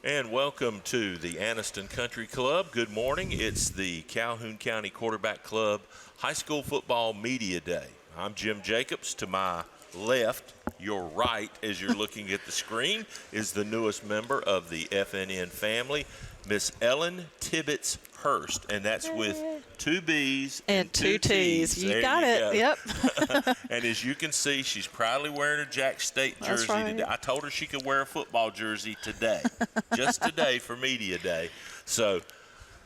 And welcome to the Anniston Country Club. Good morning. It's the Calhoun County Quarterback Club High School Football Media Day. I'm Jim Jacobs. To my left, your right, as you're looking at the screen, is the newest member of the FNN family, Miss Ellen Tibbetts Hurst, and that's with 2 B's and 2 T's. You got it. Yep. And as you can see, she's proudly wearing a Jack State jersey today. I told her she could wear a football jersey today, just today for Media Day. So,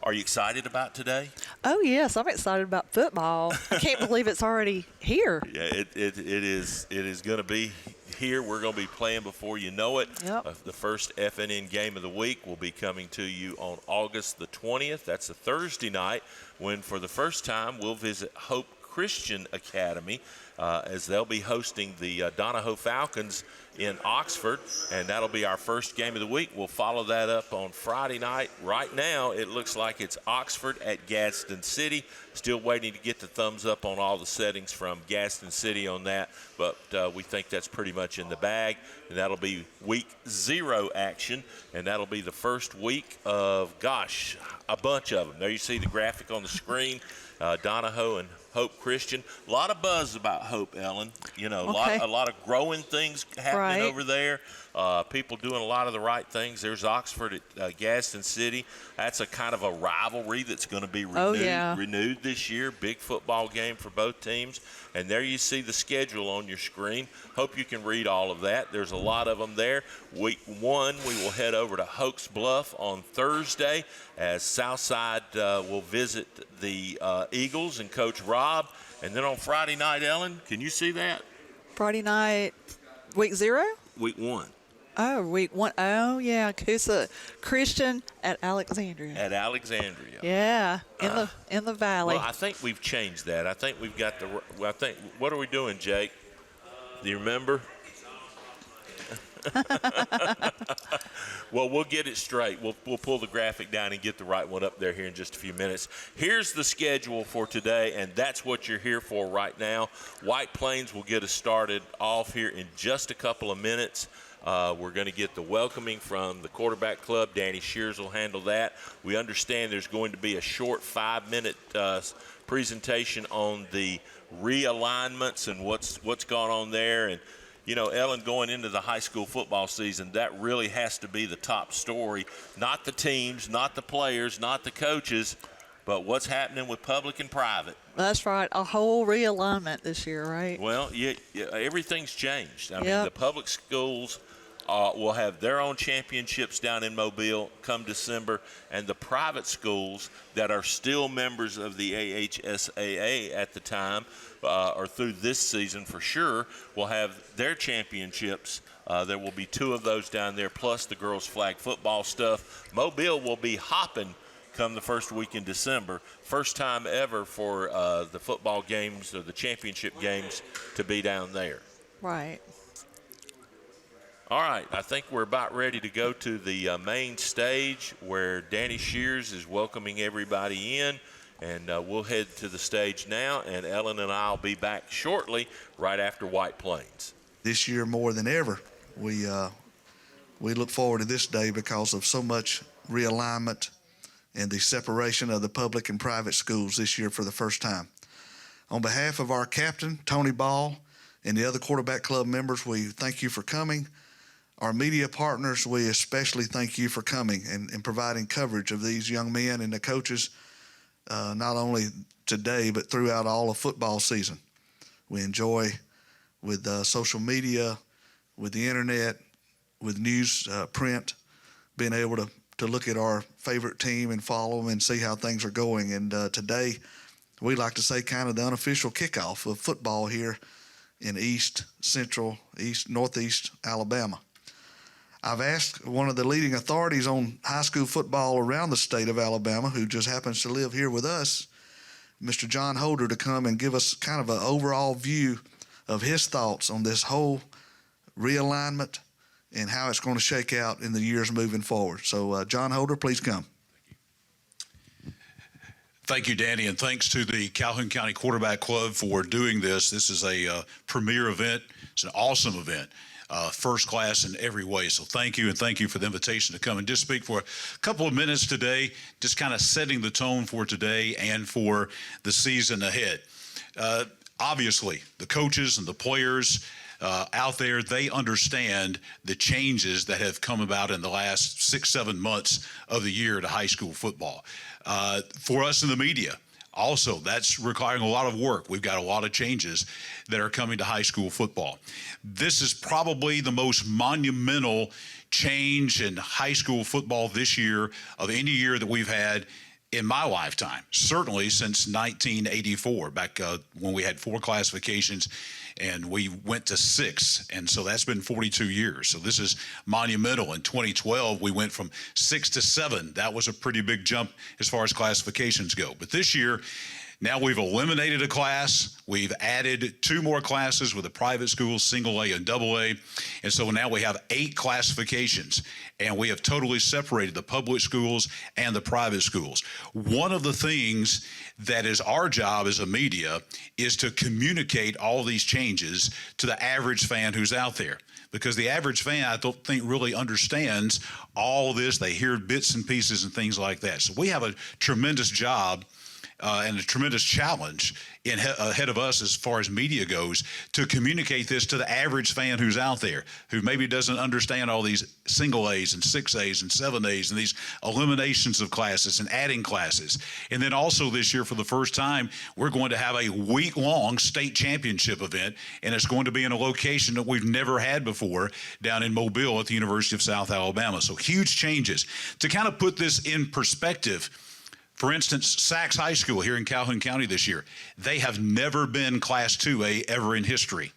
are you excited about today? Oh, yes. I'm excited about football. I can't believe it's already here. Yeah, it is going to be here. We're going to be playing before you know it. Yep. The first FNN game of the week will be coming to you on August the 20th. That's a Thursday night when, for the first time, we'll visit Hope Christian Academy as they'll be hosting the Donahoe Falcons in Oxford, and that'll be our first game of the week. We'll follow that up on Friday night. Right now, it looks like it's Oxford at Gadsden City. Still waiting to get the thumbs up on all the settings from Gadsden City on that, but we think that's pretty much in the bag, and that'll be week 0 action, and that'll be the first week of, gosh, a bunch of them. There you see the graphic on the screen, Donahoe and Hope Christian. A lot of buzz about Hope, Ellen. You know, a lot of growing things happening over there. People doing a lot of the right things. There's Oxford at Gadsden City. That's a kind of a rivalry that's going to be renewed this year. Big football game for both teams. And there you see the schedule on your screen. Hope you can read all of that. There's a lot of them there. Week 1, we will head over to Hoax Bluff on Thursday as Southside will visit the Eagles and Coach Rob. And then on Friday night, Ellen, can you see that? Friday night, week 0? Week 1. Oh, week 1. Oh, yeah. Coosa Christian at Alexandria. At Alexandria. Yeah, in the valley. Well, I think we've changed that. I think we've got what are we doing, Jake? Do you remember? Well, we'll get it straight. We'll pull the graphic down and get the right one up there here in just a few minutes. Here's the schedule for today, and that's what you're here for right now. White Plains will get us started off here in just a couple of minutes. We're going to get the welcoming from the Quarterback Club. Danny Shears will handle that. We understand there's going to be a short 5-minute presentation on the realignments and what's gone on there. And you know, Ellen, going into the high school football season, that really has to be the top story. Not the teams, not the players, not the coaches, but what's happening with public and private. That's right. A whole realignment this year, right? Well, yeah, everything's changed. I mean, the public schools will have their own championships down in Mobile come December, and the private schools that are still members of the AHSAA at the time, or through this season for sure, will have their championships. There will be 2 of those down there, plus the girls' flag football stuff. Mobile will be hopping come the first week in December. First time ever for the football games or the championship games to be down there. Right. All right, I think we're about ready to go to the main stage where Danny Shears is welcoming everybody in. And we'll head to the stage now, and Ellen and I will be back shortly right after White Plains. This year more than ever, we look forward to this day because of so much realignment and the separation of the public and private schools this year for the first time. On behalf of our captain, Tony Ball, and the other Quarterback Club members, we thank you for coming. Our media partners, we especially thank you for coming and providing coverage of these young men and the coaches, not only today but throughout all of football season. We enjoy with social media, with the internet, with news print, being able to look at our favorite team and follow them and see how things are going. And today, we like to say kind of the unofficial kickoff of football here in northeast Alabama. I've asked one of the leading authorities on high school football around the state of Alabama, who just happens to live here with us, Mr. John Holder, to come and give us kind of an overall view of his thoughts on this whole realignment and how it's going to shake out in the years moving forward. So, John Holder, please come. Thank you, Danny, and thanks to the Calhoun County Quarterback Club for doing this. This is a premier event. It's an awesome event. first class in every way. So thank you, and thank you for the invitation to come and just speak for a couple of minutes today, just kind of setting the tone for today and for the season ahead. Obviously, the coaches and the players out there, they understand the changes that have come about in the last 6-7 months of the year to high school football. For us in the media, also, that's requiring a lot of work. We've got a lot of changes that are coming to high school football. This is probably the most monumental change in high school football this year of any year that we've had in my lifetime, certainly since 1984, back when we had 4 classifications and we went to 6. And so that's been 42 years. So this is monumental. In 2012, we went from 6 to 7. That was a pretty big jump as far as classifications go. But this year, now we've eliminated a class. We've added 2 more classes with the private schools, single A and double A. And so now we have 8 classifications, and we have totally separated the public schools and the private schools. One of the things that is our job as a media is to communicate all these changes to the average fan who's out there. Because the average fan, I don't think, really understands all this. They hear bits and pieces and things like that. So we have a tremendous job and a tremendous challenge ahead of us as far as media goes to communicate this to the average fan who's out there, who maybe doesn't understand all these single A's and 6A's and 7A's and these eliminations of classes and adding classes. And then also this year, for the first time, we're going to have a week-long state championship event, and it's going to be in a location that we've never had before down in Mobile at the University of South Alabama. So huge changes. To kind of put this in perspective, for instance, Sachs High School here in Calhoun County this year, they have never been Class 2A ever in history.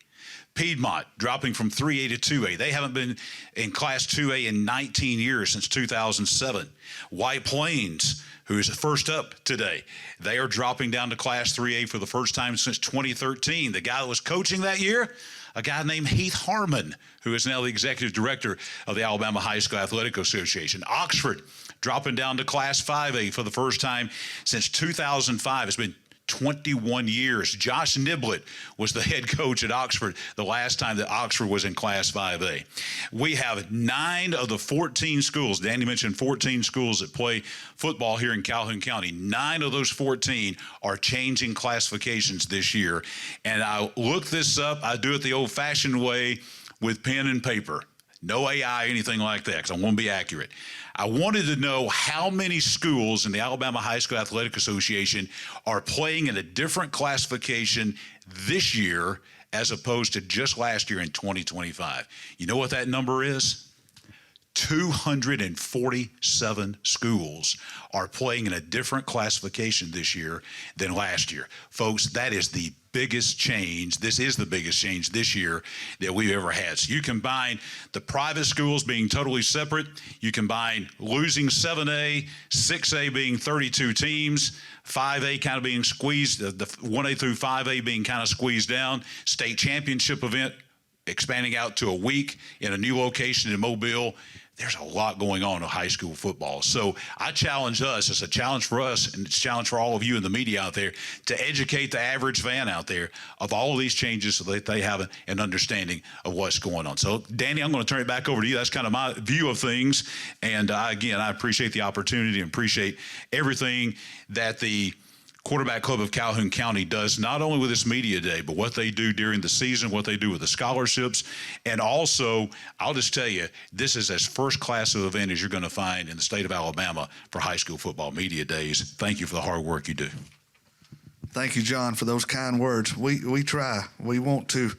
Piedmont dropping from 3A to 2A. They haven't been in Class 2A in 19 years, since 2007. White Plains, who is first up today, they are dropping down to Class 3A for the first time since 2013. The guy that was coaching that year, a guy named Heath Harmon, who is now the executive director of the Alabama High School Athletic Association. Oxford dropping down to Class 5A for the first time since 2005. It's been 21 years. Josh Niblett was the head coach at Oxford the last time that Oxford was in Class 5A. We have 9 of the 14 schools. Danny mentioned 14 schools that play football here in Calhoun County. 9 of those 14 are changing classifications this year. And I looked this up. I do it the old-fashioned way with pen and paper. No AI, anything like that, because I want to be accurate. I wanted to know how many schools in the Alabama High School Athletic Association are playing in a different classification this year as opposed to just last year in 2025. You know what that number is? 247 schools are playing in a different classification this year than last year. Folks, that is the biggest change. This is the biggest change this year that we've ever had. So you combine the private schools being totally separate, you combine losing 7A, 6A being 32 teams, 5A kind of being squeezed, the 1A through 5A being kind of squeezed down, state championship event expanding out to a week in a new location in Mobile. There's a lot going on in high school football. So I challenge us, it's a challenge for us, and it's a challenge for all of you in the media out there, to educate the average fan out there of all of these changes so that they have an understanding of what's going on. So, Danny, I'm going to turn it back over to you. That's kind of my view of things. And again, I appreciate the opportunity and appreciate everything that the Quarterback Club of Calhoun County does, not only with this media day, but what they do during the season, what they do with the scholarships. And also, I'll just tell you, this is as first class of event as you're going to find in the state of Alabama for high school football media days. Thank you for the hard work you do. Thank you, John, for those kind words. We try. We want to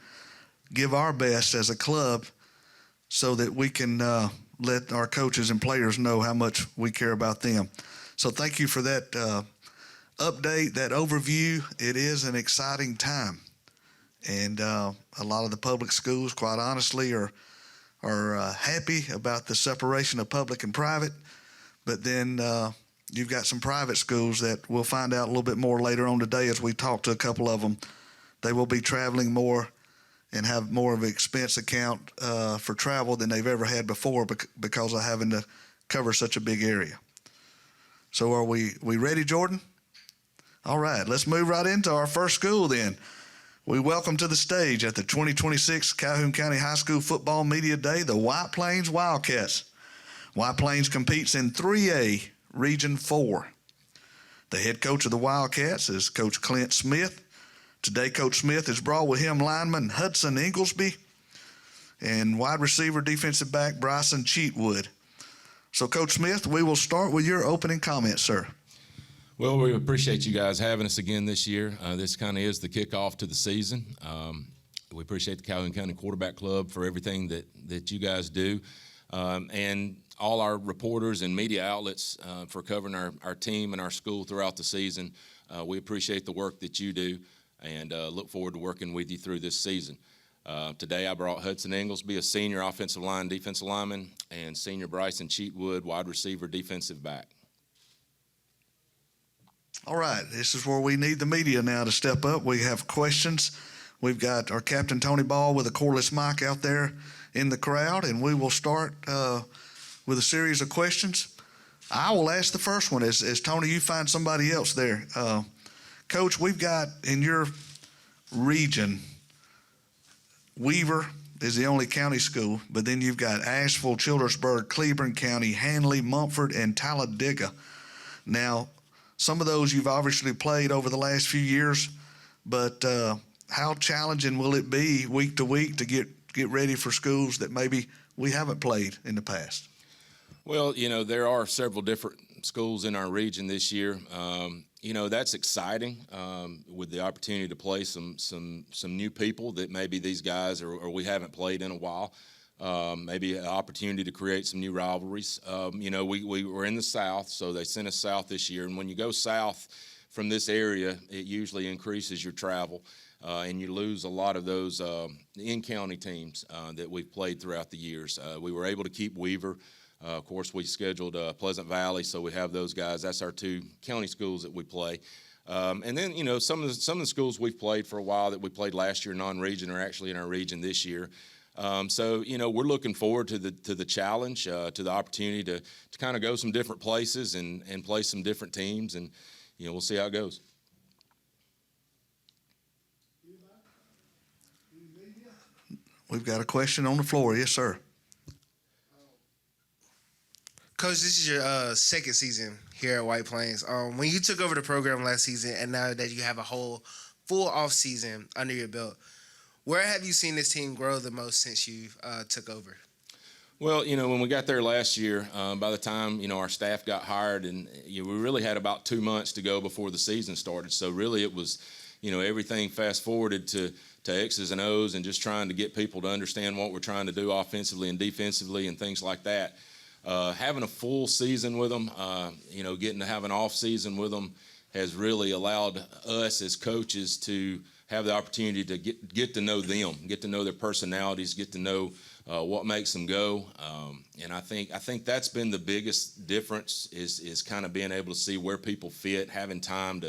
give our best as a club so that we can let our coaches and players know how much we care about them. So thank you for that update, that overview. It is an exciting time, and a lot of the public schools, quite honestly, are happy about the separation of public and private. But then you've got some private schools that we'll find out a little bit more later on today as we talk to a couple of them. They will be traveling more and have more of an expense account for travel than they've ever had before because of having to cover such a big area. So are we ready, Jordan? All right, let's move right into our first school then. We welcome to the stage at the 2026 Calhoun County High School Football Media Day the White Plains Wildcats. White Plains competes in 3A Region 4. The head coach of the Wildcats is Coach Clint Smith. Today, Coach Smith has brought with him lineman Hudson Inglesby and wide receiver defensive back Bryson Cheatwood. So, Coach Smith, we will start with your opening comments, sir. Well, we appreciate you guys having us again this year. This kind of is the kickoff to the season. We appreciate the Calhoun County Quarterback Club for everything that you guys do, and all our reporters and media outlets for covering our team and our school throughout the season. We appreciate the work that you do and look forward to working with you through this season. Today I brought Hudson Inglesby, a senior offensive lineman, and senior Bryson Cheatwood, wide receiver, defensive back. All right, this is where we need the media now to step up. We have questions. We've got our Captain Tony Ball with a cordless mic out there in the crowd, and we will start with a series of questions. I will ask the first one as Tony, you find somebody else there. Coach, we've got in your region, Weaver is the only county school, but then you've got Asheville, Childersburg, Cleburne County, Handley, Mumford, and Talladega. Now, some of those you've obviously played over the last few years, but how challenging will it be week to week to get ready for schools that maybe we haven't played in the past? Well, there are several different schools in our region this year. That's exciting with the opportunity to play some new people that maybe these guys or we haven't played in a while. Maybe an opportunity to create some new rivalries. We were in the South, so they sent us south this year. And when you go south from this area, it usually increases your travel, and you lose a lot of those in-county teams that we've played throughout the years. We were able to keep Weaver. Of course, we scheduled Pleasant Valley, so we have those guys. That's our two county schools that we play. And then, some of the schools we've played for a while that we played last year non-region are actually in our region this year. So we're looking forward to the challenge, to the opportunity to kind of go some different places and play some different teams, and we'll see how it goes. We've got a question on the floor. Yes, sir. Coach, this is your second season here at White Plains. When you took over the program last season, and now that you have a whole full off season under your belt, where have you seen this team grow the most since you took over? Well, when we got there last year, by the time, our staff got hired, and we really had about 2 months to go before the season started. So really it was, everything fast forwarded to X's and O's and just trying to get people to understand what we're trying to do offensively and defensively and things like that. Having a full season with them, getting to have an off season with them has really allowed us as coaches to have the opportunity to get to know them, get to know their personalities, get to know what makes them go. And I think that's been the biggest difference is kind of being able to see where people fit, having time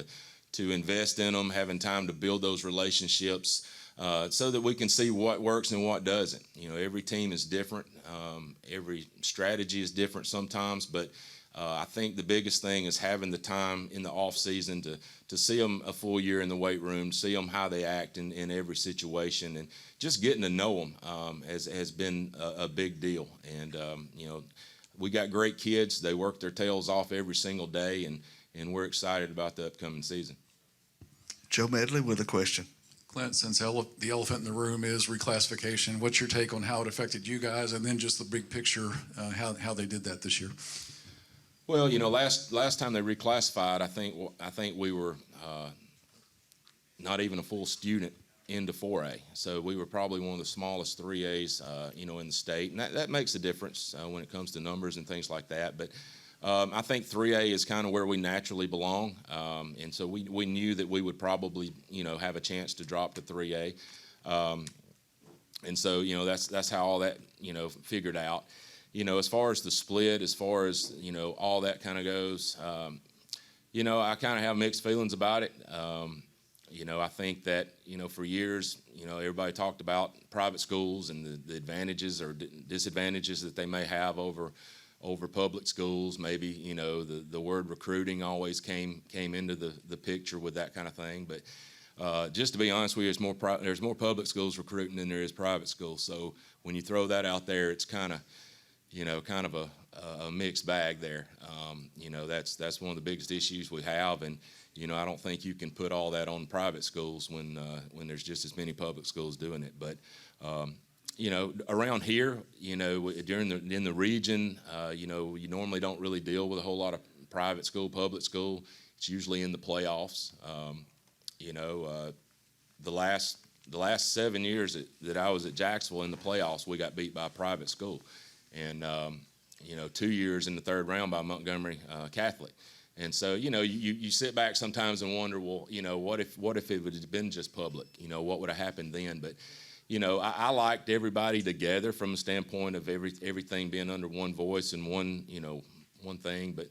to invest in them, having time to build those relationships so that we can see what works and what doesn't. Every team is different. Every strategy is different sometimes, but I think the biggest thing is having the time in the off season to see them a full year in the weight room, see them how they act in every situation, and just getting to know them has been a big deal. And we got great kids; they work their tails off every single day, and we're excited about the upcoming season. Joe Medley with a question. Clint, since the elephant in the room is reclassification, what's your take on how it affected you guys, and then just the big picture, how they did that this year? Well, last time they reclassified, I think we were not even a full student into 4A, so we were probably one of the smallest 3As, in the state, and that makes a difference when it comes to numbers and things like that. But I think 3A is kind of where we naturally belong, and so we knew that we would probably have a chance to drop to 3A, and so that's how all that figured out. As far as the split, as far as all that kind of goes, I kind of have mixed feelings about it. I think that for years everybody talked about private schools and the advantages or disadvantages that they may have over public schools. Maybe the word recruiting always came into the picture with that kind of thing. But just to be honest with you, there's more public schools recruiting than there is private schools. So when you throw that out there, it's kind of a mixed bag there. That's one of the biggest issues we have, and I don't think you can put all that on private schools when there's just as many public schools doing it. But around here, in the region, you normally don't really deal with a whole lot of private school, public school. It's usually in the playoffs. The last 7 years that I was at Jacksonville in the playoffs, we got beat by a private school, and 2 years in the third round by Montgomery Catholic. And so, you sit back sometimes and wonder, well, what if it would have been just public? What would have happened then? But, I liked everybody together from the standpoint of everything being under one voice and one thing. But,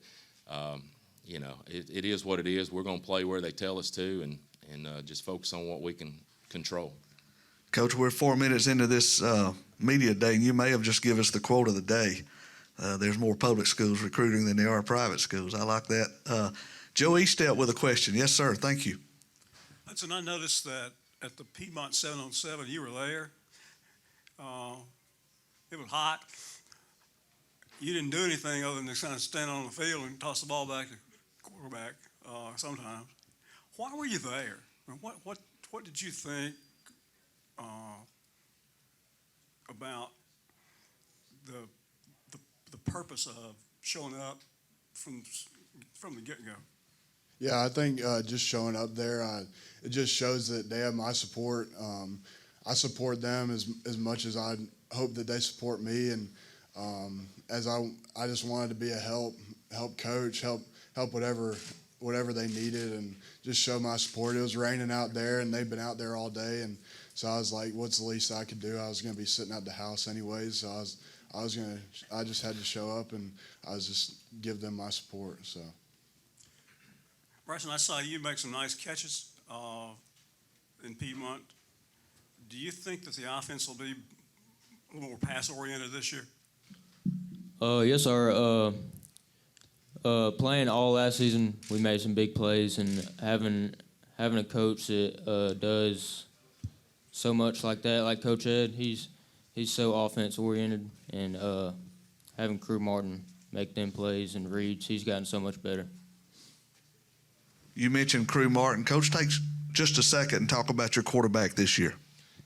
it is what it is. We're going to play where they tell us to and just focus on what we can control. Coach, we're 4 minutes into this media day, and you may have just given us the quote of the day. There's more public schools recruiting than there are private schools. I like that. Joe Eastep with a question. Yes, sir. Thank you. Hudson, I noticed that at the Piedmont 7-on-7, you were there. It was hot. You didn't do anything other than just kind of stand on the field and toss the ball back to the quarterback sometimes. Why were you there? What did you think about the purpose of showing up from the get-go? Yeah, I think just showing up there, it just shows that they have my support. I support them as much as I hope that they support me, and as I just wanted to be a help coach, help whatever they needed, and just show my support. It was raining out there, and they've been out there all day, and so I was like, what's the least I could do? I was going to be sitting at the house anyways, so I just had to show up, and I was just give them my support. So, Bryson, I saw you make some nice catches in Piedmont. Do you think that the offense will be a little more pass-oriented this year? Yes, sir. Playing all last season, we made some big plays, and having a coach that does so much like that, like Coach Ed, he's so offense-oriented, and having Crew Martin make them plays and reads, he's gotten so much better. You mentioned Crew Martin. Coach, take just a second and talk about your quarterback this year.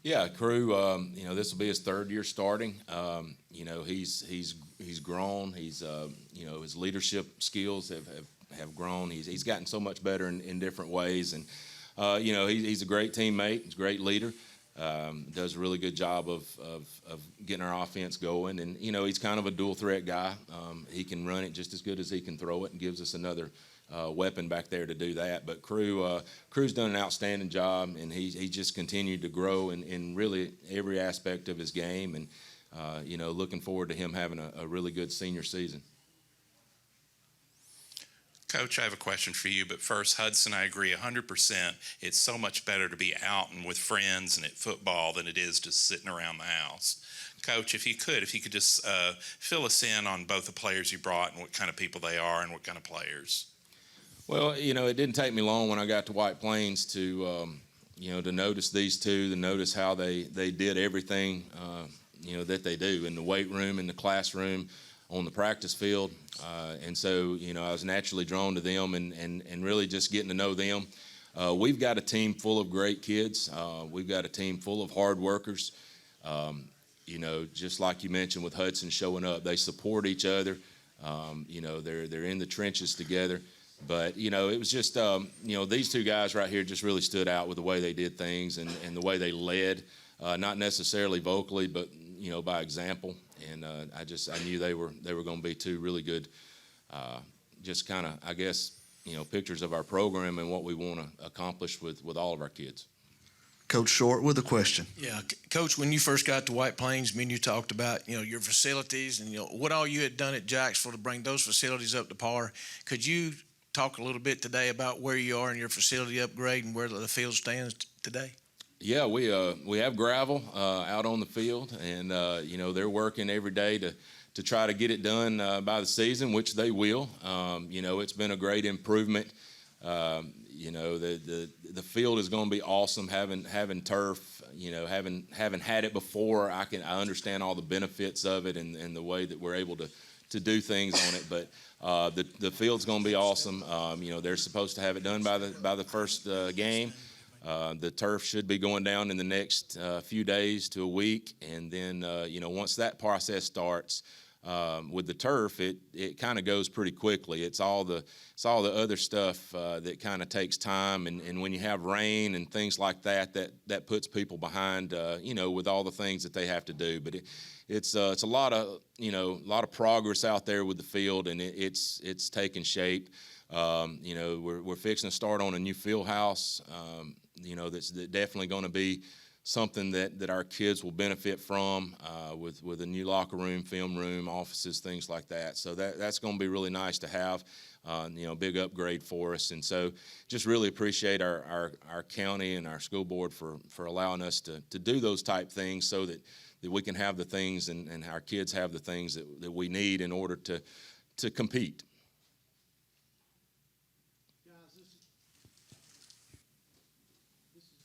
Yeah, Crew. This will be his third year starting. He's grown. He's his leadership skills have grown. He's gotten so much better in different ways, and he's a great teammate. He's a great leader. Does a really good job of getting our offense going, and he's kind of a dual threat guy. He can run it just as good as he can throw it, and gives us another weapon back there to do that. But Crew's done an outstanding job, and he just continued to grow in really every aspect of his game, and looking forward to him having a really good senior season. Coach, I have a question for you, but first, Hudson, I agree 100%. It's so much better to be out and with friends and at football than it is just sitting around the house. Coach, if you could just fill us in on both the players you brought and what kind of people they are and what kind of players. Well, it didn't take me long when I got to White Plains to notice these two, to notice how they did everything, that they do in the weight room, in the classroom, on the practice field. And so, I was naturally drawn to them and really just getting to know them. We've got a team full of great kids. We've got a team full of hard workers. Just like you mentioned with Hudson showing up, they support each other. They're in the trenches together. But, it was just, these two guys right here just really stood out with the way they did things and the way they led, not necessarily vocally, but, by example. And I knew they were going to be two really good, just kind of, I guess, pictures of our program and what we want to accomplish with all of our kids. Coach Short with a question. Yeah, Coach, when you first got to White Plains, you talked about, your facilities and, what all you had done at Jacksonville to bring those facilities up to par. Could you talk a little bit today about where you are in your facility upgrade and where the field stands today? Yeah, we have gravel out on the field, and they're working every day to try to get it done by the season, which they will. It's been a great improvement. the field is going to be awesome. Having turf, having had it before, I understand all the benefits of it and the way that we're able to do things on it. But the field's going to be awesome. They're supposed to have it done by the first game. The turf should be going down in the next few days to a week, and then once that process starts. With the turf, it kind of goes pretty quickly. It's all the other stuff that kind of takes time, and when you have rain and things like that puts people behind. With all the things that they have to do. But it's a lot of progress out there with the field, and it's taking shape. We're fixing to start on a new field house. That's definitely going to be something that our kids will benefit from with a new locker room, film room, offices, things like that. So that's going to be really nice to have, big upgrade for us. And so just really appreciate our county and our school board for allowing us to do those type things so that we can have the things and our kids have the things that we need in order to compete.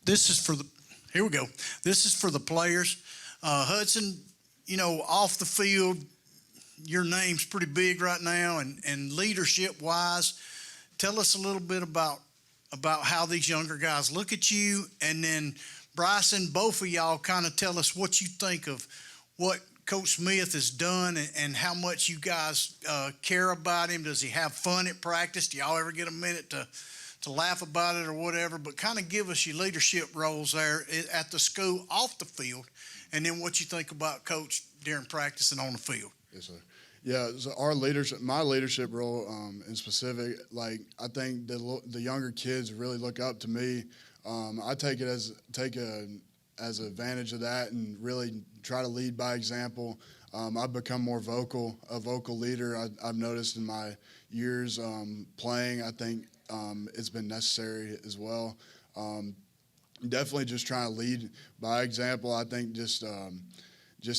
This is for the. Here we go. This is for the players. Hudson, off the field, your name's pretty big right now, and leadership-wise, tell us a little bit about how these younger guys look at you, and then Bryson, both of y'all kind of tell us what you think of what Coach Smith has done and how much you guys care about him. Does he have fun at practice? Do y'all ever get a minute to laugh about it or whatever, but kind of give us your leadership roles there at the school off the field, and then what you think about Coach during practice and on the field. Yes, sir. Yeah, so my leadership role in specific, I think the younger kids really look up to me. I take as advantage of that and really try to lead by example. I've become more a vocal leader. I've noticed in my years playing, I think it's been necessary as well. Definitely just trying to lead by example. I think just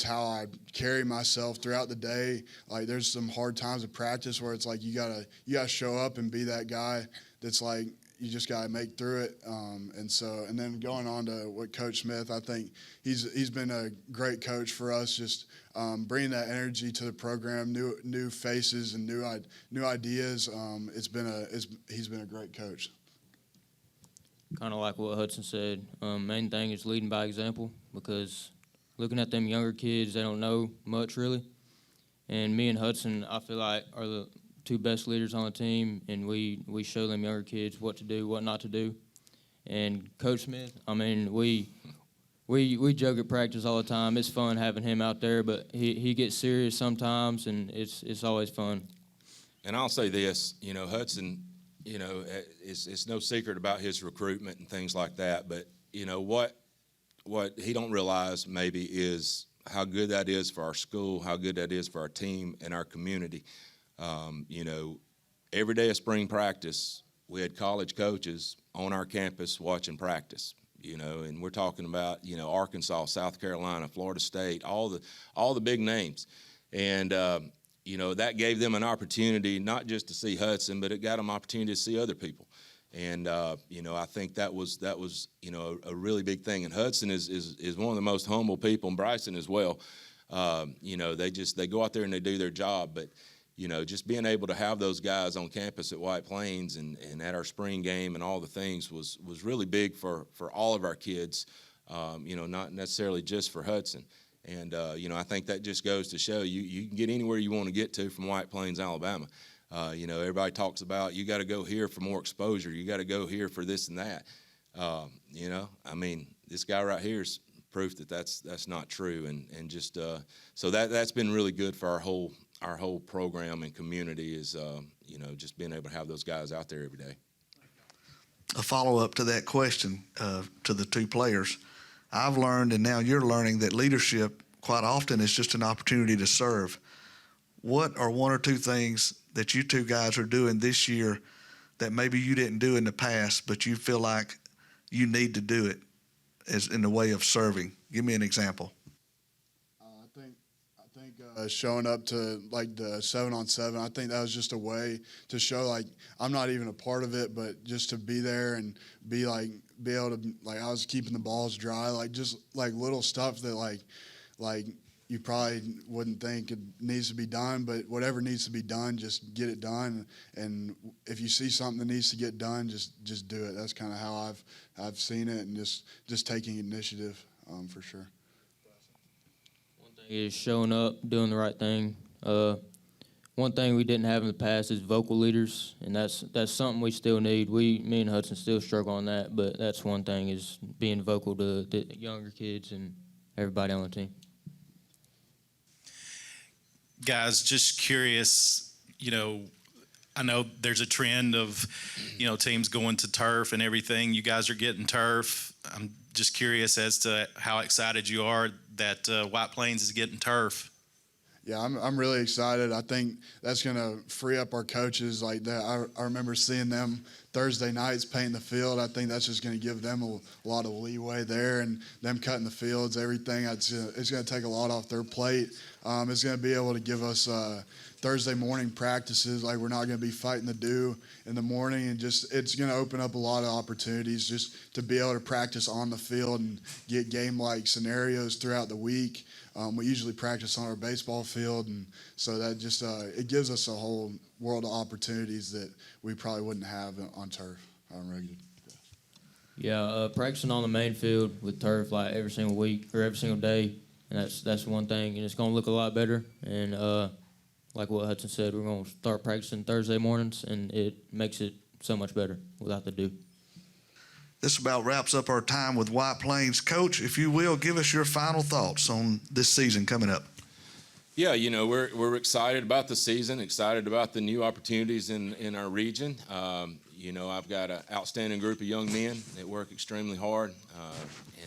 how I carry myself throughout the day. Like there's some hard times of practice where it's like you gotta show up and be that guy that's like you just gotta make through it. And then going on to what Coach Smith, I think he's been a great coach for us. Just bringing that energy to the program, new faces and new ideas. He's been a great coach. Kind of like what Hudson said. Main thing is leading by example, because looking at them younger kids, they don't know much really. And me and Hudson, I feel like, are the two best leaders on the team, and we show them younger kids what to do, what not to do. And Coach Smith, we joke at practice all the time. It's fun having him out there, but he gets serious sometimes, and it's always fun. And I'll say this, Hudson, it's no secret about his recruitment and things like that. But what he don't realize maybe is how good that is for our school, how good that is for our team and our community. Every day of spring practice, we had college coaches on our campus watching practice. And we're talking about, Arkansas, South Carolina, Florida State, all the big names. And, that gave them an opportunity not just to see Hudson, but it got them opportunity to see other people. And, I think that was a really big thing. And Hudson is one of the most humble people, and Bryson as well. They go out there and they do their job. But, just being able to have those guys on campus at White Plains and at our spring game and all the things was really big for all of our kids, not necessarily just for Hudson. And, I think that just goes to show you can get anywhere you want to get to from White Plains, Alabama. Everybody talks about you got to go here for more exposure. You got to go here for this and that. This guy right here is proof that that's not true. And just so that's been really good for our whole program and community is, just being able to have those guys out there every day. A follow-up to that question to the two players. I've learned, and now you're learning, that leadership quite often is just an opportunity to serve. What are one or two things that you two guys are doing this year that maybe you didn't do in the past, but you feel like you need to do it as in the way of serving? Give me an example. I think showing up to like the 7-on-7. I think that was just a way to show like I'm not even a part of it, but just to be there and be able to, like, I was keeping the balls dry, like just like little stuff that like you probably wouldn't think it needs to be done, but whatever needs to be done, just get it done. And if you see something that needs to get done, just do it. That's kind of how I've seen it, and just taking initiative for sure. One thing is showing up, doing the right thing. One thing we didn't have in the past is vocal leaders, and that's something we still need. Me and Hudson still struggle on that, but that's one thing is being vocal to the younger kids and everybody on the team. Guys, just curious, I know there's a trend of, teams going to turf and everything. You guys are getting turf. I'm just curious as to how excited you are that White Plains is getting turf. Yeah, I'm really excited. I think that's going to free up our coaches like that. I remember seeing them Thursday nights painting the field. I think that's just going to give them a lot of leeway there, and them cutting the fields, everything. It's going to take a lot off their plate. It's going to be able to give us Thursday morning practices like we're not going to be fighting the dew in the morning, and it's going to open up a lot of opportunities just to be able to practice on the field and get game-like scenarios throughout the week. We usually practice on our baseball field, and so that just it gives us a whole world of opportunities that we probably wouldn't have on turf on regular. Yeah, practicing on the main field with turf like every single week or every single day, and that's one thing, and it's going to look a lot better. And like what Hudson said, we're going to start practicing Thursday mornings, and it makes it so much better without the dew. This about wraps up our time with White Plains. Coach, if you will, give us your final thoughts on this season coming up. Yeah, we're excited about the season, excited about the new opportunities in our region. I've got an outstanding group of young men that work extremely hard,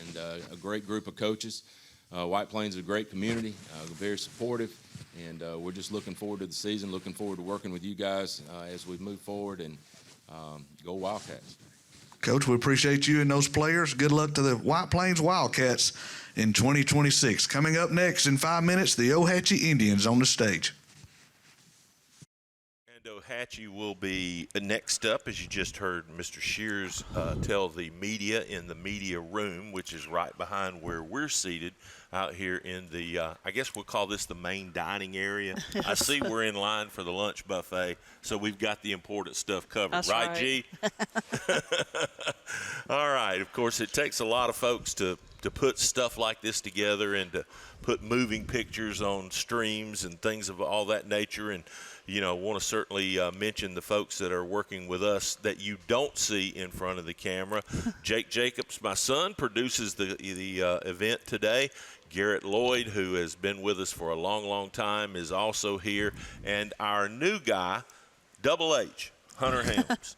and a great group of coaches. White Plains is a great community, very supportive, and we're just looking forward to the season, looking forward to working with you guys as we move forward, and go Wildcats. Coach, we appreciate you and those players. Good luck to the White Plains Wildcats in 2026. Coming up next in 5 minutes, the Ohatchee Indians on the stage. And Ohatchee will be next up, as you just heard Mr. Shears tell the media in the media room, which is right behind where we're seated out here in the, I guess we'll call this the main dining area. I see we're in line for the lunch buffet, so we've got the important stuff covered. That's right, G? All right. Of course, it takes a lot of folks to put stuff like this together and to put moving pictures on streams and things of all that nature. And, want to certainly mention the folks that are working with us that you don't see in front of the camera. Jake Jacobs, my son, produces the event today. Garrett Lloyd, who has been with us for a long, long time, is also here. And our new guy, Double H, Hunter Helms.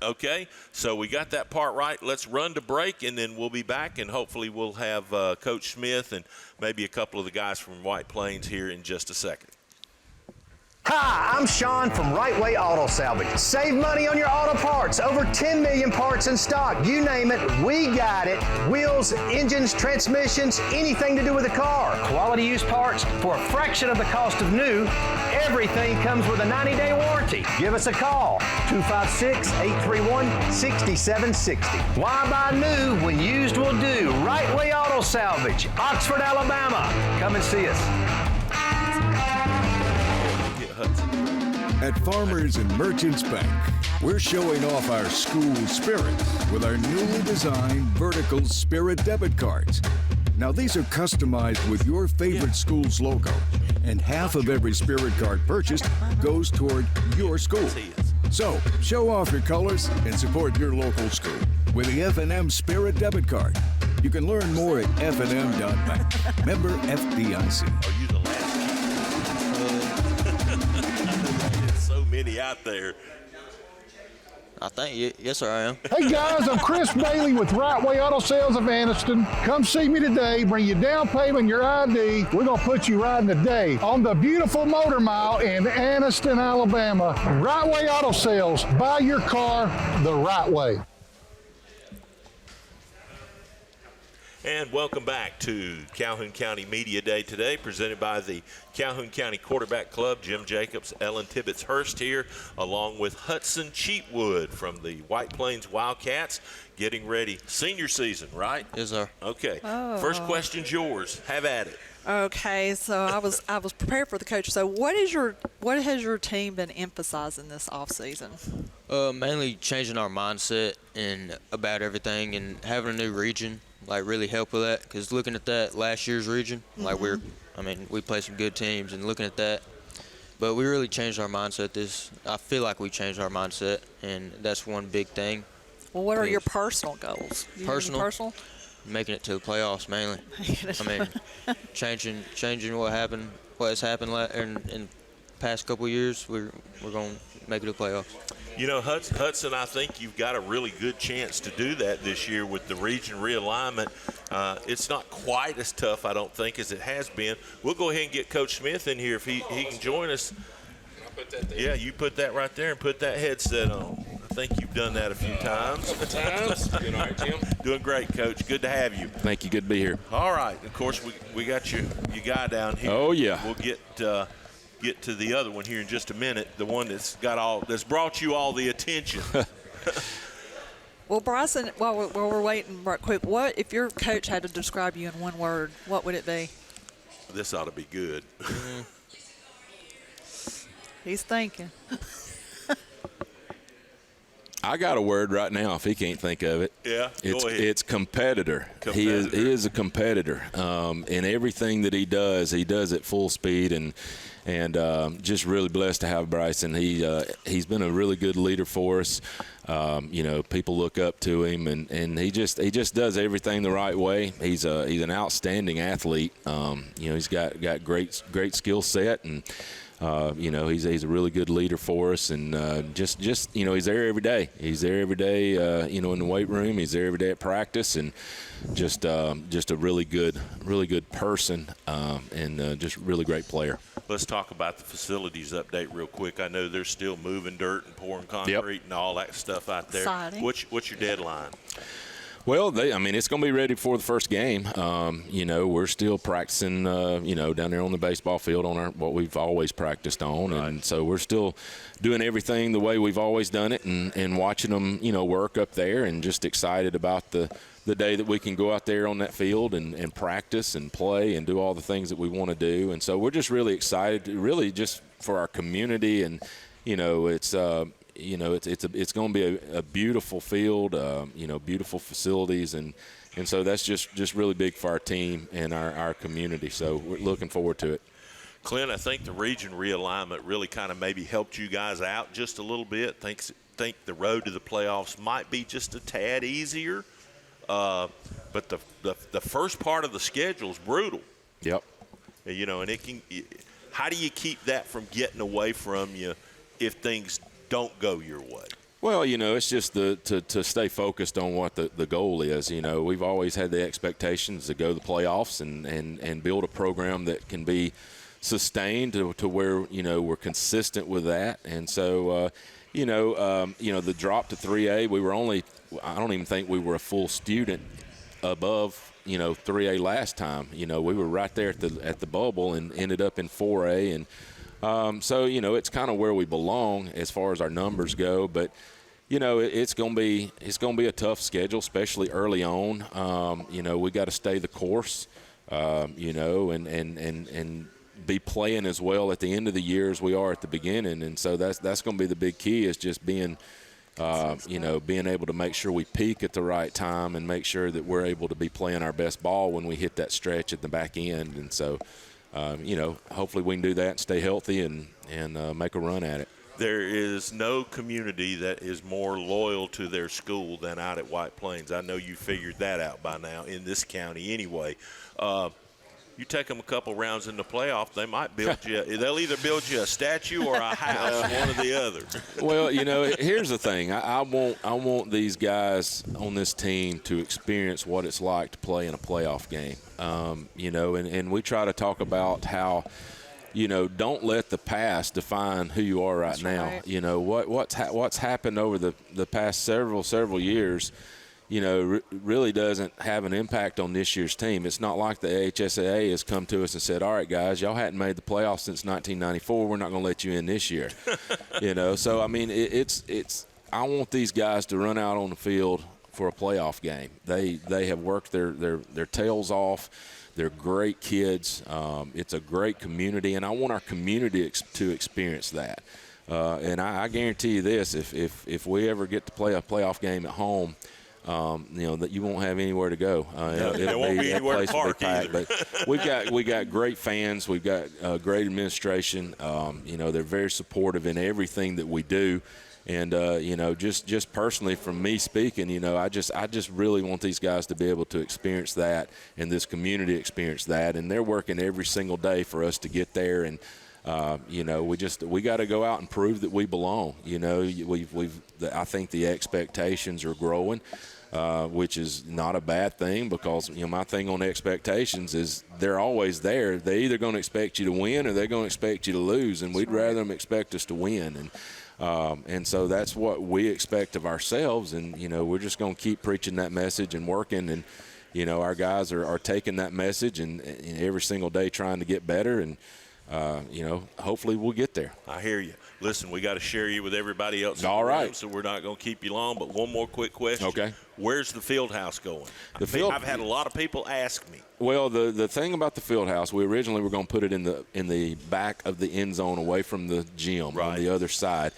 Okay, so we got that part right. Let's run to break, and then we'll be back, and hopefully we'll have Coach Smith and maybe a couple of the guys from White Plains here in just a second. Hi, I'm Sean from Right Way Auto Salvage. Save money on your auto parts. Over 10 million parts in stock. You name it, we got it. Wheels, engines, transmissions, anything to do with a car. Quality used parts for a fraction of the cost of new. Everything comes with a 90-day warranty. Give us a call, 256-831-6760. Why buy new when used will do? Right Way Auto Salvage, Oxford, Alabama. Come and see us. At Farmers and Merchants Bank, we're showing off our school spirit with our newly designed vertical Spirit debit cards. Now, these are customized with your favorite school's logo, and half of every Spirit card purchased goes toward your school. So, show off your colors and support your local school with the FNN Spirit debit card. You can learn more at fnm.bank. Member FDIC. Are you the last? So many out there. I think, yes, sir, I am. Hey, guys, I'm Chris Bailey with Right Way Auto Sales of Anniston. Come see me today. Bring your down payment, your ID. We're going to put you riding today on the beautiful Motor Mile in Anniston, Alabama. Right Way Auto Sales. Buy your car the right way. And welcome back to Calhoun County Media Day today, presented by the Calhoun County Quarterback Club. Jim Jacobs, Ellen Tibbetts Hurst here, along with Hudson Cheatwood from the White Plains Wildcats, getting ready. Senior season, right? Yes, sir. Okay. Oh. First question's yours. Have at it. Okay, so I was prepared for the coach. So what has your team been emphasizing this off season? Mainly changing our mindset and about everything, and having a new region really help with that. Because looking at that last year's region, we played some good teams, and looking at that, but we really changed our mindset. I feel like we changed our mindset, and that's one big thing. Well, what are your personal goals? Personal? Making it to the playoffs mainly. Changing what has happened in the past couple of years. We're going to make it to the playoffs. You know, Hudson, I think you've got a really good chance to do that this year with the region realignment. It's not quite as tough, I don't think, as it has been. We'll go ahead and get Coach Smith in here if he can join us. Yeah, you put that right there and put that headset on. I think you've done that a few times. Doing all right, Jim? Doing great, Coach. Good to have you. Thank you. Good to be here. All right. Of course, we got your guy down here. Oh, yeah. We'll get to the other one here in just a minute, the one that's brought you all the attention. Well, Bryson, while we're waiting right quick, what if your coach had to describe you in one word, what would it be? This ought to be good. He's thinking. I got a word right now if he can't think of it. Yeah, go ahead. It's competitor. He is a competitor. In everything that he does at full speed, and just really blessed to have Bryson. He's been a really good leader for us. People look up to him, and he just does everything the right way. He's an outstanding athlete. He's got great skill set, and he's a really good leader for us, and he's there every day. He's there every day, in the weight room. He's there every day at practice, and just a really good person, and just really great player. Let's talk about the facilities update real quick. I know they're still moving dirt and pouring concrete and all that stuff out there. Exciting. What's your deadline? Well, it's going to be ready for the first game. We're still practicing, down there on the baseball field on what we've always practiced on. Right. And so we're still doing everything the way we've always done it, and watching them, work up there, and just excited about the day that we can go out there on that field and practice and play and do all the things that we want to do. And so we're just really excited, really just for our community. And, it's going to be a beautiful field, beautiful facilities, and so that's just really big for our team and our community. So we're looking forward to it. Clint, I think the region realignment really kind of maybe helped you guys out just a little bit. Think the road to the playoffs might be just a tad easier, but the first part of the schedule is brutal. Yep. And it can. How do you keep that from getting away from you if things don't go your way? Well, it's just to stay focused on what the goal is. We've always had the expectations to go to the playoffs and build a program that can be sustained to where, we're consistent with that. And so, the drop to 3A, I don't even think we were a full student above, 3A last time. We were right there at the bubble and ended up in 4A. And so, it's kind of where we belong as far as our numbers go. But, it's going to be a tough schedule, especially early on. We got to stay the course, and be playing as well at the end of the year as we are at the beginning. And so that's going to be the big key, is just being able to make sure we peak at the right time and make sure that we're able to be playing our best ball when we hit that stretch at the back end. And so, hopefully we can do that and stay healthy and make a run at it. There is no community that is more loyal to their school than out at White Plains. I know you figured that out by now in this county anyway. You take them a couple rounds in the playoff, they might build you. They'll either build you a statue or a house, one or the other. Well, here's the thing. I want these guys on this team to experience what it's like to play in a playoff game. And we try to talk about how, don't let the past define who you are right now. Right. What's happened over the past several years. really doesn't have an impact on this year's team. It's not like the HSAA has come to us and said, all right, guys, y'all hadn't made the playoffs since 1994. We're not going to let you in this year. So, I mean, I want these guys to run out on the field for a playoff game. They have worked their tails off. They're great kids. It's a great community, and I want our community to experience that. And I guarantee you this, if we ever get to play a playoff game at home, that you won't have anywhere to go. There won't be anywhere to park either. But we got great fans. We've got great administration. They're very supportive in everything that we do. And just personally, from me speaking, I just really want these guys to be able to experience that, and this community experience that. And they're working every single day for us to get there. And we got to go out and prove that we belong. I think the expectations are growing, which is not a bad thing, because my thing on expectations is they're always there. They're either going to expect you to win or they're going to expect you to lose, and we'd rather them expect us to win. And so that's what we expect of ourselves, and we're just going to keep preaching that message and working, and our guys are taking that message and every single day trying to get better, and hopefully we'll get there. I hear you. Listen, we got to share you with everybody else. All right. So we're not going to keep you long, but one more quick question. Okay. Where's the field house going? I've had a lot of people ask me. Well, the thing about the field house, we originally were going to put it in the back of the end zone, away from the gym, on the other side.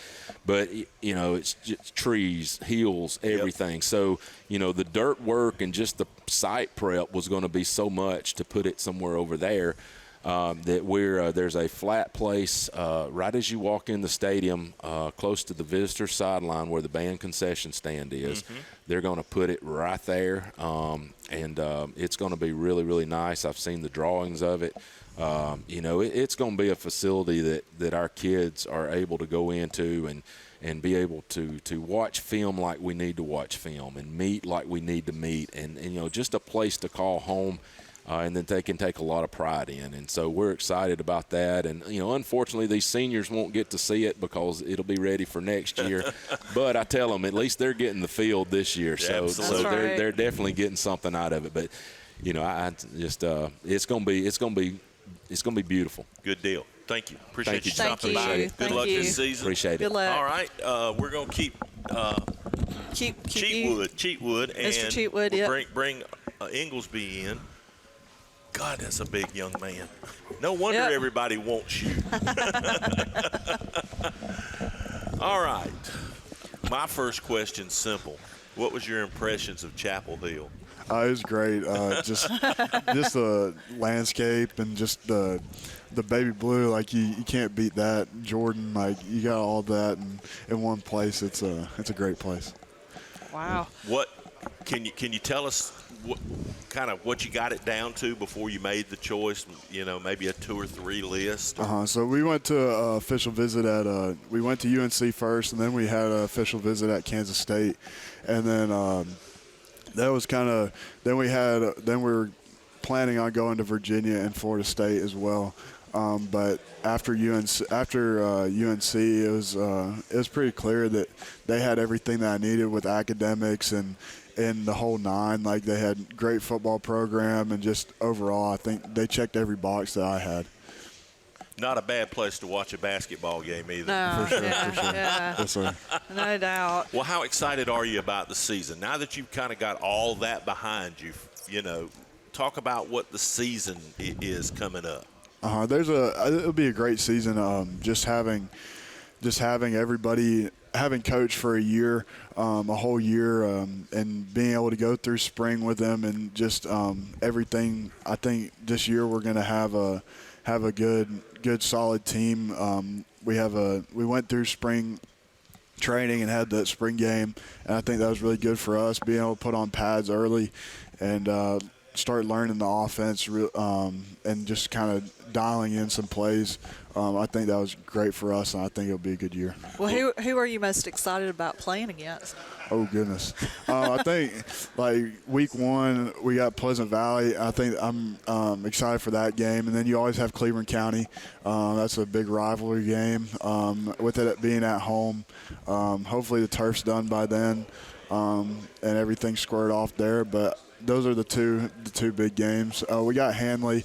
But it's just trees, hills, everything. Yep. So the dirt work and just the site prep was going to be so much to put it somewhere over there. That there's a flat place right as you walk in the stadium, close to the visitor sideline where the band concession stand is. Mm-hmm. They're going to put it right there, and it's going to be really, really nice. I've seen the drawings of it. It's going to be a facility that our kids are able to go into and be able to watch film like we need to watch film, and meet like we need to meet, and just a place to call home. And then they can take a lot of pride in. And so we're excited about that. And, unfortunately, these seniors won't get to see it because it'll be ready for next year. But I tell them, at least they're getting the field this year. So they're definitely getting something out of it. But, it's going to be beautiful. Good deal. Thank you. Appreciate you Thank stopping you. by. Thank Good luck you. this season. Appreciate it. Good luck. All right. We're going to keep Cheatwood. And Mr. Cheatwood, we'll bring Inglesby in. God, that's a big young man. No wonder everybody wants you. All right. My first question's simple. What was your impressions of Chapel Hill? It was great. Just the landscape and just the baby blue. Like you can't beat that. Jordan, like you got all that in one place. It's a great place. Wow. What can you tell us? What you got it down to before you made the choice? Maybe a 2 or 3 list. So we went to an official visit we went to UNC first, and then we had an official visit at Kansas State, and then that was then we were planning on going to Virginia and Florida State as well. But after UNC, it was pretty clear that they had everything that I needed with academics and the whole nine. Like they had great football program, and just overall, I think they checked every box that I had. Not a bad place to watch a basketball game either. No, for sure. Yeah. Yes, sir. No doubt. Well, how excited are you about the season? Now that you've kind of got all that behind you, talk about what the season is coming up. It'll be a great season. Just having everybody, having coach for a year, a whole year, and being able to go through spring with them, and just everything. I think this year we're going to have a good solid team. We went through spring training and had that spring game, and I think that was really good for us, being able to put on pads early, and start learning the offense and just kind of dialing in some plays. I think that was great for us, and I think it'll be a good year. Well, who are you most excited about playing against? Oh, goodness. I think, like, week 1, we got Pleasant Valley. I think I'm excited for that game. And then you always have Cleveland County. That's a big rivalry game with it being at home. Hopefully the turf's done by then and everything's squared off there. But those are the two big games. We got Hanley,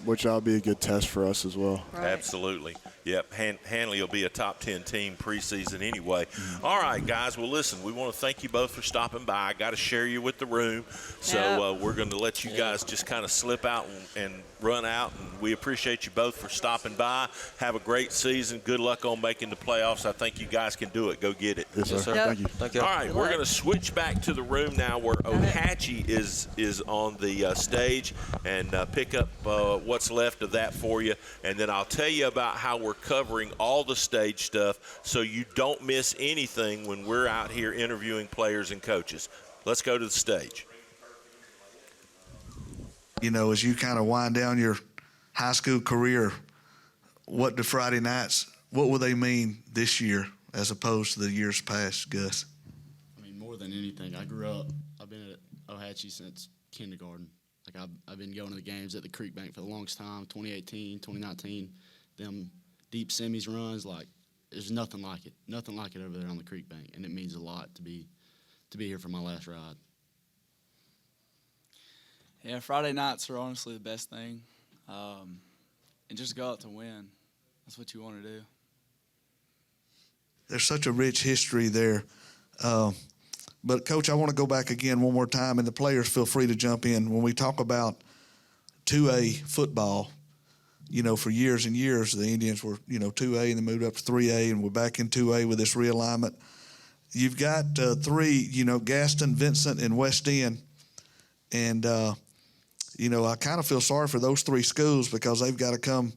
which will be a good test for us as well. Right. Absolutely. Yep, Hanley will be a top 10 team preseason anyway. All right, guys. Well, listen, we want to thank you both for stopping by. I got to share you with the room, so we're going to let you guys just kind of slip out and run out. And we appreciate you both for stopping by. Have a great season. Good luck on making the playoffs. I think you guys can do it. Go get it. Yes, sir. Yep. Thank you. All right, we're going to switch back to the room now where Ohatchee is on the stage and pick up what's left of that for you. And then I'll tell you about how we're covering all the stage stuff so you don't miss anything when we're out here interviewing players and coaches. Let's go to the stage. You know, as you kind of wind down your high school career, what do Friday nights, what will they mean this year as opposed to the years past, Gus? I mean, more than anything, I've been at Ohatchee since kindergarten. Like, I've been going to the games at the Creek Bank for the longest time, 2018, 2019, them deep semis runs, like, there's nothing like it over there on the Creek Bank, and it means a lot to be here for my last ride. Yeah, Friday nights are honestly the best thing, and just go out to win. That's what you want to do. There's such a rich history there. But, Coach, I want to go back again one more time, and the players feel free to jump in. When we talk about 2A football, you know, for years and years, the Indians were, 2A and they moved up to 3A, and we're back in 2A with this realignment. You've got 3, Gaston, Vincent, and West End. And, I kind of feel sorry for those 3 schools because they've got to come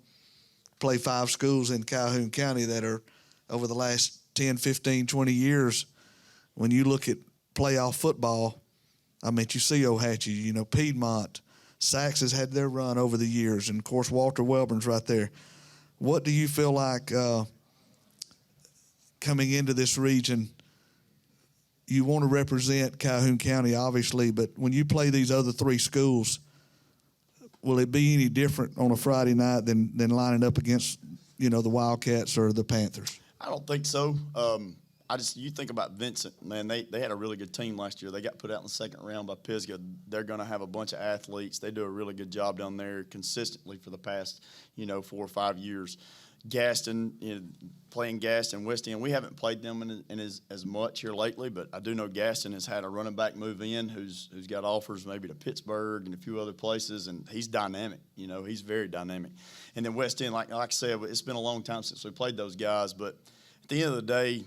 play 5 schools in Calhoun County that are over the last 10, 15, 20 years. When you look at playoff football, I mean, you see Ohatchee, Piedmont, Sachs has had their run over the years, and, of course, Walter Welburn's right there. What do you feel like coming into this region? You want to represent Calhoun County, obviously, but when you play these other 3 schools, will it be any different on a Friday night than lining up against, the Wildcats or the Panthers? I don't think so. You think about Vincent, man, they had a really good team last year. They got put out in the second round by Pisgah. They're going to have a bunch of athletes. They do a really good job down there consistently for the past, 4 or 5 years. Gaston, playing Gaston, West End, we haven't played them in as much here lately, but I do know Gaston has had a running back move in who's got offers maybe to Pittsburgh and a few other places, and he's dynamic. He's very dynamic. And then West End, like I said, it's been a long time since we played those guys, but at the end of the day,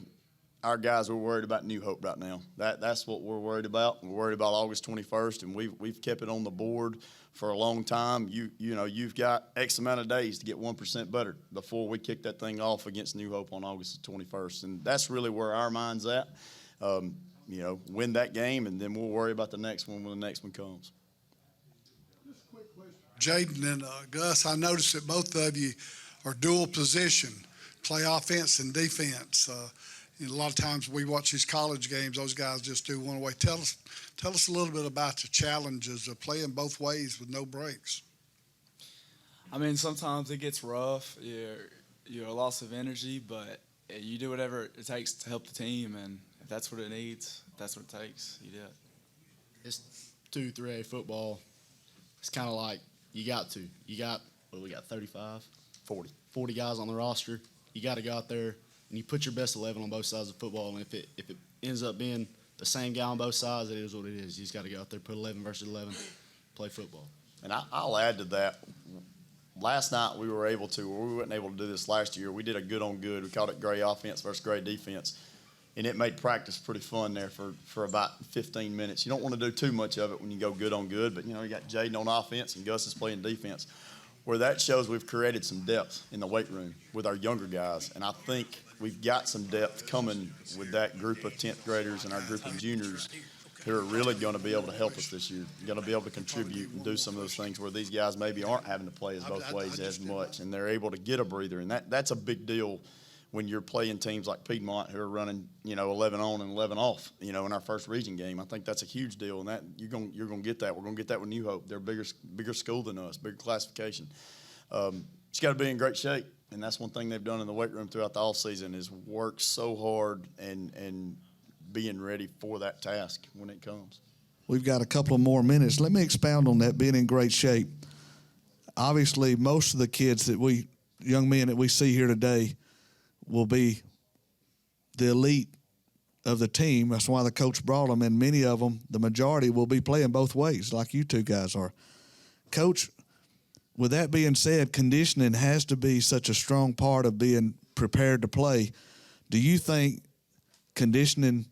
our guys are worried about New Hope right now. That's what we're worried about. We're worried about August 21st, and we've kept it on the board for a long time. You've got X amount of days to get 1% better before we kick that thing off against New Hope on August 21st, and that's really where our mind's at. Win that game, and then we'll worry about the next one when the next one comes. Jaden and Gus, I noticed that both of you are dual position, play offense and defense. A lot of times we watch these college games, those guys just do one way. Tell us a little bit about the challenges of playing both ways with no breaks. I mean, sometimes it gets rough. You're a loss of energy, but you do whatever it takes to help the team, and if that's what it needs, if that's what it takes, you do it. It's 2-3A football. It's kind of like you got 35, 40 guys on the roster. You got to go out there and you put your best 11 on both sides of football, and if it ends up being the same guy on both sides, it is what it is. You just got to go out there, put 11 versus 11, play football. And I'll add to that. Last night we weren't able to do this last year. We did a good on good. We called it gray offense versus gray defense. And it made practice pretty fun there for about 15 minutes. You don't want to do too much of it when you go good on good, but, you got Jaden on offense and Gus is playing defense. Where that shows we've created some depth in the weight room with our younger guys. And I think we've got some depth coming with that group of 10th graders and our group of juniors who are really going to be able to help us this year, going to be able to contribute and do some of those things where these guys maybe aren't having to play as both ways as much, and they're able to get a breather. And that's a big deal when you're playing teams like Piedmont who are running, 11 on and 11 off, in our first region game. I think that's a huge deal, and that you're going to get that. We're going to get that with New Hope. They're a bigger school than us, bigger classification. It's got to be in great shape, and that's one thing they've done in the weight room throughout the offseason is work so hard and being ready for that task when it comes. We've got a couple of more minutes. Let me expound on that, being in great shape. Obviously, most of the kids young men that we see here today will be the elite of the team. That's why the coach brought them, and many of them, the majority, will be playing both ways like you two guys are. Coach, with that being said, conditioning has to be such a strong part of being prepared to play. Do you think conditioning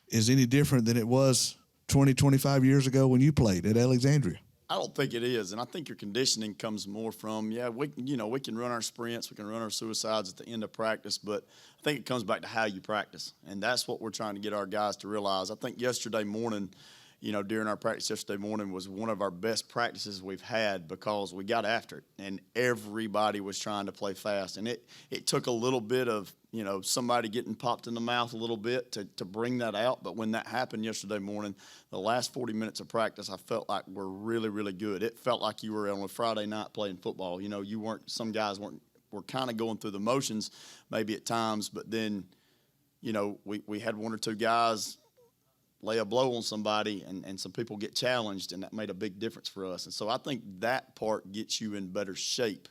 is any different than it was 20, 25 years ago when you played at Alexandria? I don't think it is, and I think your conditioning comes more from, we can run our sprints, we can run our suicides at the end of practice, but I think it comes back to how you practice, and that's what we're trying to get our guys to realize. I think yesterday morning, during our practice yesterday morning was one of our best practices we've had because we got after it, and everybody was trying to play fast, and it took a little bit of, somebody getting popped in the mouth a little bit to bring that out, but when that happened yesterday morning, the last 40 minutes of practice, I felt like we're really, really good. It felt like you were on a Friday night playing football. Some guys were kind of going through the motions maybe at times, but then, we had one or two guys lay a blow on somebody and some people get challenged, and that made a big difference for us. And so I think that part gets you in better shape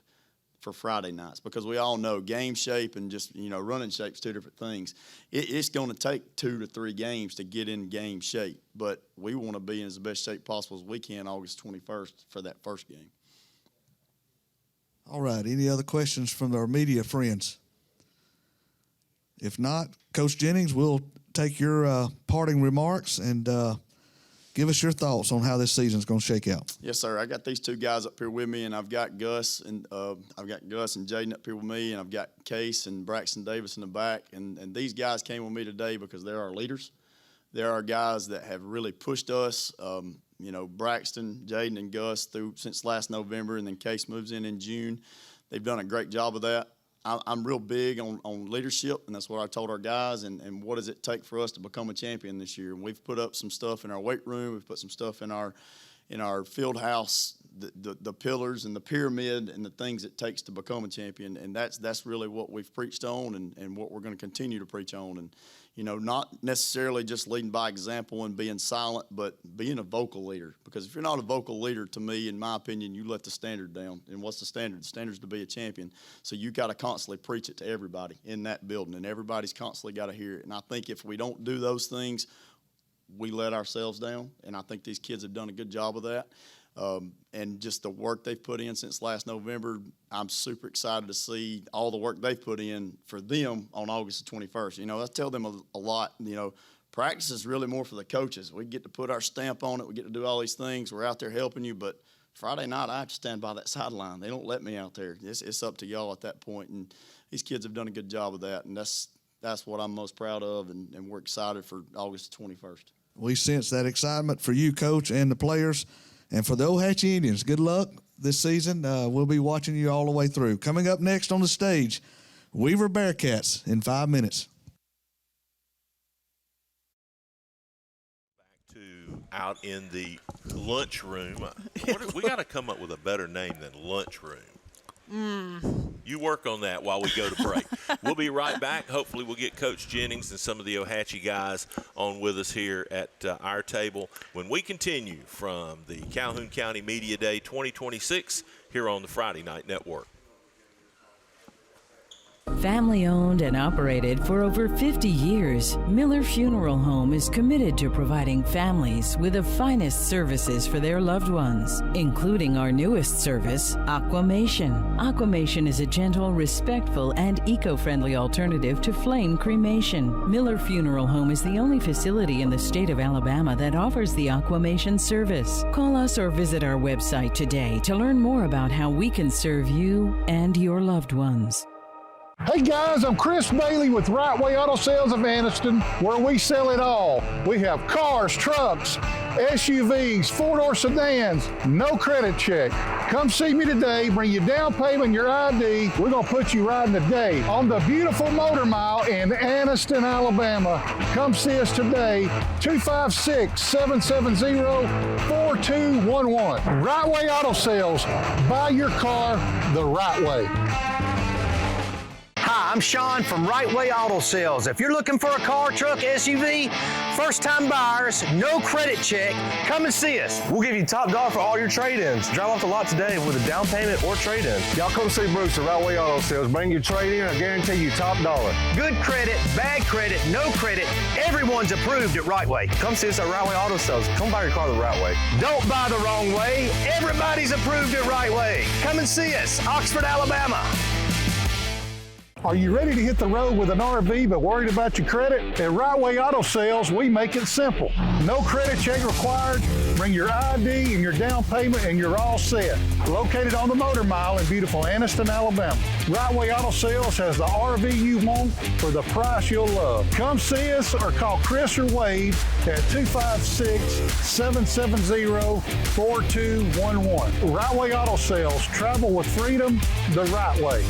for Friday nights because we all know game shape and just, running shape's two different things. It's going to take 2 to 3 games to get in game shape, but we want to be in as the best shape possible as we can August 21st for that first game. All right, any other questions from our media friends? If not, Coach Jennings, we'll take your parting remarks and give us your thoughts on how this season's going to shake out. Yes, sir. I got these two guys up here with me, and I've got Gus and Jaden up here with me, and I've got Case and Braxton Davis in the back. And these guys came with me today because they're our leaders. They're our guys that have really pushed us. Braxton, Jaden, and Gus since last November, and then Case moves in June. They've done a great job of that. I'm real big on leadership, and that's what I told our guys, and what does it take for us to become a champion this year. And we've put up some stuff in our weight room. We've put some stuff in our field house, the pillars and the pyramid and the things it takes to become a champion. And that's really what we've preached on and what we're going to continue to preach on. And, not necessarily just leading by example and being silent, but being a vocal leader. Because if you're not a vocal leader, to me, in my opinion, you let the standard down. And what's the standard? The standard's to be a champion. So you got to constantly preach it to everybody in that building, and everybody's constantly got to hear it. And I think if we don't do those things, we let ourselves down. And I think these kids have done a good job of that. And just the work they've put in since last November, I'm super excited to see all the work they've put in for them on August the 21st. I tell them a lot, practice is really more for the coaches. We get to put our stamp on it. We get to do all these things. We're out there helping you, but Friday night I have to stand by that sideline. They don't let me out there. It's up to y'all at that point, and these kids have done a good job of that, and that's what I'm most proud of, and we're excited for August the 21st. We sense that excitement for you, Coach, and the players. And for the Ohatchee Indians, good luck this season. We'll be watching you all the way through. Coming up next on the stage, Weaver Bearcats in 5 minutes. Back to out in the lunchroom. We got to come up with a better name than lunchroom. You work on that while we go to break. We'll be right back. Hopefully we'll get Coach Jennings and some of the Ohatchee guys on with us here at our table when we continue from the Calhoun County Media Day 2026 here on the Friday Night Network. Family owned and operated for over 50 years, Miller Funeral Home is committed to providing families with the finest services for their loved ones, including our newest service, Aquamation. Aquamation is a gentle, respectful, and eco-friendly alternative to flame cremation. Miller Funeral Home is the only facility in the state of Alabama that offers the Aquamation service. Call us or visit our website today to learn more about how we can serve you and your loved ones. Hey guys, I'm Chris Bailey with Right Way Auto Sales of Anniston, where we sell it all. We have cars, trucks, SUVs, four-door sedans, no credit check. Come see me today, bring your down payment, your ID. We're going to put you riding today on the beautiful Motor Mile in Anniston, Alabama. Come see us today, 256-770-4211. Right Way Auto Sales. Buy your car the right way. Hi, I'm Sean from Right Way Auto Sales. If you're looking for a car, truck, SUV, first-time buyers, no credit check, come and see us. We'll give you top dollar for all your trade-ins. Drive off the lot today with a down payment or trade-in. Y'all come see Bruce at Right Way Auto Sales. Bring your trade-in, I guarantee you top dollar. Good credit, bad credit, no credit, everyone's approved at Right Way. Come see us at Right Way Auto Sales. Come buy your car the right way. Don't buy the wrong way. Everybody's approved at Right Way. Come and see us, Oxford, Alabama. Are you ready to hit the road with an RV but worried about your credit? At Right Way Auto Sales, we make it simple. No credit check required. Bring your ID and your down payment and you're all set. Located on the Motor Mile in beautiful Anniston, Alabama. Right Way Auto Sales has the RV you want for the price you'll love. Come see us or call Chris or Wade at 256-770-4211. Right Way Auto Sales. Travel with freedom the right way.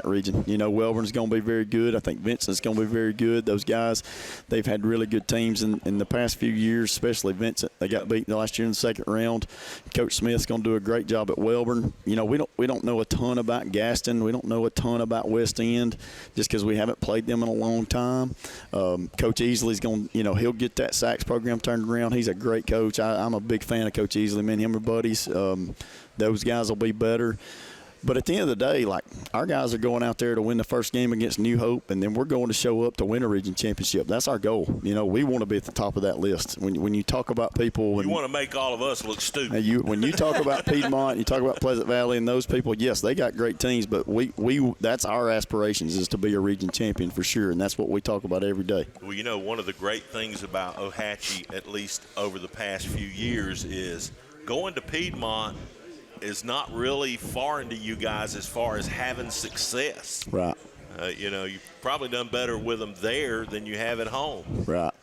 region. You know, Welborn's going to be very good. I think Vincent's going to be very good. Those guys, they've had really good teams in the past few years, especially Vincent. They got beaten last year in the second round. Coach Smith's going to do a great job at Welborn. You know, we don't know a ton about Gaston. We don't know a ton about West End just because we haven't played them in a long time. Coach Easley's going to, you know, he'll get that Sachs program turned around. He's a great coach. I'm a big fan of Coach Easley. Me and him are buddies. Those guys will be better. But at the end of the day, like, our guys are going out there to win the first game against New Hope, and then we're going to show up to win a region championship. That's our goal. You know, we want to be at the top of that list. When you talk about people, you want to make all of us look stupid. When you talk about Piedmont, you talk about Pleasant Valley, and those people, yes, they got great teams, but we that's our aspirations, is to be a region champion for sure, and that's what we talk about every day. Well, you know, one of the great things about Ohatchee, at least over the past few years, is going to Piedmont is not really foreign to you guys as far as having success. Right. You know, you've probably done better with them there than you have at home. Right.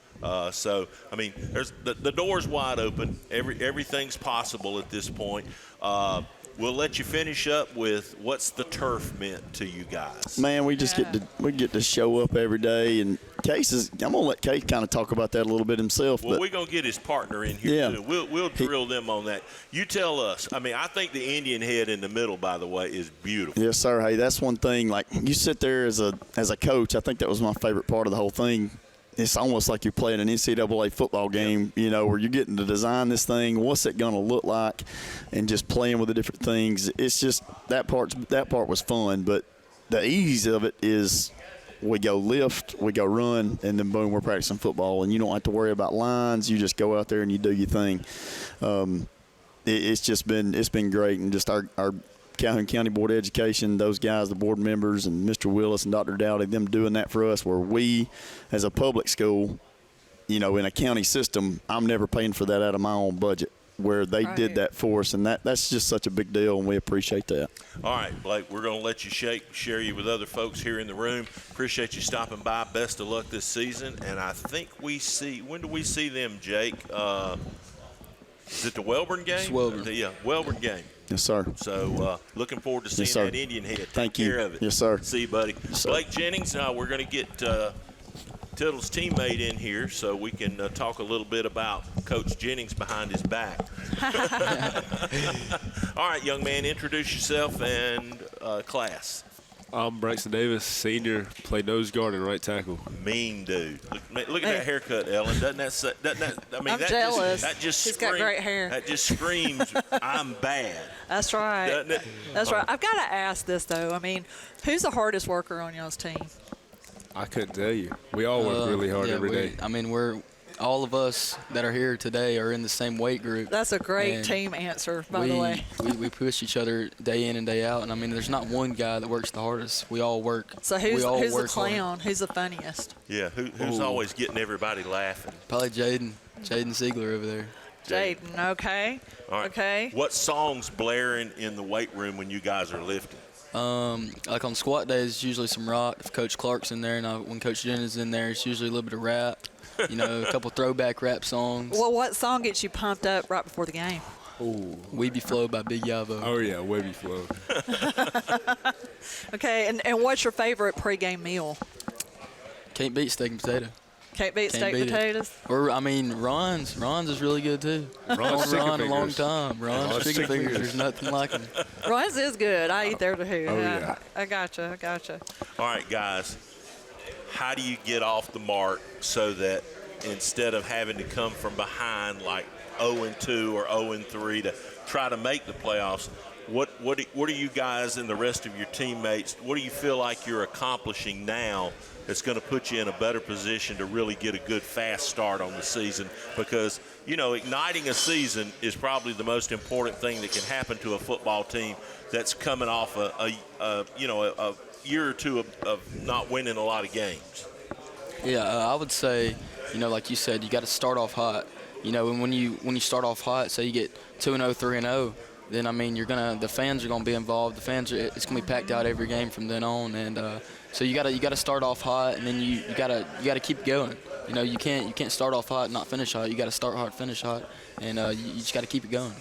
So, I mean, there's the door's wide open. Everything's possible at this point. We'll let you finish up with what's the turf meant to you guys. Man, we just get to show up every day, and I'm gonna let Case kind of talk about that a little bit himself. Well, we're gonna get his partner in here too. We'll drill them on that. You tell us. I mean, I think the Indian head in the middle, by the way, is beautiful. Yes, sir. Hey, that's one thing. Like, you sit there as a coach. I think that was my favorite part of the whole thing. It's almost like you're playing an NCAA football game, you know, where you're getting to design this thing. What's it going to look like, and just playing with the different things. It's just that part was fun, but the ease of it is we go lift, we go run, and then boom, we're practicing football, and you don't have to worry about lines. You just go out there and you do your thing. It's been great, and just our Calhoun County Board of Education, those guys, the board members, and Mr. Willis and Dr. Dowdy, them doing that for us, where we, as a public school, you know, in a county system, I'm never paying for that out of my own budget, where they did that for us, and that's just such a big deal, and we appreciate that. All right, Blake, we're going to let you share you with other folks here in the room. Appreciate you stopping by. Best of luck this season, and I think when do we see them, Jake? Is it the Welborn game? It's Welborn. Yeah, Welborn game. Yes, sir. So looking forward to seeing that Indian head. Take care of it. Yes, sir. See you, buddy. Yes, Blake Jennings, we're going to get Tittle's teammate in here so we can talk a little bit about Coach Jennings behind his back. All right, young man, introduce yourself and class. I'm Braxton Davis, senior, play nose guard and right tackle. Mean dude. Look at that haircut, Ellen. Doesn't that I mean, I'm jealous. That just He's got great hair. That just screams, I'm bad. That's right. Doesn't it? That's right. I've got to ask this, though. I mean, who's the hardest worker on y'all's team? I couldn't tell you. We all work really hard every day. I mean, all of us that are here today are in the same weight group. That's a great team answer, by the way. We push each other day in and day out, and I mean, there's not one guy that works the hardest. We all work. So who's the clown? Hard. Who's the funniest? Yeah, who's always getting everybody laughing? Probably Jaden Ziegler over there. Jaden, okay. All right. Okay. What songs blaring in the weight room when you guys are lifting? Like on squat days, it's usually some rock. If Coach Clark's in there, and when Coach Jennings is in there, it's usually a little bit of rap. You know, a couple throwback rap songs. Well, what song gets you pumped up right before the game? Oh, We Be Flow by Big Yavo. Oh, yeah, We Be Flow. Okay, and what's your favorite pregame meal? Can't beat steak and potato. Can't beat steak and potatoes? Or, I mean, Ron's is really good, too. Ron's Ron a long time. Ron's chicken fingers. There's nothing like them. Ron's is good. I eat there, too. Oh, yeah. I gotcha. All right, guys. How do you get off the mark so that instead of having to come from behind like 0-2 or 0-3 to try to make the playoffs, what are you guys and the rest of your teammates, what do you feel like you're accomplishing now that's going to put you in a better position to really get a good fast start on the season? Because, you know, igniting a season is probably the most important thing that can happen to a football team that's coming off a year or two of not winning a lot of games. Yeah, I would say, you know, like you said, you got to start off hot. You know, and when you start off hot, say you get 2-0, 3-0, then I mean the fans are gonna be involved. It's gonna be packed out every game from then on, and so you gotta start off hot, and then you gotta keep going. You know, you can't start off hot and not finish hot. You gotta start hot, finish hot, and you just gotta keep it going.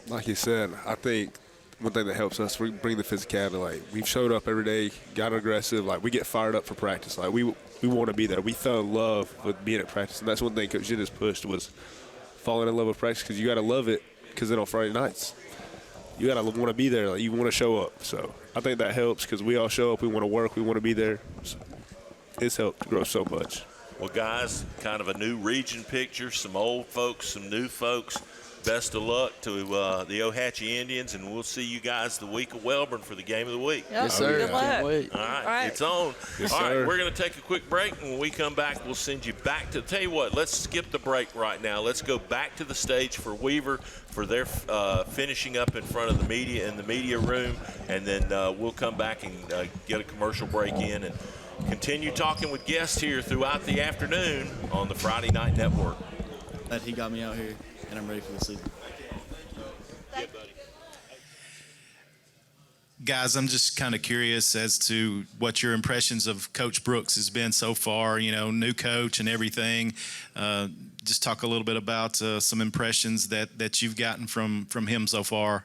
Like you said, I think one thing that helps us bring the physicality. Like, we've showed up every day, got aggressive. Like, we get fired up for practice. Like, we want to be there. We fell in love with being at practice, and that's one thing Coach Jen has pushed was falling in love with practice, because you got to love it, because then on Friday nights, you got to want to be there. Like, you want to show up. So I think that helps, because we all show up. We want to work. We want to be there. So it's helped grow so much. Well, guys, kind of a new region picture, some old folks, some new folks. Best of luck to the Ohatchee Indians, and we'll see you guys the week of Wellborn for the game of the week. Yep. Yes, sir. Good luck. Can't wait. All right, it's on. Yes, All right, sir. we're going to take a quick break, and when we come back, we'll send you back to – tell you what, let's skip the break right now. Let's go back to the stage for Weaver for their finishing up in front of the media in the media room, and then we'll come back and get a commercial break in and continue talking with guests here throughout the afternoon on the Friday Night Network. That he got me out here, and I'm ready for the season. Yeah, buddy. Guys, I'm just kind of curious as to what your impressions of Coach Brooks has been so far, new coach and everything. Just talk a little bit about some impressions that you've gotten from him so far.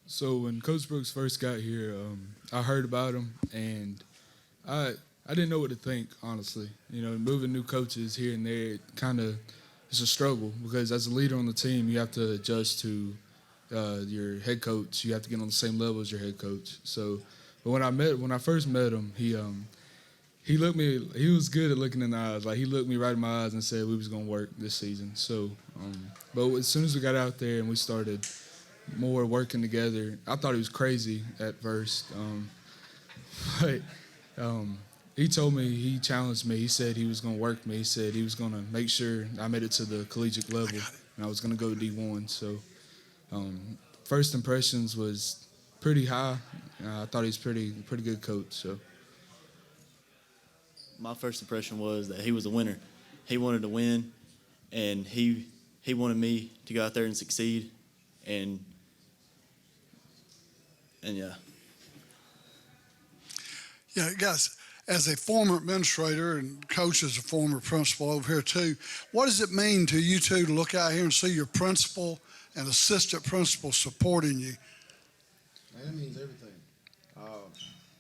So when Coach Brooks first got here, I heard about him, and I didn't know what to think, honestly. Moving new coaches here and there, it's a struggle, because as a leader on the team, you have to adjust to your head coach. You have to get on the same level as your head coach. So, but when I first met him, he was good at looking in the eyes. Like, he looked me right in my eyes and said we was gonna work this season. So, but as soon as we got out there and we started more working together, I thought he was crazy at first. But he told me, he challenged me. He said he was going to work me. He said he was going to make sure I made it to the collegiate level, and I was going to go to D1. So first impressions was pretty high. I thought he was pretty good coach. So My first impression was that he was a winner. He wanted to win, and he wanted me to go out there and succeed, and yeah. Yeah, guys, as a former administrator and coach, as a former principal over here too, what does it mean to you two to look out here and see your principal and assistant principal supporting you? That means everything.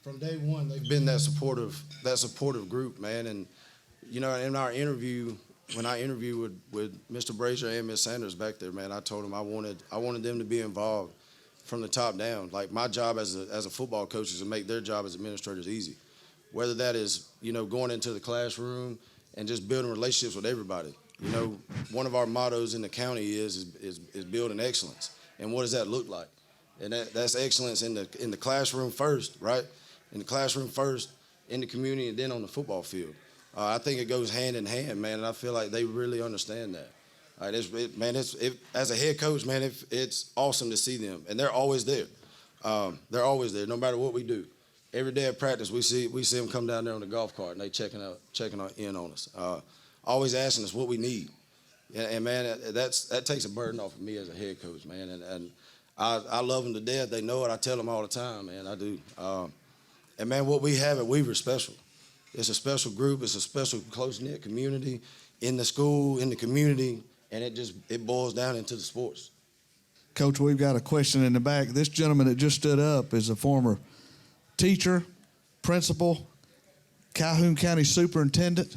From day one, they've been that supportive group, man. And in our interview, when I interviewed with Mr. Brazier and Ms. Sanders back there, man, I told them I wanted them to be involved from the top down. Like, my job as a football coach is to make their job as administrators easy. Whether that is, going into the classroom and just building relationships with everybody. One of our mottos in the county is building excellence. And what does that look like? And that's excellence in the classroom first, right? In the classroom first, in the community, and then on the football field. I think it goes hand in hand, man, and I feel like they really understand that. As a head coach, man, it's awesome to see them, and they're always there. They're always there, no matter what we do. Every day at practice, we see them come down there on the golf cart, and they checking in on us. Always asking us what we need, and man, that takes a burden off of me as a head coach, man. And I love them to death. They know it. I tell them all the time, man. I do. And man, what we have at Weaver is special. It's a special group. It's a special close-knit community in the school, in the community. And it boils down into the sports. Coach, we've got a question in the back. This gentleman that just stood up is a former teacher, principal, Calhoun County superintendent,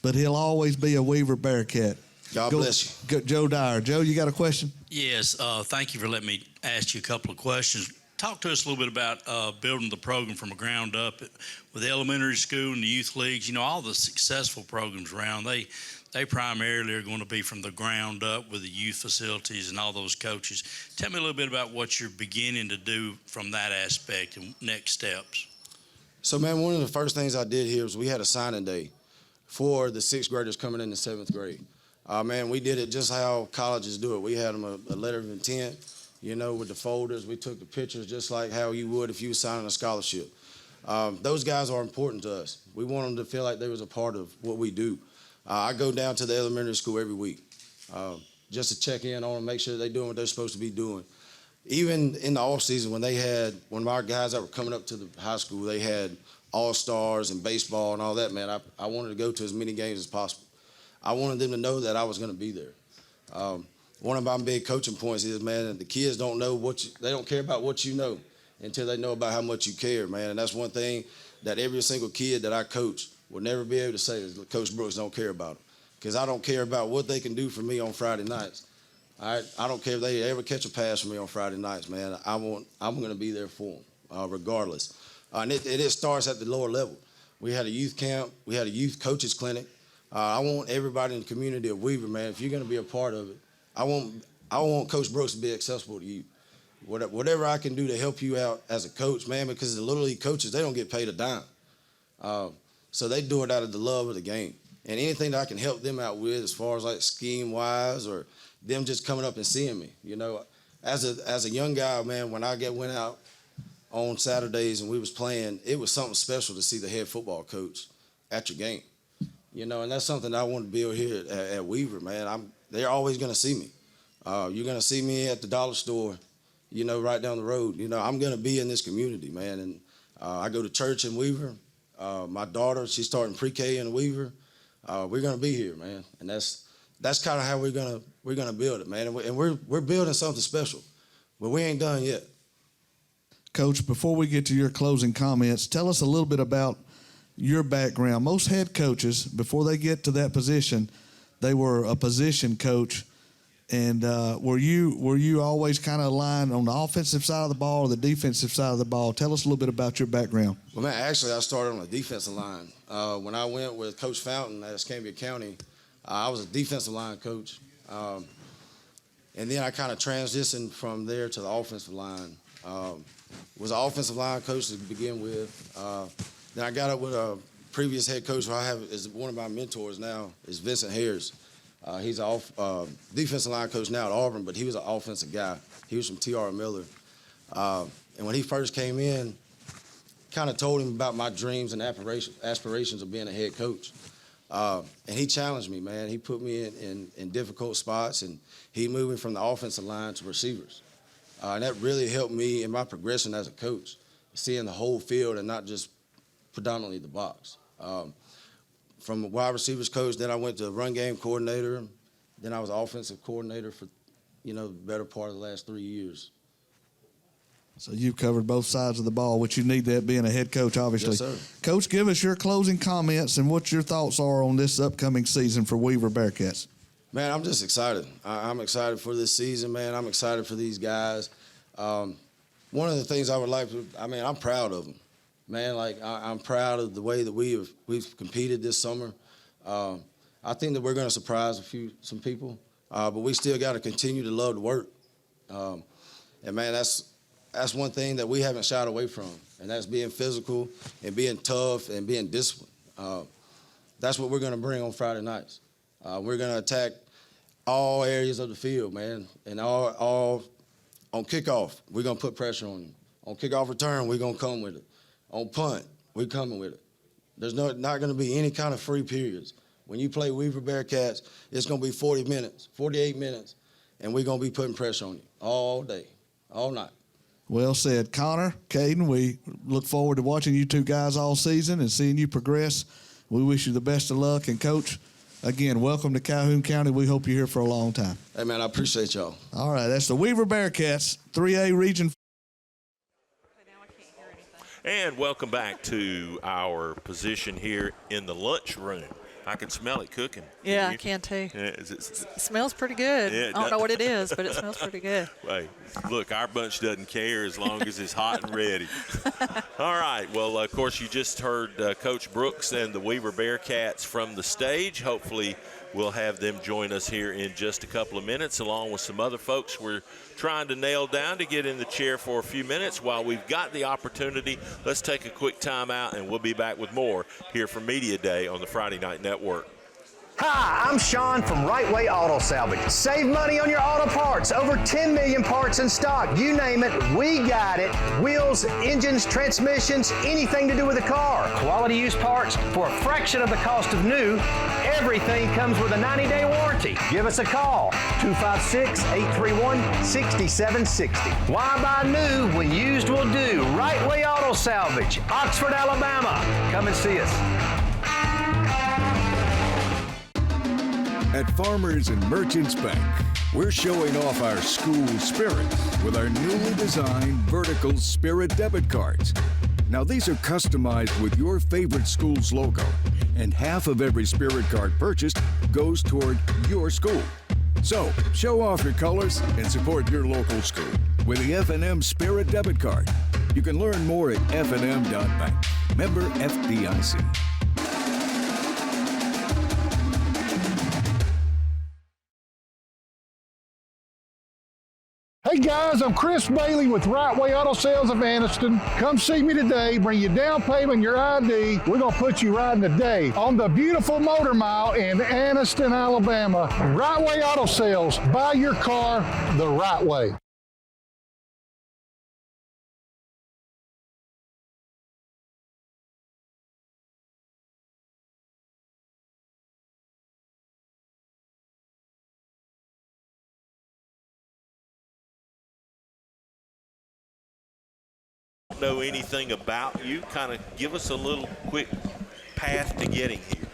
but he'll always be a Weaver Bearcat. God bless you. Joe Dyer. Joe, you got a question? Yes. Thank you for letting me ask you a couple of questions. Talk to us a little bit about building the program from the ground up with the elementary school and the youth leagues. All the successful programs around, they primarily are going to be from the ground up with the youth facilities and all those coaches. Tell me a little bit about what you're beginning to do from that aspect and next steps. So, man, one of the first things I did here was we had a signing day for the sixth graders coming into seventh grade. Man, we did it just how colleges do it. We had them a letter of intent, with the folders. We took the pictures just like how you would if you were signing a scholarship. Those guys are important to us. We want them to feel like they was a part of what we do. I go down to the elementary school every week just to check in on them, make sure they're doing what they're supposed to be doing. Even in the off season, when one of our guys that were coming up to the high school, they had all-stars and baseball and all that, man. I wanted to go to as many games as possible. I wanted them to know that I was going to be there. one of my big coaching points is, man, that the kids don't know they don't care about what you know until they know about how much you care, man. And that's one thing that every single kid that I coach will never be able to say is Coach Brooks don't care about them. Because I don't care about what they can do for me on Friday nights. I don't care if they ever catch a pass from me on Friday nights, man. I'm going to be there for them, regardless. And it starts at the lower level. We had a youth camp. We had a youth coaches clinic. I want everybody in the community of Weaver, man, if you're going to be a part of it, I want Coach Brooks to be accessible to you. Whatever I can do to help you out as a coach, man, because the Little League coaches, they don't get paid a dime. So they do it out of the love of the game. And anything that I can help them out with as far as like scheme-wise or them just coming up and seeing me, you know. As a young guy, man, when I went out on Saturdays and we was playing, it was something special to see the head football coach at your game. You know, and that's something I want to build here at Weaver, man. They're always going to see me. You're going to see me at the dollar store, you know, right down the road. You know, I'm going to be in this community, man. And I go to church in Weaver. My daughter, she's starting pre-K in Weaver. We're going to be here, man. And that's kind of how we're gonna build it, man. And we're building something special, but we ain't done yet. Coach, before we get to your closing comments, tell us a little bit about your background. Most head coaches, before they get to that position, they were a position coach. And were you always kind of aligned on the offensive side of the ball or the defensive side of the ball? Tell us a little bit about your background. Well, man, actually, I started on the defensive line. When I went with Coach Fountain at Escambia County, I was a defensive line coach. And then I kind of transitioned from there to the offensive line. Was an offensive line coach to begin with. Then I got up with a previous head coach who I have is one of my mentors now, is Vincent Harris. He's an defensive line coach now at Auburn, but he was an offensive guy. He was from T.R. Miller. And when he first came in, kind of told him about my dreams and aspirations of being a head coach. And he challenged me, man. He put me in difficult spots, and he moved me from the offensive line to receivers. And that really helped me in my progression as a coach, seeing the whole field and not just predominantly the box. From a wide receivers coach, then I went to run game coordinator. Then I was offensive coordinator for, you know, the better part of the last 3 years. So you've covered both sides of the ball, which you need that being a head coach, obviously. Yes, sir. Coach, give us your closing comments and what your thoughts are on this upcoming season for Weaver Bearcats. Man, I'm just excited. I'm excited for this season, man. I'm excited for these guys. One of the things I would like to, I'm proud of them. Man, like, I'm proud of the way that we've competed this summer. I think that we're going to surprise some people, but we still got to continue to love the work. And, man, that's one thing that we haven't shied away from, and that's being physical and being tough and being disciplined. That's what we're going to bring on Friday nights. We're going to attack all areas of the field, man, and all on kickoff, we're going to put pressure on you. On kickoff return, we're going to come with it. On punt, we're coming with it. There's not going to be any kind of free periods. When you play Weaver Bearcats, it's going to be 40 minutes, 48 minutes, and we're going to be putting pressure on you all day, all night. Well said. Connor, Caden, we look forward to watching you two guys all season and seeing you progress. We wish you the best of luck. And, Coach, again, welcome to Calhoun County. We hope you're here for a long time. Hey, man, I appreciate y'all. All right, that's the Weaver Bearcats, 3A Region. And welcome back to our position here in the lunchroom. I can smell it cooking. Yeah, I can too. Yeah, it smells pretty good. Yeah, I don't know what it is, but it smells pretty good. Hey, look, our bunch doesn't care as long as it's hot and ready. All right. Well, of course, you just heard Coach Brooks and the Weaver Bearcats from the stage. Hopefully, we'll have them join us here in just a couple of minutes, along with some other folks we're trying to nail down to get in the chair for a few minutes. While we've got the opportunity, let's take a quick time out, and we'll be back with more here from Media Day on the Friday Night Network. Hi, I'm Sean from Right Way Auto Salvage. Save money on your auto parts. Over 10 million parts in stock. You name it, we got it. Wheels, engines, transmissions, anything to do with a car. Quality used parts for a fraction of the cost of new. Everything comes with a 90-day warranty. Give us a call, 256-831-6760. Why buy new when used will do? Right Way Auto Salvage, Oxford, Alabama. Come and see us. At Farmers and Merchants Bank, we're showing off our school spirit with our newly designed vertical Spirit debit cards. Now, these are customized with your favorite school's logo, and half of every Spirit card purchased goes toward your school. So, show off your colors and support your local school with the FNN Spirit debit card. You can learn more at fnn.bank. Member FDIC. Hey guys, I'm Chris Bailey with Right Way Auto Sales of Anniston. Come see me today. Bring your down payment, your ID. We're going to put you riding today on the beautiful Motor Mile in Anniston, Alabama. Right Way Auto Sales. Buy your car the right way. Know anything about you? Kind of give us a little quick path to getting here.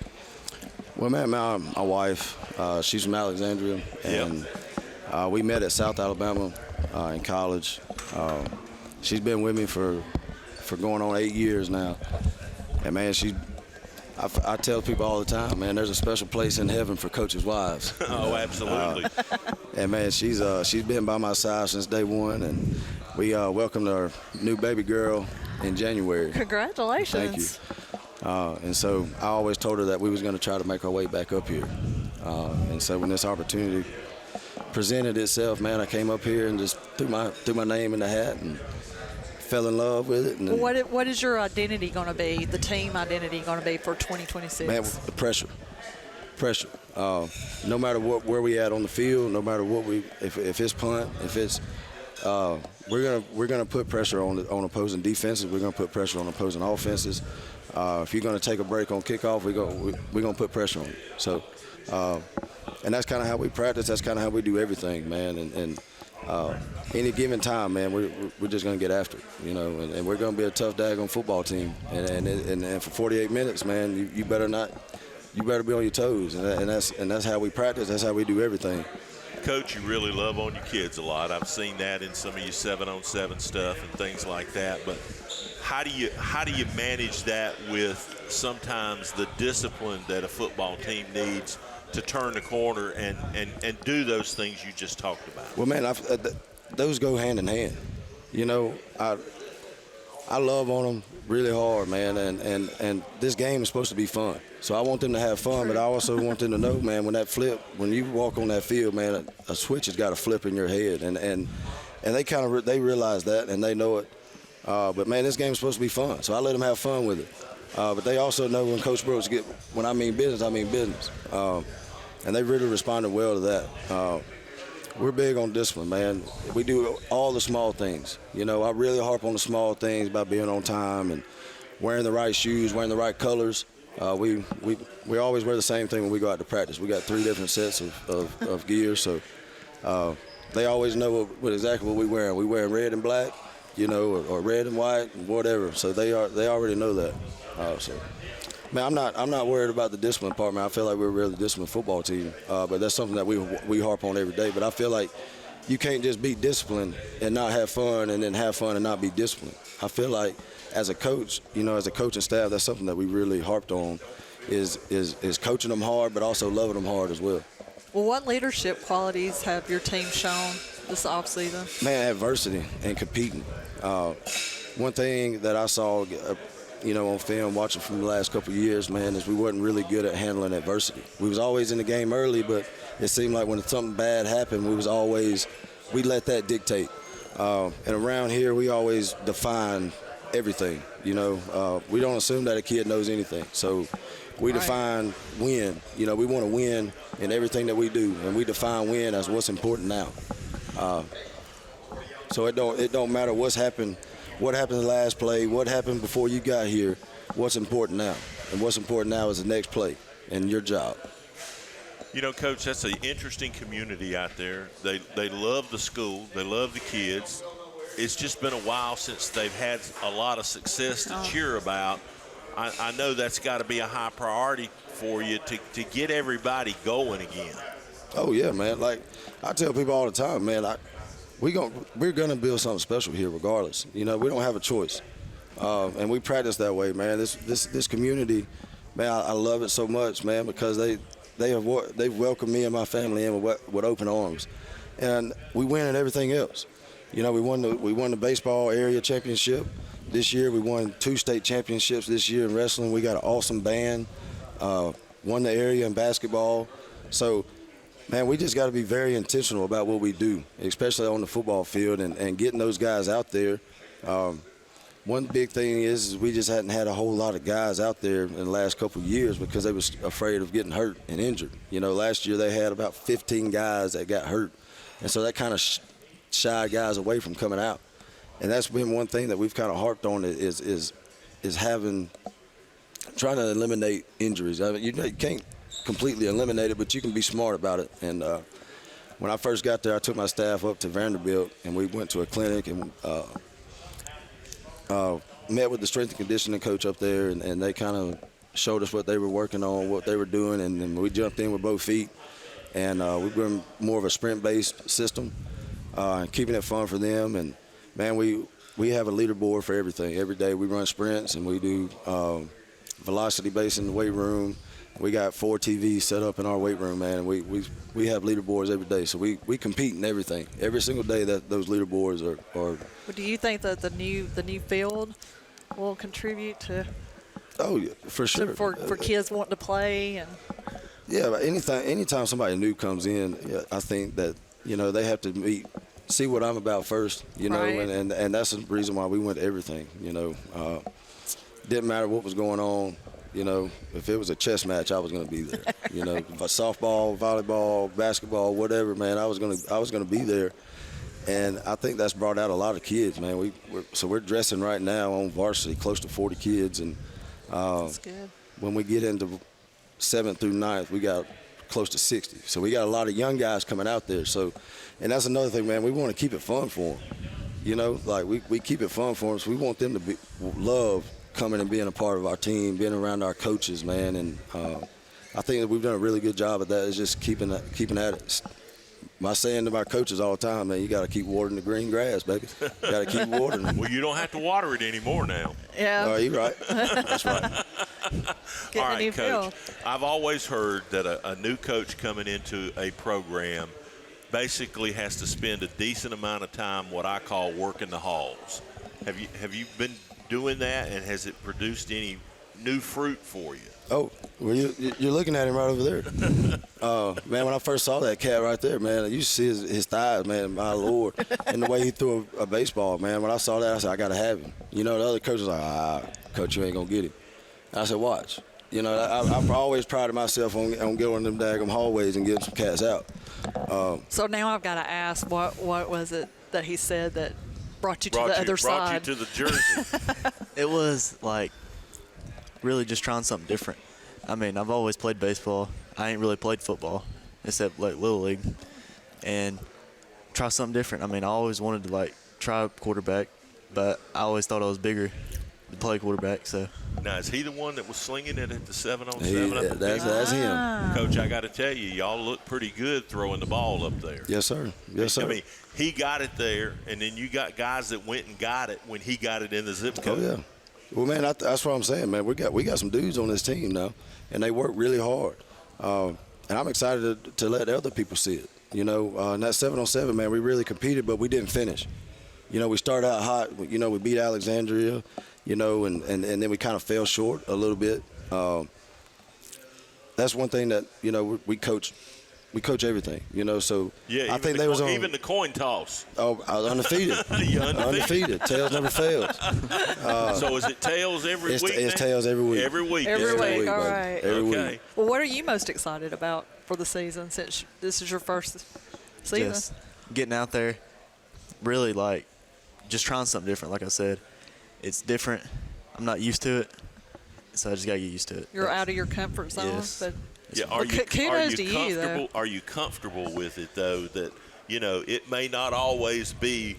Well, man, my wife, she's from Alexandria, and we met at South Alabama in college. She's been with me for going on 8 years now, and man, I tell people all the time, man, there's a special place in heaven for coaches' wives. Oh, absolutely. And man, she's been by my side since day one, and we welcomed our new baby girl in January. Congratulations. Thank you. And so I always told her that we was going to try to make our way back up here. And so when this opportunity presented itself, man, I came up here and just threw my name in the hat and fell in love with it. And What is your identity going to be, the team identity going to be for 2026? Man, the pressure. No matter where we at on the field, no matter what if it's punt, if it's we're gonna put pressure on opposing defenses. We're gonna put pressure on opposing offenses. If you're gonna take a break on kickoff, we're gonna put pressure on you. So, and that's kind of how we practice. That's kind of how we do everything, man. And any given time, man, we're just gonna get after it, you know. And we're gonna be a tough daggone football team. And for 48 minutes, man, you better be on your toes. And that's how we practice. That's how we do everything. Coach, you really love on your kids a lot. I've seen that in some of your 7-on-7 stuff and things like that. But how do you manage that with sometimes the discipline that a football team needs to turn the corner and do those things you just talked about? Well, man, those go hand in hand. You know, I love on them really hard, man, and this game is supposed to be fun. So I want them to have fun, but I also want them to know, man, when you walk on that field, man, a switch has got to flip in your head, and they realize that and they know it. But man, this game is supposed to be fun, so I let them have fun with it. But they also know when Coach Brooks when I mean business, I mean business, and they really responded well to that. We're big on discipline, man. We do all the small things. You know, I really harp on the small things about being on time and wearing the right shoes, wearing the right colors. We always wear the same thing when we go out to practice. We got 3 different sets of gear, so they always know exactly what we wearing. We wearing red and black, you know, or red and white, whatever. So they already know that. So, man, I'm not worried about the discipline part, man. I feel like we're a really disciplined football team, but that's something that we harp on every day. But I feel like you can't just be disciplined and not have fun, and then have fun and not be disciplined. I feel like as a coach, you know, as a coaching staff, that's something that we really harped on, is coaching them hard, but also loving them hard as well. Well, what leadership qualities have your team shown this offseason? Man, adversity and competing. One thing that I saw, you know, on film, watching from the last couple of years, man, is we wasn't really good at handling adversity. We was always in the game early, but it seemed like when something bad happened, we let that dictate. And around here, we always define everything, you know. We don't assume that a kid knows anything. So we define win. You know, we want to win in everything that we do, and we define win as what's important now. So it don't matter what happened the last play, what happened before you got here, what's important now. And what's important now is the next play and your job. You know, Coach, that's an interesting community out there. They love the school. They love the kids. It's just been a while since they've had a lot of success to cheer about. I know that's got to be a high priority for you to get everybody going again. Oh yeah, man. Like I tell people all the time, man. We're gonna build something special here, regardless. You know, we don't have a choice, and we practice that way, man. This community, man, I love it so much, man, because they've welcomed me and my family in with open arms, and we win at everything else. You know, we won the baseball area championship this year. We won 2 state championships this year in wrestling. We got an awesome band. Won the area in basketball. So, man, we just got to be very intentional about what we do, especially on the football field and getting those guys out there. One big thing is we just hadn't had a whole lot of guys out there in the last couple of years because they was afraid of getting hurt and injured. You know, last year they had about 15 guys that got hurt. And so that kind of shied guys away from coming out. And that's been one thing that we've kind of harped on is trying to eliminate injuries. I mean, you can't completely eliminate it, but you can be smart about it. And when I first got there, I took my staff up to Vanderbilt, and we went to a clinic and met with the strength and conditioning coach up there, and they kind of showed us what they were working on, what they were doing, and then we jumped in with both feet. And we've been more of a sprint-based system, keeping it fun for them. And, man, we have a leaderboard for everything. Every day we run sprints, and we do velocity-based in the weight room. We got 4 TVs set up in our weight room, man, and we have leaderboards every day. So we compete in everything. Every single day that those leaderboards are. Well, do you think that the new field will contribute to? Oh, yeah, for sure. For kids wanting to play and. Yeah, but anytime somebody new comes in, I think that, you know, they have to see what I'm about first, you know, right. and that's the reason why we went to everything, you know. Didn't matter what was going on, you know. If it was a chess match, I was going to be there, you know. Softball, volleyball, basketball, whatever, man, I was going to be there. And I think that's brought out a lot of kids, man. We're dressing right now on varsity, close to 40 kids, and that's good. When we get into 7th through 9th, we got close to 60. So we got a lot of young guys coming out there. So, and that's another thing, man. We want to keep it fun for them. You know, like we keep it fun for them. So we want them to love coming and being a part of our team, being around our coaches, man. And I think that we've done a really good job at that. Is just keeping at it. My saying to my coaches all the time, man, you got to keep watering the green grass, baby. You got to keep watering it. Well, you don't have to water it anymore now. Yeah. No, you're right. That's right. All right, Coach. I've always heard that a new coach coming into a program basically has to spend a decent amount of time, what I call working the halls. Have you been doing that, and has it produced any new fruit for you? Oh, well, you're looking at him right over there. Man, when I first saw that cat right there, man, you see his thighs, man, my Lord. And the way he threw a baseball, man, when I saw that, I said, I got to have him. You know, the other coach was like, Coach, you ain't going to get him. And I said, watch. You know, I've always prided myself on going them daggum hallways and getting some cats out. So now I've got to ask, what was it that he said that brought you to the other side? Brought you to the jersey. It was like really just trying something different. I mean, I've always played baseball. I ain't really played football except like Little League, and try something different. I mean, I always wanted to like try quarterback, but I always thought I was bigger to play quarterback. So now, is he the one that was slinging it at the 7-on-7? That's him. Coach, I got to tell you, y'all look pretty good throwing the ball up there. Yes, sir. Yes, sir. I mean, he got it there, and then you got guys that went and got it when he got it in the zip code. Oh, yeah. Well, man, that's what I'm saying, man. We got some dudes on this team now, and they work really hard. And I'm excited to let other people see it. You know, in that 7-on-7, man, we really competed, but we didn't finish. You know, we started out hot. You know, we beat Alexandria, you know, and then we kind of fell short a little bit. That's one thing that, you know, we coach. We coach everything, you know, so yeah, I think they was on. Even the coin toss. Oh, I was undefeated. You're undefeated. Tails never fails. So is it tails every week? It's tails every week. Every week. Every week, all right. Every week. Well, what are you most excited about for the season since this is your first season? just getting out there, really like just trying something different. Like I said, it's different. I'm not used to it, so I just got to get used to it. You're out of your comfort zone. Yes. But yeah, are you comfortable with it, though, that, you know, it may not always be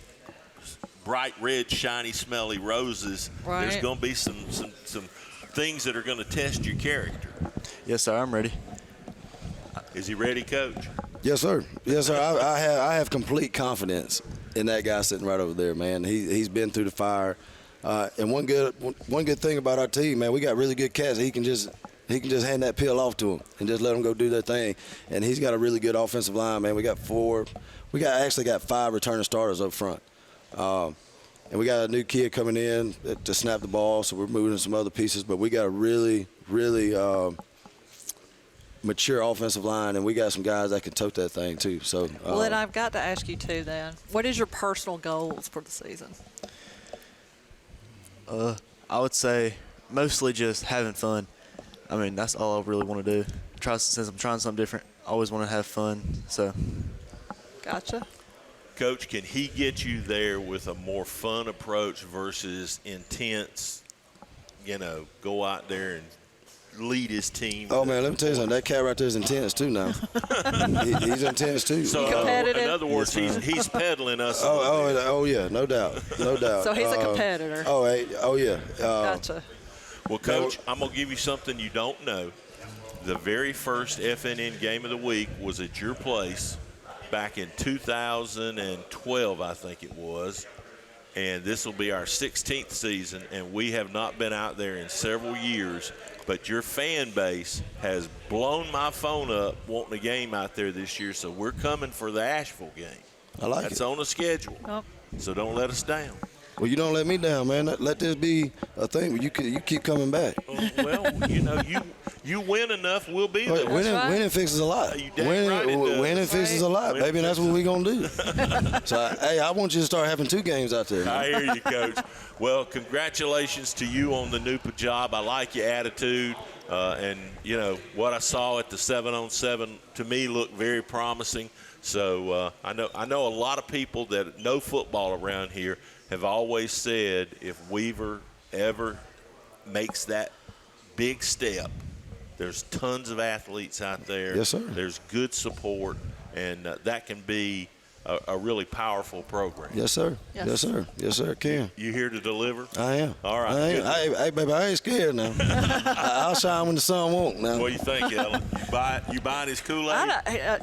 bright red, shiny, smelly roses. Right. There's going to be some things that are going to test your character. Yes, sir. I'm ready. Is he ready, Coach? Yes, sir. Yes, sir. I have complete confidence in that guy sitting right over there, man. He's been through the fire. And one good thing about our team, man, we got really good cats. He can just hand that pill off to them and just let them go do their thing. And he's got a really good offensive line, man. We actually got 5 returning starters up front. And we got a new kid coming in to snap the ball, so we're moving some other pieces. But we got a really, really mature offensive line, and we got some guys that can tote that thing too. So. Well, then I've got to ask you too. Then, what is your personal goals for the season? I would say mostly just having fun. I mean, that's all I really want to do. Since I'm trying something different, I always want to have fun. So. Gotcha. Coach, can he get you there with a more fun approach versus intense, go out there and lead his team? Oh, man, let me tell you something. That cat right there is intense, too, now. He's intense, too. So, in other words, he's peddling us. Oh, yeah, no doubt. No doubt. So he's a competitor. Oh, yeah. Gotcha. Well, Coach, I'm going to give you something you don't know. The very first FNN game of the week was at your place back in 2012, I think it was. And this will be our 16th season, and we have not been out there in several years. But your fan base has blown my phone up wanting a game out there this year, so we're coming for the Asheville game. I like That's it. on the schedule. Oh. So don't let us down. Well, you don't let me down, man. Let this be a thing where you keep coming back. Well, you win enough, we'll be there. Winning fixes a lot. Winning fixes a lot, baby, and that's what we're going to do. So, hey, I want you to start having 2 games out there. I hear you, Coach. Well, congratulations to you on the new job. I like your attitude. And, what I saw at the 7-on-7 to me looked very promising. So I know a lot of people that know football around here have always said if Weaver ever makes that big step, there's tons of athletes out there. Yes, sir. There's good support, and that can be a really powerful program. Yes, sir. Yes, sir. Yes, sir. Can. You here to deliver? I am. All right. Hey, baby, I ain't scared now. I'll shine when the sun won't now. What do you think, Ellen? You buying his Kool-Aid?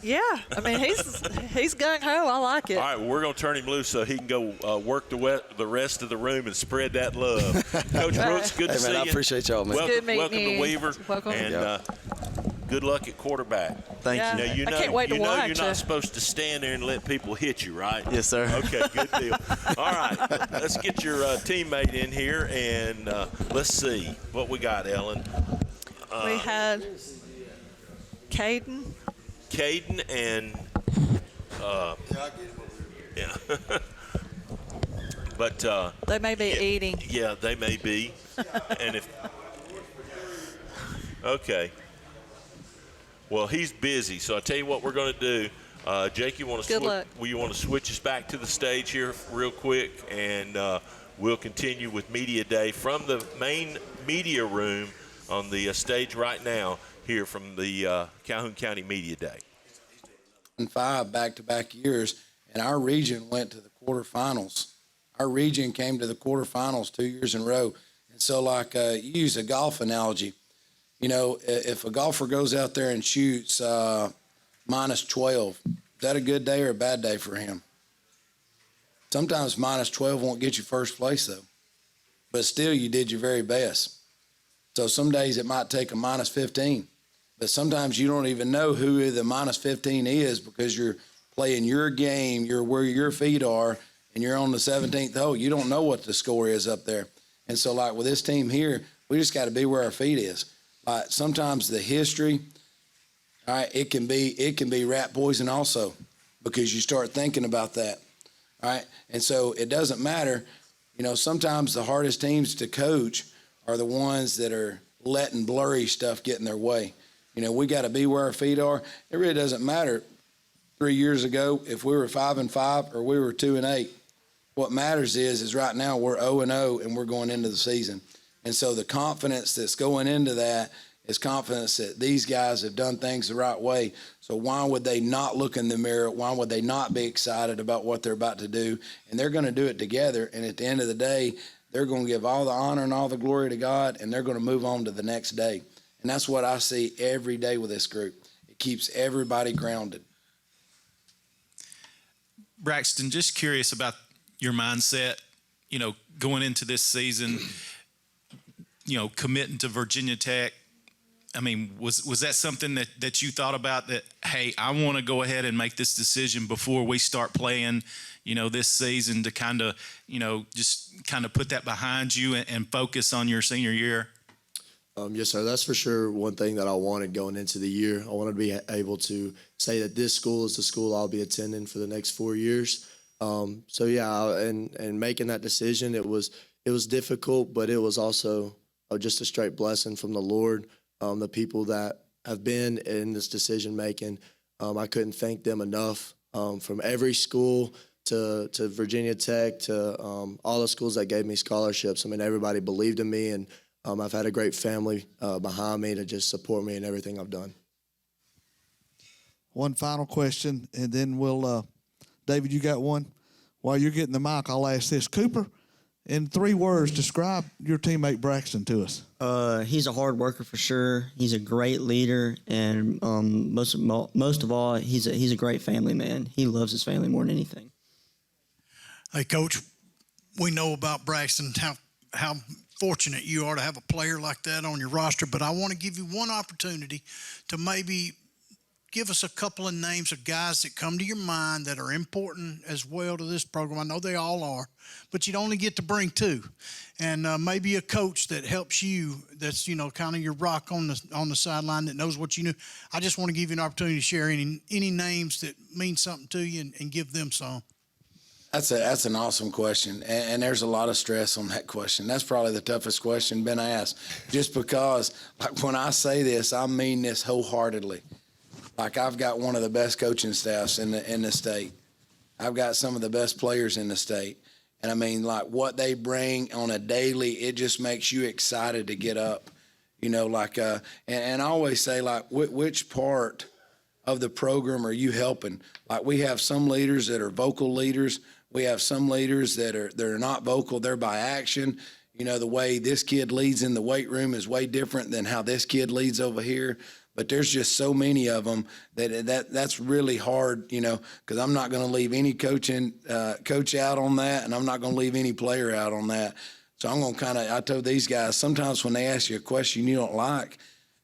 Yeah. I mean, he's gung-ho. I like it. All right, well, we're going to turn him loose so he can go work the rest of the room and spread that love. Coach Brooks, good to see you. I appreciate y'all, man. Welcome to Weaver. Welcome. And good luck at quarterback. Thank you. Now, I can't wait to watch. You're not supposed to stand there and let people hit you, right? Yes, sir. Okay, good deal. All right, let's get your teammate in here, and let's see what we got, Ellen. We had Caden. Caden and yeah. But they may be eating. Yeah, they may be. And okay. Well, he's busy, so I'll tell you what we're going to do. Jake, you want to switch us back to the stage here real quick, and we'll continue with Media Day from the main media room on the stage right now here from the Calhoun County Media Day. 5 back-to-back years, and our region went to the quarterfinals. Our region came to the quarterfinals 2 years in a row. And so, like you use a golf analogy, if a golfer goes out there and shoots minus 12, is that a good day or a bad day for him? Sometimes minus 12 won't get you first place, though. But still, you did your very best. So some days it might take a minus 15. But sometimes you don't even know who the minus 15 is because you're playing your game, you're where your feet are, and you're on the 17th hole. You don't know what the score is up there. And so, like with this team here, we just got to be where our feet is. Sometimes the history, all right, it can be rat poison also because you start thinking about that, all right? And so it doesn't matter. Sometimes the hardest teams to coach are the ones that are letting blurry stuff get in their way. We got to be where our feet are. It really doesn't matter 3 years ago if we were 5-5 or we were 2-8. What matters is right now we're 0-0 and we're going into the season. And so the confidence that's going into that is confidence that these guys have done things the right way. So why would they not look in the mirror? Why would they not be excited about what they're about to do? And they're going to do it together. And at the end of the day, they're going to give all the honor and all the glory to God, and they're going to move on to the next day. And that's what I see every day with this group. It keeps everybody grounded. Braxton, just curious about your mindset, going into this season, committing to Virginia Tech. I mean, was that something that you thought about, that, hey, I want to go ahead and make this decision before we start playing, this season, to kind of, just kind of put that behind you and focus on your senior year? Yes, sir. That's for sure one thing that I wanted going into the year. I wanted to be able to say that this school is the school I'll be attending for the next 4 years. So yeah, and making that decision, it was difficult, but it was also just a straight blessing from the Lord. The people that have been in this decision making, I couldn't thank them enough. From every school to Virginia Tech to all the schools that gave me scholarships. I mean, everybody believed in me, and I've had a great family behind me to just support me in everything I've done. One final question, and then we'll, David, you got one? While you're getting the mic, I'll ask this. Cooper, in 3 words, describe your teammate Braxton to us. He's a hard worker for sure. He's a great leader, and most of all, he's a great family man. He loves his family more than anything. Hey, Coach, we know about Braxton, how fortunate you are to have a player like that on your roster, but I want to give you one opportunity to maybe give us a couple of names of guys that come to your mind that are important as well to this program. I know they all are, but you'd only get to bring 2. And maybe a coach that helps you, that's, kind of your rock on the sideline, that knows what you know. I just want to give you an opportunity to share any names that mean something to you and give them some. That's an awesome question, and there's a lot of stress on that question. That's probably the toughest question been asked, just because, like, when I say this, I mean this wholeheartedly. Like, I've got one of the best coaching staffs in the state. I've got some of the best players in the state, and I mean, like, what they bring on a daily, it just makes you excited to get up, and I always say, like, which part of the program are you helping? Like, we have some leaders that are vocal leaders. We have some leaders that are not vocal, they're by action. The way this kid leads in the weight room is way different than how this kid leads over here. But there's just so many of them that's really hard, because I'm not going to leave any coach out on that, and I'm not going to leave any player out on that. So I'm going to I told these guys, sometimes when they ask you a question you don't like,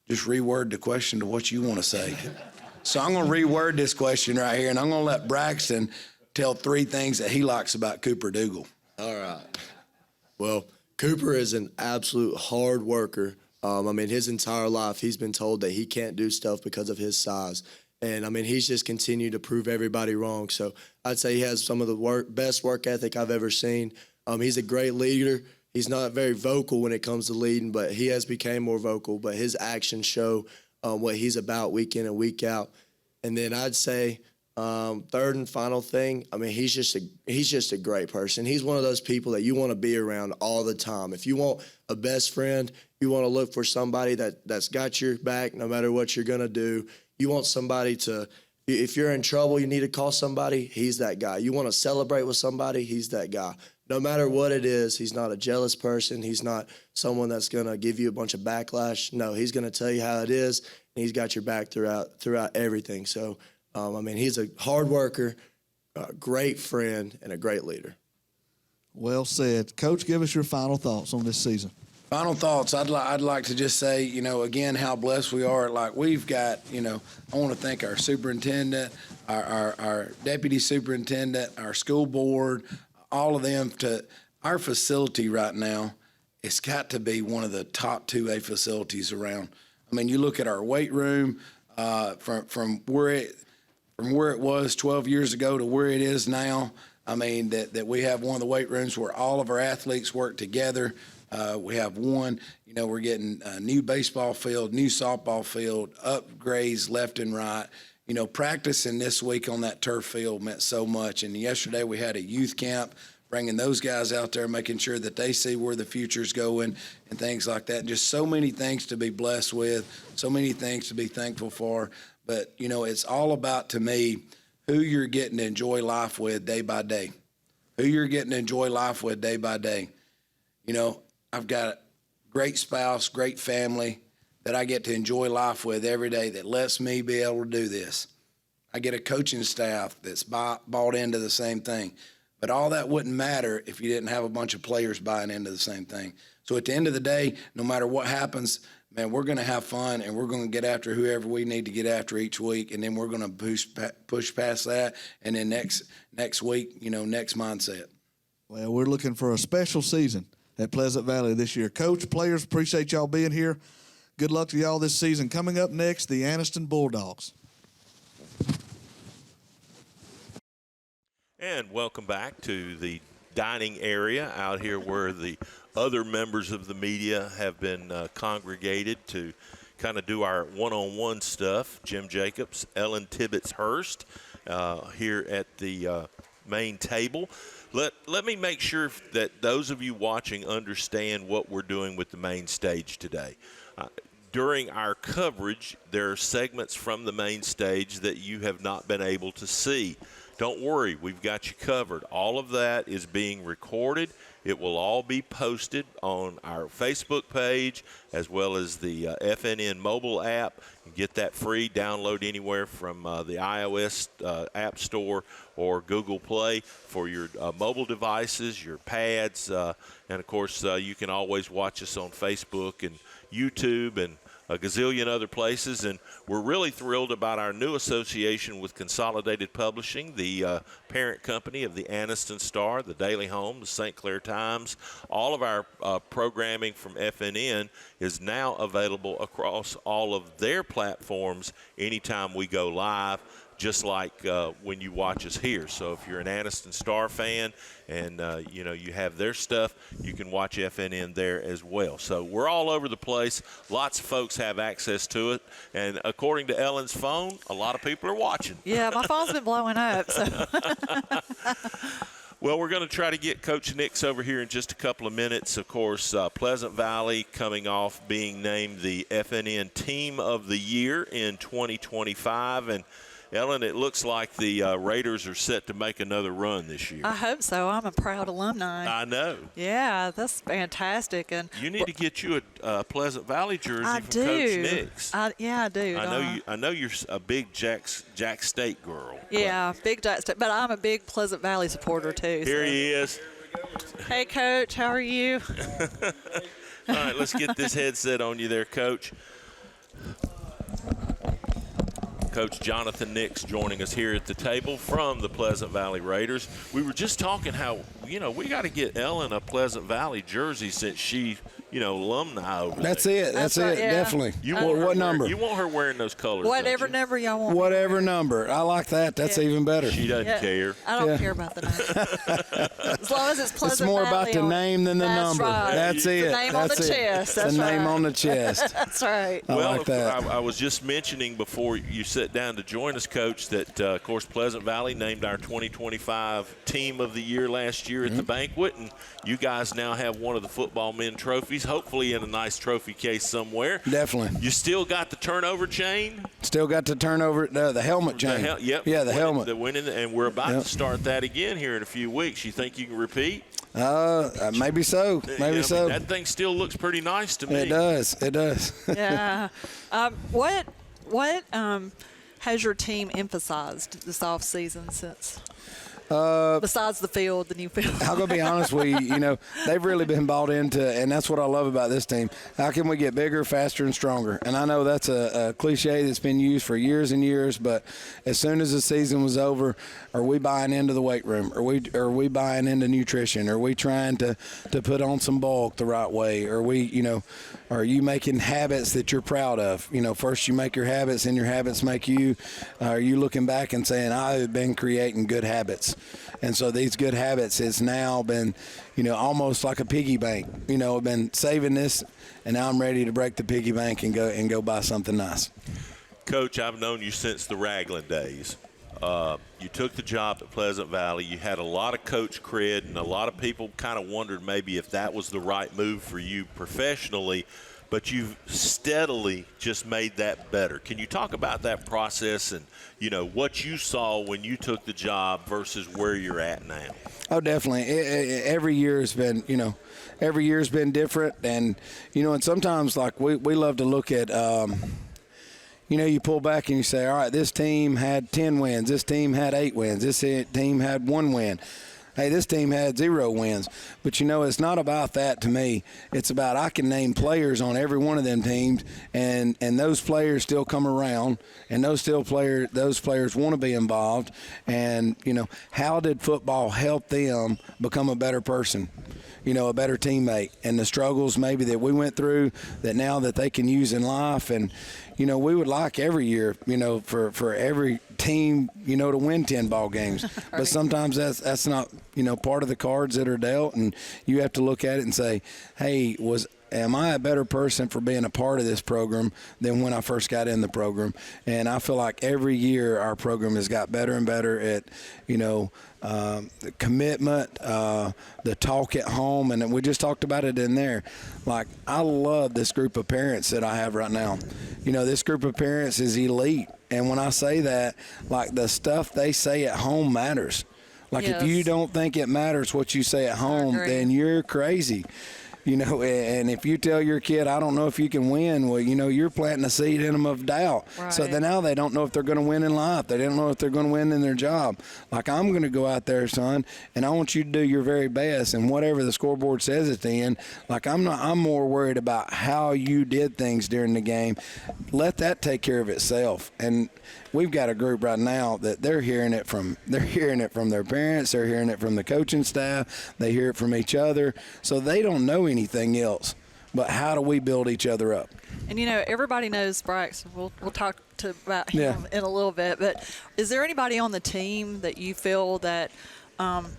just reword the question to what you want to say. So I'm going to reword this question right here, and I'm going to let Braxton tell 3 things that he likes about Cooper Dougal. All right. Well, Cooper is an absolute hard worker. His entire life he's been told that he can't do stuff because of his size. And, he's just continued to prove everybody wrong. So I'd say he has some of the best work ethic I've ever seen. He's a great leader. He's not very vocal when it comes to leading, but he has become more vocal. But his actions show what he's about week in and week out. And then I'd say third and final thing, he's just a great person. He's one of those people that you want to be around all the time. If you want a best friend, you want to look for somebody that's got your back no matter what you're going to do. You want somebody to, if you're in trouble, you need to call somebody, he's that guy. You want to celebrate with somebody, he's that guy. No matter what it is, he's not a jealous person. He's not someone that's going to give you a bunch of backlash. No, he's going to tell you how it is, and he's got your back throughout everything. So, he's a hard worker, a great friend, and a great leader. Well said. Coach, give us your final thoughts on this season. Final thoughts. I'd like to just say, again, how blessed we are. Like, we've got, I want to thank our superintendent, our deputy superintendent, our school board, all of them. Our facility right now, it's got to be one of the top 2A facilities around. You look at our weight room, from where it was 12 years ago to where it is now. That we have one of the weight rooms where all of our athletes work together. We have one, we're getting a new baseball field, new softball field, upgrades left and right. Practicing this week on that turf field meant so much. And yesterday we had a youth camp, bringing those guys out there, making sure that they see where the future's going and things like that. And just so many things to be blessed with, so many things to be thankful for. But, it's all about, to me, who you're getting to enjoy life with day by day. Who you're getting to enjoy life with day by day. You know, I've got a great spouse, great family that I get to enjoy life with every day that lets me be able to do this. I get a coaching staff that's bought into the same thing. But all that wouldn't matter if you didn't have a bunch of players buying into the same thing. So at the end of the day, no matter what happens, man, we're going to have fun and we're going to get after whoever we need to get after each week, and then we're going to push past that, and then next week, you know, next mindset. Well, we're looking for a special season at Pleasant Valley this year. Coach, players, appreciate y'all being here. Good luck to y'all this season. Coming up next, the Anniston Bulldogs. And welcome back to the dining area out here where the other members of the media have been congregated to kind of do our one-on-one stuff. Jim Jacobs, Ellen Tibbetts Hurst here at the main table. Let me make sure that those of you watching understand what we're doing with the main stage today. During our coverage, there are segments from the main stage that you have not been able to see. Don't worry, we've got you covered. All of that is being recorded. It will all be posted on our Facebook page as well as the FNN mobile app. You can get that free, download anywhere from the iOS App Store or Google Play for your mobile devices, your pads, and, of course, you can always watch us on Facebook and YouTube and a gazillion other places. And we're really thrilled about our new association with Consolidated Publishing, the parent company of the Anniston Star, the Daily Home, the St. Clair Times. All of our programming from FNN is now available across all of their platforms anytime we go live, just like when you watch us here. So if you're an Anniston Star fan and, you know, you have their stuff, you can watch FNN there as well. So we're all over the place. Lots of folks have access to it. And according to Ellen's phone, a lot of people are watching. Yeah, my phone's been blowing up. So. Well, we're going to try to get Coach Nix over here in just a couple of minutes. Of course, Pleasant Valley coming off being named the FNN Team of the Year in 2025. And Ellen, it looks like the Raiders are set to make another run this year. I hope so. I'm a proud alumni. I know. Yeah, that's fantastic. And you need to get you a Pleasant Valley jersey from do. Coach Nix. Yeah, I do. I know you're a big Jack State girl. Yeah, big Jack State. But I'm a big Pleasant Valley supporter too. Here he is. Hey, Coach. How are you? All right, let's get this headset on you there, Coach. Coach Jonathan Nix joining us here at the table from the Pleasant Valley Raiders. We were just talking how, you know, we got to get Ellen a Pleasant Valley jersey since she, you know, alumni over That's there. it. That's it. Yeah. Definitely. You want what number? You want her wearing those colors. Whatever number y'all want. Whatever number. I like that. That's even better. She doesn't care. I don't care about the number. As long as it's Pleasant It's more Valley about the name than the number. Right. That's The it. name That's on the it. chest. That's the name right. on the chest. That's right. I like that. I was just mentioning before you sit down to join us, Coach, that, of course, Pleasant Valley named our 2025 Team of the Year last year at the banquet, and you guys now have one of the football men trophies, hopefully in a nice trophy case somewhere. Definitely. You still got the turnover chain? Still got to turn over the helmet chain. Yep. Yeah, the helmet. The winning, and we're about to start that again here in a few weeks. You think you can repeat? Maybe so. Maybe so. I mean, that thing still looks pretty nice to me. It does. It does. Yeah. What has your team emphasized this off season since? Besides the field, the new field. I'm going to be honest with you, you know, they've really been bought into, and that's what I love about this team. How can we get bigger, faster, and stronger? And I know that's a cliche that's been used for years and years, but as soon as the season was over, are we buying into the weight room? Are we buying into nutrition? Are we trying to put on some bulk the right way? Are you making habits that you're proud of? You know, first you make your habits and your habits make you. Are you looking back and saying, I've been creating good habits? And so these good habits has now been, you know, almost like a piggy bank. You know, I've been saving this, and now I'm ready to break the piggy bank and go buy something nice. Coach, I've known you since the Raglan days. You took the job at Pleasant Valley. You had a lot of coach cred, and a lot of people kind of wondered maybe if that was the right move for you professionally. but you've steadily just made that better. Can you talk about that process and, what you saw when you took the job versus where you're at now? Oh, definitely. Every year has been, every year's been different. And, and sometimes, like, we love to look at, you pull back and you say, all right, this team had 10 wins. This team had 8 wins. This team had 1 win. Hey, this team had 0 wins. But, it's not about that to me. It's about I can name players on every one of them teams, and those players still come around, and those players want to be involved. And, how did football help them become a better person, a better teammate, and the struggles maybe that we went through that now that they can use in life. And, we would like every year, for every team, to win 10 ball games. Right. But sometimes that's not, part of the cards that are dealt, and you have to look at it and say, hey, am I a better person for being a part of this program than when I first got in the program? And I feel like every year our program has got better and better at, the commitment, the talk at home, and we just talked about it in there. Like, I love this group of parents that I have right now. This group of parents is elite. And when I say that, like, the stuff they say at home matters. Like, yes. If you don't think it matters what you say at home, then you're crazy. And if you tell your kid, I don't know if you can win, well, you're planting a seed in them of doubt. Right. So then now they don't know if they're going to win in life. They don't know if they're going to win in their job. Like, I'm going to go out there, son, and I want you to do your very best. And whatever the scoreboard says at the end, like, I'm more worried about how you did things during the game. Let that take care of itself. And we've got a group right now that they're hearing it from their parents, they're hearing it from the coaching staff, they hear it from each other. So they don't know anything else. But how do we build each other up? And everybody knows Braxton. We'll talk about him in a little bit. But is there anybody on the team that you feel that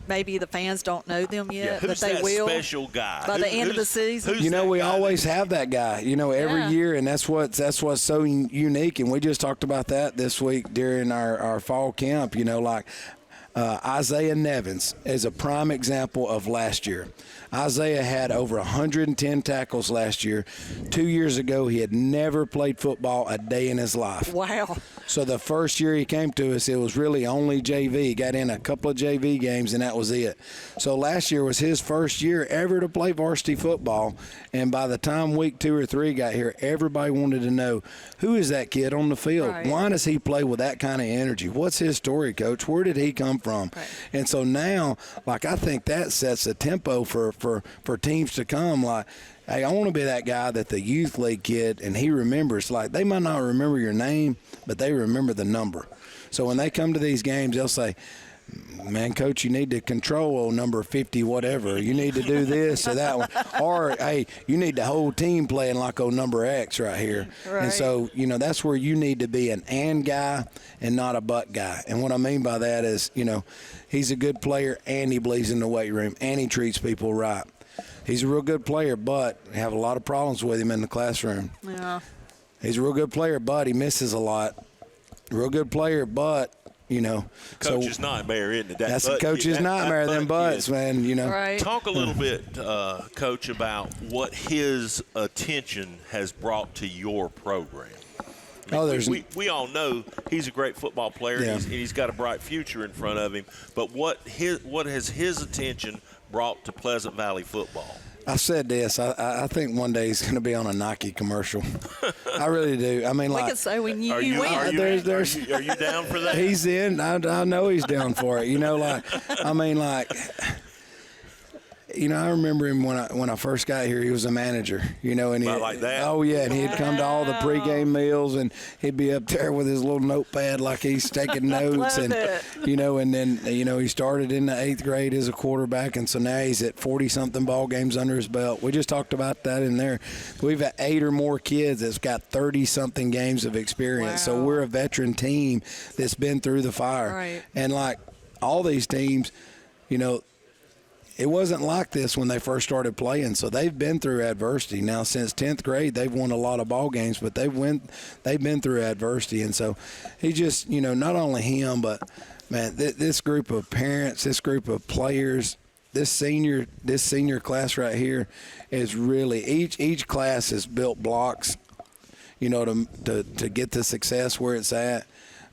maybe the fans don't know them yet, but they will? Special guy by the end of the season? We always have that guy. Every year, and that's what's so unique. And we just talked about that this week during our fall camp. Isaiah Nevins is a prime example of last year. Isaiah had over 110 tackles last year. 2 years ago, he had never played football a day in his life. Wow. So the first year he came to us, it was really only JV. He got in a couple of JV games, and that was it. So last year was his first year ever to play varsity football. And by the time week 2 or 3 got here, everybody wanted to know, who is that kid on the field? Right. Why does he play with that kind of energy? What's his story, Coach? Where did he come from? Right. And so now, like, I think that sets a tempo for teams to come. Like, hey, I want to be that guy that the youth league kid, and he remembers. Like, they might not remember your name, but they remember the number. So when they come to these games, they'll say, man, Coach, you need to control number 50 whatever. You need to do this or that one. Or, hey, you need the whole team playing like number X right here. Right. And so, that's where you need to be an and guy and not a but guy. And what I mean by that is, he's a good player and he believes in the weight room and he treats people right. He's a real good player, but we have a lot of problems with him in the classroom. Yeah. He's a real good player, but he misses a lot. Real good player, but Coach's nightmare, isn't it? That's a coach's nightmare, them butts, man, Right. Talk a little bit, Coach, about what his attention has brought to your program. We all know he's a great football player, and he's got a bright future in front of him. But what has his attention brought to Pleasant Valley football? I said this. I think one day he's going to be on a Nike commercial. I really do. I mean, we like, could say when you win. Are you down for that? He's in. I know he's down for it. I remember him when I first got here. He was a manager, and he like that. Oh yeah, and he'd come to all the pregame meals, and he'd be up there with his little notepad like he's taking notes, and and then he started in the 8th grade as a quarterback, and so now he's at 40-something ball games under his belt. We just talked about that in there. We've got 8 or more kids that's got 30-something games of experience. Wow. So we're a veteran team that's been through the fire, right. And like all these teams, it wasn't like this when they first started playing, so they've been through adversity. Now, since 10th grade, they've won a lot of ball games, but they've been through adversity. And so he just, not only him, but, man, this group of parents, this group of players, senior class right here is really each class has built blocks, to get the success where it's at.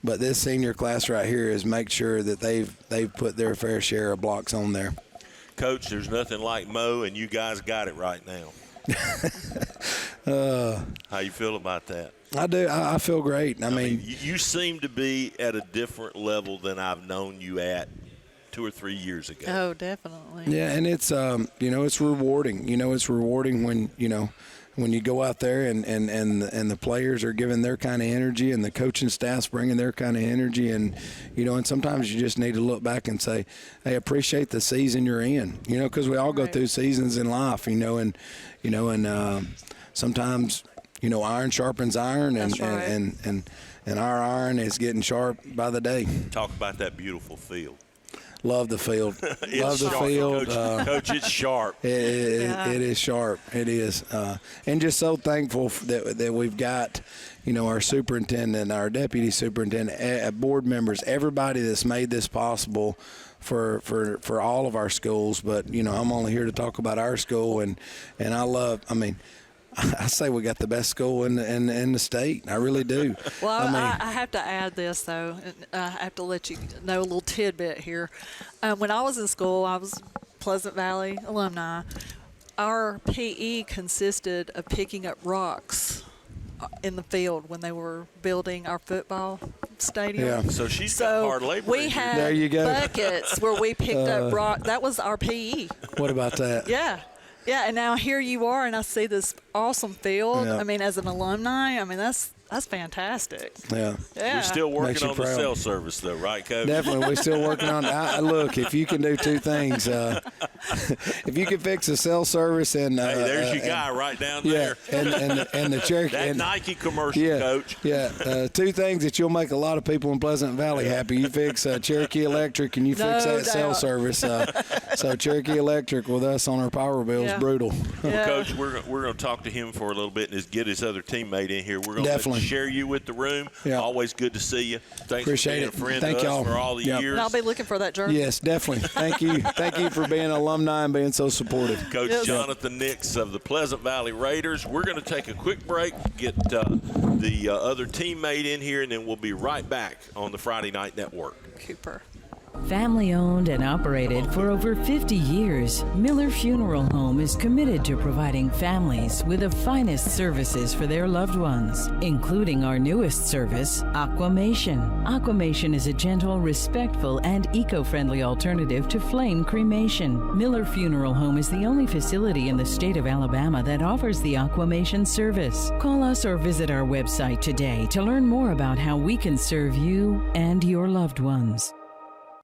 But this senior class right here is make sure that they've put their fair share of blocks on there. Coach, there's nothing like Mo, and you guys got it right now. How you feel about that? I do. I feel great. I mean, you seem to be at a different level than I've known you at 2 or 3 years ago. Oh, definitely. Yeah, and it's it's rewarding. It's rewarding when you go out there and the players are giving their kind of energy and the coaching staff's bringing their kind of energy, and and sometimes you just need to look back and say, hey, appreciate the season you're in, because we all go through seasons in life, and sometimes iron sharpens iron, and our iron is getting sharp by the day. Talk about that beautiful field. Love the field. Love the sharp, field. Coach, it's sharp. It is sharp. It is. And just so thankful that we've got, our superintendent, our deputy superintendent, board members, everybody that's made this possible for all of our schools. But, I'm only here to talk about our school. And I say we got the best school in the state. I really do. Well, I have to add this, though. I have to let you know a little tidbit here. When I was in school, I was Pleasant Valley alumni. Our PE consisted of picking up rocks in the field when they were building our football stadium. Yeah. So she's got hard labor. We had there you go. buckets where we picked up rock. That was our PE. What about that? Yeah. Yeah, and now here you are, and I see this awesome field. Yeah. I mean, as an alumni, that's fantastic. Yeah. Yeah. We're still Makes working you on the proud. cell service, though, right, Coach? Definitely. We're still working on it. Look, if you can do two things, if you can fix the cell service and hey, there's your guy right down there. and the Cherokee. That and, Nike commercial, yeah, Coach. Yeah, two things that you'll make a lot of people in Pleasant Valley happy. You fix Cherokee Electric and you fix that cell service. So Cherokee Electric with us on our power bill is brutal. Well, Coach, we're going to talk to him for a little bit and just get his other teammate in here. We're going to share you with the room. Yeah. Always good to see you. Thanks Appreciate for being it. a friend Thank to us y'all. for all the years. And I'll be looking for that jersey. Yes, definitely. Thank you. Thank you for being an alumni and being so supportive. Coach Jonathan Nix of the Pleasant Valley Raiders. We're going to take a quick break, get the other teammate in here, and then we'll be right back on the Friday Night Network. Cooper. Family owned and operated for over 50 years, Miller Funeral Home is committed to providing families with the finest services for their loved ones, including our newest service, Aquamation. Aquamation is a gentle, respectful, and eco-friendly alternative to flame cremation. Miller Funeral Home is the only facility in the state of Alabama that offers the Aquamation service. Call us or visit our website today to learn more about how we can serve you and your loved ones.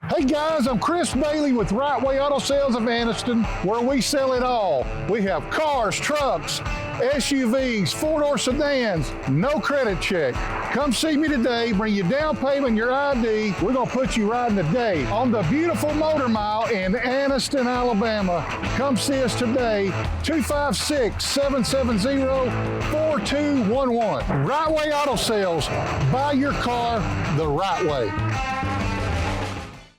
Hey guys, I'm Chris Bailey with Right Way Auto Sales of Anniston, where we sell it all. We have cars, trucks, SUVs, four-door sedans, no credit check. Come see me today, bring your down payment, your ID. We're gonna put you riding today on the beautiful Motor Mile in Anniston, Alabama. Come see us today, 256-770-4211. Right Way Auto Sales, buy your car the right way.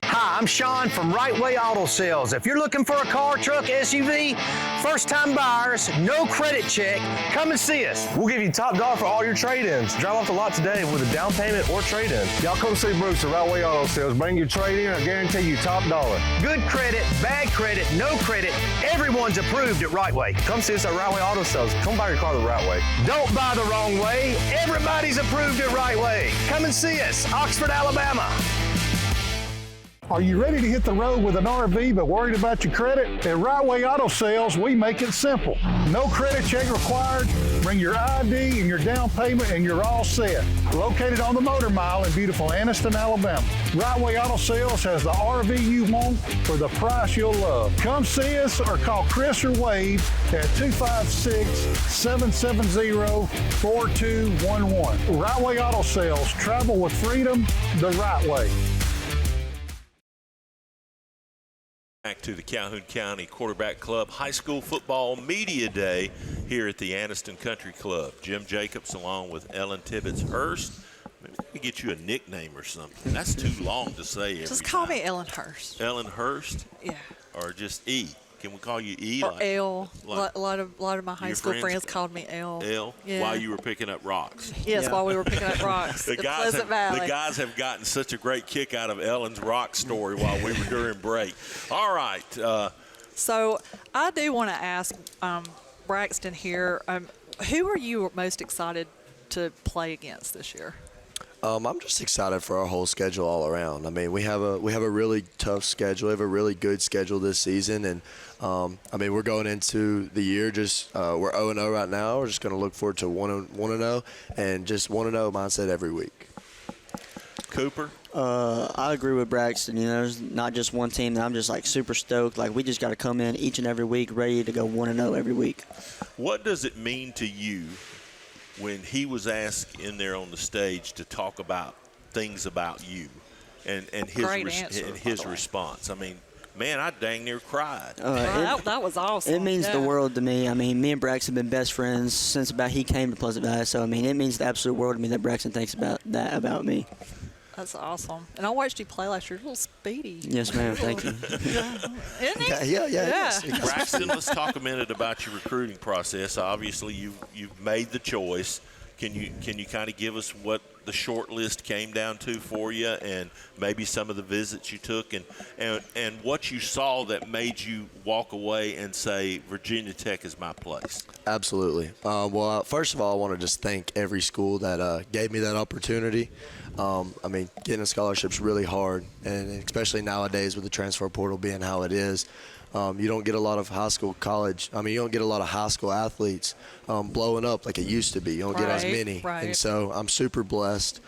Hi, I'm Sean from Right Way Auto Sales. If you're looking for a car, truck, SUV, first-time buyers, no credit check, come and see us. We'll give you top dollar for all your trade-ins. Drive off the lot today with a down payment or trade-in. Y'all come see Bruce at Right Way Auto Sales. Bring your trade-in, I guarantee you top dollar. Good credit, bad credit, no credit, everyone's approved at Right Way. Come see us at Right Way Auto Sales. Come buy your car the right way. Don't buy the wrong way. Everybody's approved at Right Way. Come and see us, Oxford, Alabama. Are you ready to hit the road with an RV but worried about your credit? At Right Way Auto Sales, we make it simple. No credit check required. Bring your ID and your down payment and you're all set. Located on the Motor Mile in beautiful Anniston, Alabama. Right Way Auto Sales has the RV you want for the price you'll love. Come see us or call Chris or Wade at 256-770-4211. Right Way Auto Sales. Travel with freedom the right way. Back to the Calhoun County Quarterback Club High School Football Media Day here at the Anniston Country Club. Jim Jacobs along with Ellen Tibbetts Hurst. Maybe we could get you a nickname or something. That's too long to say every Just call time. me Ellen Hurst. Ellen Hurst? Yeah. or just E? Can we call you E? Or L. like a lot of my high your school friends friends called me L. L? Yeah. While you were picking up rocks. Yes, while we were picking up rocks. The in guys Pleasant Valley. The guys have gotten such a great kick out of Ellen's rock story while we were during break. All right. So I do want to ask Braxton here, who are you most excited to play against this year? I'm just excited for our whole schedule all around. I mean, we have a really tough schedule. We have a really good schedule this season, and I mean, we're going into the year just we're 0-0 right now. We're just going to look forward to 1-0 and just 1-0 mindset every week. Cooper? I agree with Braxton. You know, there's not just one team that I'm just like super stoked. Like, we just got to come in each and every week ready to go 1-0 every week. What does it mean to you when he was asked in there on the stage to talk about things about you and his response? I mean, man, I dang near cried. That was awesome. It means the world to me. I mean, me and Braxton have been best friends since about he came to Pleasant Valley. So, I mean, it means the absolute world to me that Braxton thinks about me. That's awesome. And I watched you play last year. A little speedy. Yes, ma'am. Thank you. Isn't he? Yeah. Braxton, let's talk a minute about your recruiting process. Obviously, you've made the choice. Can you kind of give us what the short list came down to for you, and maybe some of the visits you took, and what you saw that made you walk away and say Virginia Tech is my place? Absolutely. Well, first of all, I want to just thank every school that gave me that opportunity. I mean, getting a scholarship's really hard, and especially nowadays with the transfer portal being how it is. You don't get a lot of you don't get a lot of high school athletes blowing up like it used to be. You don't get as many. Right. And so I'm super blessed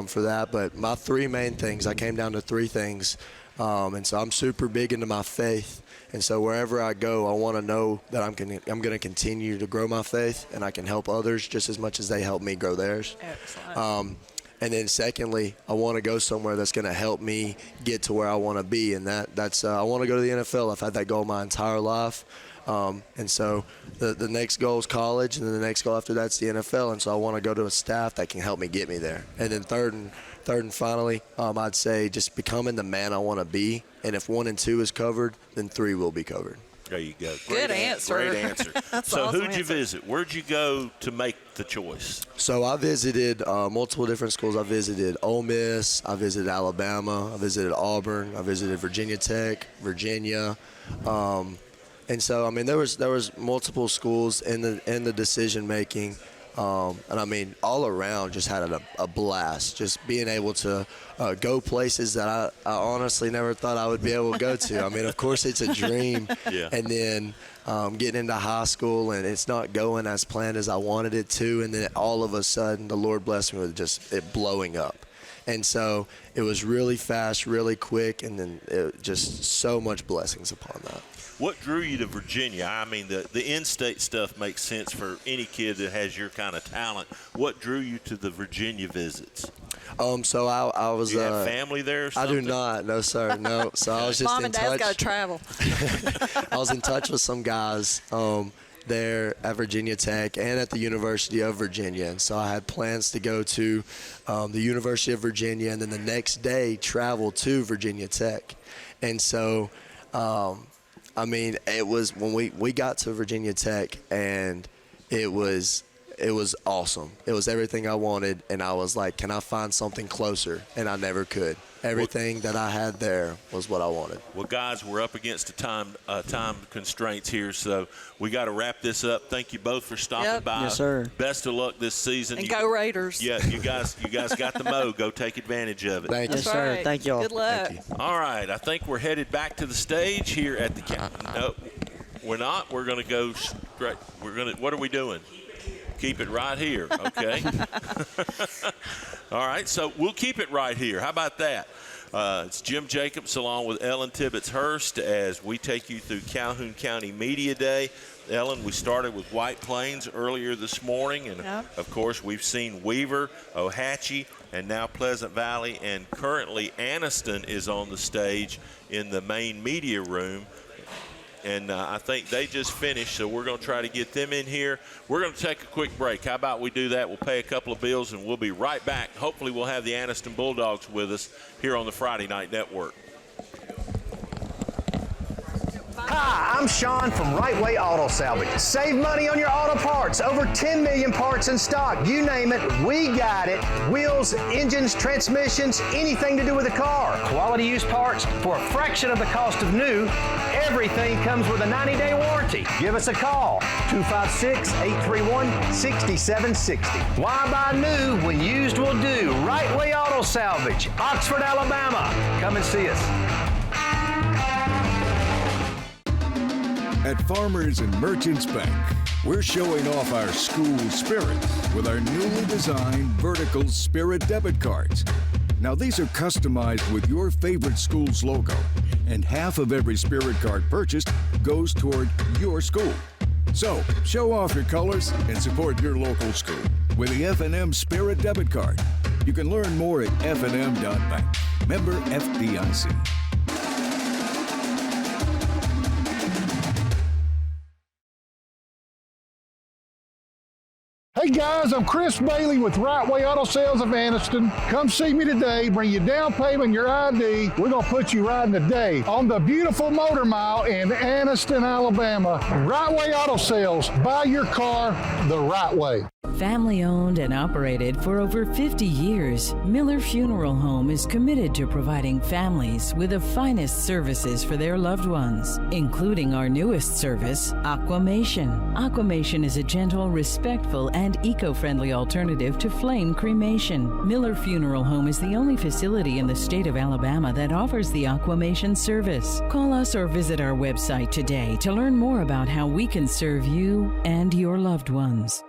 for that. But my three main things, I came down to three things. And so I'm super big into my faith. And so wherever I go, I want to know that I'm going to continue to grow my faith, and I can help others just as much as they help me grow theirs. Excellent. And then secondly, I want to go somewhere that's going to help me get to where I want to be, and that's I want to go to the NFL. I've had that goal my entire life. And so the next goal is college, and then the next goal after that's the NFL. And so I want to go to a staff that can help me get me there. And then third and finally, I'd say just becoming the man I want to be. And if 1 and 2 is covered, then 3 will be covered. There you go. Good answer. Great answer. So awesome who'd you visit? Where'd you go to make the choice? So I visited multiple different schools. I visited Ole Miss. I visited Alabama. I visited Auburn. I visited Virginia Tech, Virginia. And so, I mean, there was multiple schools in the decision making. And I mean, all around just had a blast, just being able to go places that I honestly never thought I would be able to go to. I mean, of course, it's a dream. Yeah. And then getting into high school, and it's not going as planned as I wanted it to. And then all of a sudden, the Lord blessed me with just it blowing up. And so it was really fast, really quick, and then just so much blessings upon that. What drew you to Virginia? I mean, the in-state stuff makes sense for any kid that has your kind of talent. What drew you to the Virginia visits? So I was. Do you have family there or something? I do not. No, sir. No. So I was just Mom in and Dad's touch. got to travel. I was in touch with some guys there at Virginia Tech and at the University of Virginia. And so I had plans to go to the University of Virginia, and then the next day travel to Virginia Tech. And so, I mean, it was when we got to Virginia Tech, and it was awesome. It was everything I wanted, and I was like, can I find something closer? And I never could. Everything that I had there was what I wanted. Well, guys, we're up against time constraints here, so we got to wrap this up. Thank you both for stopping by. Yes, sir. Best of luck this season. And go Raiders. Yeah, you guys got the mo. Go take advantage of it. Thank you. Yes, sir. Right. Thank y'all. Good luck. Thank you. All right, I think we're headed back to the stage here at the No, we're not. We're going to go straight. What are we doing? Keep it right here, okay? All right, so we'll keep it right here. How about that? It's Jim Jacobs along with Ellen Tibbetts Hurst as we take you through Calhoun County Media Day. Ellen, we started with White Plains earlier this morning, and of course we've seen Weaver, Ohatchee, and now Pleasant Valley, and currently Anniston is on the stage in the main media room. And I think they just finished, so we're going to try to get them in here. We're going to take a quick break. How about we do that? We'll pay a couple of bills, and we'll be right back. Hopefully we'll have the Anniston Bulldogs with us here on the Friday Night Network. Hi, I'm Sean from Right Way Auto Salvage. Save money on your auto parts. Over 10 million parts in stock. You name it, we got it. Wheels, engines, transmissions, anything to do with a car. Quality used parts for a fraction of the cost of new. Everything comes with a 90-day warranty. Give us a call, 256-831-6760. Why buy new when used will do? Right Way Auto Salvage, Oxford, Alabama. Come and see us. At Farmers and Merchants Bank, we're showing off our school spirit with our newly designed vertical Spirit debit cards. Now, these are customized with your favorite school's logo, and half of every Spirit card purchased goes toward your school. So, show off your colors and support your local school with the FNN Spirit debit card. You can learn more at fnn.bank. Member FDIC. Hey guys, I'm Chris Bailey with Right Way Auto Sales of Anniston. Come see me today, bring your down payment, your ID. We're gonna put you riding today on the beautiful Motor Mile in Anniston, Alabama. Right Way Auto Sales, buy your car the right way. Family owned and operated for over 50 years, Miller Funeral Home is committed to providing families with the finest services for their loved ones, including our newest service, Aquamation. Aquamation is a gentle, respectful, and eco-friendly alternative to flame cremation. Miller Funeral Home is the only facility in the state of Alabama that offers the Aquamation service. Call us or visit our website today to learn more about how we can serve you and your loved ones.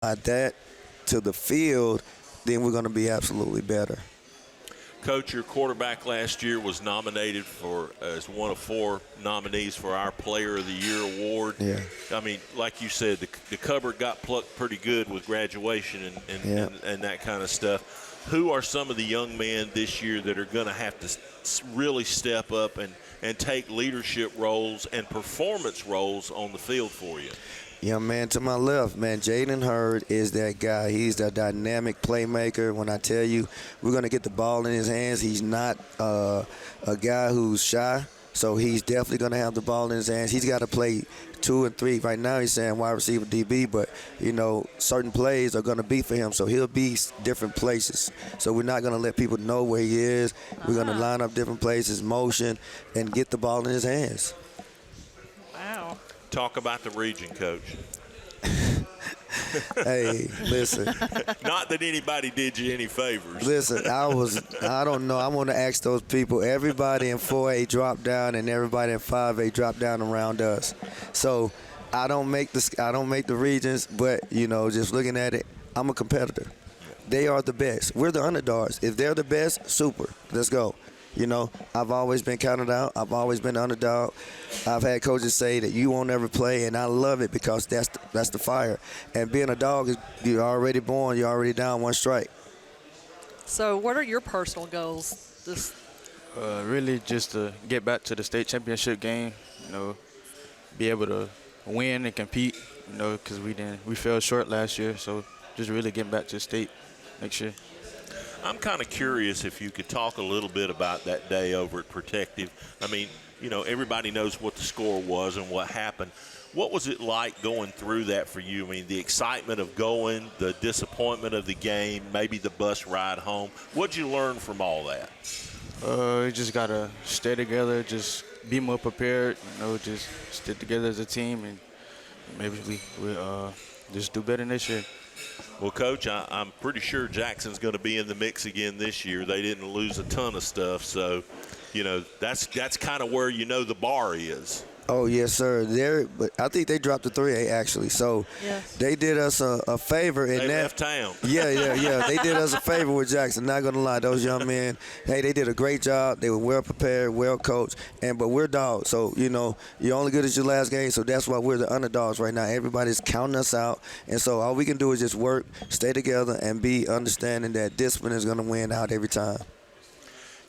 that to the field, then we're going to be absolutely better. Coach, your quarterback last year was nominated as one of 4 nominees for our Player of the Year award. Yeah. I mean, like you said, the cupboard got plucked pretty good with graduation and that kind of stuff. Who are some of the young men this year that are going to have to really step up and take leadership roles and performance roles on the field for you? Young man to my left, man, Jaden Hurd is that guy. He's the dynamic playmaker. When I tell you we're going to get the ball in his hands, he's not a guy who's shy, so he's definitely going to have the ball in his hands. He's got to play 2 and 3. Right now he's saying wide receiver DB, but, certain plays are going to be for him, so he'll be different places. So we're not going to let people know where he is. We're going to line up different places, motion, and get the ball in his hands. Wow. Talk about the region, Coach. Hey, listen. Not that anybody did you any favors. Listen, I don't know. I want to ask those people. Everybody in 4A dropped down, and everybody in 5A dropped down around us. So I don't make the regions, but just looking at it, I'm a competitor. They are the best. We're the underdogs. If they're the best, super. Let's go. I've always been counted out. I've always been the underdog. I've had coaches say that you won't ever play, and I love it because that's the fire. And being a dog, you're already born. You're already down 1 strike. So what are your personal goals? Really just to get back to the state championship game, be able to win and compete, because we fell short last year. So just really getting back to state next year. I'm kind of curious if you could talk a little bit about that day over at Protective. I mean, everybody knows what the score was and what happened. What was it like going through that for you? I mean, the excitement of going, the disappointment of the game, maybe the bus ride home. What'd you learn from all that? You just got to stay together, just be more prepared, just stick together as a team, and maybe we'll just do better this year. Well, Coach, I'm pretty sure Jackson's going to be in the mix again this year. They didn't lose a ton of stuff, so, that's kind of where the bar is. Oh, yes, sir. But I think they dropped to 3A, actually. So they did us a favor in they that. Left town. Yeah. They did us a favor with Jackson. Not going to lie. Those young men, they did a great job. They were well prepared, well coached. But we're dogs. So, you're only good as your last game. So that's why we're the underdogs right now. Everybody's counting us out. And so all we can do is just work, stay together, and be understanding that discipline is going to win out every time.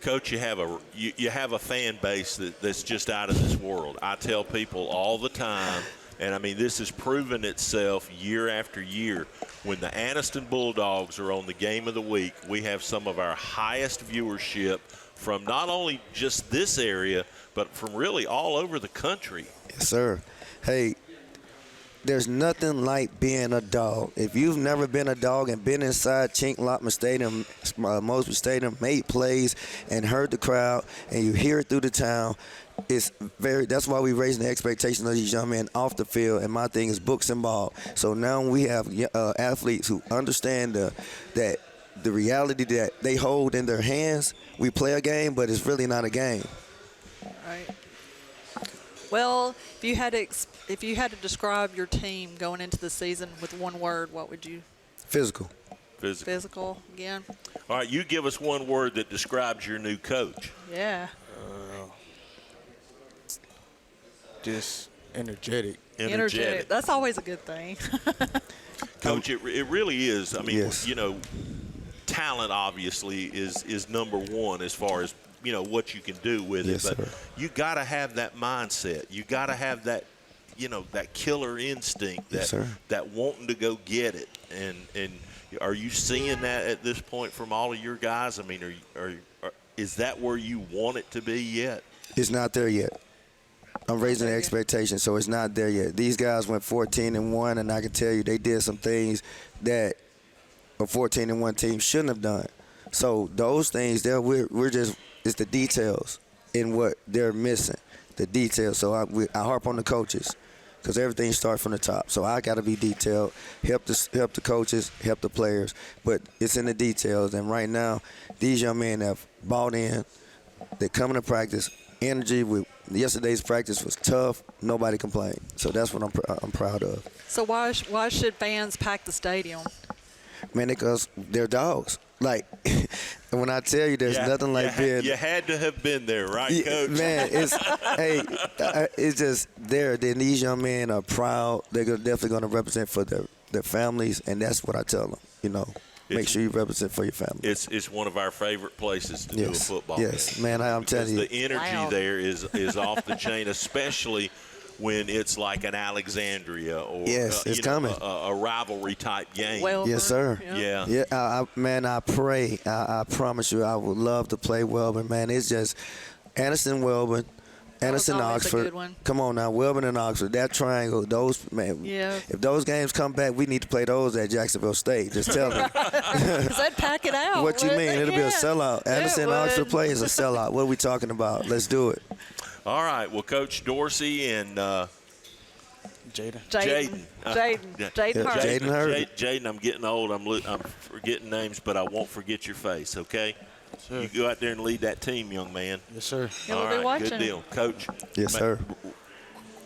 Coach, you have a fan base that's just out of this world. I tell people all the time, and I mean this has proven itself year after year. When the Anniston Bulldogs are on the game of the week, we have some of our highest viewership from not only just this area, but from really all over the country. Yes, sir. Hey, there's nothing like being a dog. If you've never been a dog and been inside Chink Lockman Stadium, Mosby Stadium, made plays and heard the crowd, and you hear it through the town, that's why we're raising the expectations of these young men off the field. And my thing is books and ball. So now we have athletes who understand that the reality that they hold in their hands. We play a game, but it's really not a game. Right. Well, if you had to describe your team going into the season with one word, what would you? Physical. Physical again. All right, you give us one word that describes your new coach. Yeah. Just energetic. Energetic. That's always a good thing. Coach, it really is. I mean, yes. Talent obviously is number one as far as what you can do with yes, it, but sir. you got to have that mindset. You got to have that that killer instinct, that wanting to go get it. And are you seeing that at this point from all of your guys? I mean, is that where you want it to be yet? It's not there yet. I'm raising the expectations, so it's not there yet. These guys went 14-1, and I can tell you they did some things that a 14-1 team shouldn't have done. So those things, we're just it's the details in what they're missing, the details. So I harp on the coaches because everything starts from the top. So I got to be detailed, help the coaches, help the players, but it's in the details. And right now, these young men have bought in. They're coming to practice energy. Yesterday's practice was tough. Nobody complained. So that's what I'm proud of. So why should fans pack the stadium? Man, because they're dogs. Like, and when I tell you there's nothing like being. You had to have been there, right, Coach? Man, it's just there. Then these young men are proud. They're definitely going to represent for their families, and that's what I tell them. You know, make sure you represent for your family. It's one of our favorite places to do a football game. Yes, man, I'm telling you. The energy there is off the chain, especially when it's like an Alexandria or it's coming. A rivalry type game. Welburn, yes, sir. Yeah. Man, I pray. I promise you, I would love to play Welburn. Man, it's just Anniston, Welburn, Anniston, Oxford. Come on now, Welburn and Oxford. That triangle, those man. Yeah. If those games come back, we need to play those at Jacksonville State. Just tell me. Because they'd pack it out. What you mean? It'll be a sellout. Anniston Oxford play is a sellout. What are we talking about? Let's do it. All right. Well, Coach Dorsey and Jaden Jaden, I'm getting old. I'm forgetting names, but I won't forget your face. Okay. Sure. You go out there and lead that team, young man. Yes, sir. Yeah, we'll be watching. Good deal, Coach. Yes, sir.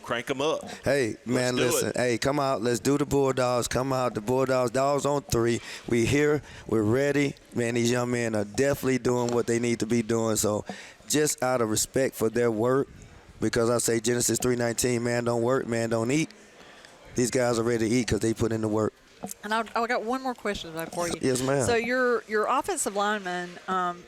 Crank them up. Hey, man, listen. Hey, come out. Let's do the Bulldogs. Come out. The Bulldogs. Dogs on 3. We here. We're ready. Man, these young men are definitely doing what they need to be doing. So just out of respect for their work, because I say Genesis 3:19, man don't work, man don't eat. These guys are ready to eat because they put in the work. And I got one more question for you. Yes, ma'am. So your offensive lineman,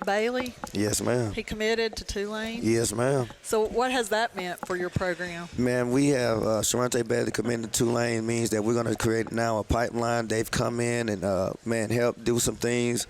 Bailey. Yes, ma'am. He committed to Tulane. Yes, ma'am. So what has that meant for your program? Man, we have Sharante Bailey committed to Tulane means that we're going to create now a pipeline. They've come in and help do some things.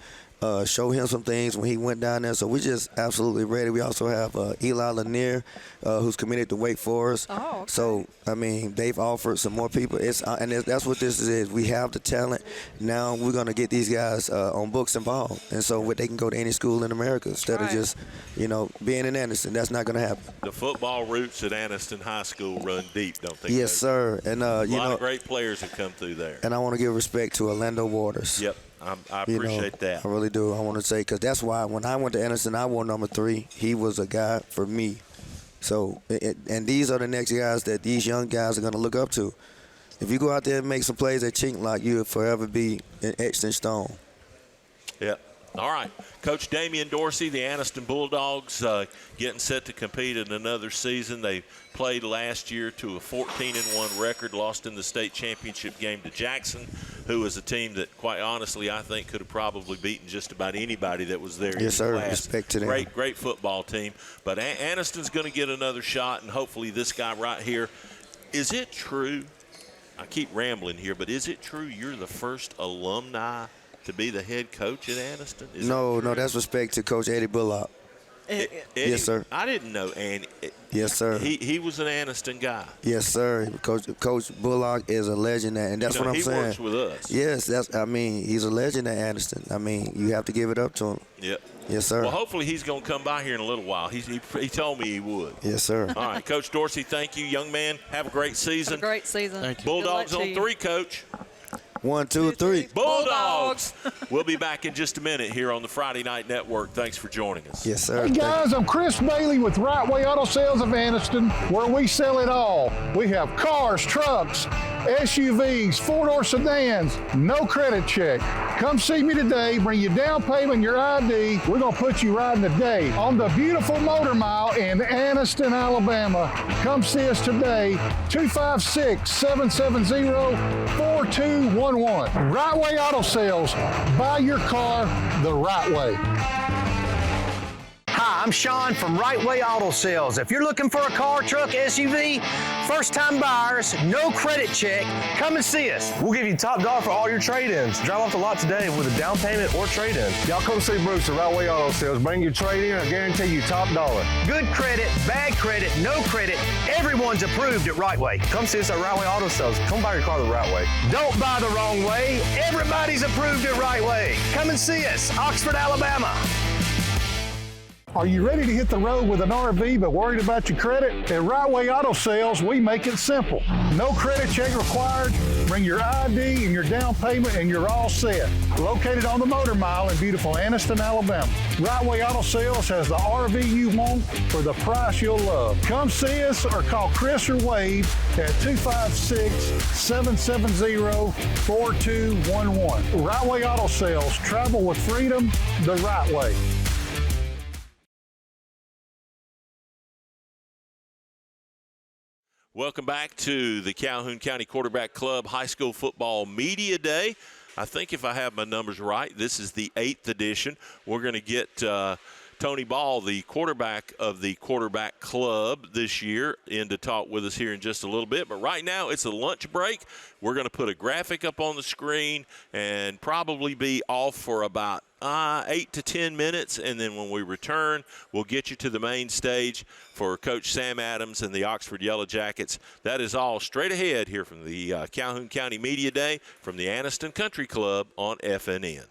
Show him some things when he went down there. So we're just absolutely ready. We also have Eli Lanier, who's committed to Wake Forest. Oh, okay. So, I mean, they've offered some more people. That's what this is. We have the talent. Now we're going to get these guys on books and ball. And so they can go to any school in America instead of just, being in Anniston. That's not going to happen. The football roots at Anniston High School run deep, don't they? Yes, sir. And a lot of great players have come through there. And I want to give respect to Orlando Waters. Yep. I appreciate that. I really do. I want to say, because that's why when I went to Anniston, I wore number 3. He was a guy for me. So, and these are the next guys that these young guys are going to look up to. If you go out there and make some plays at Chink Lock, you'll forever be etched in stone. Yep. All right. Coach Damian Dorsey, the Anniston Bulldogs, getting set to compete in another season. They played last year to a 14-1 record, lost in the state championship game to Jackson, who is a team that, quite honestly, I think could have probably beaten just about anybody that was there. Yes, sir. Class. Respect to them. Great football team. But Anniston's going to get another shot, and hopefully this guy right here. Is it true? I keep rambling here, but is it true you're the first alumni to be the head coach at Anniston? No, that's respect to Coach Eddie Bullock. Eddie, yes, sir. I didn't know Andy. Yes, sir. He was an Anniston guy. Yes, sir. Coach Bullock is a legend, and that's what I'm saying. He works with us. Yes, he's a legend at Anniston. I mean, you have to give it up to him. Yep. Yes, sir. Well, hopefully he's going to come by here in a little while. He told me he would. Yes, sir. All right, Coach Dorsey, thank you, young man. Have a great season. Have a great season. Thank you. Bulldogs on 3, Coach. 1, 2, 3. Bulldogs. We'll be back in just a minute here on the Friday Night Network. Thanks for joining us. Yes, sir. Hey, guys, I'm Chris Bailey with Right Way Auto Sales of Anniston, where we sell it all. We have cars, trucks, SUVs, 4-door sedans, no credit check. Come see me today. Bring your down payment, your ID. We're going to put you riding today on the beautiful Motor Mile in Anniston, Alabama. Come see us today, 256-770-4211. Right Way Auto Sales. Buy your car the right way. Hi, I'm Sean from Right Way Auto Sales. If you're looking for a car, truck, SUV, first-time buyers, no credit check, come and see us. We'll give you top dollar for all your trade-ins. Drive off the lot today with a down payment or trade-in. Y'all come see Bruce at Right Way Auto Sales. Bring your trade-in, I guarantee you top dollar. Good credit, bad credit, no credit, everyone's approved at Right Way. Come see us at Right Way Auto Sales. Come buy your car the right way. Don't buy the wrong way. Everybody's approved at Right Way. Come and see us, Oxford, Alabama. Are you ready to hit the road with an RV but worried about your credit? At Right Way Auto Sales, we make it simple. No credit check required, Bring your ID and your down payment and you're all set. Located on the Motor Mile in beautiful Anniston, Alabama. Right Way Auto Sales has the RV you want for the price you'll love. Come see us or call Chris or Wade at 256-770-4211. Right Way Auto Sales. Travel with freedom the right way. Welcome back to the Calhoun County Quarterback Club High School Football Media Day. I think if I have my numbers right, this is the 8th edition. We're going to get Tony Ball, the quarterback of the Quarterback Club this year, in to talk with us here in just a little bit. But right now it's a lunch break. We're going to put a graphic up on the screen and probably be off for about 8 to 10 minutes, and then when we return, we'll get you to the main stage for Coach Sam Adams and the Oxford Yellow Jackets. That is all straight ahead here from the Calhoun County Media Day from the Anniston Country Club on FNN.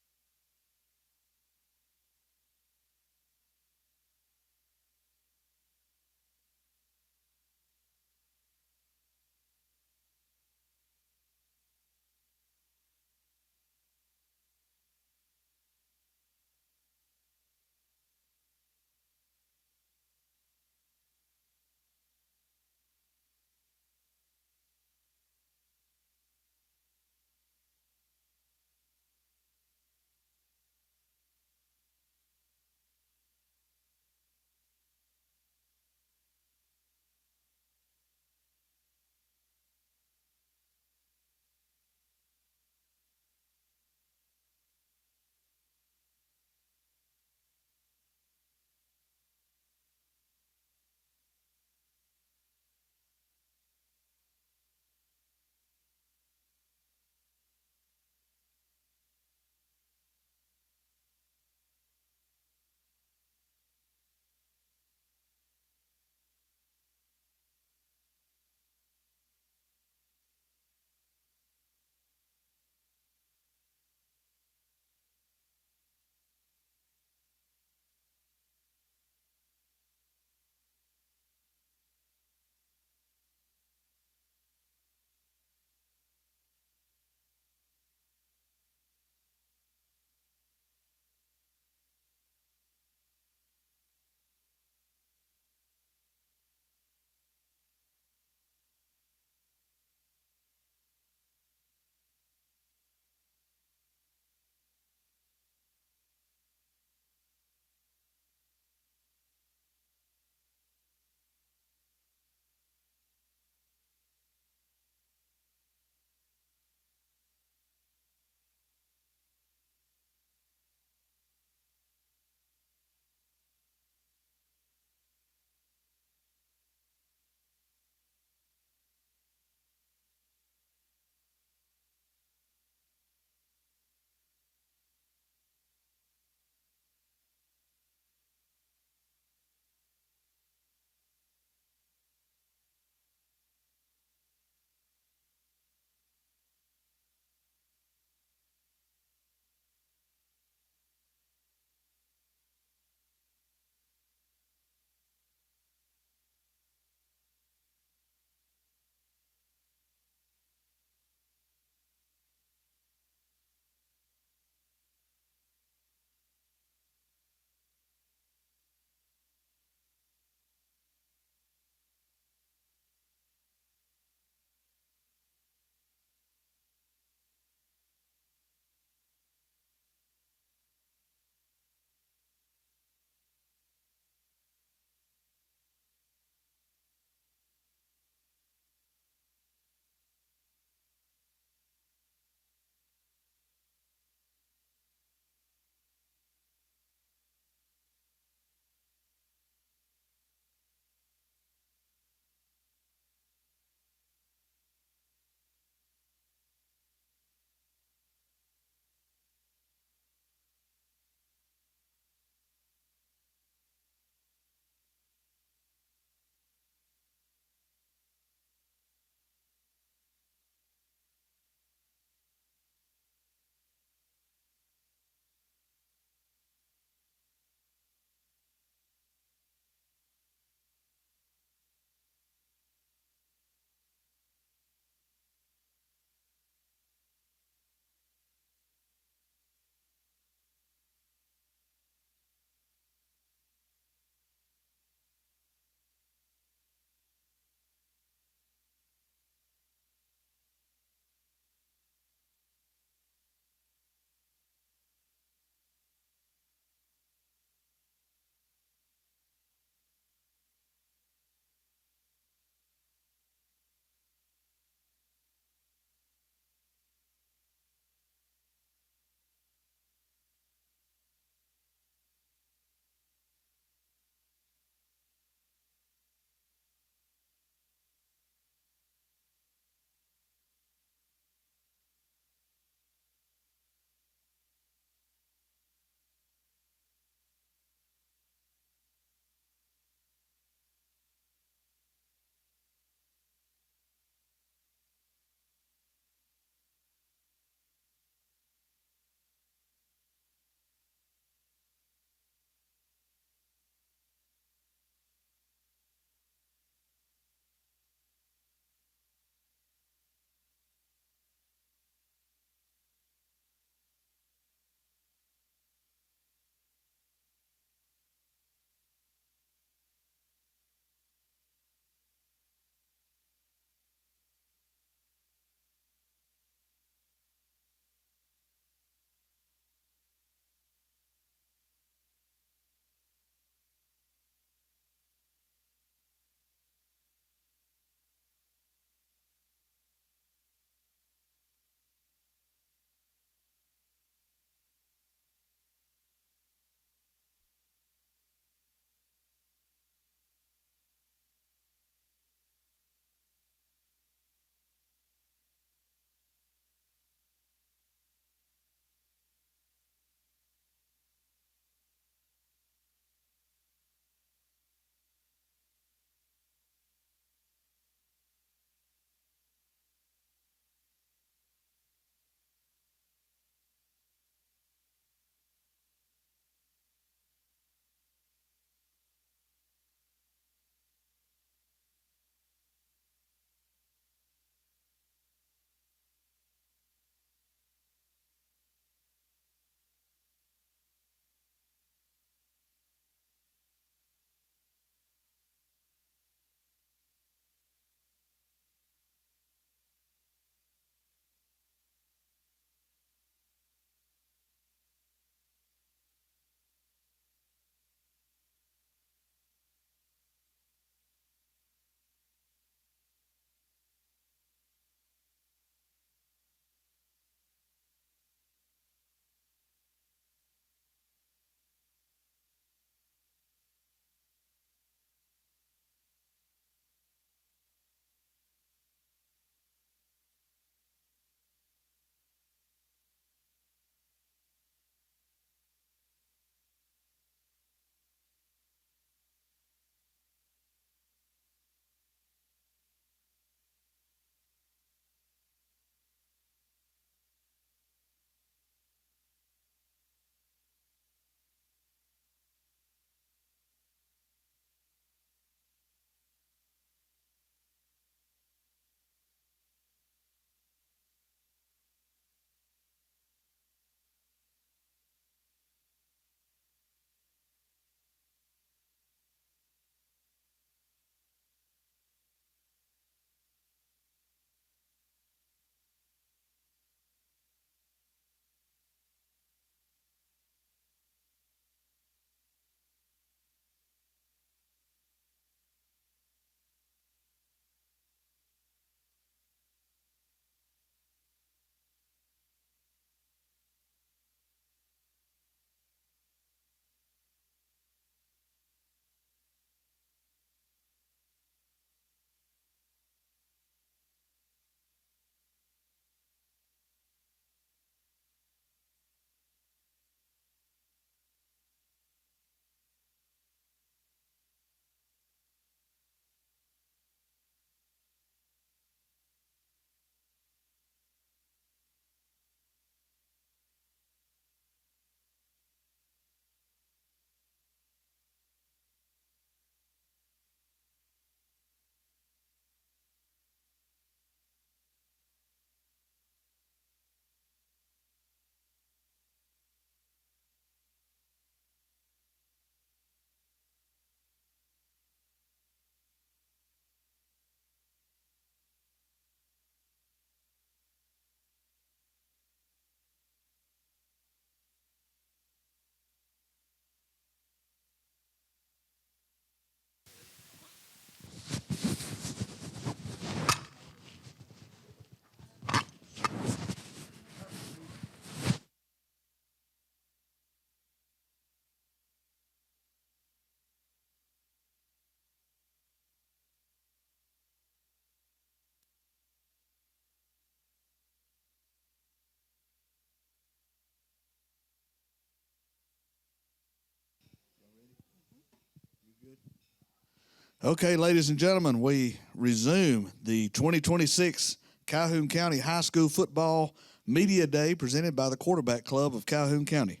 Okay, ladies and gentlemen, we resume the 2026 Calhoun County High School Football Media Day presented by the Quarterback Club of Calhoun County.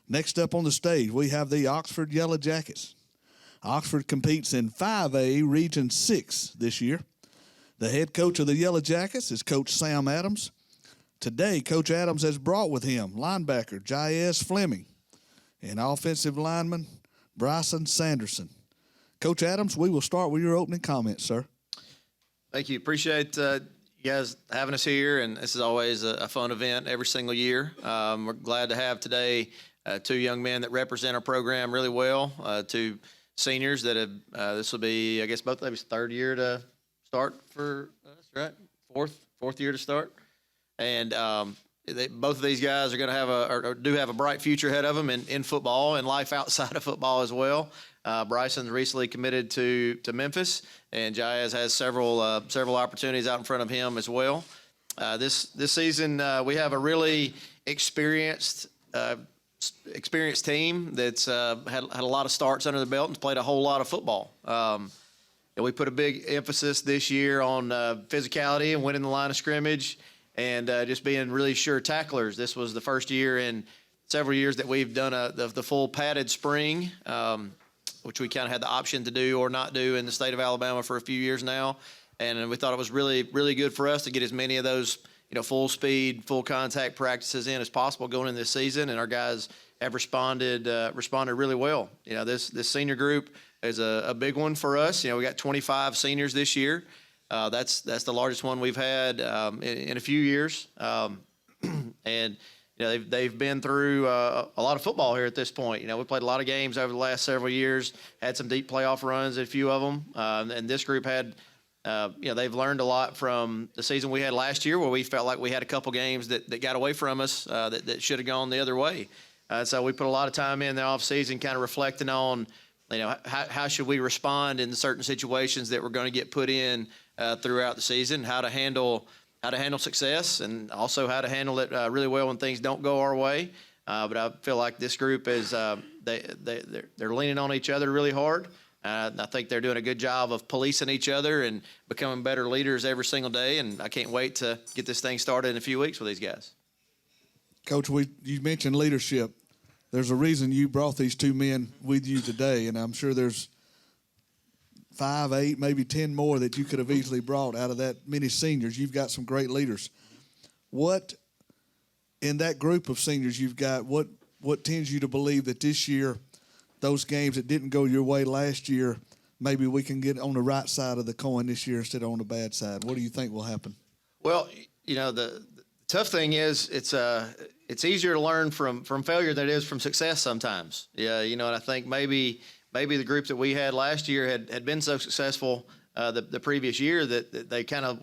Next up on the stage, we have the Oxford Yellow Jackets. Oxford competes in 5A Region 6 this year. The head coach of the Yellow Jackets is Coach Sam Adams. Today, Coach Adams has brought with him linebacker Jaiz Fleming and offensive lineman Bryson Sanderson. Coach Adams, we will start with your opening comments, sir. Thank you. Appreciate you guys having us here, and this is always a fun event every single year. We're glad to have today two young men that represent our program really well, two seniors that have, this will be, I guess, both of them third year to start for us, right? Fourth year to start. And both of these guys are going to have or do have a bright future ahead of them in football and life outside of football as well. Bryson's recently committed to Memphis, and Jaiz has several opportunities out in front of him as well. This season, we have a really experienced team that's had a lot of starts under the belt and played a whole lot of football. And we put a big emphasis this year on physicality and winning the line of scrimmage and just being really sure tacklers. This was the first year in several years that we've done the full padded spring, which we kind of had the option to do or not do in the state of Alabama for a few years now. And we thought it was really, really good for us to get as many of those, full speed, full contact practices in as possible going into this season. And our guys have responded really well. This senior group is a big one for us. We got 25 seniors this year. That's the largest one we've had in a few years. And they've been through a lot of football here at this point. We played a lot of games over the last several years, had some deep playoff runs in a few of them. And this group had, they've learned a lot from the season we had last year where we felt like we had a couple games that got away from us that should have gone the other way. So we put a lot of time in the offseason kind of reflecting on, how should we respond in certain situations that we're going to get put in throughout the season, how to handle success, and also how to handle it really well when things don't go our way. But I feel like this group is they're leaning on each other really hard. I think they're doing a good job of policing each other and becoming better leaders every single day. And I can't wait to get this thing started in a few weeks with these guys. Coach, you mentioned leadership. There's a reason you brought these two men with you today, and I'm sure there's 5, 8, maybe 10 more that you could have easily brought out of that many seniors. You've got some great leaders. What, in that group of seniors you've got, what tends you to believe that this year, those games that didn't go your way last year, maybe we can get on the right side of the coin this year instead of on the bad side? What do you think will happen? Well, the tough thing is it's easier to learn from failure than it is from success sometimes. Yeah, and I think maybe the group that we had last year had been so successful the previous year that they kind of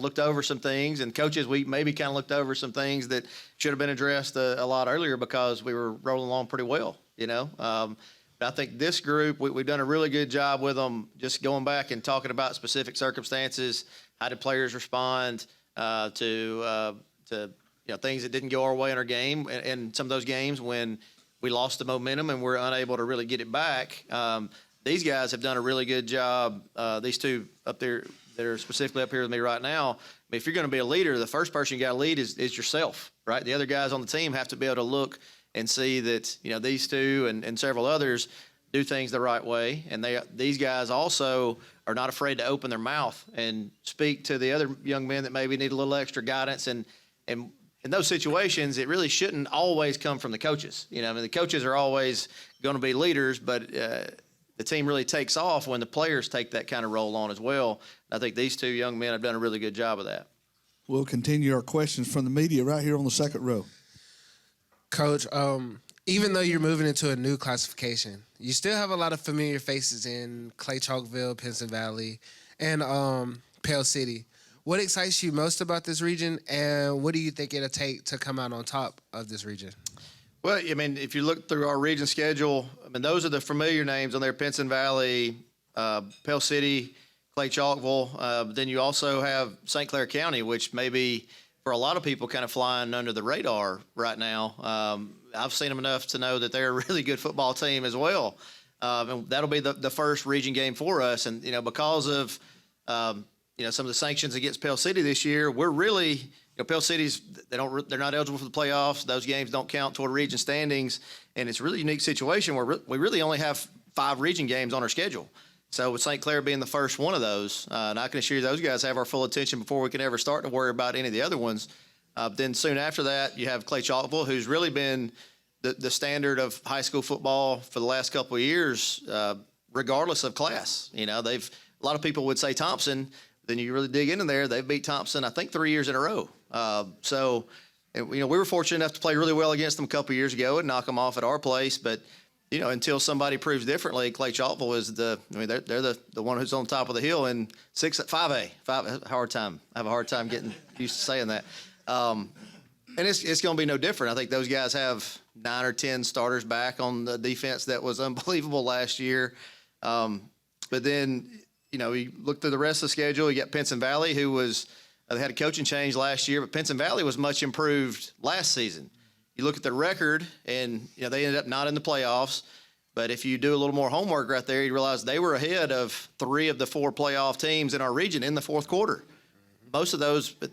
looked over some things, and coaches, we maybe kind of looked over some things that should have been addressed a lot earlier because we were rolling along pretty well, But I think this group, we've done a really good job with them, just going back and talking about specific circumstances. How did players respond to things that didn't go our way in our game, and some of those games when we lost the momentum and we're unable to really get it back. These guys have done a really good job. These two up there that are specifically up here with me right now. If you're going to be a leader, the first person you got to lead is yourself, right? The other guys on the team have to be able to look and see that these two and several others do things the right way, and these guys also are not afraid to open their mouth and speak to the other young men that maybe need a little extra guidance. And in those situations, it really shouldn't always come from the coaches. The coaches are always going to be leaders, but the team really takes off when the players take that kind of role on as well. I think these two young men have done a really good job of that. We'll continue our questions from the media right here on the second row. Coach, even though you're moving into a new classification, you still have a lot of familiar faces in Clay Chalkville, Pinson Valley, and Pell City. What excites you most about this region, and what do you think it'll take to come out on top of this region? Well, if you look through our region schedule, those are the familiar names on there: Pinson Valley, Pell City, Clay Chalkville. Then you also have St. Clair County, which maybe for a lot of people kind of flying under the radar right now. I've seen them enough to know that they're a really good football team as well. And that'll be the first region game for us. And, because of, some of the sanctions against Pell City this year, we're really, Pell City's, they're not eligible for the playoffs. Those games don't count toward region standings. And it's a really unique situation where we really only have 5 region games on our schedule. So with St. Clair being the first one of those, and I can assure you those guys have our full attention before we can ever start to worry about any of the other ones. Then soon after that, you have Clay Chalkville, who's really been the standard of high school football for the last couple of years, regardless of class. A lot of people would say Thompson. Then you really dig into there, they've beat Thompson, I think, 3 years in a row. We were fortunate enough to play really well against them a couple of years ago and knock them off at our place. But, until somebody proves differently, Clay Chalkville is they're the one who's on top of the hill in 5A. I have a hard time getting used to saying that. And it's going to be no different. I think those guys have 9 or 10 starters back on the defense that was unbelievable last year. But then, you look through the rest of the schedule, you got Pinson Valley, who was they had a coaching change last year, but Pinson Valley was much improved last season. You look at the record, and they ended up not in the playoffs. But if you do a little more homework right there, you realize they were ahead of 3 of the 4 playoff teams in our region in the fourth quarter. Most of those, 2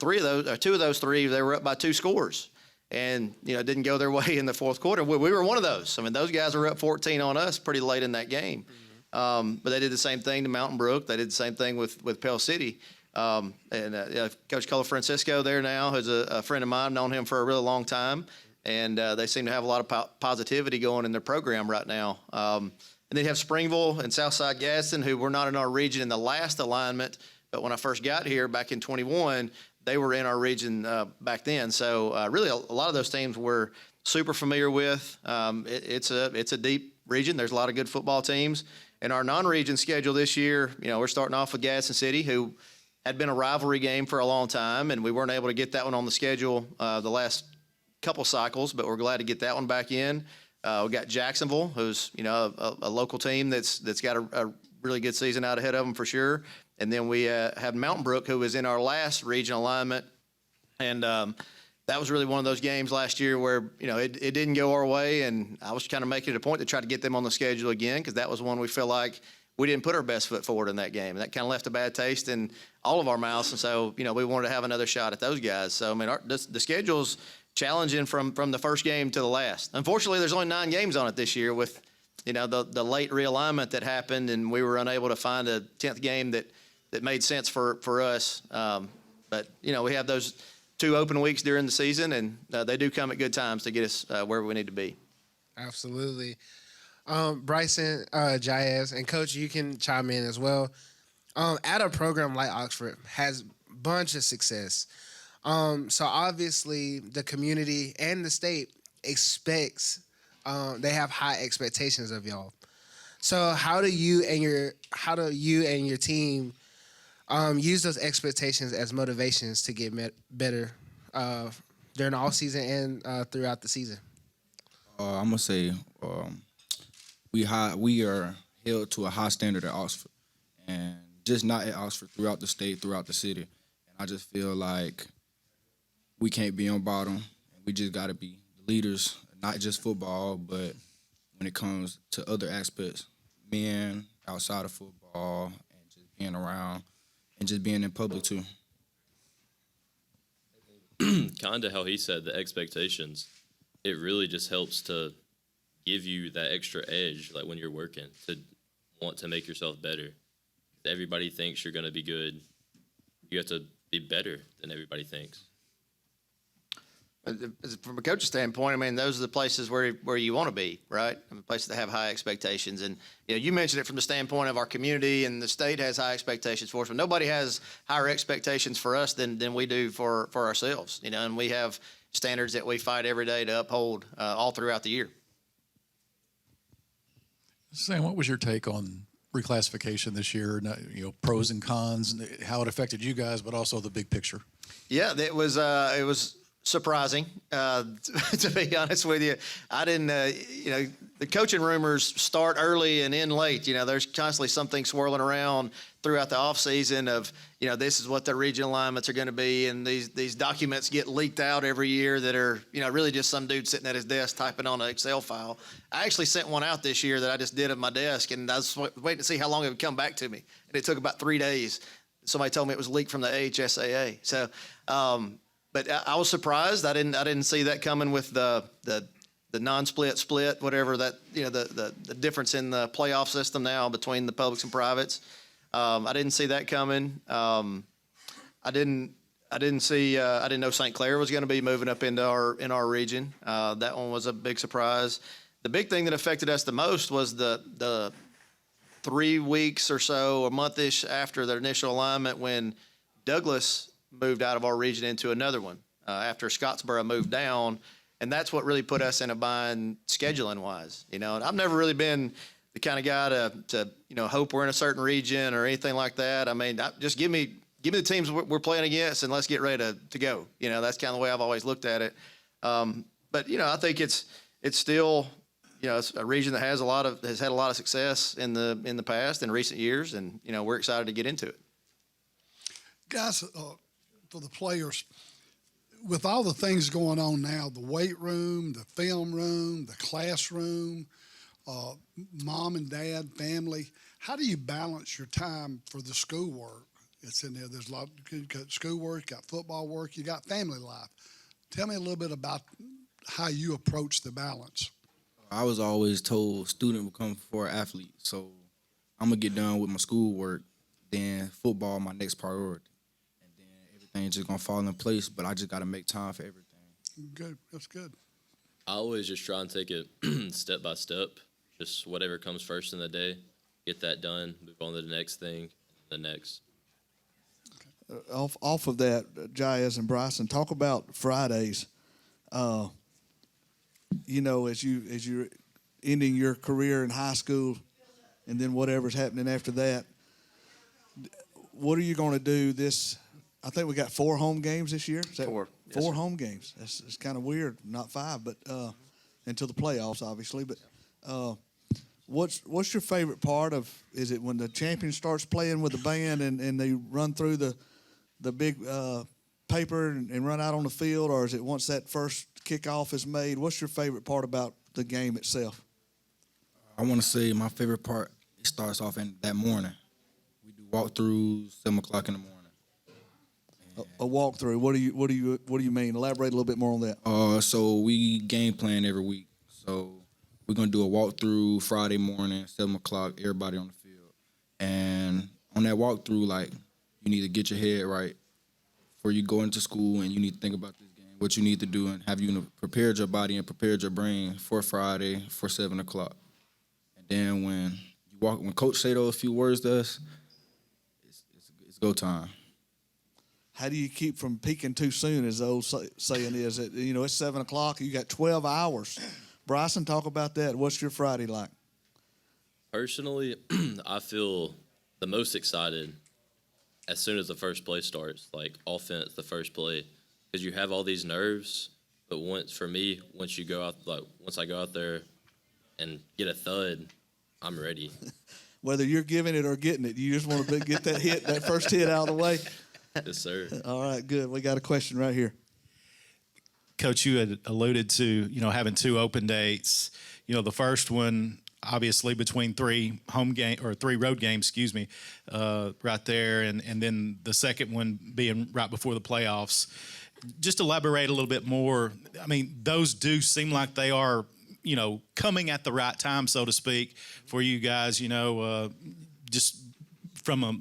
of those 3, they were up by 2 scores, and it didn't go their way in the fourth quarter. We were one of those. I mean, those guys were up 14 on us pretty late in that game. But they did the same thing to Mountain Brook. They did the same thing with Pell City. Coach Colo Francisco there now, who's a friend of mine, known him for a really long time. And they seem to have a lot of positivity going in their program right now. And then you have Springville and Southside Gadsden, who were not in our region in the last alignment. But when I first got here back in 21, they were in our region back then. So really a lot of those teams we're super familiar with. It's a deep region. There's a lot of good football teams. And our non-region schedule this year, we're starting off with Gadsden City, who had been a rivalry game for a long time, and we weren't able to get that one on the schedule the last couple cycles, but we're glad to get that one back in. We got Jacksonville, who's a local team that's got a really good season out ahead of them for sure. And then we have Mountain Brook, who was in our last region alignment, and that was really one of those games last year where it didn't go our way, and I was kind of making it a point to try to get them on the schedule again, because that was one we feel like we didn't put our best foot forward in that game, and that kind of left a bad taste in all of our mouths. And so we wanted to have another shot at those guys. So I mean, the schedule's challenging from the first game to the last. Unfortunately, there's only 9 games on it this year with the late realignment that happened, and we were unable to find a 10th game that made sense for us. But we have those 2 open weeks during the season, and they do come at good times to get us where we need to be. Absolutely. Bryson, Jaez, and Coach, you can chime in as well. At a program like Oxford has a bunch of success. So obviously the community and the state expects, they have high expectations of y'all. So how do you and your team use those expectations as motivations to get better during the off season and throughout the season? I'm gonna say we are held to a high standard at Oxford, and just not at Oxford, throughout the state, throughout the city. And I just feel like we can't be on bottom. We just got to be leaders, not just football, but when it comes to other aspects, men outside of football, and just being around and just being in public too. Kind of how he said, the expectations, it really just helps to give you that extra edge, like when you're working, to want to make yourself better. Everybody thinks you're going to be good. You have to be better than everybody thinks. From a coach's standpoint, I mean, those are the places where you want to be, right? I mean, places that have high expectations. And you mentioned it from the standpoint of our community, and the state has high expectations for us, but nobody has higher expectations for us than we do for ourselves. And we have standards that we fight every day to uphold all throughout the year. Sam, what was your take on reclassification this year? Pros and cons, how it affected you guys, but also the big picture. Yeah, it was surprising, to be honest with you. I didn't, the coaching rumors start early and end late. There's constantly something swirling around throughout the offseason of, this is what the regional alignments are going to be. And these documents get leaked out every year that are, really just some dude sitting at his desk typing on an Excel file. I actually sent one out this year that I just did at my desk, and I was waiting to see how long it would come back to me. And it took about 3 days. Somebody told me it was leaked from the AHSAA. So, but I was surprised. I didn't see that coming with the non-split, whatever that, the difference in the playoff system now between the publics and privates. I didn't see that coming. I didn't know St. Clair was going to be moving up into our region. That one was a big surprise. The big thing that affected us the most was the 3 weeks or so, a month-ish after the initial alignment, when Douglas moved out of our region into another one after Scottsboro moved down. And that's what really put us in a bind scheduling wise. And I've never really been the kind of guy to hope we're in a certain region or anything like that. I mean, just give me the teams we're playing against and let's get ready to go. That's kind of the way I've always looked at it. But I think it's still, it's a region that has had a lot of success in the past, in recent years, and we're excited to get into it. Guys, for the players, with all the things going on now, the weight room, the film room, the classroom, mom and dad, family, how do you balance your time for the schoolwork? It's in there. There's a lot. You got schoolwork, you got football work, you got family life. Tell me a little bit about how you approach the balance. I was always told student will come before athlete, so I'm gonna get done with my schoolwork, then football my next priority. Everything's just gonna fall in place, but I just gotta make time for everything. Good, that's good. I always just try and take it step by step, just whatever comes first in the day, get that done, move on to the next thing, the next. Off of that, Jaiz and Bryson, talk about Fridays. As you're ending your career in high school, and then whatever's happening after that, what are you going to do this? I think we got 4 home games this year. Is that 4. 4 Yes, home games. It's kind of weird, not 5, but until the playoffs, obviously. But what's your favorite part of? Is it when the champion starts playing with the band and they run through the big paper and run out on the field, or is it once that first kickoff is made? What's your favorite part about the game itself? I want to say my favorite part, it starts off in that morning. We do walkthroughs 7 o'clock in the morning. A walkthrough. What do you mean? Elaborate a little bit more on that. So we game plan every week. So we're gonna do a walkthrough Friday morning, 7 o'clock. Everybody on the field, and on that walkthrough, like, you need to get your head right before you go into school, and you need to think about this game, what you need to do, and have you prepared your body and prepared your brain for Friday for 7 o'clock. And then when Coach say those few words to us, it's go time. How do you keep from peaking too soon, as the old saying is? It's 7 o'clock. You got 12 hours. Bryson, talk about that. What's your Friday like? Personally, I feel the most excited as soon as the first play starts, like offense, the first play, because you have all these nerves. But once I go out there and get a thud, I'm ready. Whether you're giving it or getting it, you just want to get that first hit out of the way. Yes, sir. All right, good. We got a question right here. Coach, you had alluded to, having 2 open dates. The first one, obviously, between 3 road games, right there, and then the second one being right before the playoffs. Just elaborate a little bit more. I mean, those do seem like they are, coming at the right time, so to speak, for you guys, just from a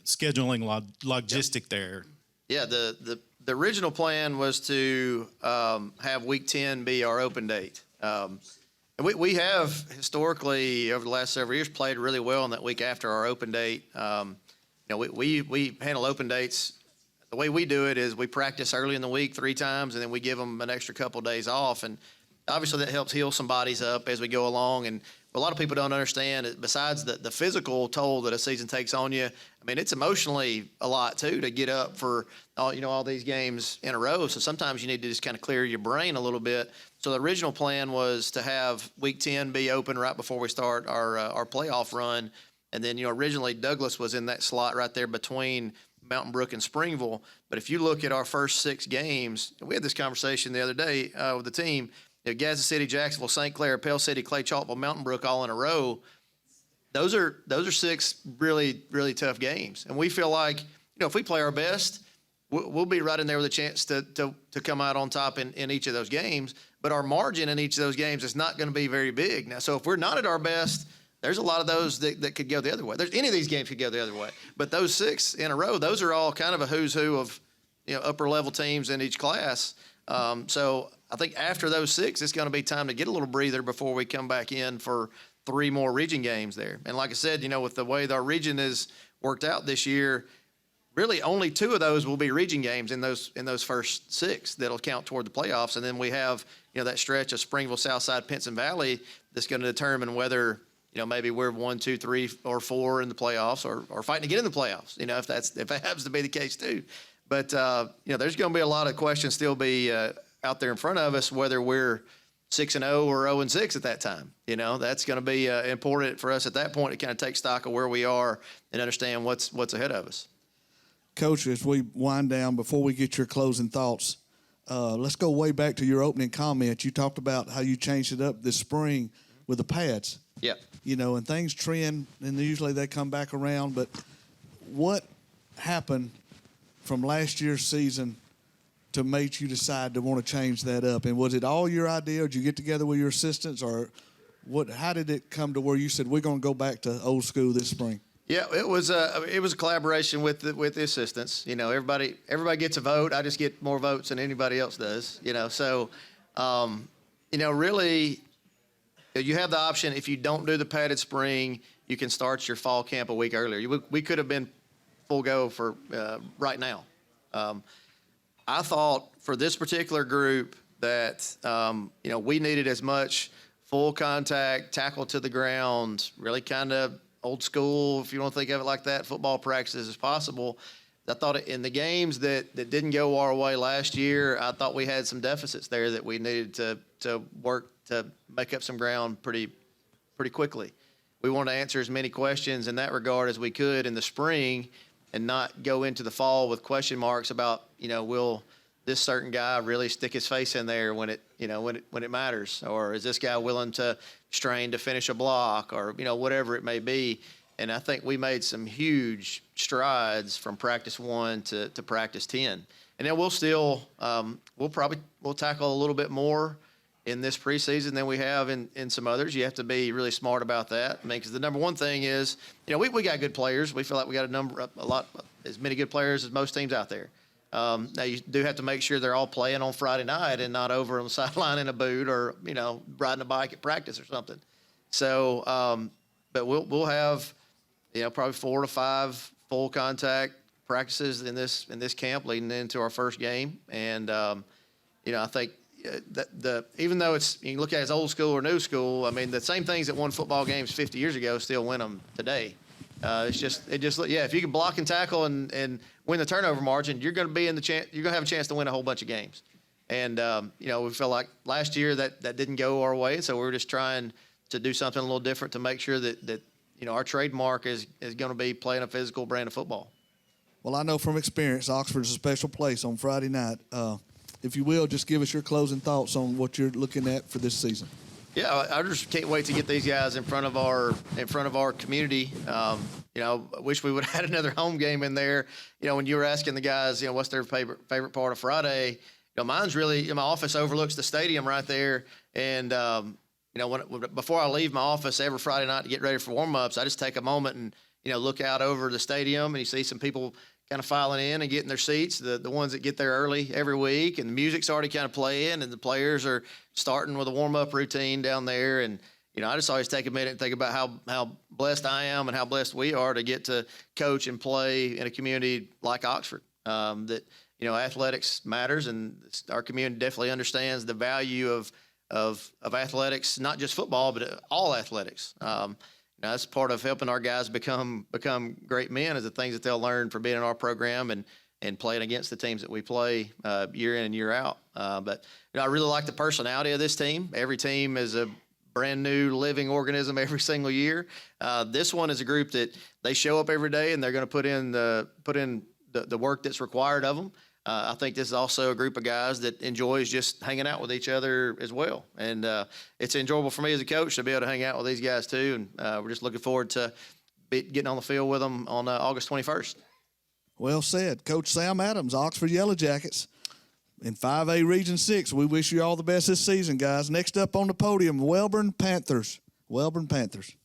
scheduling logistic there. Yeah, the original plan was to have Week 10 be our open date. And we have historically, over the last several years, played really well in that week after our open date. We handle open dates. The way we do it is we practice early in the week 3 times, and then we give them an extra couple days off. And obviously that helps heal some bodies up as we go along. And a lot of people don't understand, besides the physical toll that a season takes on you, I mean, it's emotionally a lot too to get up for all these games in a row. So sometimes you need to just kind of clear your brain a little bit. So the original plan was to have Week 10 be open right before we start our playoff run. And then, originally Douglas was in that slot right there between Mountain Brook and Springville. But if you look at our first 6 games, we had this conversation the other day with the team. Gadsden City, Jacksonville, St. Clair, Pell City, Clay Chalkville, Mountain Brook all in a row. Those are 6 really, really tough games. And we feel like, if we play our best, we'll be right in there with a chance to come out on top in each of those games. But our margin in each of those games is not going to be very big. Now, so if we're not at our best, there's a lot of those that could go the other way. Any of these games could go the other way. But those 6 in a row, those are all kind of a who's who of upper level teams in each class. So I think after those 6, it's going to be time to get a little breather before we come back in for 3 more region games there. And like I said, with the way our region is worked out this year, really only 2 of those will be region games in those first 6 that'll count toward the playoffs. And then we have, that stretch of Springville, Southside, Pinson Valley that's going to determine whether, maybe we're 1, 2, 3, or 4 in the playoffs or fighting to get in the playoffs, if that happens to be the case too. But, there's going to be a lot of questions still be out there in front of us, whether we're 6-0 or 0-6 at that time. That's going to be important for us at that point to kind of take stock of where we are and understand what's ahead of us. Coach, as we wind down, before we get your closing thoughts, let's go way back to your opening comment. You talked about how you changed it up this spring with the pads. Yeah. And things trend, and usually they come back around. But what happened from last year's season to make you decide to want to change that up? And was it all your idea, or did you get together with your assistants, or what? How did it come to where you said we're going to go back to old school this spring? Yeah, it was a collaboration with the assistants. Everybody gets a vote. I just get more votes than anybody else does. So really, you have the option. If you don't do the padded spring, you can start your fall camp a week earlier. We could have been full go for right now. I thought for this particular group that we needed as much full contact, tackle to the ground, really kind of old school, if you want to think of it like that, football practices as possible. I thought in the games that didn't go our way last year, I thought we had some deficits there that we needed to work to make up some ground pretty quickly. We wanted to answer as many questions in that regard as we could in the spring and not go into the fall with question marks about, will this certain guy really stick his face in there when it matters? Or is this guy willing to strain to finish a block, or, whatever it may be? And I think we made some huge strides from practice 1 to practice 10. And then we'll still, we'll tackle a little bit more in this preseason than we have in some others. You have to be really smart about that. Because the number one thing is, we got good players. We feel like we got as many good players as most teams out there. Now you do have to make sure they're all playing on Friday night and not over on the sideline in a boot or, riding a bike at practice or something. So, but we'll have, probably 4 to 5 full contact practices in this camp leading into our first game. And, I think even though you can look at it as old school or new school, I mean, the same things that won football games 50 years ago still win them today. If you can block and tackle and win the turnover margin, you're going to have a chance to win a whole bunch of games. And we felt like last year that didn't go our way, so we were just trying to do something a little different to make sure that our trademark is going to be playing a physical brand of football. Well, I know from experience, Oxford's a special place on Friday night. If you will, just give us your closing thoughts on what you're looking at for this season. Yeah, I just can't wait to get these guys in front of our community. I wish we would have had another home game in there. When you were asking the guys, what's their favorite part of Friday, mine's really, my office overlooks the stadium right there. And, before I leave my office every Friday night to get ready for warm-ups, I just take a moment and, look out over the stadium and you see some people kind of filing in and getting their seats, the ones that get there early every week, and the music's already kind of playing and the players are starting with a warm-up routine down there. And, I just always take a minute and think about how blessed I am and how blessed we are to get to coach and play in a community like Oxford. That, athletics matters, and our community definitely understands the value of of athletics, not just football, but all athletics. That's part of helping our guys become great men, is the things that they'll learn from being in our program and playing against the teams that we play year in and year out. But I really like the personality of this team. Every team is a brand new living organism every single year. This one is a group that they show up every day and they're going to put in the work that's required of them. I think this is also a group of guys that enjoys just hanging out with each other as well. And it's enjoyable for me as a coach to be able to hang out with these guys too. And we're just looking forward to getting on the field with them on August 21st. Well said. Coach Sam Adams, Oxford Yellow Jackets. In 5A Region 6, we wish you all the best this season, guys. Next up on the podium, Wellborn Panthers. Wellborn Panthers.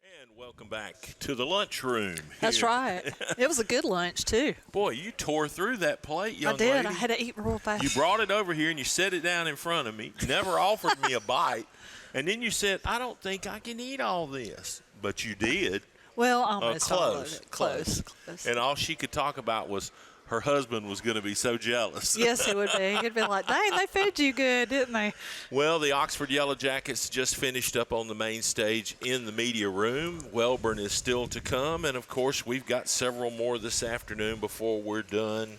And welcome back to the lunchroom. That's right. It was a good lunch, too. Boy, you tore through that plate, young lady. I did. I had to eat real fast. You brought it over here and you set it down in front of me. You never offered me a bite. And then you said, I don't think I can eat all this. But you did. Well, almost all of it. Close. And all she could talk about was her husband was going to be so jealous. Yes, it would be. He'd be like, dang, they fed you good, didn't they? Well, the Oxford Yellow Jackets just finished up on the main stage in the media room. Wellborn is still to come. And, of course, we've got several more this afternoon before we're done.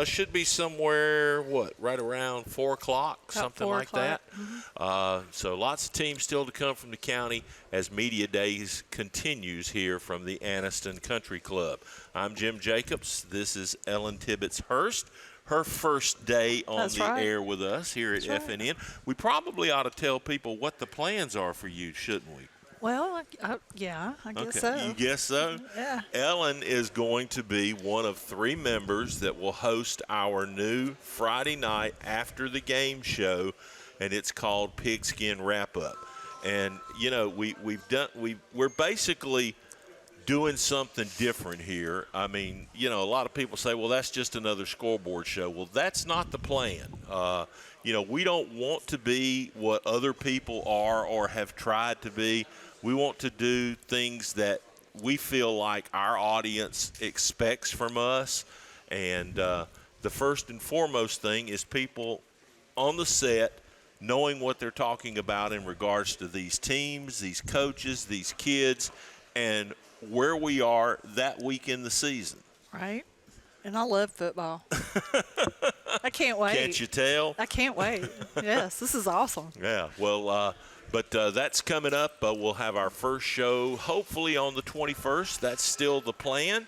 Should be somewhere, right around 4 o'clock, something like that. Mm-hmm. So lots of teams still to come from the county as Media Days continues here from the Anniston Country Club. I'm Jim Jacobs. This is Ellen Tibbetts Hurst. Her first day on air with us here at FNN. We probably ought to tell people what the plans are for you, shouldn't we? Well, yeah, I guess so. You guess so? Yeah. Ellen is going to be one of 3 members that will host our new Friday night after the game show, and it's called Pigskin Wrap Up. And we're basically doing something different here. I mean, a lot of people say, well, that's just another scoreboard show. Well, that's not the plan. We don't want to be what other people are or have tried to be. We want to do things that we feel like our audience expects from us. And the first and foremost thing is people on the set knowing what they're talking about in regards to these teams, these coaches, these kids, and where we are that week in the season. Right. And I love football. I can't wait. Can't you tell? I can't wait. Yes, this is awesome. Yeah, well, but that's coming up. We'll have our first show hopefully on the 21st. That's still the plan.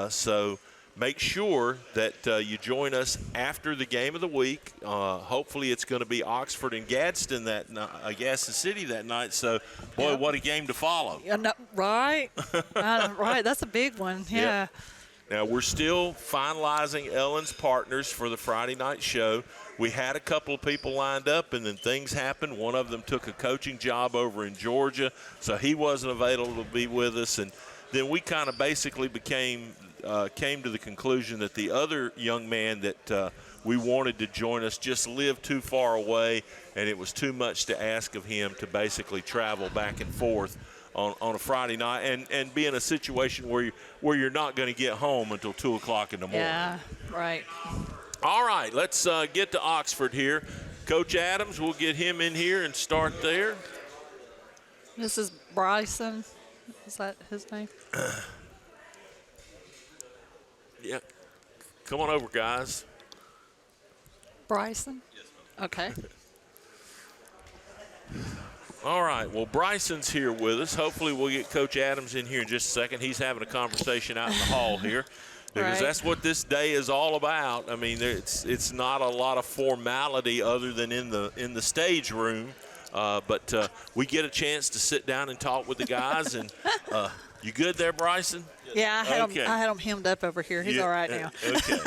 So make sure that you join us after the game of the week. Hopefully it's going to be Oxford and Gadsden Gaston City that night. So, boy, what a game to follow. Right. Right. That's a big one. Yeah. Now, we're still finalizing Ellen's partners for the Friday night show. We had a couple of people lined up, and then things happened. One of them took a coaching job over in Georgia, so he wasn't available to be with us. And then we kind of basically came to the conclusion that the other young man that we wanted to join us just lived too far away, and it was too much to ask of him to basically travel back and forth on a Friday night and be in a situation where you're not going to get home until 2 o'clock in the morning. Yeah, right. All right, let's get to Oxford here. Coach Adams, we'll get him in here and start there. This is Bryson. Is that his name? Yeah. Come on over, guys. Bryson? Yes, ma'am. Okay. All right, well, Bryson's here with us. Hopefully we'll get Coach Adams in here in just a second. He's having a conversation out in the hall here because that's what this day is all about. I mean, it's not a lot of formality other than in the stage room, but we get a chance to sit down and talk with the guys. And you good there, Bryson? Yeah, I had him hemmed up over here. He's all right now. Okay.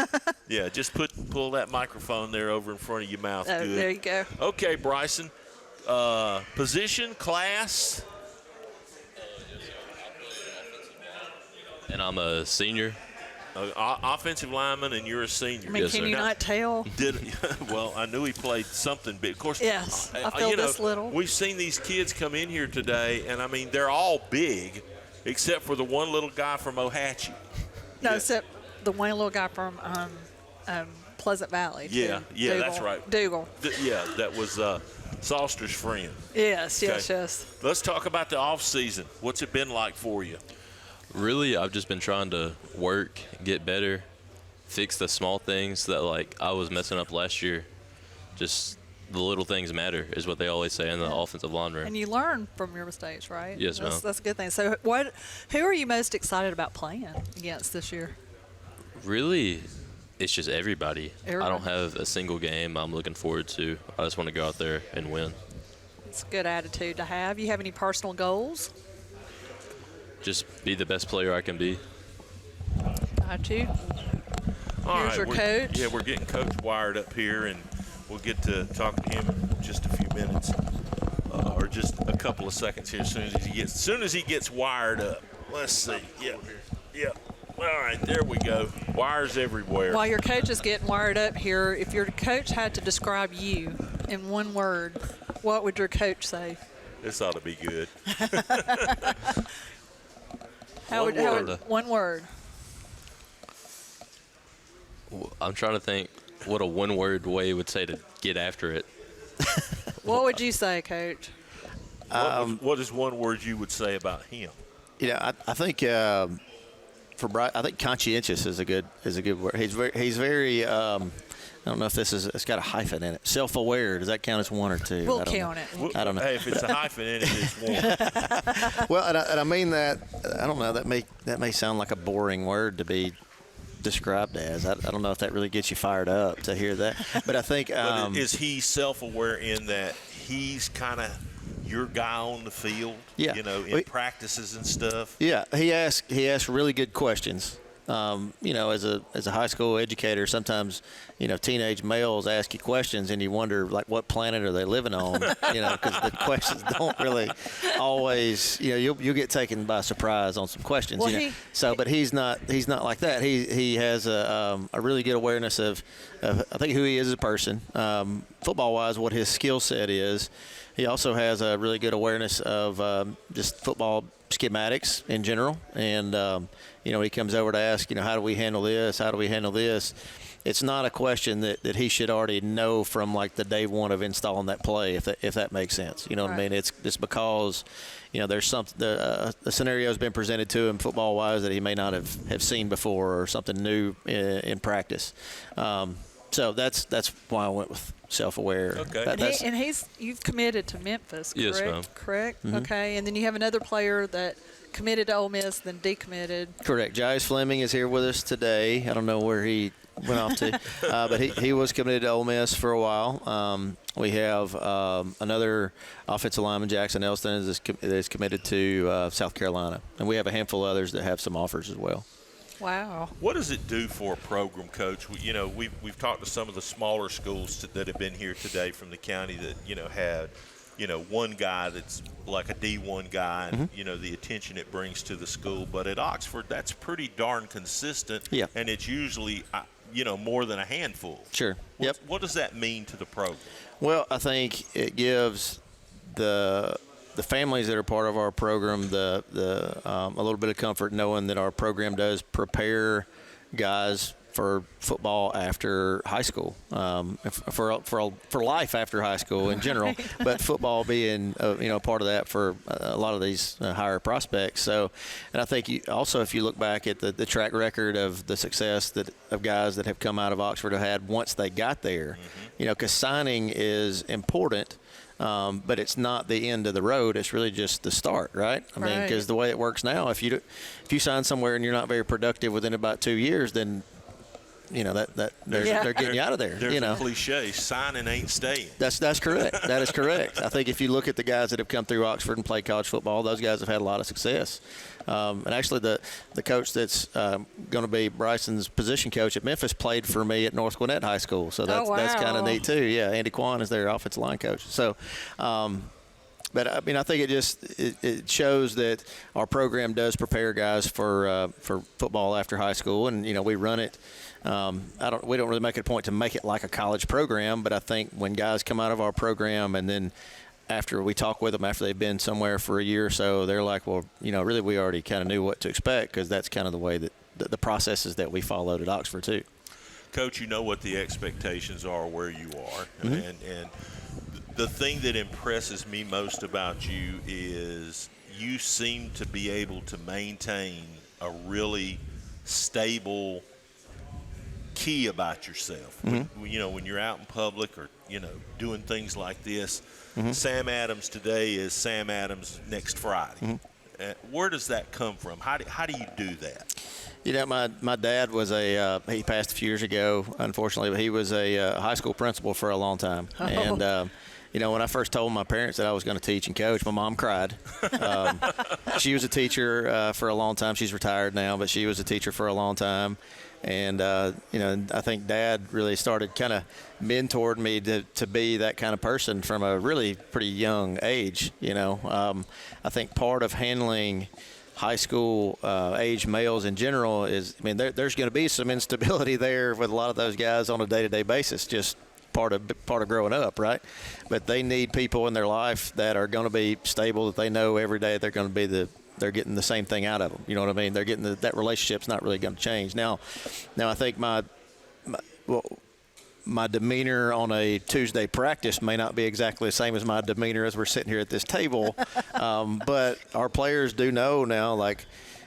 Yeah, just pull that microphone there over in front of your mouth. Good. There you go. Okay, Bryson. Position, class? And I'm a senior. Offensive lineman, and you're a senior. I mean, can you not tell? Well, I knew he played something big. Of course, yes, I feel this little. We've seen these kids come in here today, and, I mean, they're all big except for the one little guy from Ohatchee. No, except the one little guy from Pleasant Valley. Too. Yeah, Dougal. that's right. Dougal. Yeah, that was Salster's friend. Yes, Okay. yes. Let's talk about the off season. What's it been like for you? Really, I've just been trying to work, get better, fix the small things that like I was messing up last year. Just the little things matter is what they always say in the offensive line room. And you learn from your mistakes, right? Yes, ma'am. That's a good thing. So, who are you most excited about playing against this year? Really, it's just everybody. Everybody. I don't have a single game I'm looking forward to. I just want to go out there and win. It's a good attitude to have. You have any personal goals? Just be the best player I can be. Got you. All Here's right, your coach. Yeah, we're getting Coach wired up here, and we'll get to talk to him in just a few minutes, or just a couple of seconds here. As soon as he gets wired up. Let's see. Yeah. All right, there we go. Wires everywhere. While your coach is getting wired up here, if your coach had to describe you in one word, what would your coach say? This ought to be good. One word. I'm trying to think what a one-word way would say to get after it. What would you say, Coach? What is one word you would say about him? Yeah, I think for Bryce, I think conscientious is a good word. He's very. I don't know if it's got a hyphen in it. Self-aware. Does that count as one or two? We'll count it. I don't know. Hey, if it's a hyphen in it, it's one. Well, and I mean that. I don't know. That may sound like a boring word to be described as. I don't know if that really gets you fired up to hear that. But I think. But is he self-aware in that he's kind of your guy on the field? Yeah. In practices and stuff. Yeah, he asks really good questions. As a high school educator, sometimes, teenage males ask you questions and you wonder, like, what planet are they living on? Because the questions don't really always, you'll get taken by surprise on some questions. Well, but he's not like that. He has a really good awareness of I think who he is as a person, football wise, what his skill set is. He also has a really good awareness of just football schematics in general, and he comes over to ask, how do we handle this? How do we handle this? It's not a question that he should already know from like the day one of installing that play, if that makes sense. You know what I mean? It's because there's something the scenario has been presented to him football wise that he may not have seen before, or something new in practice. So that's why I went with self-aware. Okay. You've committed to Memphis, correct? Yes, ma'am. Correct. Mm-hmm. Okay, and then you have another player that committed to Ole Miss, then decommitted. Correct. Jais Fleming is here with us today. I don't know where he went off to, but he was committed to Ole Miss for a while. We have another offensive lineman, Jackson Elston, is committed to South Carolina, and we have a handful of others that have some offers as well. Wow. What does it do for a program, Coach? We've talked to some of the smaller schools that have been here today from the county that had one guy that's like a D1 guy, and the attention it brings to the school. But at Oxford, that's pretty darn consistent. Yeah. And it's usually more than a handful. Sure. What does that mean to the program? Well, I think it gives the families that are part of our program a little bit of comfort knowing that our program does prepare guys for football after high school, for life after high school in general, but football being part of that for a lot of these higher prospects. So, and I think if you look back at the track record of the success of guys that have come out of Oxford have had once they got there, because signing is important. But it's not the end of the road. It's really just the start, right? I mean, because the way it works now, if you sign somewhere and you're not very productive within about 2 years, then they're getting you out of there. There's a cliche: signing ain't staying. That's correct. That is correct. I think if you look at the guys that have come through Oxford and played college football, those guys have had a lot of success. And actually, the coach that's going to be Bryson's position coach at Memphis played for me at North Gwinnett High School, so that's kind of neat too. Yeah, Andy Kwan is their offensive line coach. So. But I mean, I think it shows that our program does prepare guys for football after high school, and we run it. We don't really make it a point to make it like a college program, but I think when guys come out of our program and then after we talk with them after they've been somewhere for a year or so, they're like, well, really we already kind of knew what to expect, because that's kind of the way that the processes that we followed at Oxford too. Coach, you know what the expectations are where you are. Mm-hmm. And the thing that impresses me most about you is you seem to be able to maintain a really stable key about yourself. Mm-hmm. When you're out in public or, doing things like this, Mm-hmm. Sam Adams today is Sam Adams next Friday. Mm-hmm. Where does that come from? How do you do that? My dad was he passed a few years ago, unfortunately, but he was a high school principal for a long time. Oh. And, when I first told my parents that I was going to teach and coach, my mom cried. She was a teacher for a long time. She's retired now, but she was a teacher for a long time. And, I think Dad really started kind of mentored me to be that kind of person from a really pretty young age, I think part of handling high school age males in general is, there's going to be some instability there with a lot of those guys on a day-to-day basis, just part of growing up, right? But they need people in their life that are going to be stable, that they know every day they're going to be they're getting the same thing out of them. You know what I mean? They're getting that relationship's not really going to change. Now I think my demeanor on a Tuesday practice may not be exactly the same as my demeanor as we're sitting here at this table. But our players do know now, like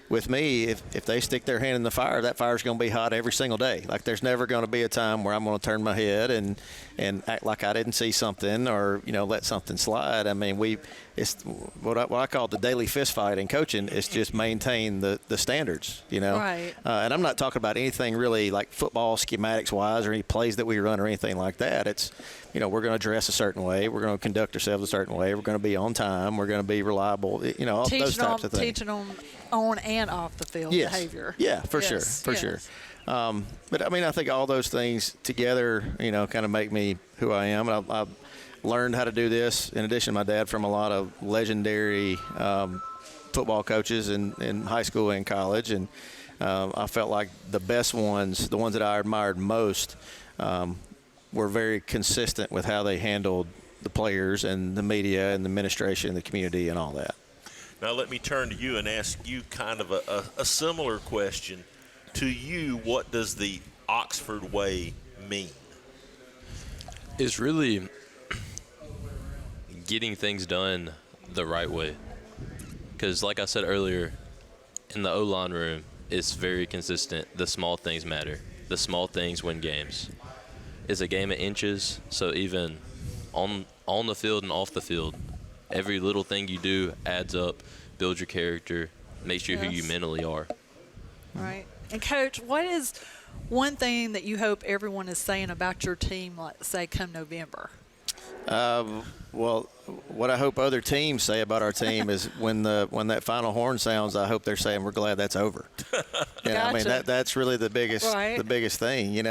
with me, if they stick their hand in the fire, that fire's going to be hot every single day. Like there's never going to be a time where I'm going to turn my head and act like I didn't see something or, let something slide. It's what I call the daily fist fight in coaching. It's just maintain the standards, Right. And I'm not talking about anything really like football schematics wise or any plays that we run or anything like that. It's, we're going to dress a certain way. We're going to conduct ourselves a certain way. We're going to be on time. We're going to be reliable, all those types of things. Teaching them on and off the field behavior. Yeah, for sure. But I think all those things together, kind of make me who I am. And I've learned how to do this, in addition to my dad, from a lot of legendary football coaches in high school and college. And I felt like the best ones, the ones that I admired most, were very consistent with how they handled the players and the media and the administration and the community and all that. Now let me turn to you and ask you kind of a similar question. To you, what does the Oxford way mean? It's really getting things done the right way. Because like I said earlier, in the O-line room, it's very consistent. The small things matter. The small things win games. It's a game of inches, so even on the field and off the field, every little thing you do adds up, builds your character, makes you who you mentally are. Right. And Coach, what is one thing that you hope everyone is saying about your team, like say come November? Well, what I hope other teams say about our team is when that final horn sounds, I hope they're saying we're glad that's over. Gotcha. That's really the biggest thing.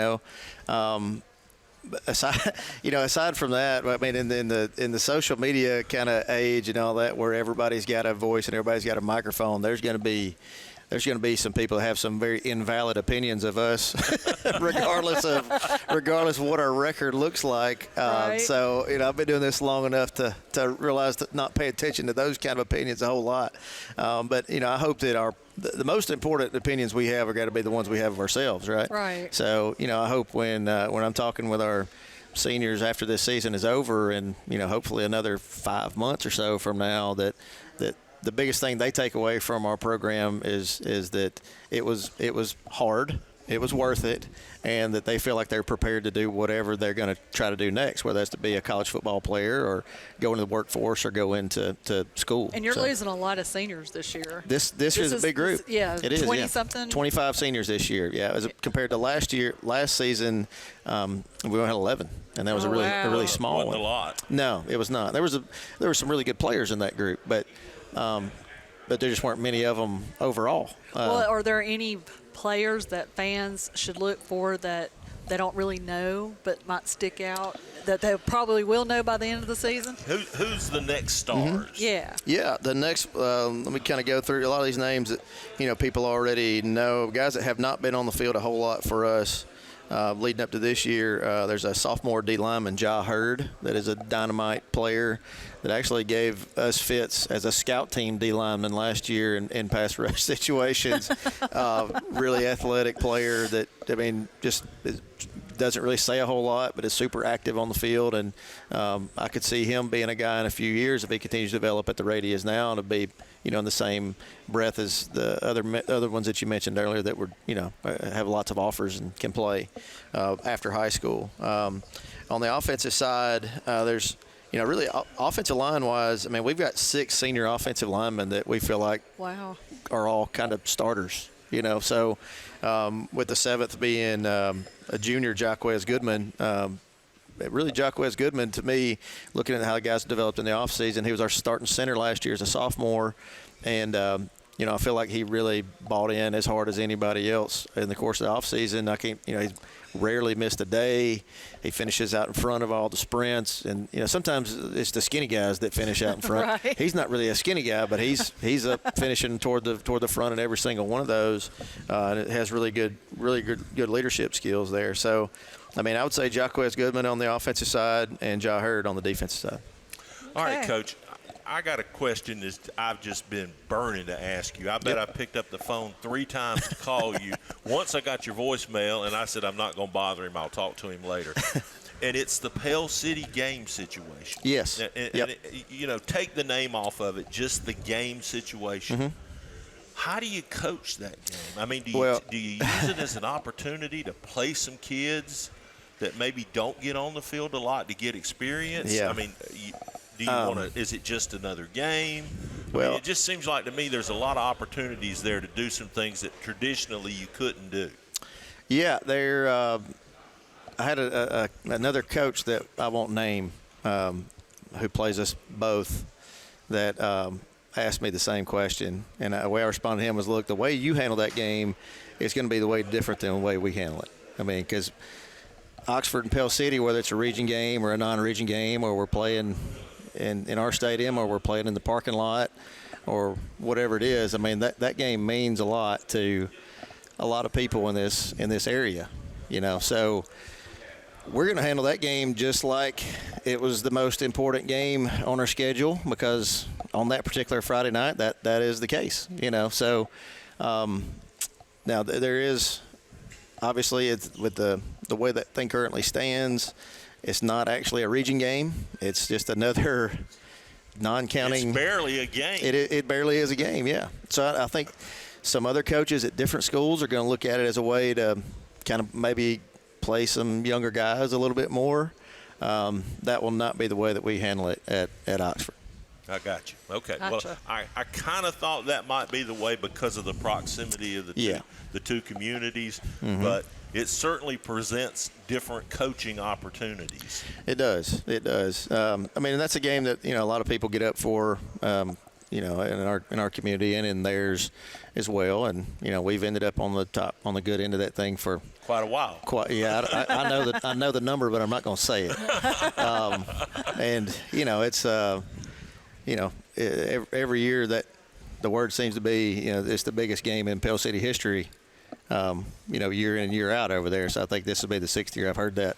Aside from that, in the social media kind of age and all that, where everybody's got a voice and everybody's got a microphone, there's going to be some people that have some very invalid opinions of us, regardless of what our record looks like. Right. So I've been doing this long enough to realize to not pay attention to those kind of opinions a whole lot. But I hope that the most important opinions we have are going to be the ones we have of ourselves, right? Right. So I hope when I'm talking with our seniors after this season is over, and hopefully another 5 months or so from now, that the biggest thing they take away from our program is that it was hard, it was worth it, and that they feel like they're prepared to do whatever they're going to try to do next, whether that's to be a college football player or go into the workforce or go into school. And you're losing a lot of seniors this year. This is a big group. It is 20-something. 25 seniors this year. Yeah, as compared to last season, we only had 11, and that was a really small one. Wasn't a lot. No, it was not. There were some really good players in that group, but there just weren't many of them overall. Are there any players that fans should look for that they don't really know but might stick out that they probably will know by the end of the season? Who's the next stars? Yeah. Yeah, the next, let me kind of go through a lot of these names that, people already know, guys that have not been on the field a whole lot for us. leading up to this year. There's a sophomore D lineman, Hurst, that is a dynamite player that actually gave us fits as a scout team D lineman last year in pass rush situations. Really athletic player that, I mean, just doesn't really say a whole lot, but is super active on the field. And I could see him being a guy in a few years, if he continues to develop at the rate he is now, and to be, in the same breath as the other ones that you mentioned earlier that were, have lots of offers and can play after high school. On the offensive side, there's, really offensive line-wise, I mean, we've got 6 senior offensive linemen that we feel like are all kind of starters, So with the 7th being a junior, Jaquez Goodman, really Jaquez Goodman, to me, looking at how the guys developed in the offseason, he was our starting center last year as a sophomore. And, I feel like he really bought in as hard as anybody else in the course of the offseason. He's rarely missed a day. He finishes out in front of all the sprints. And, sometimes it's the skinny guys that finish out in front. Right. He's not really a skinny guy, but he's finishing toward the front in every single one of those. And it has really good leadership skills there. So, I mean, I would say Jaquez Goodman on the offensive side and Hurst on the defensive side. All right, Coach. I got a question that I've just been burning to ask you. I bet I picked up the phone 3 times to call you. Once I got your voicemail, and I said I'm not going to bother him. I'll talk to him later. And it's the Pell City game situation. Yes. And take the name off of it, just the game situation. Mm-hmm. How do you coach that game? I mean, do you use it as an opportunity to play some kids that maybe don't get on the field a lot to get experience? Yeah. I mean, do you want to? Is it just another game? I mean, it just seems like to me there's a lot of opportunities there to do some things that traditionally you couldn't do. Yeah, I had another coach that I won't name who plays us both that asked me the same question, and the way I responded to him was, look, the way you handle that game is going to be the way different than the way we handle it. I mean, because Oxford and Pell City, whether it's a region game or a non-region game, or we're playing in our stadium, or we're playing in the parking lot, or whatever it is, I mean, that game means a lot to a lot of people in this area, So we're going to handle that game just like it was the most important game on our schedule, because on that particular Friday night, that is the case, So now there is obviously, it's with the way that thing currently stands, it's not actually a region game. It's just another non-counting. It's barely a game. It barely is a game, yeah. So I think some other coaches at different schools are going to look at it as a way to kind of maybe play some younger guys a little bit more. That will not be the way that we handle it at Oxford. I got you. Okay. Gotcha. Well, I kind of thought that might be the way because of the proximity of the two communities, but it certainly presents different coaching opportunities. It does. I mean, that's a game that a lot of people get up for, in our community and in theirs as well. And we've ended up on the good end of that thing for quite a while. I know the number, but I'm not going to say it. It's every year that the word seems to be it's the biggest game in Pell City history. Year in and year out over there. So I think this will be the 6th year I've heard that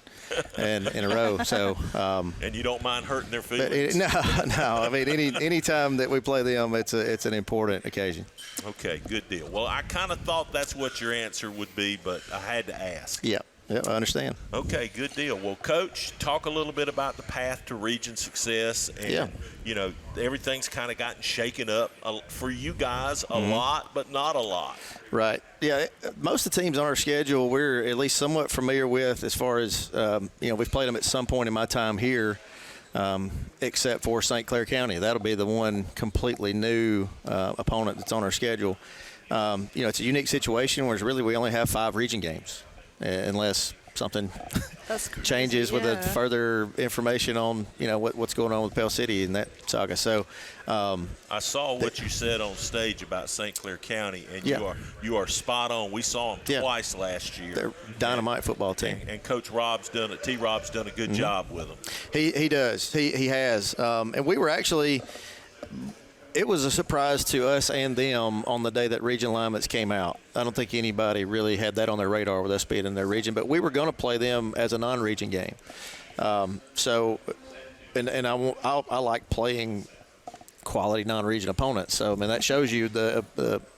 in a row. So and you don't mind hurting their feelings? No. I mean, any time that we play them, it's an important occasion. Okay, good deal. Well, I kind of thought that's what your answer would be, but I had to ask. Yeah, I understand. Okay, good deal. Well, Coach, talk a little bit about the path to region success. And, everything's kind of gotten shaken up for you guys a lot, but not a lot. Right. Yeah, most of the teams on our schedule we're at least somewhat familiar with as far as, we've played them at some point in my time here, except for St. Clair County. That'll be the one completely new opponent that's on our schedule. It's a unique situation where we only have 5 region games, unless something changes with the further information on what's going on with Pell City and that saga. So I saw what you said on stage about St. Clair County, and you are spot on. We saw them twice last year. They're dynamite football team, and Coach Rob's done a good job with them. He does. He has. And we were actually It was a surprise to us and them on the day that region alignments came out. I don't think anybody really had that on their radar with us being in their region, but we were going to play them as a non-region game. I like playing quality non-region opponents. So, I mean, that shows you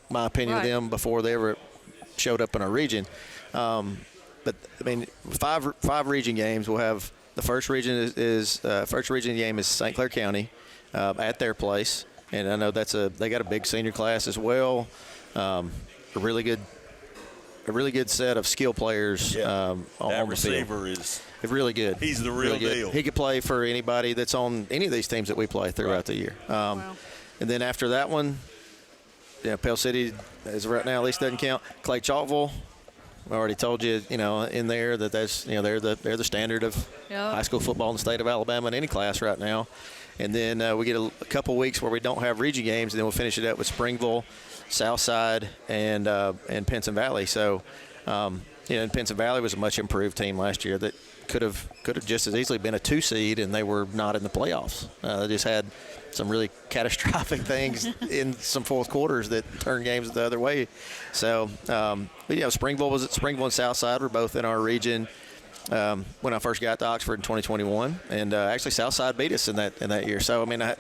my opinion of them before they ever showed up in our region. But, I mean, five region games. We'll have the first region first region game is St. Clair County at their place. And I know they got a big senior class as well. A really good set of skill players on the field. Receiver is really good. He's the real deal. He could play for anybody that's on any of these teams that we play throughout the year. And then after that one, Pell City, as of right now, at least doesn't count. Clay Chalkville, I already told you, in there that's they're the standard of high school football in the state of Alabama in any class right now. And then we get a couple weeks where we don't have region games, and then we'll finish it up with Springville, Southside, and Pinson Valley. So, and Pinson Valley was a much improved team last year that could have just as easily been a 2 seed, and they were not in the playoffs. They just had some really catastrophic things in some fourth quarters that turned games the other way. So, Springville and Southside were both in our region. When I first got to Oxford in 2021, and actually Southside beat us in that year. So I mean, I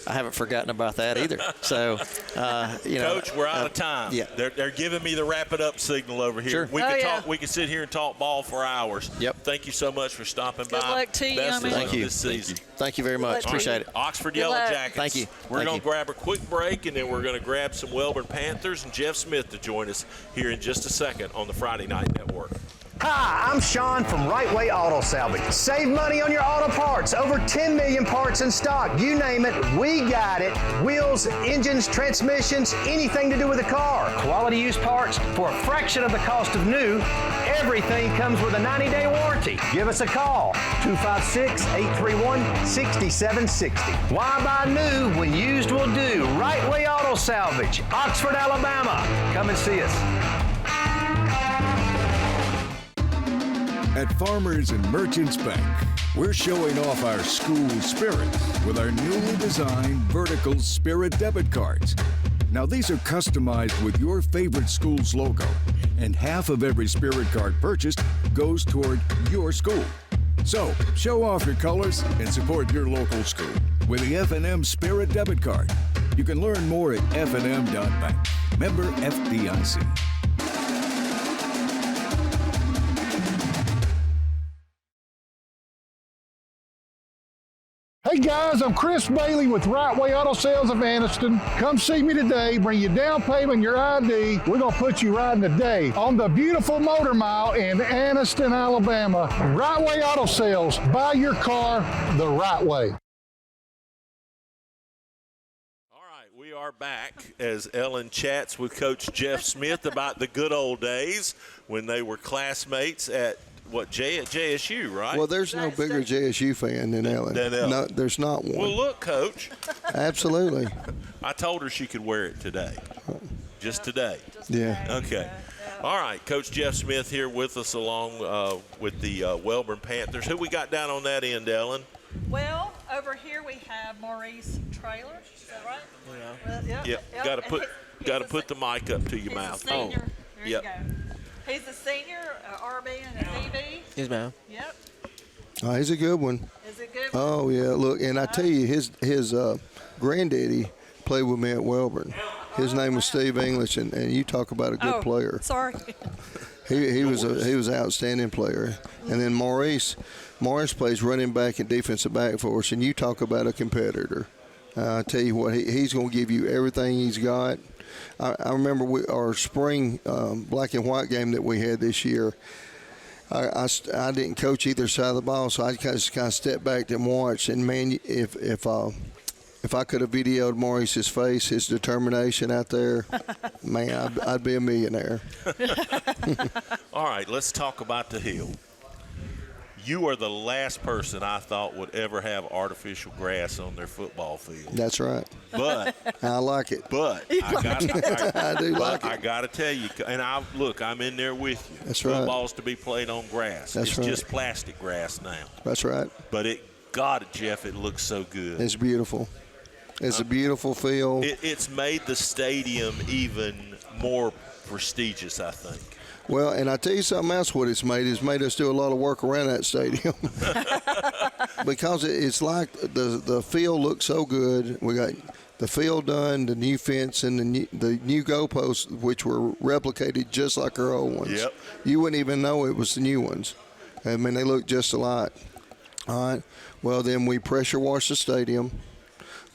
haven't forgotten about that either. So, Coach, we're out of time. Yeah, they're giving me the wrap it up signal over here. Sure. We can talk. We can sit here and talk ball for hours. Yep. Thank you so much for stopping by. Good luck to you. Best of luck Thank you this season. Thank you very much. Appreciate it. Oxford Good Yellow luck. Jackets. Thank you. We're going to grab a quick break, and then we're going to grab some Welborn Panthers and Jeff Smith to join us here in just a second on the Friday Night Network. Hi, I'm Sean from Right Way Auto Salvage. Save money on your auto parts. Over 10 million parts in stock. You name it, we got it. Wheels, engines, transmissions, anything to do with a car. Quality used parts for a fraction of the cost of new. Everything comes with a 90-day warranty. Give us a call, 256-831-6760. Why buy new when used will do? Right Way Auto Salvage, Oxford, Alabama. Come and see us. At Farmers and Merchants Bank, we're showing off our school spirit with our newly designed vertical Spirit debit cards. Now, these are customized with your favorite school's logo, and half of every Spirit card purchased goes toward your school. So, show off your colors and support your local school with the FNN Spirit debit card. You can learn more at fnm.bank. Member FDIC. Hey guys, I'm Chris Bailey with Right Way Auto Sales of Anniston. Come see me today, bring your down payment and your ID. We're gonna put you riding today on the beautiful Motor Mile in Anniston, Alabama. Right Way Auto Sales, buy your car the right way. We are back as Ellen chats with Coach Jeff Smith about the good old days when they were classmates at JSU, right? Well, there's no bigger JSU fan than Ellen. No, there's not one. Well, look, Coach. Absolutely. I told her she could wear it today. Just today. Yeah. Okay. All right, Coach Jeff Smith here with us along with the Welborn Panthers. Who we got down on that end, Ellen? Well, over here we have Maurice Traylor. Is that right? Yeah. Yep. Got to put the mic up to your mouth. Senior. There Yep. you go. He's a senior, RB and a DB. Yes, ma'am. Yep. Oh, he's a good one. Is it good one? Oh, yeah. Look, and I tell you, his granddaddy played with me at Welborn. His name was Steve English, and you talk about a good player. Sorry. He was an outstanding player. And then Maurice plays running back and defensive back for us, and you talk about a competitor. I tell you what, he's going to give you everything he's got. I remember our spring black and white game that we had this year. I didn't coach either side of the ball, so I just kind of stepped back and watched. And man, if I could have videoed Maurice's face, his determination out there, man, I'd be a millionaire. All right, let's talk about the Hill. You are the last person I thought would ever have artificial grass on their football field. That's right. But I like it. But I do like it. I got to tell you, and I'm in there with you. That's right. Football's to be played on grass. That's it's right. just plastic grass now. That's right. But Jeff, it looks so good. It's beautiful. It's a beautiful field. It's made the stadium even more prestigious, I think. Well, and I tell you something else. What it's made is made us do a lot of work around that stadium because it's like the field looks so good. We got the field done, the new fence, and the new goalposts, which were replicated just like our old ones. Yep. You wouldn't even know it was the new ones. I mean, they look just alike. All right. Well, then we pressure washed the stadium.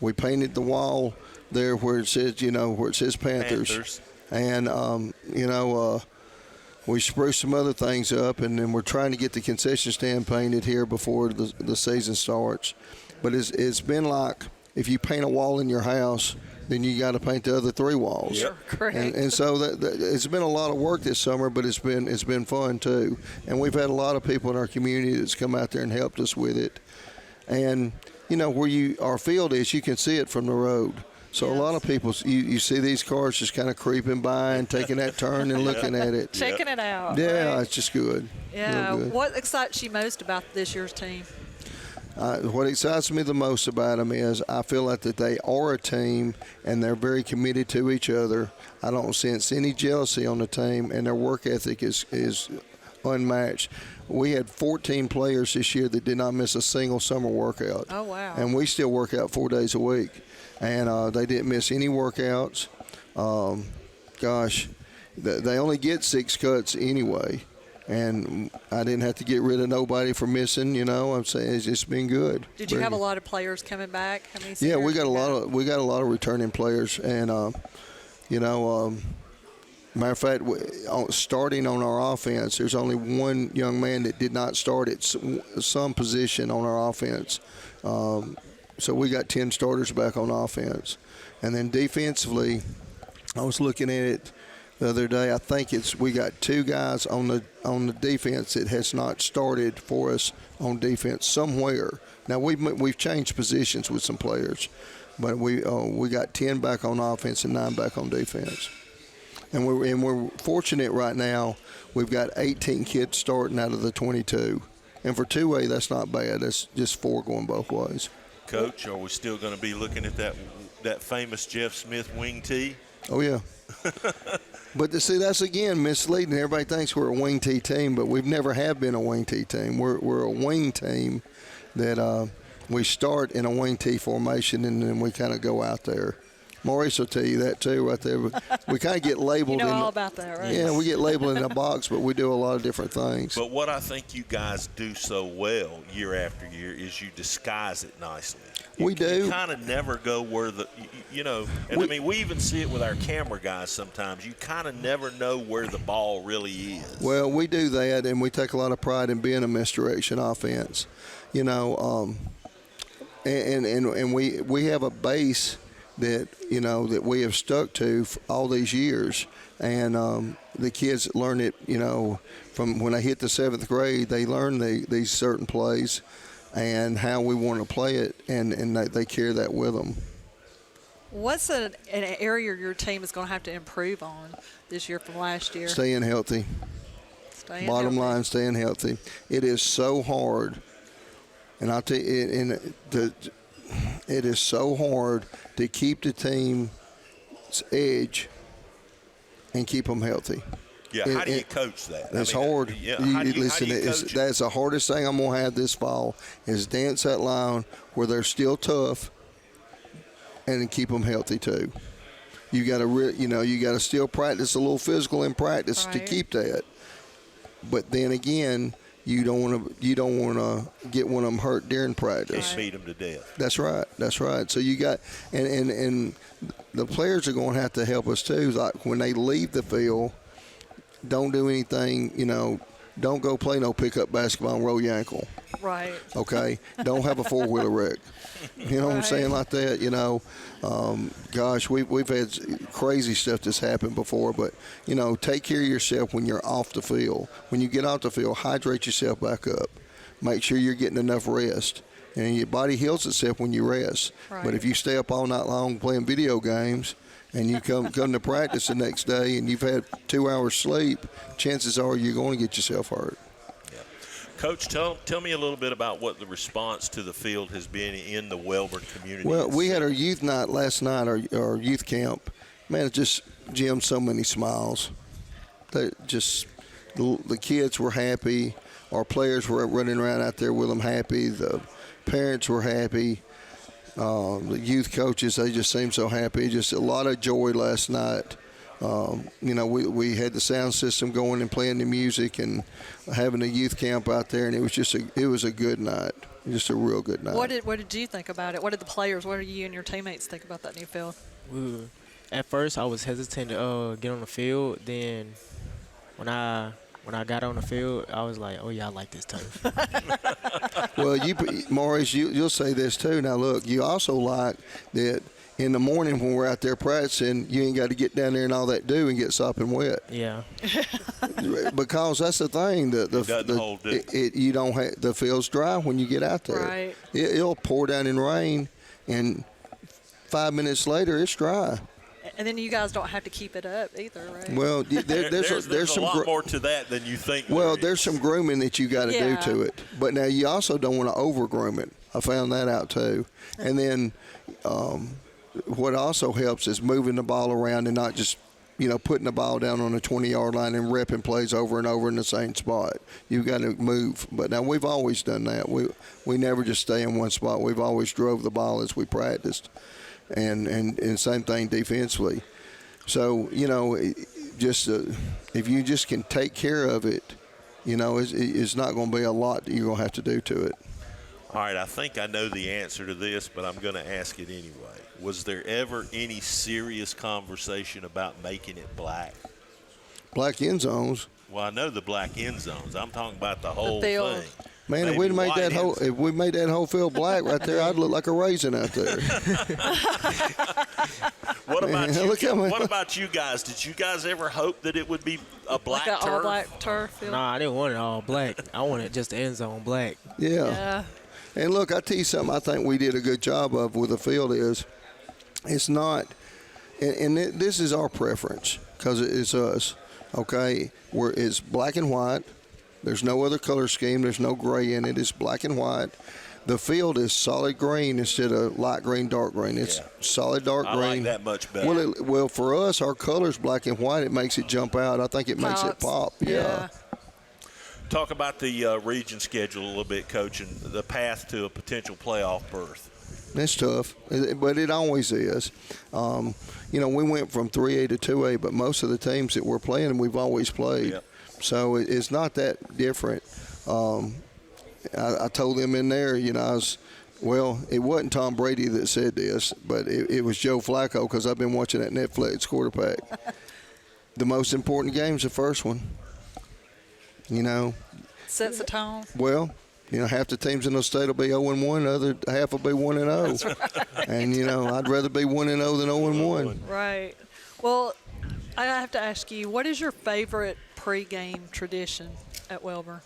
We painted the wall there where it says, where it says Panthers. And, we spruced some other things up, and then we're trying to get the concession stand painted here before the season starts. But it's been like if you paint a wall in your house, then you got to paint the other 3 walls. Yep. Correct. And so it's been a lot of work this summer, but it's been fun too. And we've had a lot of people in our community that's come out there and helped us with it. And where our field is, you can see it from the road. So a lot of people, you see these cars just kind of creeping by and taking that turn and looking at it. Checking it out. Yeah, right? it's just good. Yeah. Real good. What excites you most about this year's team? What excites me the most about them is I feel like that they are a team and they're very committed to each other. I don't sense any jealousy on the team, and their work ethic is unmatched. We had 14 players this year that did not miss a single summer workout. Oh, wow. And we still work out 4 days a week. And they didn't miss any workouts. They only get 6 cuts anyway. And I didn't have to get rid of nobody for missing. I'm saying it's just been good. Did you have a lot of players coming back? How many Yeah, we seniors got a lot of returning players, and matter of fact, starting on our offense, there's only one young man that did not start at some position on our offense. So we got 10 starters back on offense. And then defensively, I was looking at it the other day. I think we got 2 guys on the defense that has not started for us on defense somewhere. Now we've changed positions with some players, but we got 10 back on offense and 9 back on defense. And we're fortunate right now. We've got 18 kids starting out of the 22, and for 2A that's not bad. That's just 4 going both ways. Coach, are we still going to be looking at that famous Jeff Smith wing tee? Oh, yeah. But see, that's again misleading. Everybody thinks we're a wing tee team, but we've never have been a wing tee team. We're a wing team that we start in a wing tee formation, and then we kind of go out there. Maurice will tell you that too, right there. We kind of get labeled. You know all about that, right? Yeah, we get labeled in a box, but we do a lot of different things. But what I think you guys do so well year after year is you disguise it nicely. We do. You kind of never go where we even see it with our camera guys sometimes. You kind of never know where the ball really is. Well, we do that, and we take a lot of pride in being a misdirection offense. And we have a base that that we have stuck to all these years, and the kids learn it. From when they hit the 7th grade, they learn these certain plays and how we want to play it, and they carry that with them. What's an area your team is going to have to improve on this year from last year? Staying healthy. Bottom line, staying healthy. It is so hard, and I'll tell you, it is so hard to keep the team's edge and keep them healthy. Yeah, how do you coach that? That's hard. Yeah, how do you coach it? That's the hardest thing I'm going to have this fall is dance that line where they're still tough and keep them healthy too. You got to still practice a little physical in practice to keep that. But then again, you don't want to get one of them hurt during practice. Can't beat them to death. That's right. So you got and the players are going to have to help us too. Like when they leave the field, don't do anything. Don't go play no pickup basketball and roll your ankle. Right. Okay. Don't have a 4-wheeler wreck. You know what I'm saying, like that. We've had crazy stuff that's happened before, but take care of yourself when you're off the field. When you get off the field, hydrate yourself back up. Make sure you're getting enough rest, and your body heals itself when you rest. Right. But if you stay up all night long playing video games, and you come to practice the next day, and you've had 2 hours sleep, chances are you're going to get yourself hurt. Coach, tell me a little bit about what the response to the field has been in the Wellborn community. Well, we had our youth night last night, our youth camp. Man, it just Jim, so many smiles. The kids were happy. Our players were running around out there with them happy. The parents were happy. The youth coaches, they just seemed so happy. Just a lot of joy last night. We had the sound system going and playing the music and having a youth camp out there, and it was a good night, just a real good night. What did you think about it? What did the players, what did you and your teammates think about that new field? At first, I was hesitant to get on the field. Then, when I got on the field, I was like, "Oh yeah, I like this turf." Well, Maurice, you'll say this too. Now, look, you also like that in the morning when we're out there practicing, you ain't got to get down there and all that dew and get sopping wet. Yeah. Because that's the thing. You don't have the field's dry when you get out there. Right. It'll pour down in rain, and 5 minutes later, it's dry. And then you guys don't have to keep it up either, right? Well, there's a lot more to that than you think. Well, there's some grooming that you got to do to it. But now you also don't want to over groom it. I found that out too. And then what also helps is moving the ball around and not just putting the ball down on the 20-yard line and repping plays over and over in the same spot. You've got to move. But now we've always done that. We never just stay in one spot. We've always drove the ball as we practiced. And same thing defensively. So, if you just can take care of it, it's not going to be a lot that you're going to have to do to it. All right, I think I know the answer to this, but I'm going to ask it anyway. Was there ever any serious conversation about making it black? Black end zones? Well, I know the black end zones. I'm talking about the whole thing. Man, if we made that whole field black right there, I'd look like a raisin out there. What about you guys? Did you guys ever hope that it would be a black like turf? All black turf field? Nah, I didn't want it all black. I wanted just the end zone black. Yeah. And look, I tell you something I think we did a good job of with the field is it's not, and this is our preference because it's us, okay? It's black and white. There's no other color scheme. There's no gray in it. It's black and white. The field is solid green instead of light green, dark green. It's solid dark green. I like that much better. Well, for us, our color's black and white. It makes it jump out. I think it makes it pop. Yeah. Talk about the region schedule a little bit, Coach, and the path to a potential playoff berth. It's tough, but it always is. We went from 3A to 2A, but most of the teams that we're playing, we've always played. Yep. So it's not that different. I told them in there, it wasn't Tom Brady that said this, but it was Joe Flacco because I've been watching that Netflix quarterback. The most important game's the first one. Sets the tone. Well, half the teams in the state will be 0-1, the other half will be 1-0. That's right. And, I'd rather be 1-0 than 0-1. Right. Well, I have to ask you, what is your favorite pregame tradition at Wellborn?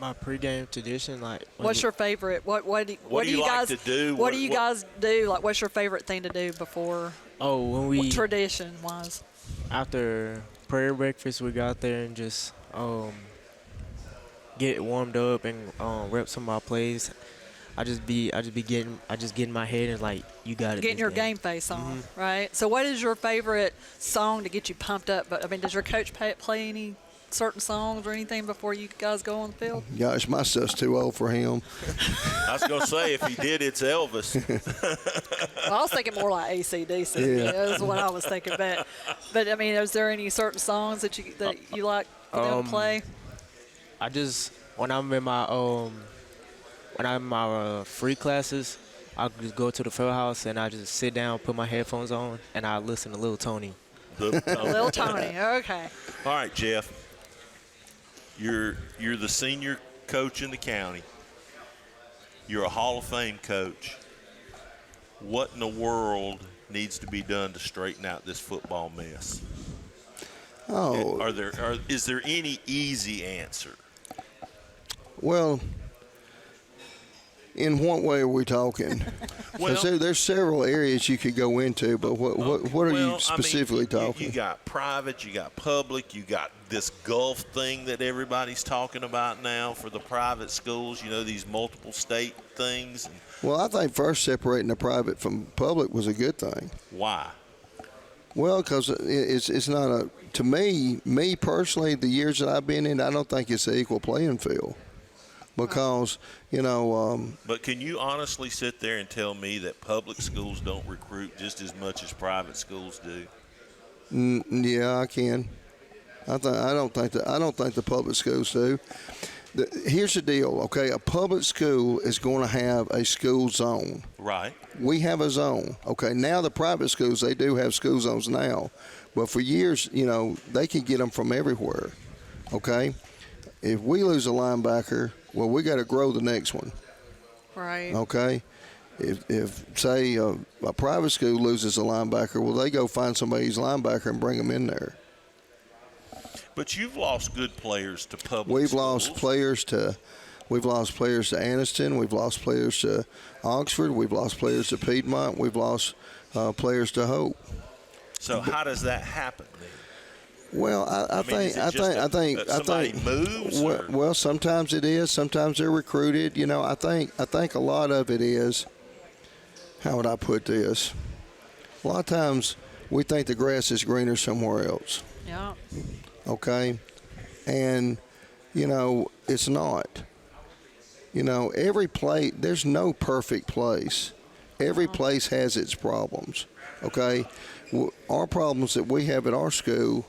My pregame tradition, what's your favorite? What do you guys like to do? What do you guys do? Like, what's your favorite thing to do before? Oh, when we tradition-wise. After prayer breakfast, we got there and just get warmed up and rep some of our plays. I just get in my head and like, you got it. Getting your game face on, right? So what is your favorite song to get you pumped up? But does your coach play any certain songs or anything before you guys go on the field? Gosh, my stuff's too old for him. I was going to say, if he did, it's Elvis. Well, I was thinking more like AC/DC. Yeah. That's what I was thinking. But is there any certain songs that you like to play? When I'm in my free classes, I just go to the field house and I just sit down, put my headphones on, and I listen to Lil Tony. Lil Tony, okay. All right, Jeff. You're the senior coach in the county. You're a Hall of Fame coach. What in the world needs to be done to straighten out this football mess? Is there any easy answer? Well, In what way are we talking? Because there's several areas you could go into, but what are you specifically talking? You got private, you got public, you got this Gulf thing that everybody's talking about now for the private schools, these multiple state things. Well, I think first separating the private from public was a good thing. Why? Well, because it's not to me personally, the years that I've been in, I don't think it's an equal playing field. Because, But can you honestly sit there and tell me that public schools don't recruit just as much as private schools do? Yeah, I can. I don't think the public schools do. Here's the deal, okay? A public school is going to have a school zone. Right. We have a zone. Okay, now the private schools, they do have school zones now. But for years, they can get them from everywhere. Okay? If we lose a linebacker, well, we got to grow the next one. Right. Okay? If say, a private school loses a linebacker, well, they go find somebody's linebacker and bring them in there. But you've lost good players to public We've schools. lost players to Anniston. We've lost players to Oxford. We've lost players to Piedmont. We've lost players to Hope. So how does that happen then? Well, I think somebody moves. Well, sometimes it is. Sometimes they're recruited. I think a lot of it is. How would I put this? A lot of times we think the grass is greener somewhere else. Yeah. Okay, and it's not. Every place, there's no perfect place. Every place has its problems. Okay, our problems that we have at our school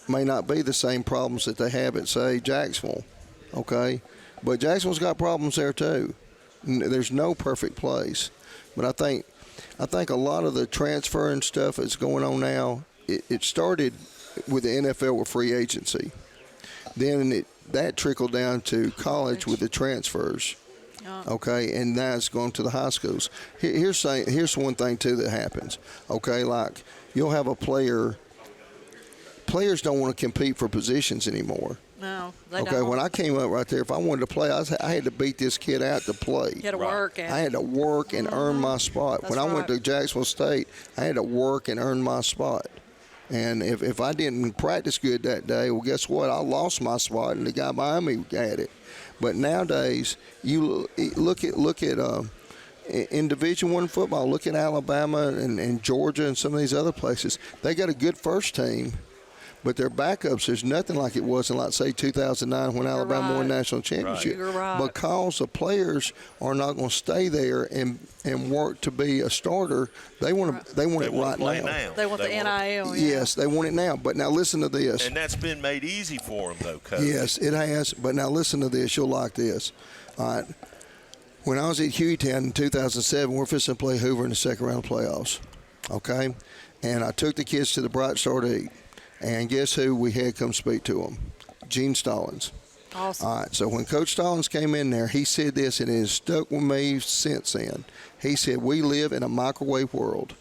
may not be the same problems that they have at, say, Jacksonville. Okay, but Jacksonville's got problems there too. There's no perfect place, but I think a lot of the transfer and stuff that's going on now, it started with the NFL with free agency. Then that trickled down to college with the transfers. Okay, and now it's going to the high schools. Here's one thing too that happens. Okay, like you'll have a player. Players don't want to compete for positions anymore. No, they okay, don't. when I came up right there, if I wanted to play, I had to beat this kid out to play. You had to work at it. I had to work and earn my spot. That's when I went to right. Jacksonville State, I had to work and earn my spot. And if I didn't practice good that day, well, guess what? I lost my spot, and the guy behind me had it. But nowadays, you look at in Division I football, look at Alabama and Georgia and some of these other places. They got a good first team, but their backups, there's nothing like it was in, like, say, 2009 when Alabama won national championship. You're right. Because the players are not going to stay there and work to be a starter. They want it right now. They want the NIL. Yes, they want it now. But now listen to this. And that's been made easy for them, though, Coach. Yes, it has. But now listen to this. You'll like this. All right. When I was at Hueytown in 2007, we're fixing to play Hoover in the second round of playoffs. Okay? And I took the kids to the Bright Star to eat. And guess who we had come speak to them? Gene Stallings. Awesome. All right, so when Coach Stallings came in there, he said this, and it has stuck with me since then. He said, we live in a microwave world.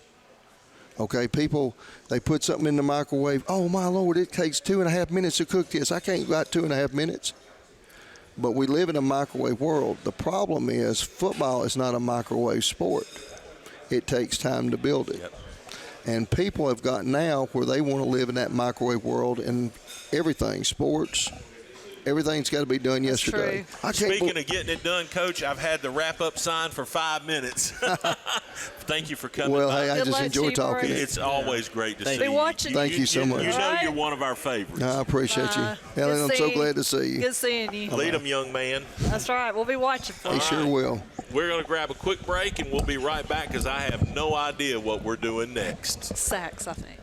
Okay, people, they put something in the microwave. Oh, my Lord, it takes 2.5 minutes to cook this. I can't got 2.5 minutes. But we live in a microwave world. The problem is football is not a microwave sport. It takes time to build it. Yep. And people have gotten now where they want to live in that microwave world, and everything, sports, everything's got to be done yesterday. Speaking of getting it done, Coach, I've had the wrap-up sign for 5 minutes. Thank you for coming Well, by. hey, I just enjoy talking. It's always great to see you. Thank you so much. You know you're one of our favorites. I appreciate you. Helen, I'm so glad to see you. Good seeing you. Lead them, young man. That's right. We'll be watching for He you. sure will. We're going to grab a quick break, and we'll be right back because I have no idea what we're doing next. Sacks, I think.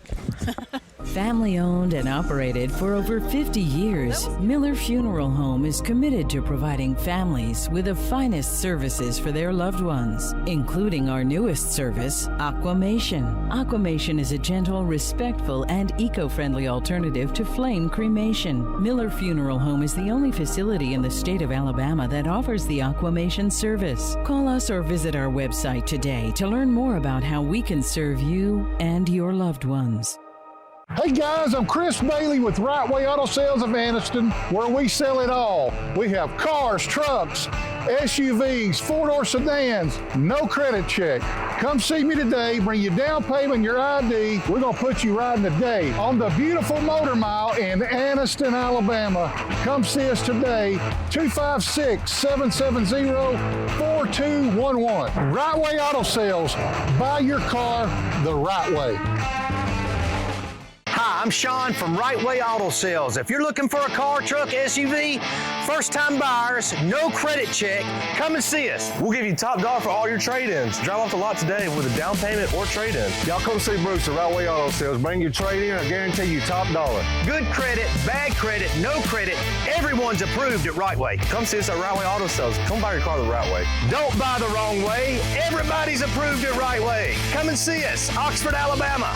Family owned and operated for over 50 years, Miller Funeral Home is committed to providing families with the finest services for their loved ones, including our newest service, Aquamation. Aquamation is a gentle, respectful, and eco-friendly alternative to flame cremation. Miller Funeral Home is the only facility in the state of Alabama that offers the Aquamation service. Call us or visit our website today to learn more about how we can serve you and your loved ones. Hey guys, I'm Chris Bailey with Right Way Auto Sales of Anniston, where we sell it all. We have cars, trucks, SUVs, four-door sedans, no credit check. Come see me today, bring your down payment, your ID. We're going to put you riding today on the beautiful Motor Mile in Anniston, Alabama. Come see us today, 256-770-4211. Right Way Auto Sales. Buy your car the right way. Hi, I'm Sean from Right Way Auto Sales. If you're looking for a car, truck, SUV, first-time buyers, no credit check, come and see us. We'll give you top dollar for all your trade-ins. Drive off the lot today with a down payment or trade-in. Y'all come see Brooks at Right Way Auto Sales. Bring your trade-in, I guarantee you top dollar. Good credit, bad credit, no credit, everyone's approved at Right Way. Come see us at Right Way Auto Sales. Come buy your car the right way. Don't buy the wrong way. Everybody's approved at Right Way. Come and see us, Oxford, Alabama.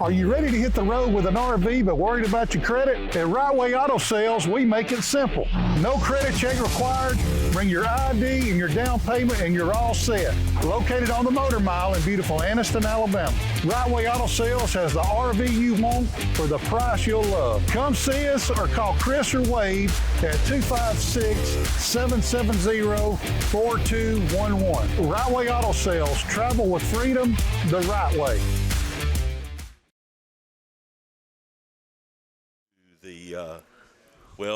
Are you ready to hit the road with an RV but worried about your credit? At Right Way Auto Sales, we make it simple. No credit check required. Bring your ID and your down payment and you're all set. Located on the Motor Mile in beautiful Anniston, Alabama. Right Way Auto Sales has the RV you want for the price you'll love. Come see us or call Chris or Wade at 256-770-4211. Right Way Auto Sales. Travel with freedom the right way.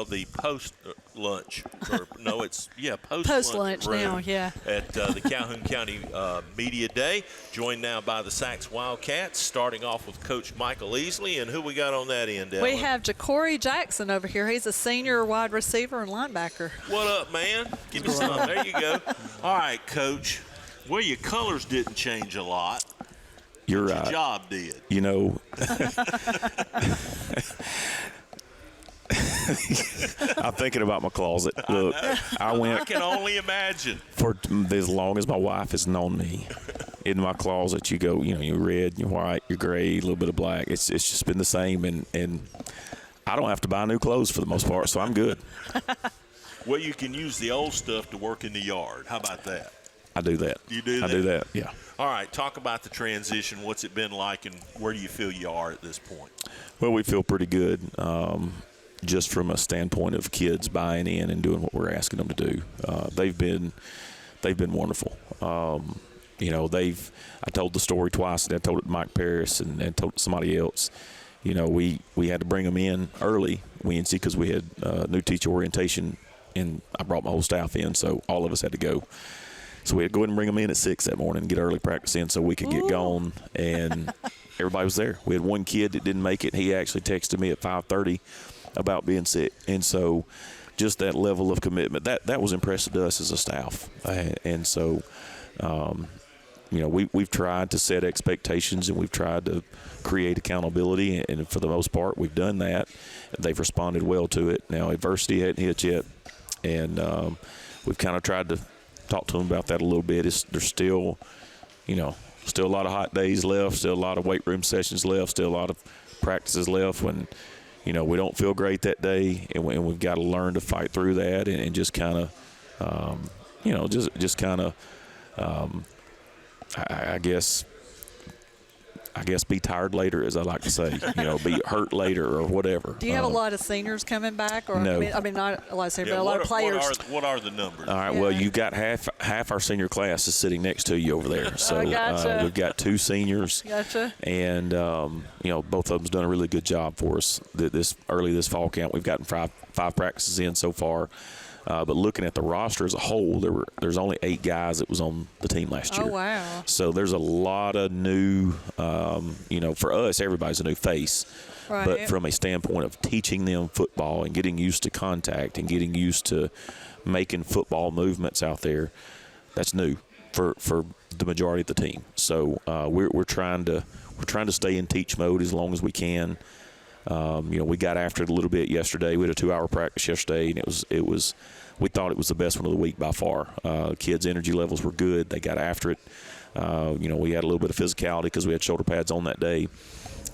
The post-lunch, Post-lunch room now, yeah. at the Calhoun County Media Day, joined now by the Sax Wildcats, starting off with Coach Michael Easley. And who we got on that end, Ellen? We have Ja'Cory Jackson over here. He's a senior wide receiver and linebacker. What up, man? Give me some. There you go. All right, Coach. Well, your colors didn't change a lot. You're but right. Your job did. You know, I'm thinking about my closet. Look, I can only imagine. For as long as my wife has known me, in my closet, you go, you're red, you're white, you're gray, a little bit of black. It's just been the same, and I don't have to buy new clothes for the most part, so I'm good. Well, you can use the old stuff to work in the yard. How about that? I do that. You do that? I do that, yeah. All right, talk about the transition. What's it been like, and where do you feel you are at this point? Well, we feel pretty good. Just from a standpoint of kids buying in and doing what we're asking them to do. They've been wonderful. I told the story twice, and I told it to Mike Paris and told it to somebody else. We had to bring them in early, Wednesday, because we had new teacher orientation, and I brought my whole staff in, so all of us had to go. So we had to go ahead and bring them in at 6 that morning and get early practice in so we could get going, and everybody was there. We had one kid that didn't make it. He actually texted me at 5:30 about being sick, and so just that level of commitment that was impressive to us as a staff. And so we've tried to set expectations, and we've tried to create accountability, and for the most part we've done that. They've responded well to it. Now adversity hadn't hit yet, and we've kind of tried to talk to them about that a little bit. There's still a lot of hot days left, still a lot of weight room sessions left, still a lot of practices left when we don't feel great that day, and we've got to learn to fight through that and just kind of, I guess be tired later, as I like to say, be hurt later or whatever. Do you have a lot of seniors coming back? Or No. I mean not a lot of seniors, but a lot of players. What are the numbers? All right, well, you've got half our senior class is sitting next to you over there. So Gotcha. We've got 2 seniors. Gotcha. And, both of them's done a really good job for us this fall camp. We've gotten five practices in so far. But looking at the roster as a whole, there's only 8 guys that was on the team last year. Oh, wow. So there's a lot of new, for us, everybody's a new face. Right. But from a standpoint of teaching them football and getting used to contact and getting used to making football movements out there, that's new for the majority of the team. So we're trying to stay in teach mode as long as we can. We got after it a little bit yesterday. We had a 2-hour practice yesterday, and we thought it was the best one of the week by far. Kids' energy levels were good. They got after it. We had a little bit of physicality because we had shoulder pads on that day.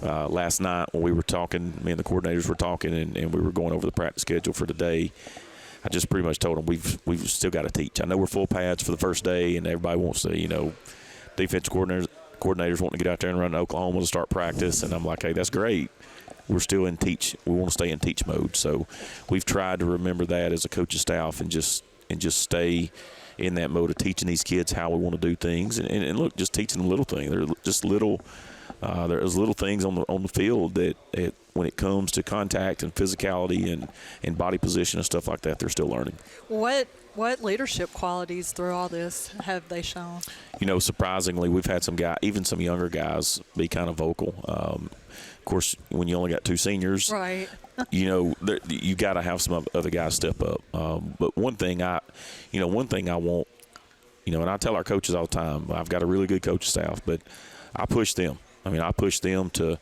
Last night when we were talking, me and the coordinators were talking, and we were going over the practice schedule for today, I just pretty much told them we've still got to teach. I know we're full pads for the first day, and everybody wants to, defensive coordinators wanting to get out there and run to Oklahoma to start practice, and I'm like, hey, that's great. We're still in teach. We want to stay in teach mode. So we've tried to remember that as a coaching staff and just stay in that mode of teaching these kids how we want to do things. And look, just teaching them little things. They're just little. There's little things on the field that when it comes to contact and physicality and body position and stuff like that, they're still learning. What leadership qualities through all this have they shown? Surprisingly, we've had even some younger guys be kind of vocal. Of course, when you only got 2 seniors, right? You got to have some other guys step up. But one thing I want, and I tell our coaches all the time, I've got a really good coaching staff, but I push them. I push them to,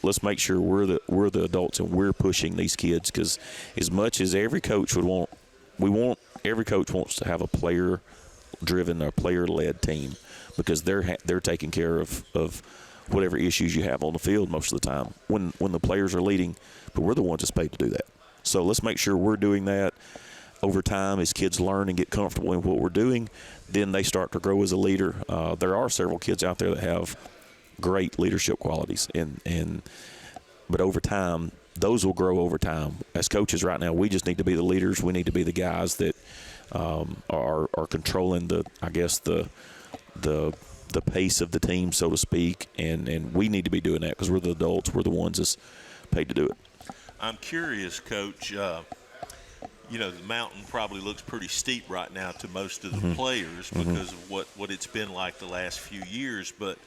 let's make sure we're the adults and we're pushing these kids, because as much as every coach would want, every coach wants to have a player-driven or player-led team, because they're taking care of whatever issues you have on the field most of the time when the players are leading, but we're the ones that's paid to do that. So let's make sure we're doing that over time as kids learn and get comfortable in what we're doing. Then they start to grow as a leader. There are several kids out there that have great leadership qualities, but over time, those will grow over time. As coaches right now, we just need to be the leaders. We need to be the guys that are controlling the pace of the team, so to speak, and we need to be doing that because we're the adults. We're the ones that's paid to do it. I'm curious, Coach. The mountain probably looks pretty steep right now to most of the players because of what it's been like the last few years. But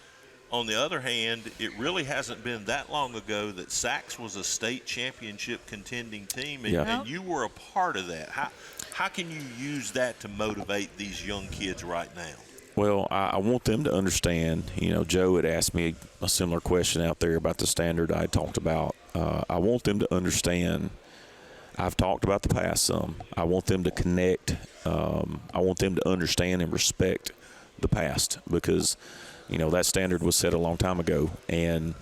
on the other hand, it really hasn't been that long ago that Sachs was a state championship contending team, and you were a part of that. How can you use that to motivate these young kids right now? Well, I want them to understand. Joe had asked me a similar question out there about the standard I talked about. I want them to understand. I've talked about the past some. I want them to connect. I want them to understand and respect the past, because that standard was set a long time ago, and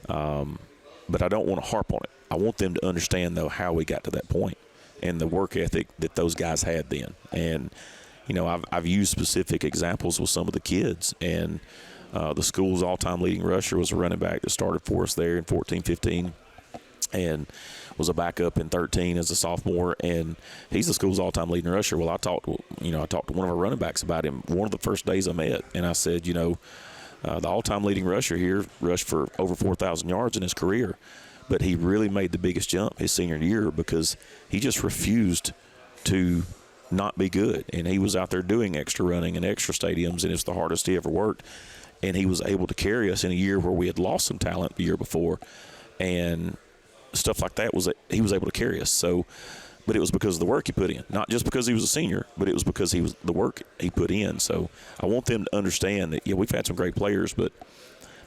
but I don't want to harp on it. I want them to understand, though, how we got to that point and the work ethic that those guys had then. And I've used specific examples with some of the kids, and the school's all-time leading rusher was a running back that started for us there in 14-15 and was a backup in 13 as a sophomore, and he's the school's all-time leading rusher. Well, I talked to one of our running backs about him one of the first days I met, and I said, the all-time leading rusher here rushed for over 4,000 yards in his career, but he really made the biggest jump his senior year because he just refused to not be good, and he was out there doing extra running and extra stadiums, and it's the hardest he ever worked, and he was able to carry us in a year where we had lost some talent the year before, and stuff like that he was able to carry us. So, but it was because of the work he put in, not just because he was a senior, but it was because the work he put in. So I want them to understand that we've had some great players, but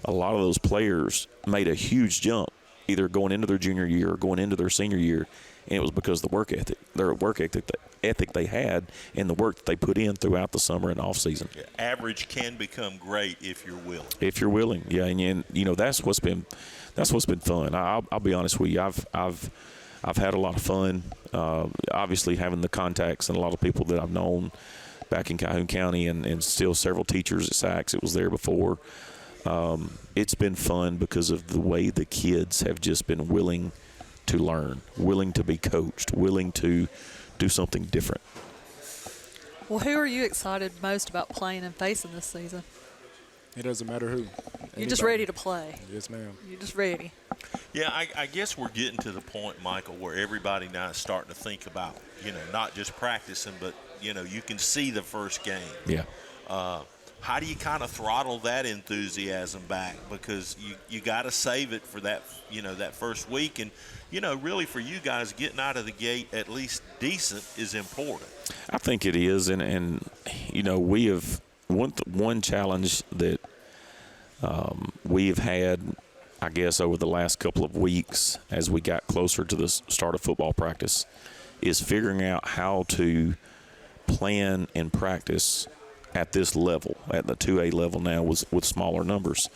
a lot of those players made a huge jump either going into their junior year or going into their senior year, and it was because of the work ethic they had and the work that they put in throughout the summer and off season. Average can become great if you're willing. If you're willing, yeah, and that's what's been fun. I'll be honest with you. I've had a lot of fun. Obviously, having the contacts and a lot of people that I've known back in Calhoun County, and still several teachers at Sachs. It was there before. It's been fun because of the way the kids have just been willing to learn, willing to be coached, willing to do something different. Well, who are you excited most about playing and facing this season? It doesn't matter who. You're just ready to play. Yes, ma'am. You're just ready. Yeah, I guess we're getting to the point, Michael, where everybody now is starting to think about, not just practicing, but, you can see the first game. Yeah. How do you kind of throttle that enthusiasm back? Because you got to save it for that, that first week. And, really for you guys, getting out of the gate at least decent is important. I think it is. And we have one challenge that we have had, I guess, over the last couple of weeks as we got closer to the start of football practice is figuring out how to plan and practice at this level, at the 2A level now with smaller numbers.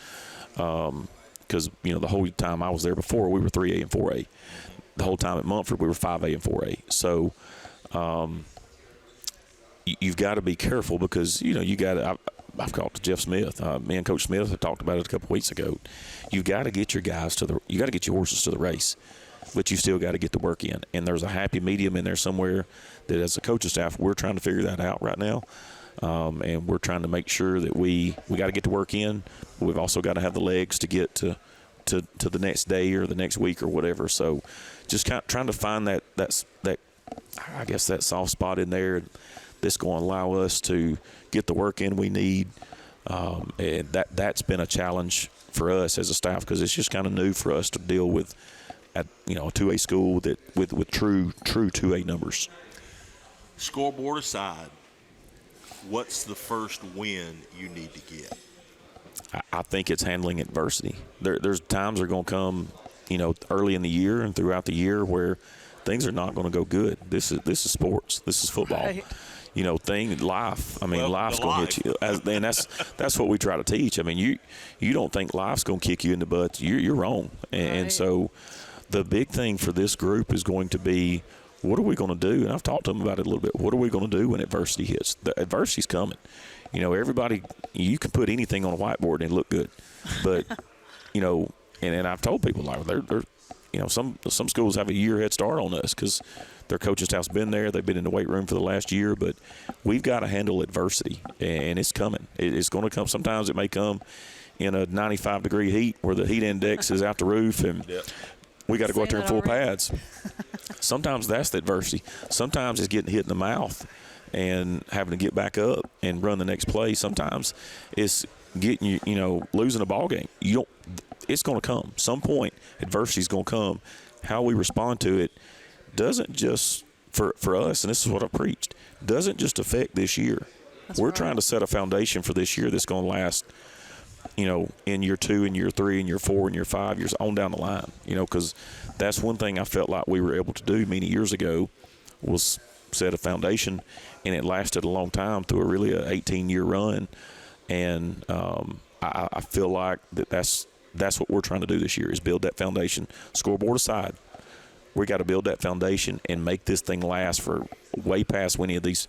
Because, the whole time I was there before, we were 3A and 4A. The whole time at Mumford, we were 5A and 4A. So you've got to be careful because, you got to I've talked to Jeff Smith. Me and Coach Smith have talked about it a couple weeks ago. You've got to get your guys you got to get your horses to the race, but you still got to get the work in. And there's a happy medium in there somewhere that, as a coaching staff, we're trying to figure that out right now. And we're trying to make sure that we got to get the work in, but we've also got to have the legs to get to the next day or the next week or whatever. So just kind of trying to find that I guess that soft spot in there that's going to allow us to get the work in we need. And that's been a challenge for us as a staff, because it's just kind of new for us to deal with at a 2A school that with true 2A numbers. Scoreboard aside, what's the first win you need to get? I think it's handling adversity. There's times are going to come, early in the year and throughout the year where things are not going to go good. This is sports. This is football. Right. Life. I mean, life's going to hit you, and that's what we try to teach. I mean, you don't think life's going to kick you in the butt. You're wrong. And so, the big thing for this group is going to be, what are we going to do? And I've talked to them about it a little bit. What are we going to do when adversity hits? The adversity's coming. Everybody, you can put anything on a whiteboard and look good, but and I've told people, like, they're some schools have a year head start on us because their coaching staff's been there. They've been in the weight room for the last year, but we've got to handle adversity, and it's coming. It's going to come. Sometimes it may come in a 95-degree heat where the heat index is out the roof, and we got to go out there in full pads. Sometimes that's the adversity. Sometimes it's getting hit in the mouth and having to get back up and run the next play. Sometimes it's getting losing a ball game. It's going to come. Some point, adversity is going to come. How we respond to it doesn't just, for us, and this is what I preached, doesn't just affect this year. We're trying to set a foundation for this year that's going to last, in year 2, in year 3, in year 4, in year 5 years on down the line. Because that's one thing I felt like we were able to do many years ago was set a foundation, and it lasted a long time through an 18-year run. And I feel like that's what we're trying to do this year is build that foundation. Scoreboard aside, we got to build that foundation and make this thing last for way past when any of these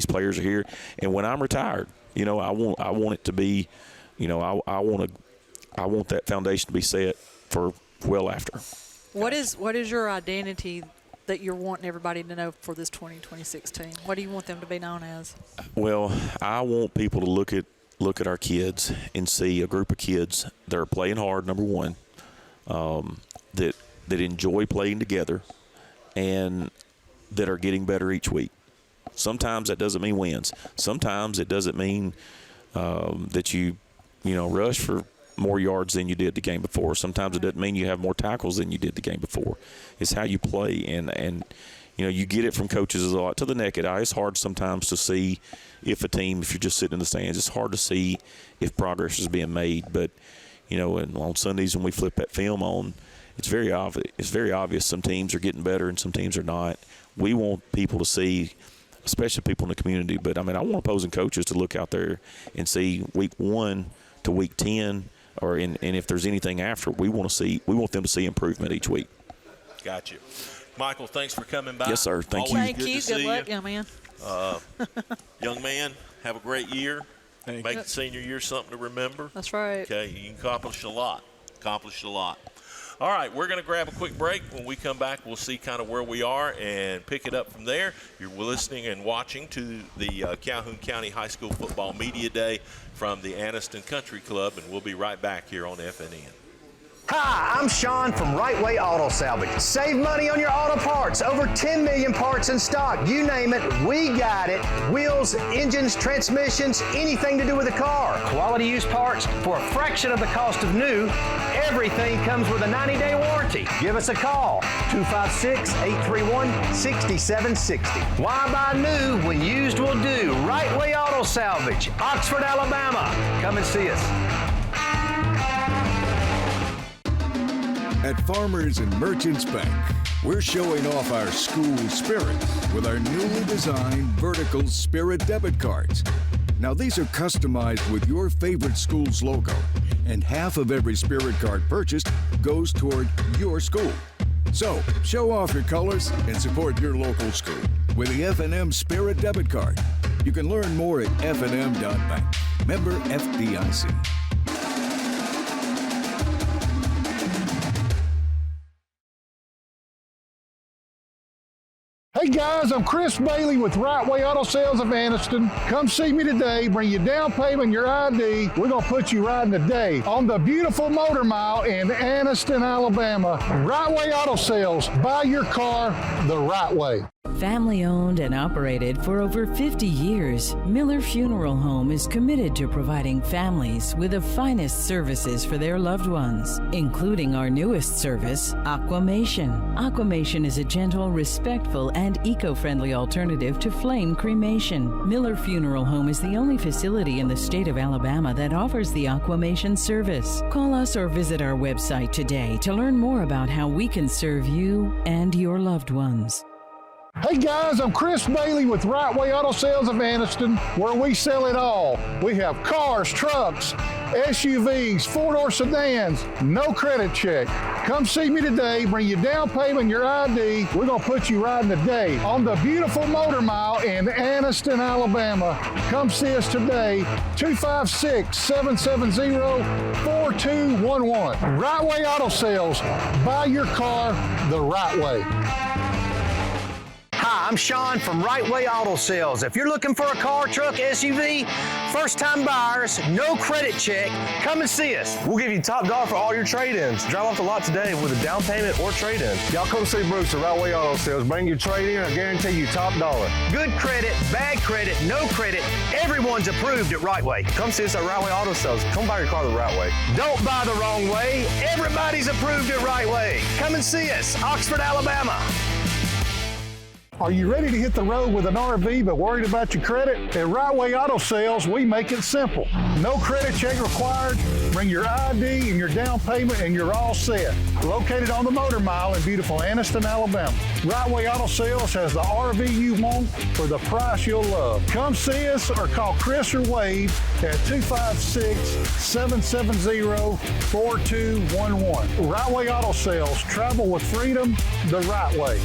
players are here. And when I'm retired, I want it to be, I want that foundation to be set for well after. What is your identity that you're wanting everybody to know for this 2026 team? What do you want them to be known as? Well, I want people to look at our kids and see a group of kids that are playing hard, number one, that enjoy playing together and that are getting better each week. Sometimes that doesn't mean wins. Sometimes it doesn't mean that you rush for more yards than you did the game before. Sometimes it doesn't mean you have more tackles than you did the game before. It's how you play, and you get it from coaches a lot to the naked eye. It's hard sometimes to see if you're just sitting in the stands, it's hard to see if progress is being made. But and on Sundays when we flip that film on, it's very obvious. It's very obvious some teams are getting better and some teams are not. We want people to see, especially people in the community. But I want opposing coaches to look out there and see week 1 to week 10, and if there's anything after, we want them to see improvement each week. Got you. Michael, thanks for coming by. Yes, sir. Thank you. Thank you. Good luck, young man. Young man, have a great year. Make the senior year something to remember. That's right. Okay, you can accomplish a lot. All right, we're going to grab a quick break. When we come back, we'll see kind of where we are and pick it up from there. You're listening and watching to the Calhoun County High School Football Media Day from the Anniston Country Club, and we'll be right back here on FNN. Hi, I'm Sean from Right Way Auto Salvage. Save money on your auto parts. Over 10 million parts in stock. You name it, we got it. Wheels, engines, transmissions, anything to do with a car. Quality used parts for a fraction of the cost of new. Everything comes with a 90-day warranty. Give us a call, 256-831-6760. Why buy new when used will do? Right Way Auto Salvage, Oxford, Alabama. Come and see us. At Farmers and Merchants Bank, we're showing off our school spirit with our newly designed vertical Spirit debit cards. Now, these are customized with your favorite school's logo, and half of every Spirit card purchased goes toward your school. So, show off your colors and support your local school with the FNN Spirit debit card. You can learn more at fnn.bank. Member FDIC. Hey guys, I'm Chris Bailey with Right Way Auto Sales of Anniston. Come see me today. Bring your down payment and your ID. We're going to put you riding today on the beautiful Motor Mile in Anniston, Alabama. Right Way Auto Sales. Buy your car the right way. Family owned and operated for over 50 years, Miller Funeral Home is committed to providing families with the finest services for their loved ones, including our newest service, Aquamation. Aquamation is a gentle, respectful, and eco-friendly alternative to flame cremation. Miller Funeral Home is the only facility in the state of Alabama that offers the Aquamation service. Call us or visit our website today to learn more about how we can serve you and your loved ones. Hey guys, I'm Chris Bailey with Right Way Auto Sales of Anniston, where we sell it all. We have cars, trucks, SUVs, four-door sedans, no credit check. Come see me today, bring your down payment and your ID. We're going to put you riding today on the beautiful Motor Mile in Anniston, Alabama. Come see us today, 256-770-4211. Right Way Auto Sales, buy your car the right way. Hi, I'm Sean from Right Way Auto Sales. If you're looking for a car, truck, SUV, first-time buyers, no credit check, come and see us. We'll give you top dollar for all your trade-ins. Drive off the lot today with a down payment or trade-in. Y'all come see Bruce at Right Way Auto Sales. Bring your trade-in, I guarantee you top dollar. Good credit, bad credit, no credit, everyone's approved at Right Way. Come see us at Right Way Auto Sales. Come buy your car the right way. Don't buy the wrong way. Everybody's approved at Right Way. Come and see us, Oxford, Alabama. Are you ready to hit the road with an RV but worried about your credit? At Right Way Auto Sales, we make it simple. No credit check required. Bring your ID and your down payment and you're all set. Located on the Motor Mile in beautiful Anniston, Alabama. Right Way Auto Sales has the RV you want for the price you'll love. Come see us or call Chris or Wade at 256-770-4211. Right Way Auto Sales. Travel with freedom the right way.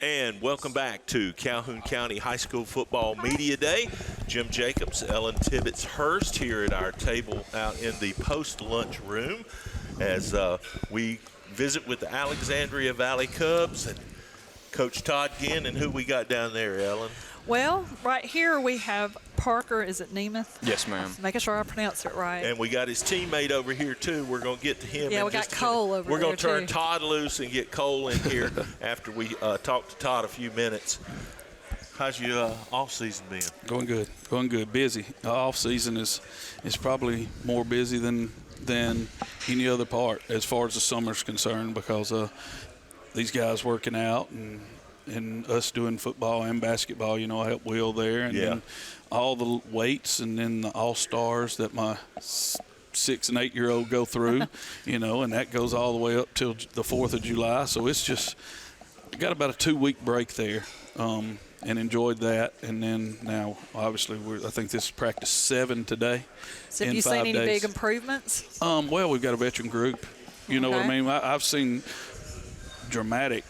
And welcome back to Calhoun County High School Football Media Day. Jim Jacobs, Ellen Tibbetts, Hurst here at our table out in the post-lunch room as we visit with the Alexandria Valley Cubs and Coach Todd Ginn. And who we got down there, Ellen? Well, right here we have Parker. Is it Nemeth? Yes, ma'am. Making sure I pronounce it right. And we got his teammate over here, too. We're going to get to him. Yeah, we got Cole over there, We're going to turn too. Todd loose and get Cole in here after we talk to Todd a few minutes. How's your off-season been? Going good. Going good. Busy. Off-season is probably more busy than any other part as far as the summer's concerned because these guys working out and us doing football and basketball, I help Will there. And then all the weights and then the all-stars that my 6- and 8-year-old go through, and that goes all the way up till the 4th of July. So it's just got about a 2-week break there and enjoyed that. And then now, obviously, I think this is practice 7 today. So have you seen any big improvements? Well, we've got a veteran group. You know what I mean? I've seen dramatic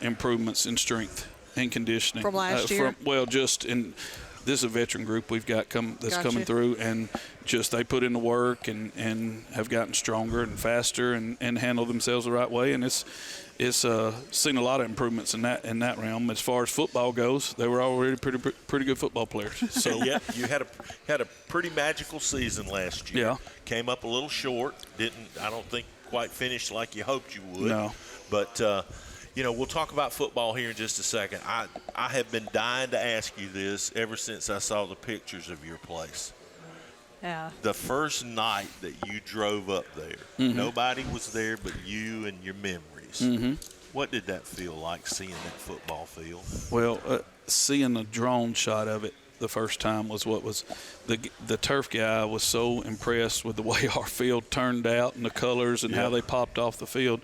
improvements in strength and conditioning from last year. This is a veteran group we've got coming through, and just they put in the work and have gotten stronger and faster and handle themselves the right way, and it's seen a lot of improvements in that realm. As far as football goes, they were already pretty good football players. So yeah, you had a pretty magical season last year. Yeah, came up a little short. I don't think quite finish like you hoped you would. No, but. We'll talk about football here in just a second. I have been dying to ask you this ever since I saw the pictures of your place. Yeah. The first night that you drove up there, nobody was there but you and your memories. What did that feel like, seeing that football field? Well, seeing a drone shot of it the first time was what was the turf guy was so impressed with the way our field turned out and the colors and how they popped off the field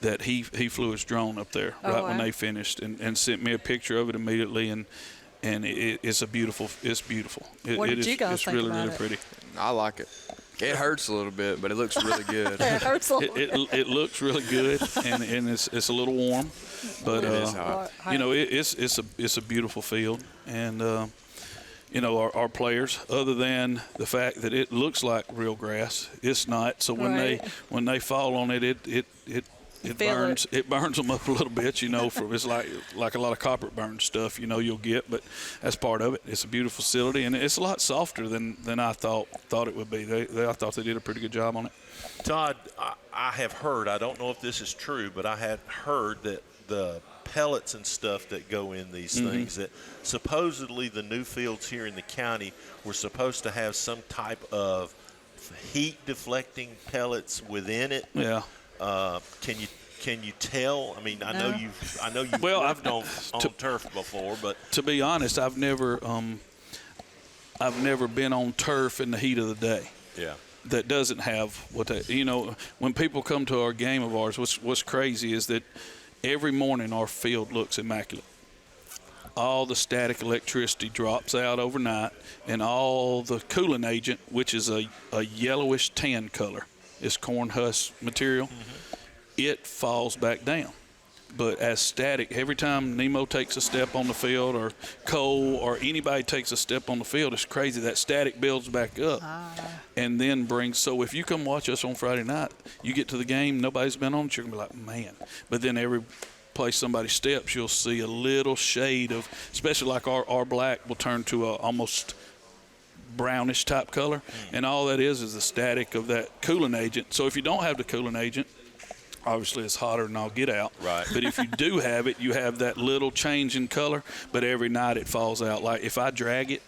that he flew his drone up there when they finished and sent me a picture of it immediately, and it's beautiful. What did you guys it's think really about really it? pretty. I like it. It hurts a little bit, but it looks really good. It hurts a little It looks really good, and it's a little warm, but It is hot. it's a beautiful field, and our players, other than the fact that it looks like real grass, it's not. So when they fall on it, it burns them up a little bit. It's like a lot of copper burn stuff. You'll get, but that's part of it. It's a beautiful facility, and it's a lot softer than I thought it would be. I thought they did a pretty good job on it. Todd, I have heard, I don't know if this is true, but I had heard that the pellets and stuff that go in these things, that supposedly the new fields here in the county were supposed to have some type of heat deflecting pellets within it. Yeah. Can you tell? I mean, I know you've worked on turf before, but to be honest, I've never been on turf in the heat of the day. Yeah. That doesn't have what they, when people come to our game of ours, what's crazy is that every morning our field looks immaculate. All the static electricity drops out overnight, and all the cooling agent, which is a yellowish tan color, is corn husk material, it falls back down. But as static, every time Nemo takes a step on the field, or Cole or anybody takes a step on the field, it's crazy. That static builds back up and then brings. So if you come watch us on Friday night, you get to the game, nobody's been on it, you're going to be like, man. But then every place somebody steps, you'll see a little shade of, especially like our black will turn to a almost brownish type color. And all that is the static of that cooling agent. So if you don't have the cooling agent, obviously it's hotter than I'll get out. Right. But if you do have it, you have that little change in color, but every night it falls out. Like if I drag it,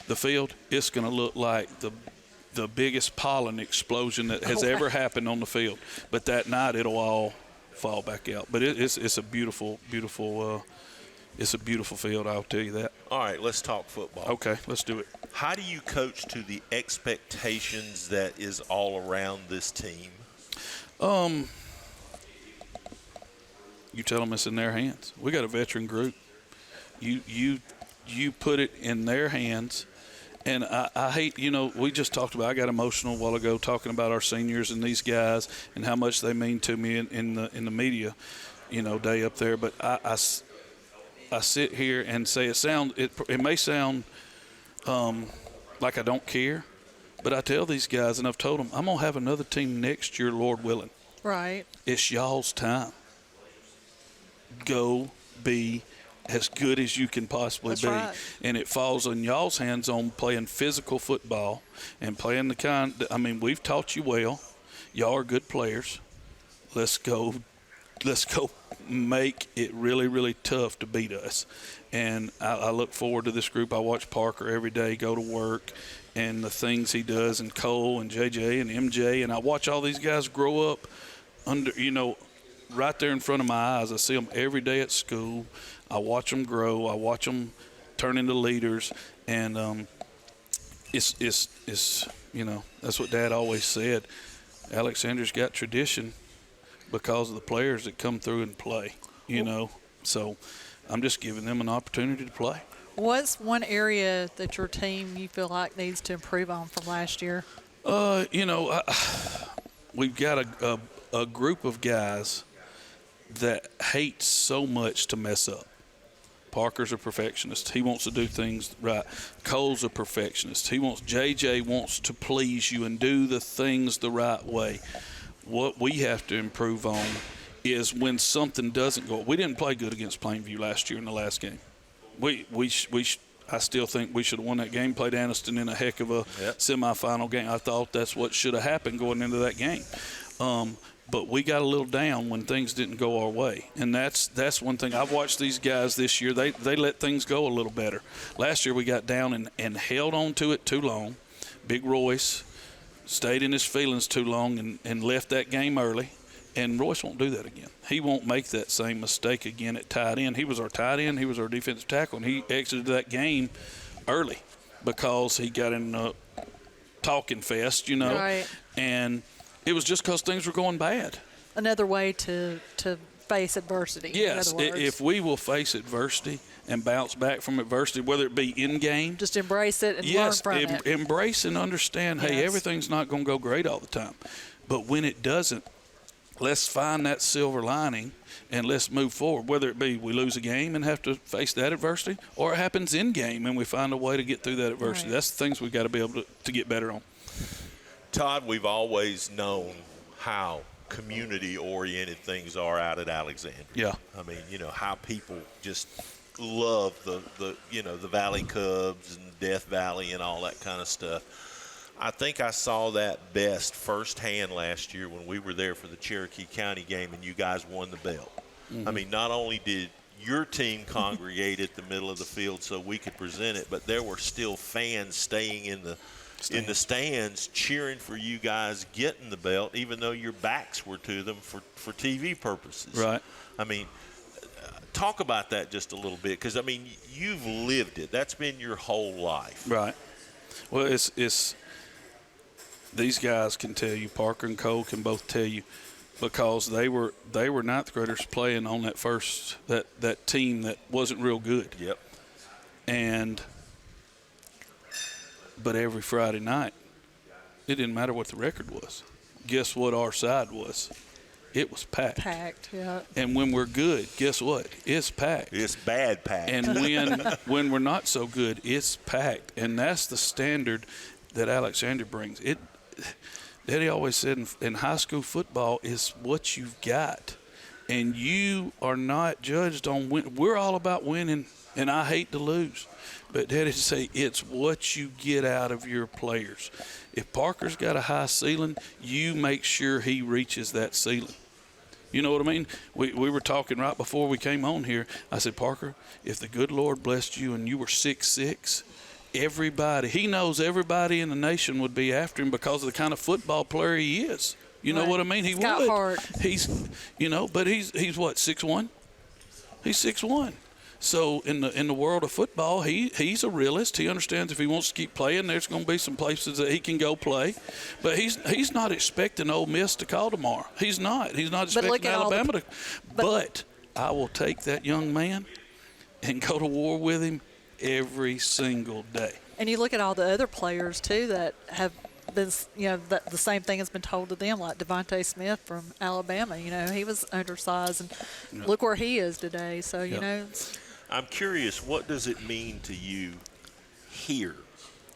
the field, it's going to look like the biggest pollen explosion that has ever happened on the field. But that night it'll all fall back out. But it's a beautiful it's a beautiful field, I'll tell you that. All right, let's talk football. Okay, let's do it. How do you coach to the expectations that is all around this team? You tell them it's in their hands. We got a veteran group. You put it in their hands. And I hate, we just talked about, I got emotional a while ago talking about our seniors and these guys and how much they mean to me in the media, day up there. But I sit here and say it may sound like I don't care, but I tell these guys, and I've told them, I'm going to have another team next year, Lord willing. Right. It's y'all's time. Go be as good as you can possibly be. Right. And it falls on y'all's hands on playing physical football and playing the kind – we've taught you well. Y'all are good players. Let's go make it really, really tough to beat us. And I look forward to this group. I watch Parker every day go to work and the things he does, and Cole and JJ and MJ. And I watch all these guys grow up under, right there in front of my eyes. I see them every day at school. I watch them grow. I watch them turn into leaders. And it's that's what Dad always said. Alexander's got tradition because of the players that come through and play, So I'm just giving them an opportunity to play. What's one area that your team you feel like needs to improve on from last year? We've got a group of guys that hate so much to mess up. Parker's a perfectionist. He wants to do things right. Cole's a perfectionist. JJ wants to please you and do the things the right way. What we have to improve on is when something doesn't go. We didn't play good against Plainview last year in the last game. I still think we should have won that game, played Anniston in a heck of a semifinal game. I thought that's what should have happened going into that game. But we got a little down when things didn't go our way. And that's one thing. I've watched these guys this year. They let things go a little better. Last year we got down and held on to it too long. Big Royce stayed in his feelings too long and left that game early. And Royce won't do that again. He won't make that same mistake again at tight end. He was our tight end. He was our defensive tackle, and he exited that game early because he got in a talking fest, Right. And it was just because things were going bad. Another way to face adversity. Yes, in other words. if we will face adversity and bounce back from adversity, whether it be in game. Just embrace it and learn from it. Embrace and understand, hey, Yes. everything's not going to go great all the time. But when it doesn't, let's find that silver lining and let's move forward, whether it be we lose a game and have to face that adversity, or it happens in game and we find a way to get through that adversity. Right. That's the things we've got to be able to get better on. Todd, we've always known how community-oriented things are out at Alexandria. Yeah. I mean, how people just love the Valley Cubs and Death Valley and all that kind of stuff. I think I saw that best firsthand last year when we were there for the Cherokee County game and you guys won the belt. Mm-hmm. I mean, not only did your team congregate at the middle of the field so we could present it, but there were still fans staying in the stands cheering for you guys getting the belt, even though your backs were to them for TV purposes. Right. I mean, talk about that just a little bit, because, I mean, you've lived it. That's been your whole life. Right. Well, it's these guys can tell you, Parker and Cole can both tell you, because they were ninth graders playing on that first that team that wasn't real good. Yep. But every Friday night, it didn't matter what the record was. Guess what our side was? It was packed. Packed, yeah. And when we're good, guess what? It's packed. It's bad packed. And when we're not so good, it's packed. And that's the standard that Alexandria brings. Daddy always said in high school football is what you've got. And you are not judged on win. We're all about winning, and I hate to lose. But Daddy say it's what you get out of your players. If Parker's got a high ceiling, you make sure he reaches that ceiling. You know what I mean? We were talking right before we came on here. I said, Parker, if the good Lord blessed you and you were 6'6", he knows everybody in the nation would be after him because of the kind of football player he is. You know what I mean? He would. Got heart. He's what, 6'1"? He's 6'1". So in the world of football, he's a realist. He understands if he wants to keep playing, there's going to be some places that he can go play. But he's not expecting Ole Miss to call tomorrow. He's not. He's not expecting Alabama to. But I will take that young man and go to war with him every single day. And you look at all the other players too that have been, the same thing has been told to them, like Devontae Smith from Alabama. He was undersized, and look where he is today. So I'm curious, what does it mean to you here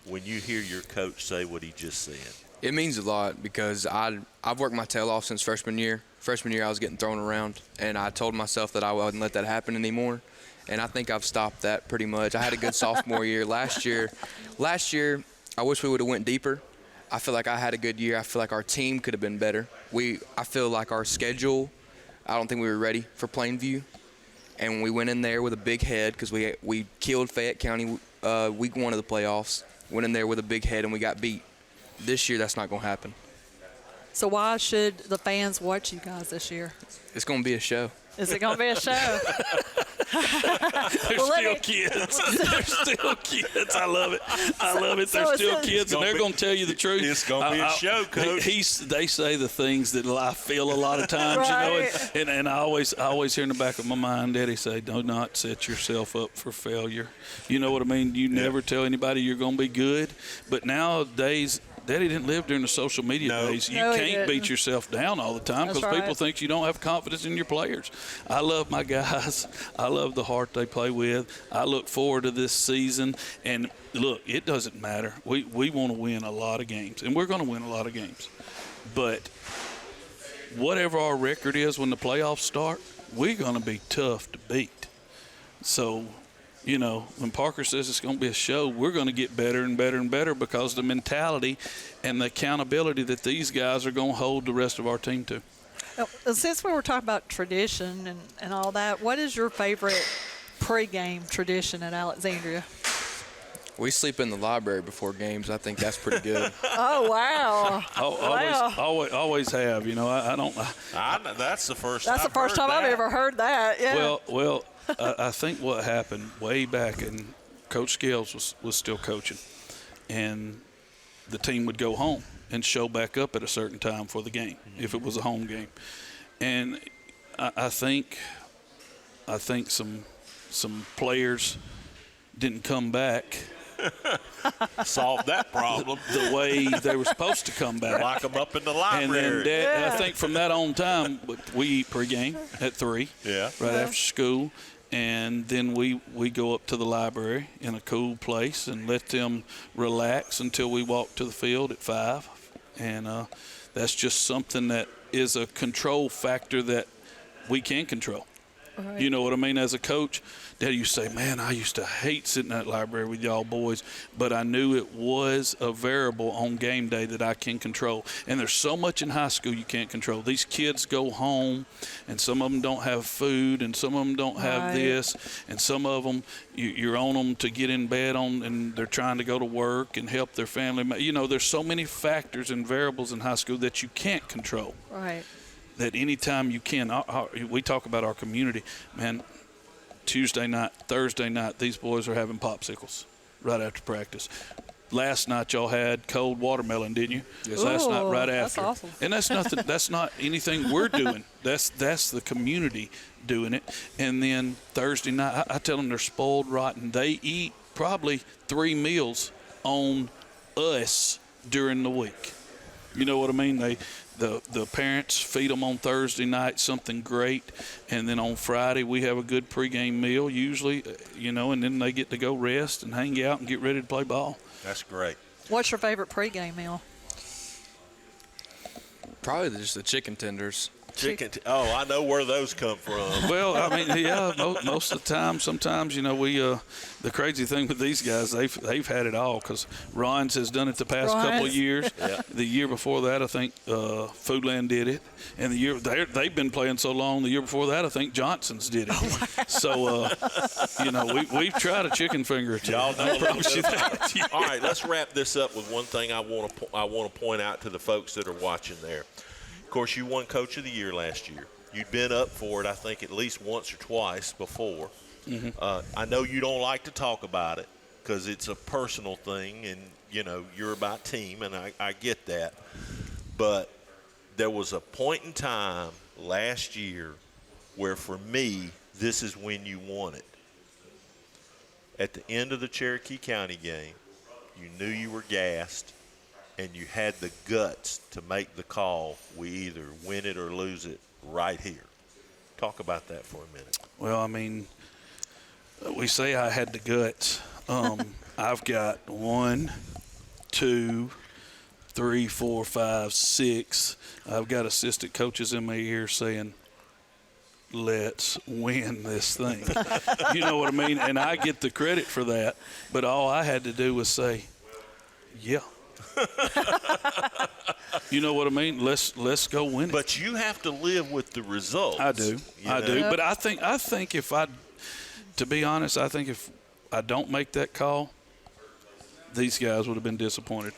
when you hear your coach say what he just said? It means a lot because I've worked my tail off since freshman year. Freshman year I was getting thrown around, and I told myself that I wouldn't let that happen anymore. And I think I've stopped that pretty much. I had a good sophomore year. Last year, I wish we would have went deeper. I feel like I had a good year. I feel like our team could have been better. I feel like our schedule, I don't think we were ready for Plainview. And when we went in there with a big head, because we killed Fayette County week 1 of the playoffs, went in there with a big head and we got beat. This year, that's not going to happen. So why should the fans watch you guys this year? It's going to be a show. Is it going to be a show? They're still kids. They're still kids. I love it. They're still kids, and they're going to tell you the truth. It's going to be a show, Coach. They say the things that I feel a lot of times, right. And I always hear in the back of my mind, Daddy say, do not set yourself up for failure. You know what I mean? You never tell anybody you're going to be good. But nowadays, Daddy didn't live during the social media days. You can't beat yourself down all the time because people think you don't have confidence in your players. I love my guys. I love the heart they play with. I look forward to this season. And, look, it doesn't matter. We want to win a lot of games, and we're going to win a lot of games. But whatever our record is when the playoffs start, we're going to be tough to beat. So – when Parker says it's going to be a show, we're going to get better and better and better because the mentality and the accountability that these guys are going to hold the rest of our team to. Since we were talking about tradition and all that, what is your favorite pregame tradition at Alexandria? We sleep in the library before games. I think that's pretty good. Oh, wow. Always have. You know, I don't. That's the first. That's the first time I've ever heard that. Yeah. Well, I think what happened way back, and Coach Scales was still coaching, and the team would go home and show back up at a certain time for the game if it was a home game, and I think some players didn't come back. Solve that problem the way they were supposed to come back. Lock them up in the library. And then I think from that on time, we eat pregame at 3. Yeah. Right after school. And then we go up to the library in a cool place and let them relax until we walk to the field at 5. And that's just something that is a control factor that we can control. Right. You know what I mean? As a coach, Dad used to say, man, I used to hate sitting in that library with y'all boys, but I knew it was a variable on game day that I can control. And there's so much in high school you can't control. These kids go home, and some of them don't have food, and some of them don't have this, and some of them, you're on them to get in bed and they're trying to go to work and help their family. You know, there's so many factors and variables in high school that you can't control. Right. That anytime you can, we talk about our community, man. Tuesday night, Thursday night, these boys are having popsicles right after practice. Last night y'all had cold watermelon, didn't you? Yes. Last night right after. That's awesome. And that's nothing. That's not anything we're doing. That's the community doing it. And then Thursday night, I tell them they're spoiled rotten. They eat probably 3 meals on us during the week. You know what I mean? The parents feed them on Thursday night something great, and then on Friday we have a good pregame meal usually, you know, and then they get to go rest and hang out and get ready to play ball. That's great. What's your favorite pregame meal? Probably just the chicken tenders. Oh, I know where those come from. Well, I mean, yeah, most of the time, sometimes, you know, the crazy thing with these guys, they've had it all because Ron's has done it the past couple of years. Yeah. The year before that, I think Foodland did it. And the year they've been playing so long, the year before that, I think Johnson's did it. Oh, wow. So, you know, we've tried a chicken finger or two. Y'all know I promise you that. Yeah. All right, let's wrap this up with one thing I want to point out to the folks that are watching there. Of course, you won Coach of the Year last year. You'd been up for it, I think, at least once or twice before. Mm-hmm. I know you don't like to talk about it because it's a personal thing, and, you know, you're about team, and I get that. But there was a point in time last year where, for me, this is when you won it. At the end of the Cherokee County game, you knew you were gassed, and you had the guts to make the call. We either win it or lose it right here. Talk about that for a minute. Well, I mean, we say I had the guts. I've got 1, 2, 3, 4, 5, 6. I've got assistant coaches in my ear saying, let's win this thing. You know what I mean? And I get the credit for that. But all I had to do was say, yeah. You know what I mean? Let's go win it. But you have to live with the results. I do. I do. But I think if to be honest, I think if I don't make that call, these guys would have been disappointed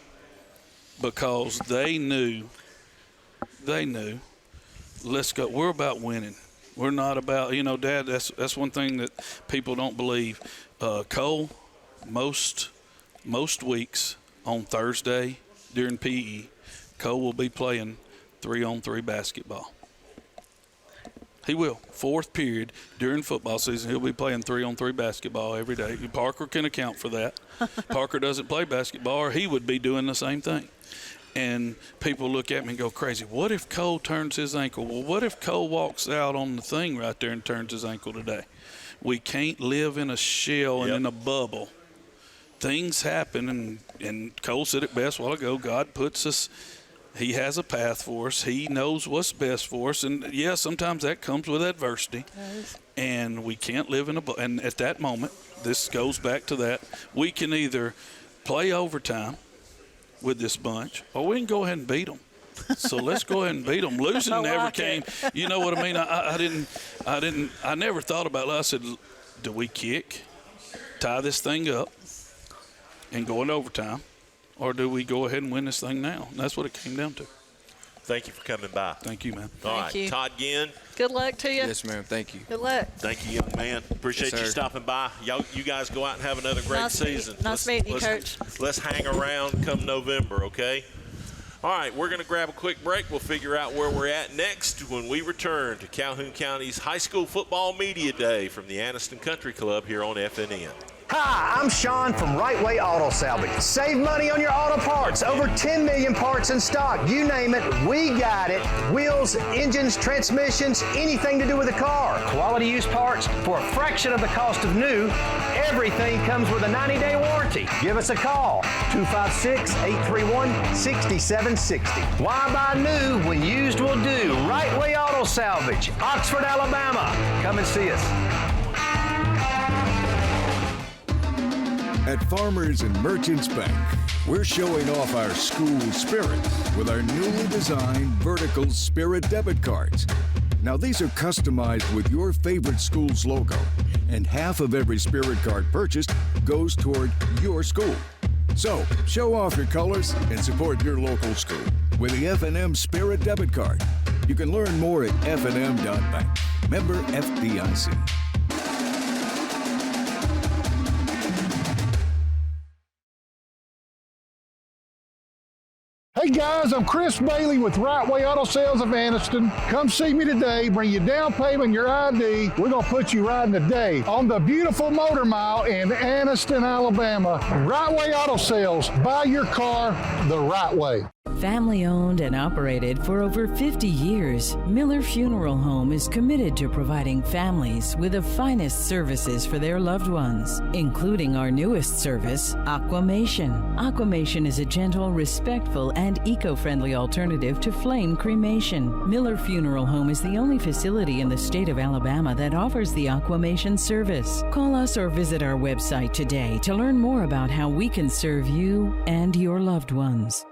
because they knew. Let's go. We're about winning. We're not about, you know, Dad. That's one thing that people don't believe. Cole, most weeks. On Thursday during PE, Cole will be playing 3-on-3 basketball. He will. 4th period during football season, he'll be playing 3-on-3 basketball every day. Parker can account for that. Parker doesn't play basketball, or he would be doing the same thing. And people look at me and go crazy. What if Cole turns his ankle? Well, what if Cole walks out on the thing right there and turns his ankle today? We can't live in a shell and in a bubble. Things happen, and Cole said it best a while ago. God puts us, he has a path for us. He knows what's best for us. And, yeah, sometimes that comes with adversity. And we can't live in a – and at that moment, this goes back to that. We can either play overtime with this bunch, or we can go ahead and beat them. So let's go ahead and beat them. Losing never came. You know what I mean? I never thought about it. I said, do we kick, tie this thing up, and go into overtime, or do we go ahead and win this thing now? And that's what it came down to. Thank you for coming by. Thank you, man. All Thank right, you. Todd Ginn. Good luck to you. Yes, ma'am. Thank you. Good luck. Thank you, young man. Appreciate Yes, you sir. stopping by. You guys go out and have another great season. Nice meeting you, Coach. Let's hang around come November, okay? All right, we're going to grab a quick break. We'll figure out where we're at next when we return to Calhoun County's High School Football Media Day from the Anniston Country Club here on FNN. Hi, I'm Sean from Right Way Auto Salvage. Save money on your auto parts. Over 10 million parts in stock. You name it, we got it. Wheels, engines, transmissions, anything to do with the car. Quality used parts for a fraction of the cost of new. Everything comes with a 90-day warranty. Give us a call, 256-831-6760. Why buy new when used will do? Right Way Auto Salvage, Oxford, Alabama. Come and see us. At Farmers and Merchants Bank, we're showing off our school spirit with our newly designed vertical Spirit debit cards. Now, these are customized with your favorite school's logo, and half of every Spirit card purchased goes toward your school. So, show off your colors and support your local school with the FNN Spirit debit card. You can learn more at fnn.bank. Member FDIC. Hey guys, I'm Chris Bailey with Right Way Auto Sales of Anniston. Come see me today, bring your down payment and your ID. We're gonna put you riding today on the beautiful Motor Mile in Anniston, Alabama. Right Way Auto Sales, buy your car the right way. Family owned and operated for over 50 years, Miller Funeral Home is committed to providing families with the finest services for their loved ones, including our newest service, Aquamation. Aquamation is a gentle, respectful, and eco-friendly alternative to flame cremation. Miller Funeral Home is the only facility in the state of Alabama that offers the Aquamation service. Call us or visit our website today to learn more about how we can serve you and your loved ones.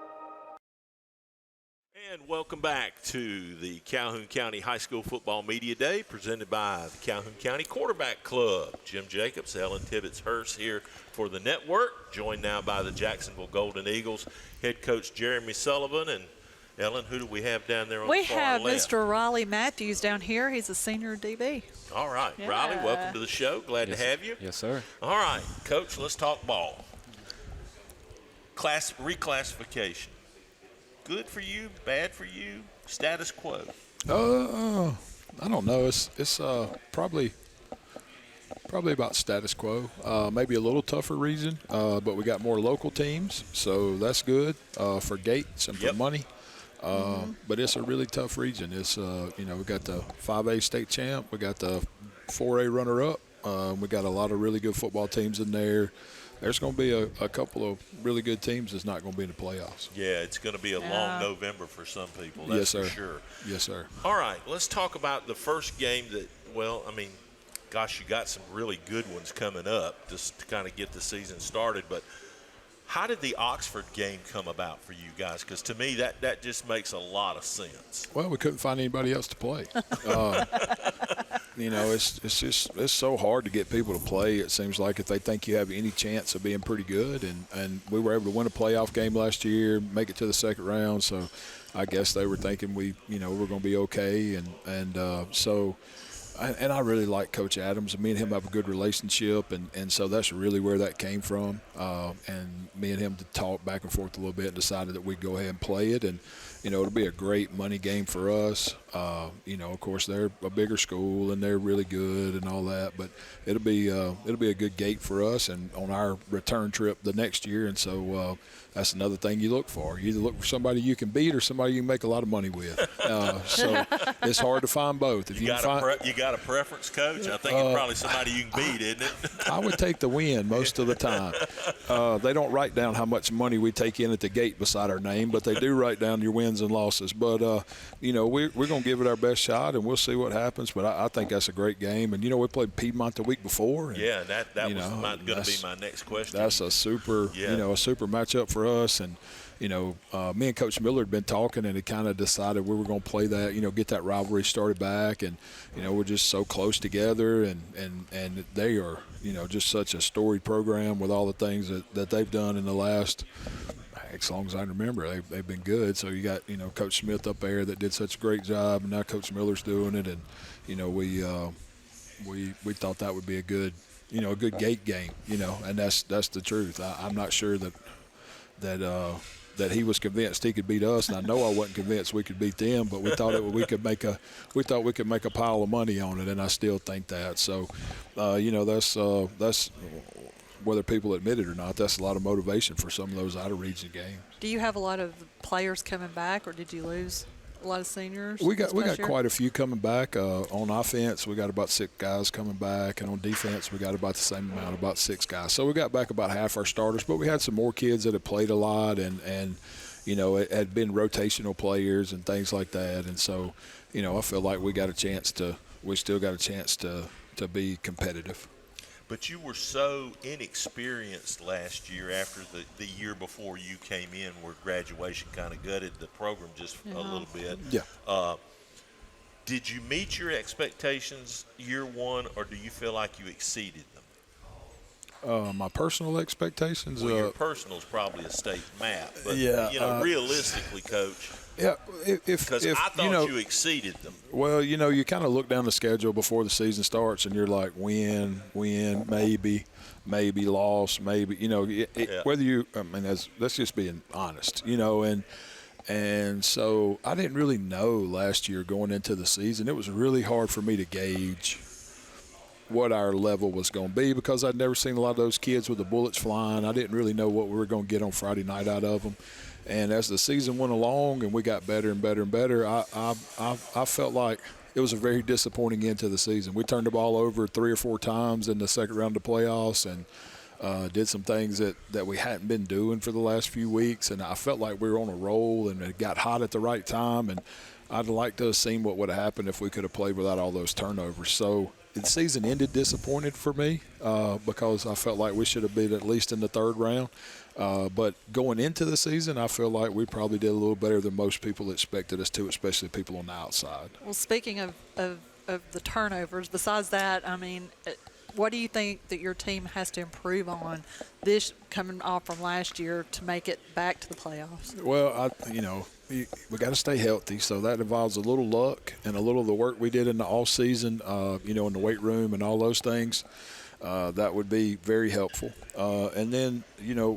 And welcome back to the Calhoun County High School Football Media Day presented by the Calhoun County Quarterback Club. Jim Jacobs, Ellen Tibbetts, Hurst here for the network, joined now by the Jacksonville Golden Eagles head coach Jeremy Sullivan. And Ellen, who do we have down there on the far left? We have Mr. Riley Matthews down here. He's a senior DB. All right, Yeah. Riley, welcome to the show. Glad to have you. Yes, sir. All right, Coach, let's talk ball. Reclassification. Good for you, bad for you, status quo? I don't know. It's probably about status quo. Maybe a little tougher region, but we got more local teams, so that's good for gates and for money. But it's a really tough region. It's we got the 5A state champ, we got the 4A runner-up. We got a lot of really good football teams in there. There's going to be a couple of really good teams that's not going to be in the playoffs. Yeah, it's going to be a long November for some people, that's Yes, sir. for sure. Yes, sir. All right, let's talk about the first game that, gosh, you got some really good ones coming up just to kind of get the season started. But how did the Oxford game come about for you guys? Because to me, that just makes a lot of sense. Well, we couldn't find anybody else to play. It's so hard to get people to play. It seems like if they think you have any chance of being pretty good, and we were able to win a playoff game last year, make it to the second round. So I guess they were thinking we were going to be okay, and I really like Coach Adams. Me and him have a good relationship, and so that's really where that came from. And me and him talked back and forth a little bit and decided that we'd go ahead and play it. And it'll be a great money game for us. Of course, they're a bigger school and they're really good and all that, but it'll be a good gate for us and on our return trip the next year. And so that's another thing you look for. You either look for somebody you can beat or somebody you can make a lot of money with. So it's hard to find both. If you got a preference, Coach? I think it's probably somebody you can beat, isn't it? I would take the win most of the time. They don't write down how much money we take in at the gate beside our name, but they do write down your wins wins and losses. But, we're going to give it our best shot, and we'll see what happens. But I think that's a great game. And, we played Piedmont the week before. And, yeah, that was going to be my next question. That's a super, a super matchup for us. And, me and Coach Miller had been talking, and it kind of decided we were going to play that, get that rivalry started back. And, we're just so close together, and they are, just such a storied program with all the things that they've done in the last, as long as I remember, they've been good. So you got, Coach Smith up there that did such a great job, and now Coach Miller's doing it. And, we thought that would be a good gate game, and that's the truth. I'm not sure that he was convinced he could beat us, and I know I wasn't convinced we could beat them, but we thought we could make a pile of money on it, and I still think that. So, that's whether people admit it or not, that's a lot of motivation for some of those out of region games. Do you have a lot of players coming back, or did you lose a lot of seniors? We got quite a few coming back. On offense, we got about 6 guys coming back, and on defense, we got about the same amount, about 6 guys. So we got back about half our starters, but we had some more kids that had played a lot, and it had been rotational players and things like that. And so, I feel like we still got a chance to be competitive. But you were so inexperienced last year after the year before you came in, where graduation kind of gutted the program just a little bit. Yeah. Did you meet your expectations year one, or do you feel like you exceeded them? My personal expectations? Well, your personal is probably a state map. But, realistically, Coach. Yeah, because I thought you exceeded them. Well, you kind of look down the schedule before the season starts, and you're like, win, maybe loss, maybe. Whether you, that's just being honest, and so I didn't really know last year going into the season. It was really hard for me to gauge what our level was going to be because I'd never seen a lot of those kids with the bullets flying. I didn't really know what we were going to get on Friday night out of them. And as the season went along and we got better and better and better, I felt like it was a very disappointing end to the season. We turned the ball over 3 or 4 times in the second round of playoffs and did some things that we hadn't been doing for the last few weeks. And I felt like we were on a roll and it got hot at the right time. And I'd like to have seen what would have happened if we could have played without all those turnovers. So the season ended disappointed for me because I felt like we should have been at least in the 3rd round. But going into the season, I feel like we probably did a little better than most people expected us to, especially people on the outside. Well, speaking of the turnovers, besides that, what do you think that your team has to improve on this coming off from last year to make it back to the playoffs? Well, we got to stay healthy, so that involves a little luck and a little of the work we did in the off season, in the weight room and all those things. That would be very helpful. And then,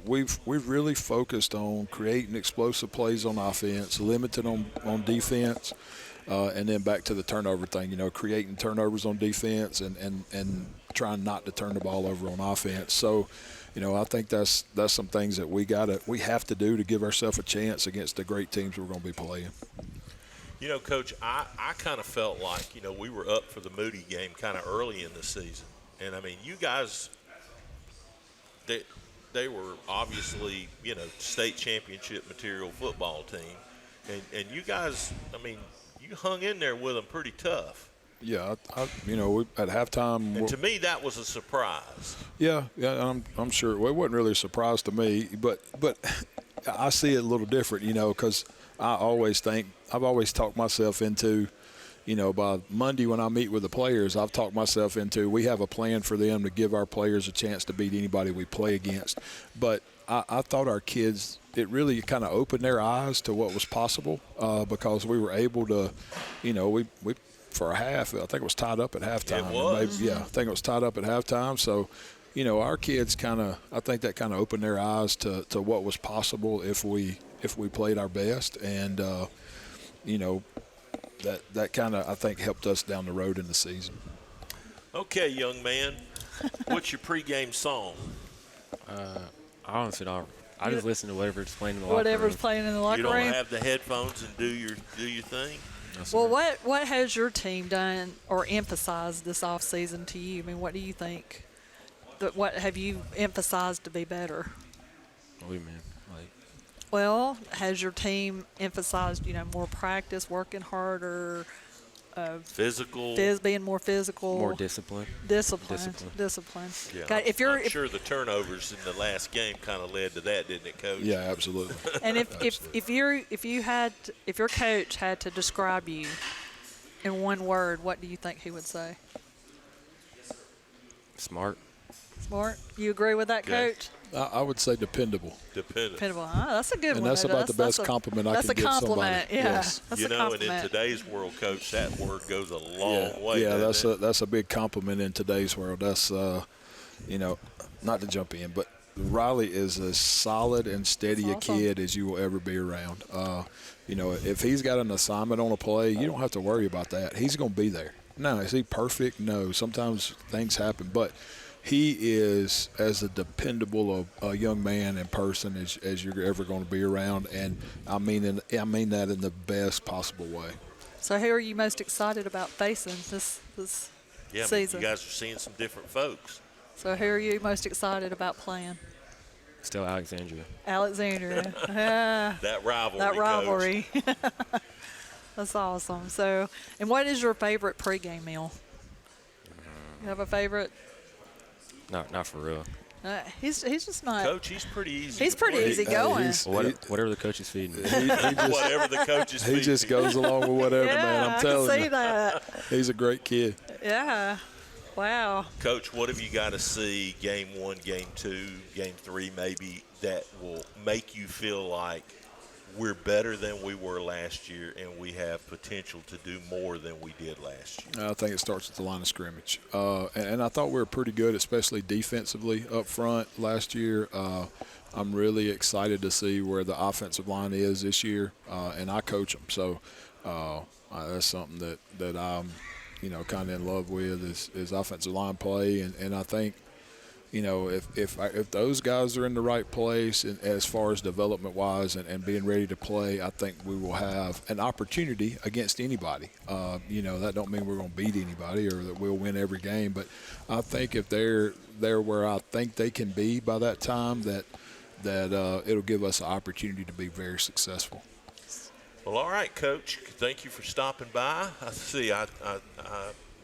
we've really focused on creating explosive plays on offense, limited on defense, and then back to the turnover thing, creating turnovers on defense and trying not to turn the ball over on offense. So, I think that's some things that we have to do to give ourselves a chance against the great teams we're going to be playing. Coach, I kind of felt like, we were up for the Moody game kind of early in the season. And, you guys, they were obviously, state championship material football team. And you guys, you hung in there with them pretty tough. Yeah, we at halftime. And to me, that was a surprise. Yeah, I'm sure. Well, it wasn't really a surprise to me, but I see it a little different, because I've always talked myself into, by Monday when I meet with the players, I've talked myself into we have a plan for them to give our players a chance to beat anybody we play against. But I thought our kids, it really kind of opened their eyes to what was possible because we were able to, we for a half, I think it was tied up at halftime. It was? I think it was tied up at halftime. So, our kids I think that kind of opened their eyes to what was possible if we played our best. And, that kind of, I think, helped us down the road in the season. Okay, young man. What's your pregame song? Honestly, I just listen to whatever's playing in the locker room. Whatever's playing in the locker room. You don't have the headphones and do your thing? Well, what has your team done or emphasized this off season to you? What do you think? What have you emphasized to be better? What do you mean? Well, has your team emphasized, more practice, working harder, physical, being more physical, more discipline? Discipline. Yeah, God, if you're I'm sure the turnovers in the last game kind of led to that, didn't it, Coach? Yeah, absolutely. And if your coach had to describe you in one word, what do you think he would say? Smart. Smart. You agree with that, Okay. Coach? I would say dependable. Dependable. That's a good And one. that's about the best compliment I can give somebody. That's a compliment. Yeah. Yes. That's a And compliment. in today's world, Coach, that word goes a long way. Yeah, doesn't it? that's a big compliment in today's world. That's not to jump in, but Riley is as solid and steady a kid as you will ever be around. If he's got an assignment on a play, you don't have to worry about that. He's going to be there. Now, is he perfect? No. Sometimes things happen, but he is as a dependable a young man and person as you're ever going to be around, and I mean that in the best possible way. So who are you most excited about facing this season? You guys are seeing some different folks. So who are you most excited about playing? Still Alexandria. Alexandria. Yeah. That rivalry. That rivalry. That's awesome. So, and what is your favorite pregame meal? You have a favorite? Not for real. He's just not. Coach, he's pretty easy. He's pretty easy going. Whatever the coach is feeding. Whatever the coach is feeding. He just goes along with whatever, man. I'm telling you. I can see that. He's a great kid. Yeah. Wow. Coach, what have you got to see game 1, game 2, game 3 maybe that will make you feel like we're better than we were last year and we have potential to do more than we did last year? I think it starts at the line of scrimmage. And I thought we were pretty good, especially defensively up front last year. I'm really excited to see where the offensive line is this year, and I coach them. So that's something that I'm, kind of in love with is offensive line play. And I think, if those guys are in the right place and as far as development-wise and being ready to play, I think we will have an opportunity against anybody. That don't mean we're going to beat anybody or that we'll win every game, but I think if they're where I think they can be by that time, that it'll give us an opportunity to be very successful. Well, all right, Coach. Thank you for stopping by. I see. I'm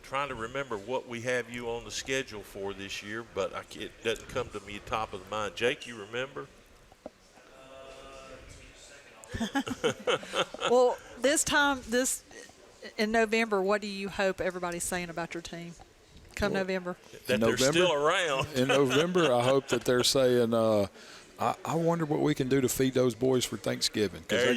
trying to remember what we have you on the schedule for this year, but it doesn't come to me top of the mind. Jake, you remember? Well, this in November, what do you hope everybody's saying about your team come November? That they're still around. In November, I hope that they're saying, I wonder what we can do to feed those boys for Thanksgiving, because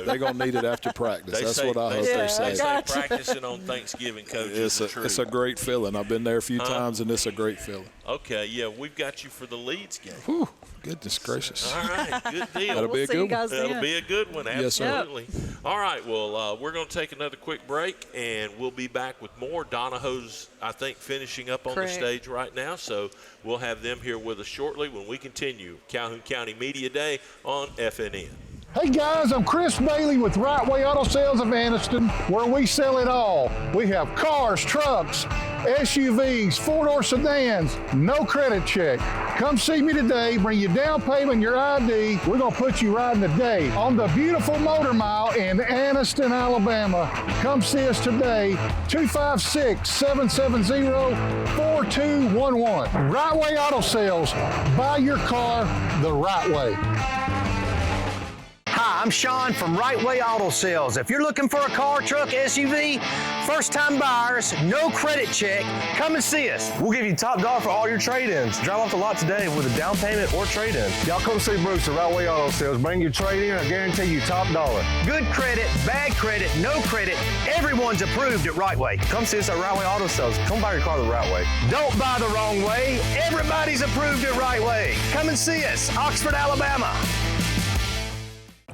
they're gonna need it after practice. That's what I hope they're saying. They say practicing on Thanksgiving, Coach, it's a great feeling. I've been there a few times, and it's a great feeling. Okay, yeah, we've got you for the Leeds game. Whew, goodness gracious. All right, good deal. That'll be a good one. That'll be a good one, Yes, sir. absolutely. All right, well, we're going to take another quick break, and we'll be back with more. Donahoe's, I think, finishing up on the stage right now, so we'll have them here with us shortly when we continue Calhoun County Media Day on FNN. Hey guys, I'm Chris Bailey with Right Way Auto Sales of Anniston, where we sell it all. We have cars, trucks, SUVs, four-door sedans, no credit check. Come see me today, bring your down payment, your ID. We're gonna put you riding today on the beautiful Motor Mile in Anniston, Alabama. Come see us today, 256-770-4211. Right Way Auto Sales, buy your car the right way. Hi, I'm Sean from Right Way Auto Sales. If you're looking for a car, truck, SUV, first-time buyers, no credit check, come and see us. We'll give you top dollar for all your trade-ins. Drive off the lot today with a down payment or trade-in. Y'all come see Brooks at Right Way Auto Sales. Bring your trade-in, I guarantee you top dollar. Good credit, bad credit, no credit, everyone's approved at Right Way. Come see us at Right Way Auto Sales. Come buy your car the right way. Don't buy the wrong way. Everybody's approved at Right Way. Come and see us, Oxford, Alabama.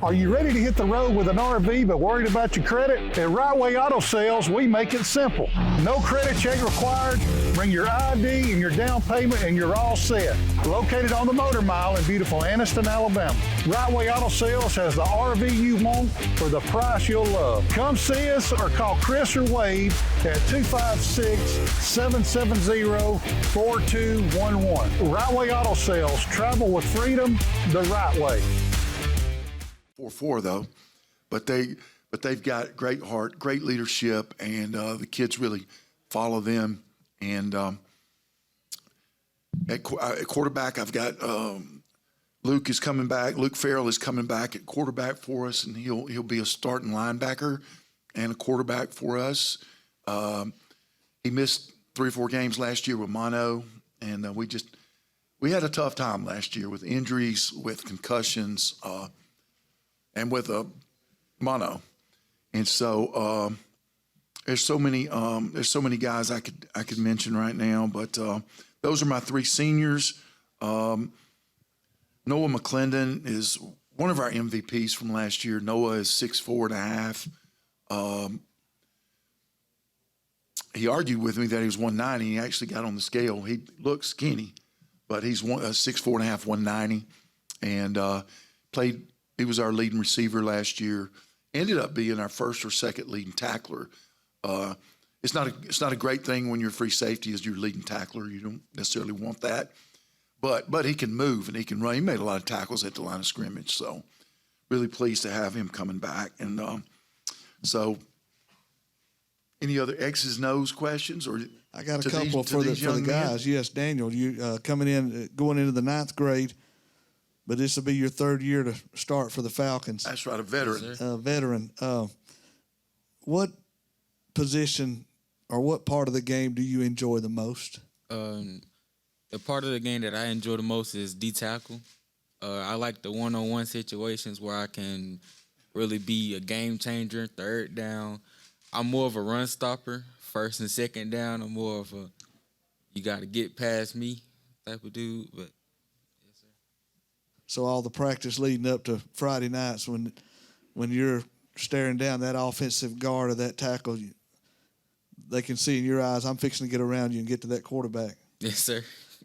Are you ready to hit the road with an RV but worried about your credit? At Right Way Auto Sales, we make it simple. No credit check required. Bring your ID and your down payment and you're all set. Located on the Motor Mile in beautiful Anniston, Alabama. Right Way Auto Sales has the RV you want for the price you'll love. Come see us or call Chris or Wade at 256-770-4211. Right Way Auto Sales. Travel with freedom the right way. 4-4 though, but they've got great heart, great leadership, and the kids really follow them. And at quarterback, I've got Luke is coming back. Luke Farrell is coming back at quarterback for us, and he'll be a starting linebacker and a quarterback for us. He missed 3 or 4 games last year with mono, and we had a tough time last year with injuries, with concussions, and with mono. And so there's so many guys I could mention right now, but those are my 3 seniors. Noah McClendon is one of our MVPs from last year. Noah is 6'4.5". He argued with me that he was 190. He actually got on the scale. He looks skinny, but he's 6'4.5", 190, and played. He was our leading receiver last year. Ended up being our first or second leading tackler. It's not a great thing when your free safety is your leading tackler. You don't necessarily want that, but he can move and he can run. He made a lot of tackles at the line of scrimmage, so really pleased to have him coming back. And so, any other X's and O's questions? Or I got a couple for the guys. Yes, Daniel, you going into the 9th grade, but this will be your 3rd year to start for the Falcons. That's right, a veteran. Veteran. What position or what part of the game do you enjoy the most? The part of the game that I enjoy the most is D-tackle. I like the one-on-one situations where I can really be a game changer, 3rd down. I'm more of a run stopper. 1st and 2nd down, I'm more of a you got to get past me type of dude. But yes, sir. So all the practice leading up to Friday nights when you're staring down that offensive guard or that tackle, they can see in your eyes, I'm fixing to get around you and get to that quarterback. Yes, sir.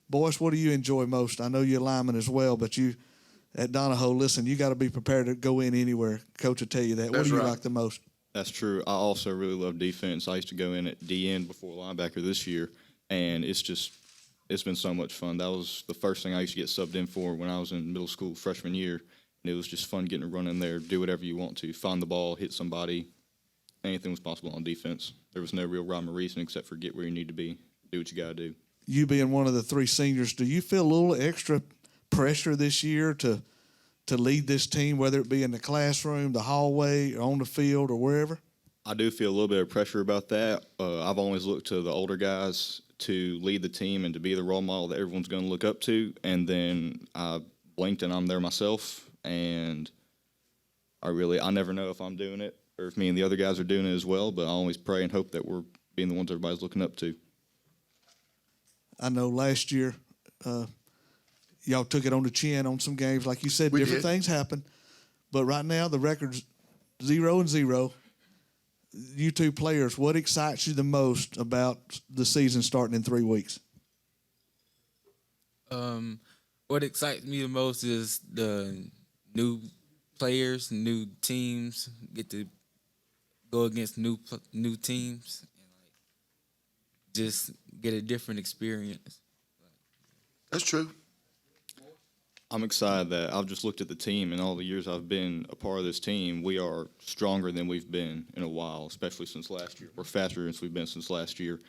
Boyce, what do you enjoy most? I know you're a lineman as well, but you at Donahoe, listen, you got to be prepared to go in anywhere. Coach will tell you that. What do you like the most? That's true. I also really love defense. I used to go in at DN before linebacker this year, and it's been so much fun. That was the first thing I used to get subbed in for when I was in middle school freshman year, and it was just fun getting to run in there, do whatever you want to, find the ball, hit somebody. Anything was possible on defense. There was no real rhyme or reason except for get where you need to be, do what you got to do. You being one of the 3 seniors, do you feel a little extra pressure this year to lead this team, whether it be in the classroom, the hallway, or on the field, or wherever? I do feel a little bit of pressure about that. I've always looked to the older guys to lead the team and to be the role model that everyone's going to look up to, and then I blinked and I'm there myself, and I never know if I'm doing it or if me and the other guys are doing it as well, but I always pray and hope that we're being the ones everybody's looking up to. I know last year y'all took it on the chin on some games. Like you said, different things happen. But right now the record's 0-0. You 2 players, what excites you the most about the season starting in 3 weeks? What excites me the most is the new players, new teams, get to go against new teams, and just get a different experience. That's true. I'm excited that I've just looked at the team, and all the years I've been a part of this team, we are stronger than we've been in a while, especially since last year. We're faster than we've been since last year.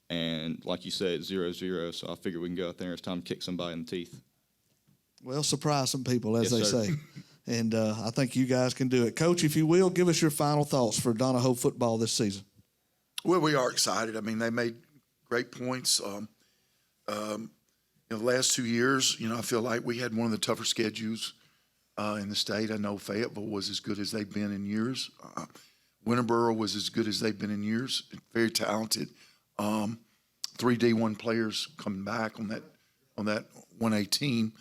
And like you said, 0-0, so I figure we can go out there and it's time to kick somebody in the teeth. Well, surprise some people, as Yes, they sir. say. And I think you guys can do it. Coach, if you will, give us your final thoughts for Donahoe football this season. Well, we are excited. I mean, they made great points. The last 2 years, I feel like we had one of the tougher schedules in the state. I know Fayetteville was as good as they've been in years. Winterboro was as good as they've been in years. Very talented. 3 D1 players coming back on that 1A team.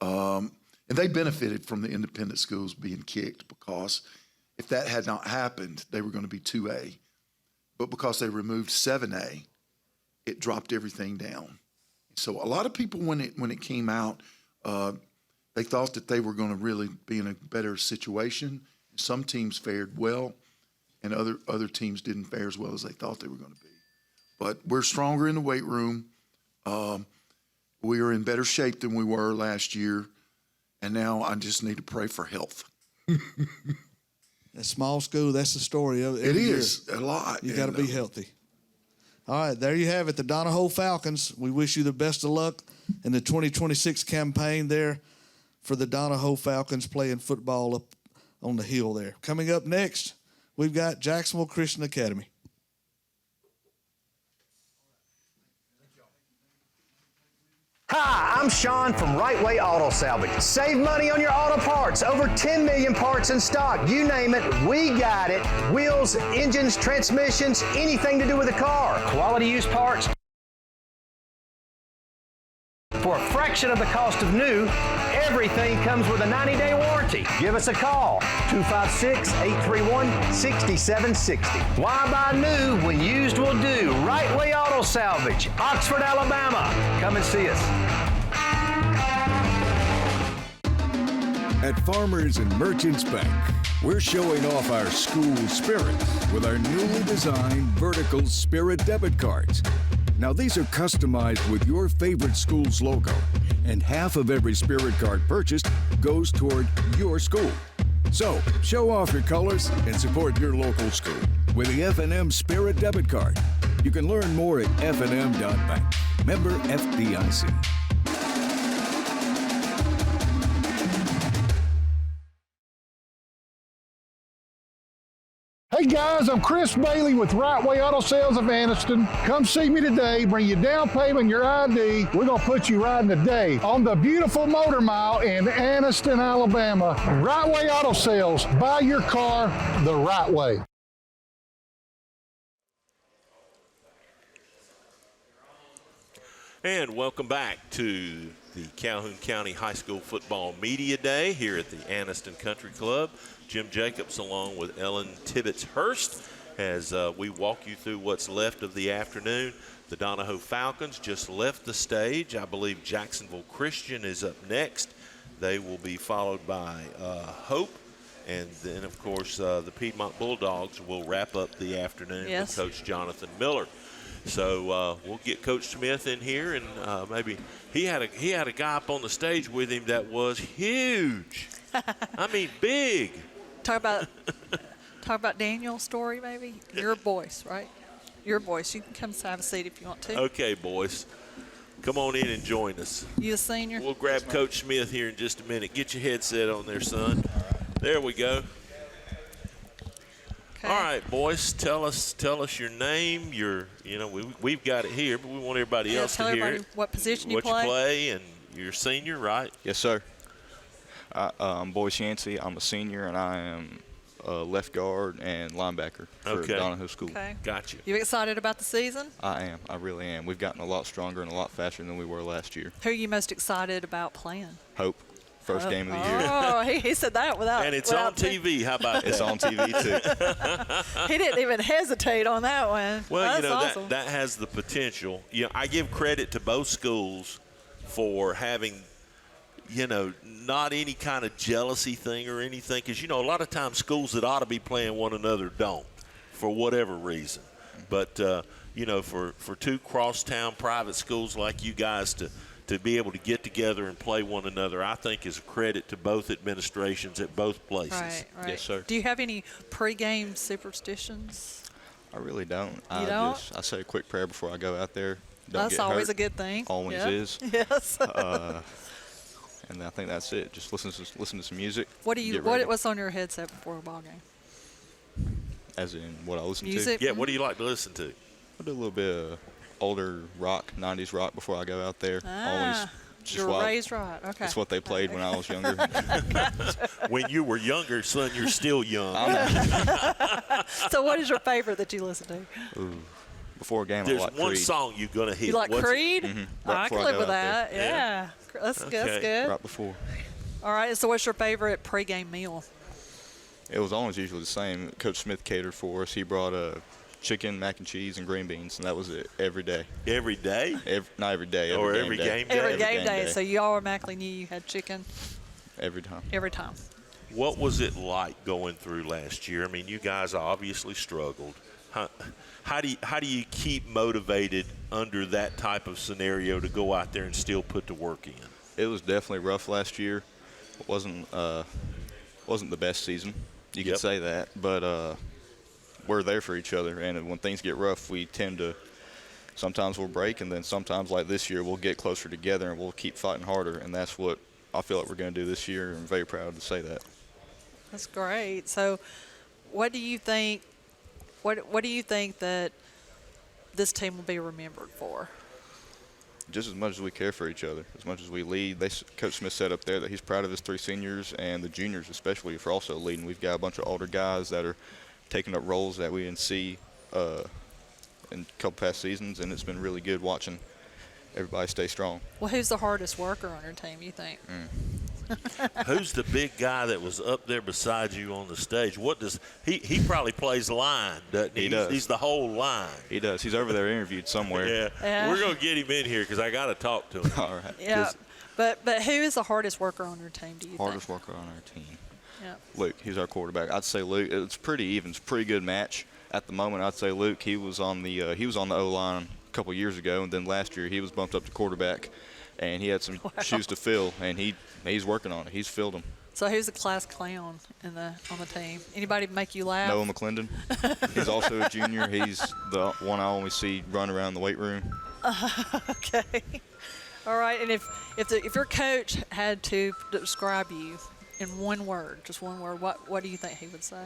And they benefited from the independent schools being kicked, because if that had not happened, they were going to be 2A. But because they removed 7A, it dropped everything down. So a lot of people, when it came out, they thought that they were going to really be in a better situation. Some teams fared well, and other teams didn't fare as well as they thought they were going to be. But we're stronger in the weight room. We are in better shape than we were last year, and now I just need to pray for health. A small school, that's the story of it. It is a lot. You got to be healthy. All right, there you have it, the Donahoe Falcons. We wish you the best of luck in the 2026 campaign there for the Donahoe Falcons playing football up on the hill there. Coming up next, we've got Jacksonville Christian Academy. Hi, I'm Sean from Right Way Auto Salvage. Save money on your auto parts. Over 10 million parts in stock. You name it, we got it. Wheels, engines, transmissions, anything to do with a car. Quality used parts for a fraction of the cost of new. Everything comes with a 90-day warranty. Give us a call, 256-831-6760. Why buy new when used will do? Right Way Auto Salvage, Oxford, Alabama. Come and see us. At Farmers and Merchants Bank, we're showing off our school spirit with our newly designed vertical Spirit debit cards. Now, these are customized with your favorite school's logo, and half of every Spirit card purchased goes toward your school. So, show off your colors and support your local school with the FNN Spirit debit card. You can learn more at fnn.bank. Member FDIC. Hey guys, I'm Chris Bailey with Right Way Auto Sales of Anniston. Come see me today, bring your down payment, your ID. We're gonna put you riding today on the beautiful Motor Mile in Anniston, Alabama. Right Way Auto Sales, buy your car the right way. And welcome back to the Calhoun County High School Football Media Day here at the Anniston Country Club. Jim Jacobs along with Ellen Tibbetts Hurst as we walk you through what's left of the afternoon. The Donahoe Falcons just left the stage. I believe Jacksonville Christian is up next. They will be followed by Hope. And then, of course, the Piedmont Bulldogs will wrap up the afternoon with Coach Jonathan Miller. So we'll get Coach Smith in here, and maybe he had a guy up on the stage with him that was huge. I mean, big. Talk about Daniel's story, maybe. Your voice, right? Your voice. You can come have a seat if you want to. Okay, boys. Come on in and join us. You a senior? We'll grab Coach Smith here in just a minute. Get your headset on there, son. There we go. Okay. All right, boys. Tell us your name. We've got it here, but we want everybody else to hear it. What position you play. What you play, and you're a senior, right? Yes, sir. I'm Boyce Yancey. I'm a senior, and I am left guard and linebacker for Donahoe School. Okay. Got you. You excited about the season? I am. I really am. We've gotten a lot stronger and a lot faster than we were last year. Who are you most excited about playing? Hope. First game of the year. Oh, he said that without. And it's on TV. How about that? It's on TV, too. He didn't even hesitate on that one. Well, that's awesome. that has the potential. I give credit to both schools for having, not any kind of jealousy thing or anything. Because, a lot of times schools that ought to be playing one another don't for whatever reason. But, for two crosstown private schools like you guys to be able to get together and play one another, I think is a credit to both administrations at both places. Right. Yes, sir. Do you have any pregame superstitions? I really don't. You don't? I say a quick prayer before I go out there. Don't That's get always hurt. a good thing. Always is. Yes. And I think that's it. Just listen to some music. What's on your headset before a ball game? As in what I listen music? to? Yeah, what do you like to listen to? I do a little bit of older rock, 90s rock before I go out there. Always you're raised right. Okay. That's what they played when I was younger. When you were younger, son, you're still young. So what is your favorite that you listen to? Ooh. Before a game, There's I like one Creed. song you're going to hit. You like Creed? Mm-hmm. I can live with that. Yeah. That's good. Right before. All right. So what's your favorite pregame meal? It was always usually the same. Coach Smith catered for us. He brought chicken, mac and cheese, and green beans, and that was it every day. Every day? Not every day. Every game day? Every game day. So you automatically knew you had chicken? Every time. Every time. What was it like going through last year? I mean, you guys obviously struggled. How do you keep motivated under that type of scenario to go out there and still put the work in? It was definitely rough last year. It wasn't wasn't the best season. You could say that, but we're there for each other. And when things get rough, we tend to. Sometimes we'll break, and then sometimes, like this year, we'll get closer together and we'll keep fighting harder. And that's what I feel like we're going to do this year. I'm very proud to say that. That's great. So, what do you think? What do you think that this team will be remembered for? Just as much as we care for each other, as much as we lead. Coach Smith said up there that he's proud of his 3 seniors and the juniors especially for also leading. We've got a bunch of older guys that are taking up roles that we didn't see in a couple past seasons, and it's been really good watching everybody stay strong. Well, who's the hardest worker on your team, you think? Who's the big guy that was up there beside you on the stage? What does he probably plays line, doesn't he? He does. He's the whole line. He does. He's over there interviewed somewhere. Yeah. We're going to get him in here because I got to talk to him. All right. Yeah. But who is the hardest worker on your team, do you Hardest think? worker on our team. Yeah. Luke, he's our quarterback. I'd say Luke. It's pretty even. It's a pretty good match at the moment. I'd say Luke. He was on the O-line a couple years ago, and then last year he was bumped up to quarterback, and he had some shoes to fill, and he's working on it. He's filled them. So who's the class clown on the team? Anybody make you laugh? Noah McClendon. He's also a junior. He's the one I only see run around the weight room. Okay. All right. And if your coach had to describe you in one word, just one word, what do you think he would say?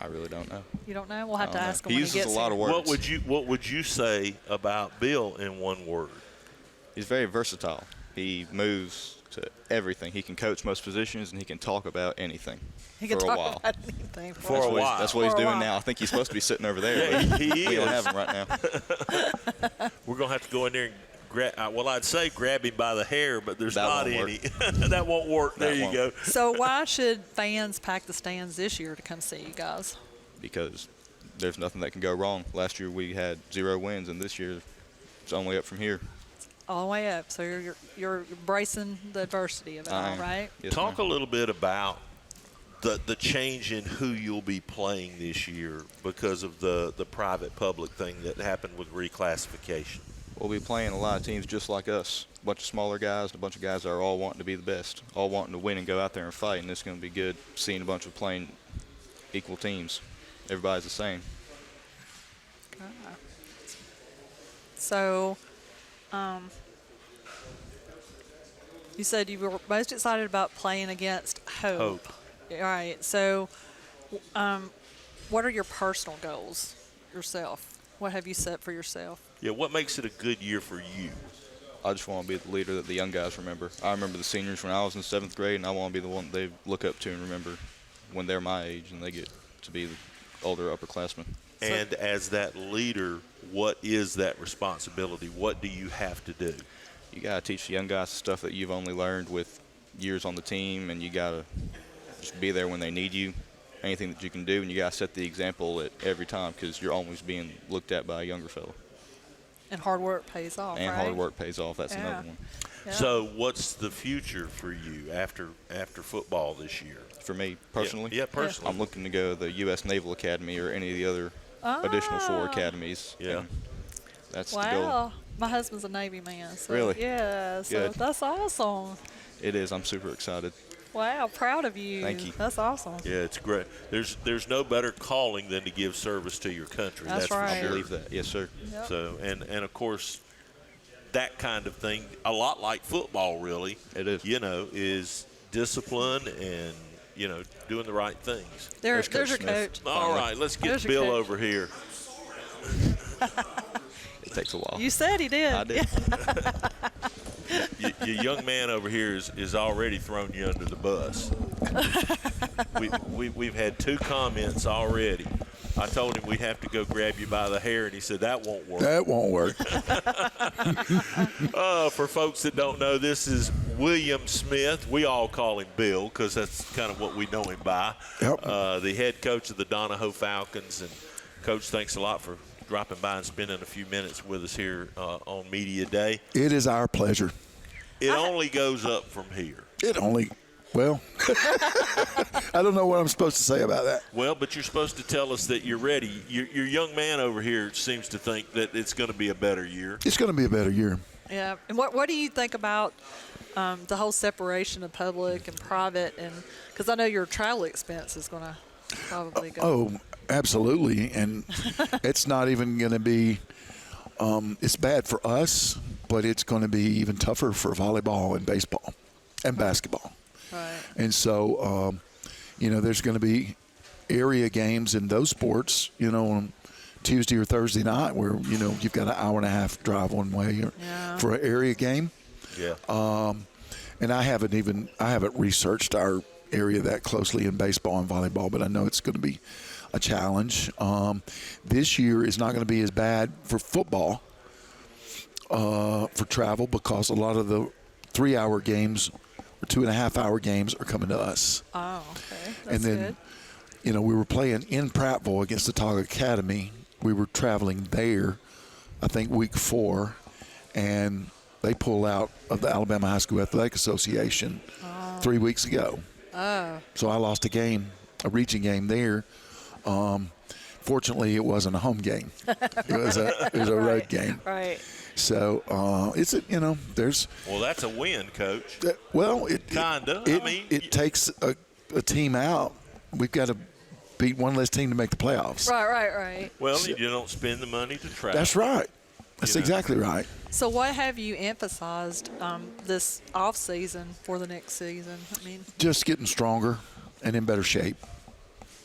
I really don't know. You don't know? We'll have to ask him He when uses he gets a lot here. of words. What would you say about Bill in one word? He's very versatile. He moves to everything. He can coach most positions, and he can talk about anying He can for a talk while. about anything For a while. That's what he's For a doing while. now. I think he's supposed to be sitting over there. Yeah, but he we don't is. have him right now. We're going to have to go in there and I'd say grab him by the hair, but there's not any. That won't work. There you go. So why should fans pack the stands this year to come see you guys? Because there's nothing that can go wrong. Last year we had 0 wins, and this year it's only up from here. All the way up. So you're embracing the adversity of it all, right? Yes, Talk a little bit about the change in who you'll be playing this year because of the private-public thing that happened with reclassification. We'll be playing a lot of teams just like us. A bunch of smaller guys, a bunch of guys that are all wanting to be the best, all wanting to win and go out there and fight, and it's going to be good seeing a bunch of playing equal teams. Everybody's the same. So, you said you were most excited about playing against Hope. All right. So, what are your personal goals yourself? What have you set for yourself? Yeah, what makes it a good year for you? I just want to be the leader that the young guys remember. I remember the seniors when I was in 7th grade, and I want to be the one they look up to and remember when they're my age and they get to be the older upperclassmen. And as that leader, what is that responsibility? What do you have to do? You got to teach the young guys stuff that you've only learned with years on the team, and you got to just be there when they need you, anything that you can do, and you got to set the example at every time because you're always being looked at by a younger fellow. And hard work pays off, And right? hard work pays off. That's another one. Yeah. So what's the future for you after football this year? For me personally? Yeah, personally. I'm looking to go to the U.S. Naval Academy or any of the other additional 4 academies. Yeah. And that's the goal. Wow. My husband's a Navy man. So Really? Yeah. So Good. that's awesome. It is. I'm super excited. Wow. Proud of you. Thank you. That's awesome. Yeah, it's great. There's no better calling than to give service to your country. That's right. For I sure. believe that. Yes, sir. Yep. So and of course, that kind of thing, a lot like football, really. It is. Is discipline and doing the right things. There's your coach. All right, let's get There's your Bill coach. over here. It takes a while. You said he did. I did. Your young man over here is already thrown you under the bus. We've had 2 comments already. I told him we'd have to go grab you by the hair, and he said that won't work. That won't work. For folks that don't know, this is William Smith. We all call him Bill because that's kind of what we know him by. Yep. The head coach of the Donahoe Falcons. And, Coach, thanks a lot for dropping by and spending a few minutes with us here on Media Day. It is our pleasure. It only goes up from here. Well, I don't know what I'm supposed to say about that. Well, but you're supposed to tell us that you're ready. Your young man over here seems to think that it's going to be a better year. It's going to be a better year. Yeah. And what do you think about the whole separation of public and private? And because I know your travel expense is going to probably go. Oh, absolutely. And it's not even going to be it's bad for us, but it's going to be even tougher for volleyball and baseball and basketball. Right. And so, there's going to be area games in those sports, on Tuesday or Thursday night where, you've got an hour and a half drive one way for an area game. Yeah. And I haven't researched our area that closely in baseball and volleyball, but I know it's going to be a challenge. This year is not going to be as bad for football for travel because a lot of the 3-hour games or 2.5-hour games are coming to us. Oh, okay. That's and then, good. We were playing in Prattville against the Tog Academy. We were traveling there, I think, week 4, and they pulled out of the Alabama High School Athletic Association 3 weeks ago. Oh. So I lost a region game there. Fortunately, it wasn't a home game. It was a road game. Right. So there's. Well, that's a win, Coach. It takes a team out. We've got to beat one less team to make the playoffs. Right. Well, you don't spend the money to travel. That's right. That's exactly right. So what have you emphasized this off season for the next season? Just getting stronger and in better shape.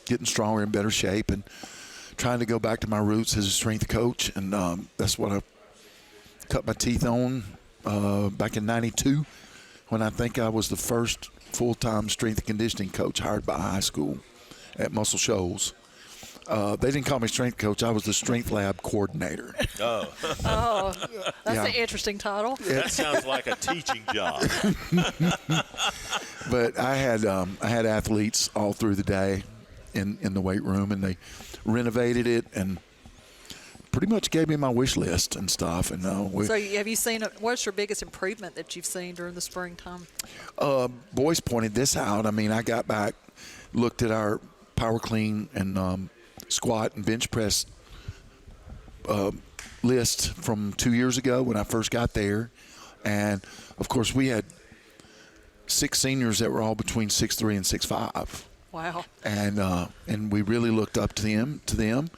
Getting stronger and better shape, and trying to go back to my roots as a strength coach, and that's what I cut my teeth on back in '92, when I think I was the first full-time strength and conditioning coach hired by high school at Muscle Shoals. They didn't call me strength coach. I was the strength lab coordinator. Oh, that's an interesting title. That sounds like a teaching job. But I had athletes all through the day in the weight room, and they renovated it and pretty much gave me my wish list and stuff. And so have you seen what's your biggest improvement that you've seen during the springtime? Boys pointed this out. I got back, looked at our power clean and squat and bench press list from 2 years ago when I first got there. And, of course, we had 6 seniors that were all between 6'3" and 6'5". Wow. And we really looked up to them,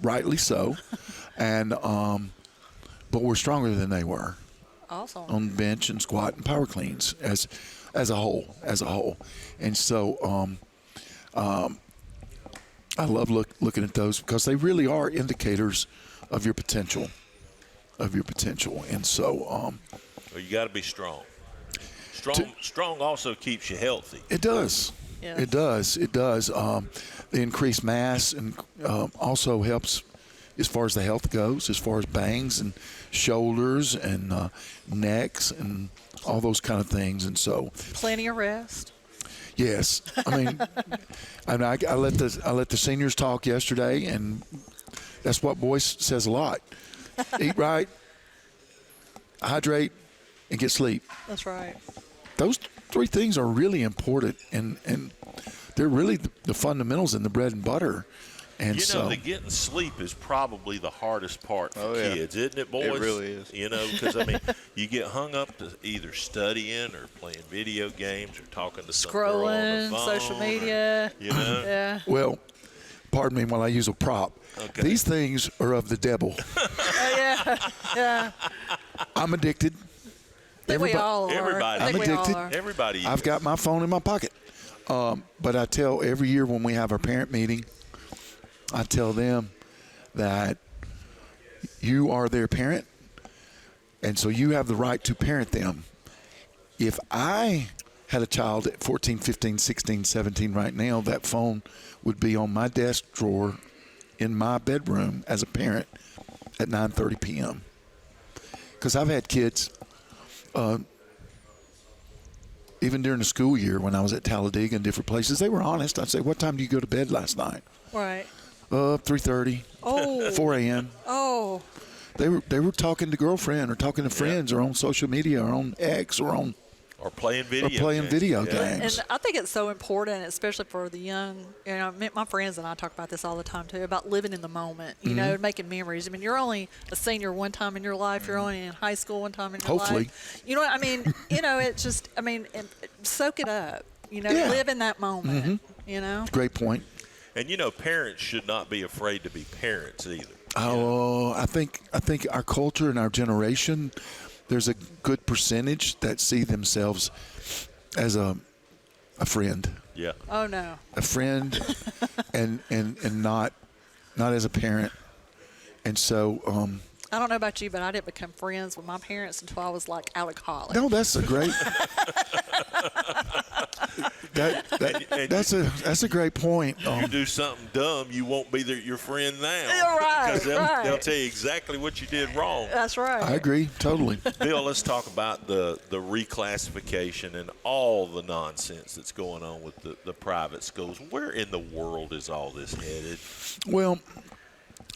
rightly so. And but we're stronger than they were. Awesome. On bench and squat and power cleans as a whole. And so I love looking at those because they really are indicators of your potential. And so well, you got to be strong. Strong also keeps you healthy. It does. Yeah. It does. The increased mass and also helps as far as the health goes, as far as bangs and shoulders and necks and all those kind of things. And so plenty of rest. Yes, I let the seniors talk yesterday, and that's what Boyce says a lot: eat right, hydrate, and get sleep. That's right. Those 3 things are really important, and they're really the fundamentals in the bread and butter. And the getting sleep is probably the hardest part for kids, isn't it, boys? It really is. Because you get hung up to either studying or playing video games or talking to some girl on the phone, social media. Yeah. Well, pardon me while I use a prop. Okay. These things are of the devil. Yeah. I'm addicted. We all are. Everybody. I'm addicted. Everybody. I've got my phone in my pocket. But I tell every year when we have our parent meeting, I tell them that you are their parent, and so you have the right to parent them. If I had a child at 14, 15, 16, 17 right now, that phone would be on my desk drawer in my bedroom as a parent at 9:30 p.m. Because I've had kids, even during the school year when I was at Talladega and different places, they were honest. I'd say, what time do you go to bed last night? Right. 3:30, 4 a.m. Oh. They were talking to girlfriend or talking to friends or on social media or on X or on Or playing video games. And I think it's so important, especially for the young. You know, my friends and I talk about this all the time, too, about living in the moment, you know, making memories. I mean, you're only a senior one time in your life. You're only in high school one time in your life. You know what I mean? You know, it's just, I mean, soak it up. You know, live in that moment, you know? Great point. And, you know, parents should not be afraid to be parents either. Oh, I think our culture and our generation, there's a good percentage that see themselves as a friend. Yeah. Oh no. A friend, and not as a parent, and so. I don't know about you, but I didn't become friends with my parents until I was like out of college. No, that's a great. That's a great point. You do something dumb, you won't be your friend now. You're right. Because they'll tell you exactly what you did wrong. That's right. I agree totally. Bill, let's talk about the reclassification and all the nonsense that's going on with the private schools. Where in the world is all this headed? Well,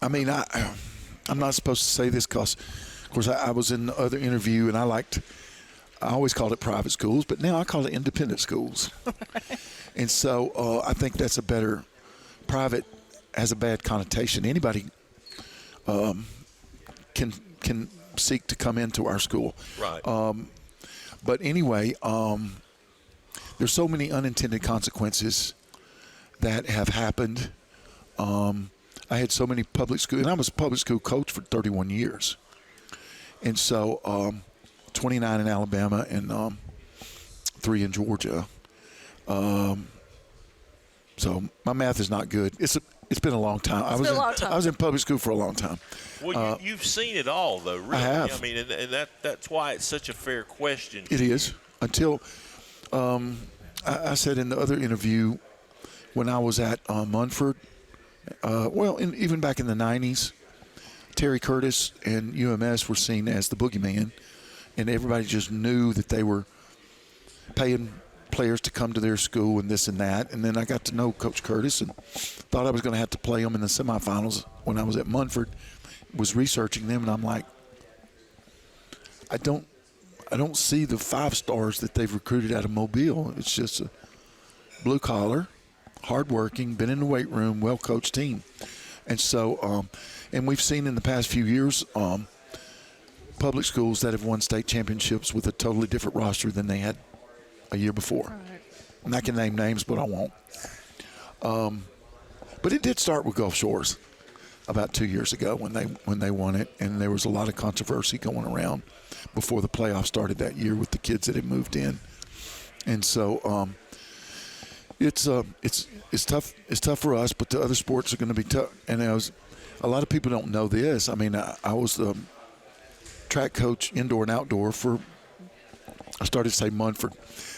I mean, I'm not supposed to say this because, of course, I was in the other interview and I always called it private schools, but now I call it independent schools. And so I think that's a better – private has a bad connotation. Anybody can seek to come into our school. Right. But anyway, there's so many unintended consequences that have happened. I had so many public school, and I was a public school coach for 31 years. And so 29 in Alabama and 3 in Georgia. So my math is not good. It's been a long time. I was in public school for a long time. Well, you've seen it all, though, really. I have. I mean, and that's why it's such a fair question. It is. Until I said in the other interview when I was at Munford, even back in the 90s, Terry Curtis and UMS were seen as the boogeyman, and everybody just knew that they were paying players to come to their school and this and that. And then I got to know Coach Curtis and thought I was going to have to play him in the semifinals when I was at Munford. Was researching them, and I'm like, I don't see the 5 stars that they've recruited out of Mobile. It's just a blue collar, hardworking, been in the weight room, well coached team. And so, and we've seen in the past few years public schools that have won state championships with a totally different roster than they had a year before. Right. And I can name names, but I won't. But it did start with Gulf Shores about 2 years ago when they won it, and there was a lot of controversy going around before the playoffs started that year with the kids that had moved in. And so it's tough. It's tough for us, but the other sports are going to be tough. And a lot of people don't know this. I mean, I was the track coach indoor and outdoor for, I started to say Munford,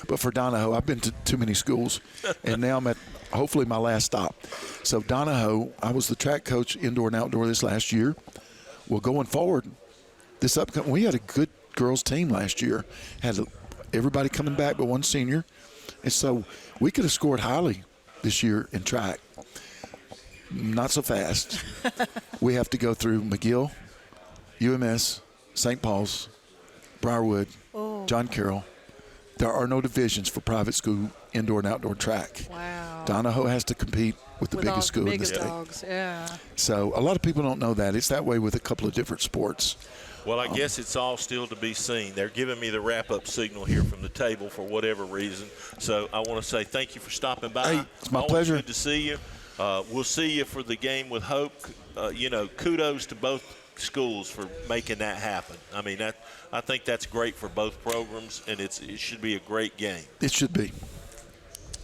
but for Donahoe. I've been to too many schools, and now I'm at hopefully my last stop. So Donahoe, I was the track coach indoor and outdoor this last year. Well, going forward, we had a good girls team last year. Had everybody coming back but one senior, and so we could have scored highly this year in track. Not so fast. We have to go through McGill, UMS, St. Paul's, Briarwood, John Carroll. There are no divisions for private school indoor and outdoor track. Wow. Donahoe has to compete with the biggest school in the state. Dogs, yeah. So a lot of people don't know that. It's that way with a couple of different sports. Well, I guess it's all still to be seen. They're giving me the wrap-up signal here from the table for whatever reason. So I want to say thank you for stopping by. Hey, it's my Always pleasure. Good to see you. We'll see you for the game with Hope. Kudos to both schools for making that happen. I mean, I think that's great for both programs, and it should be a great game. It should be.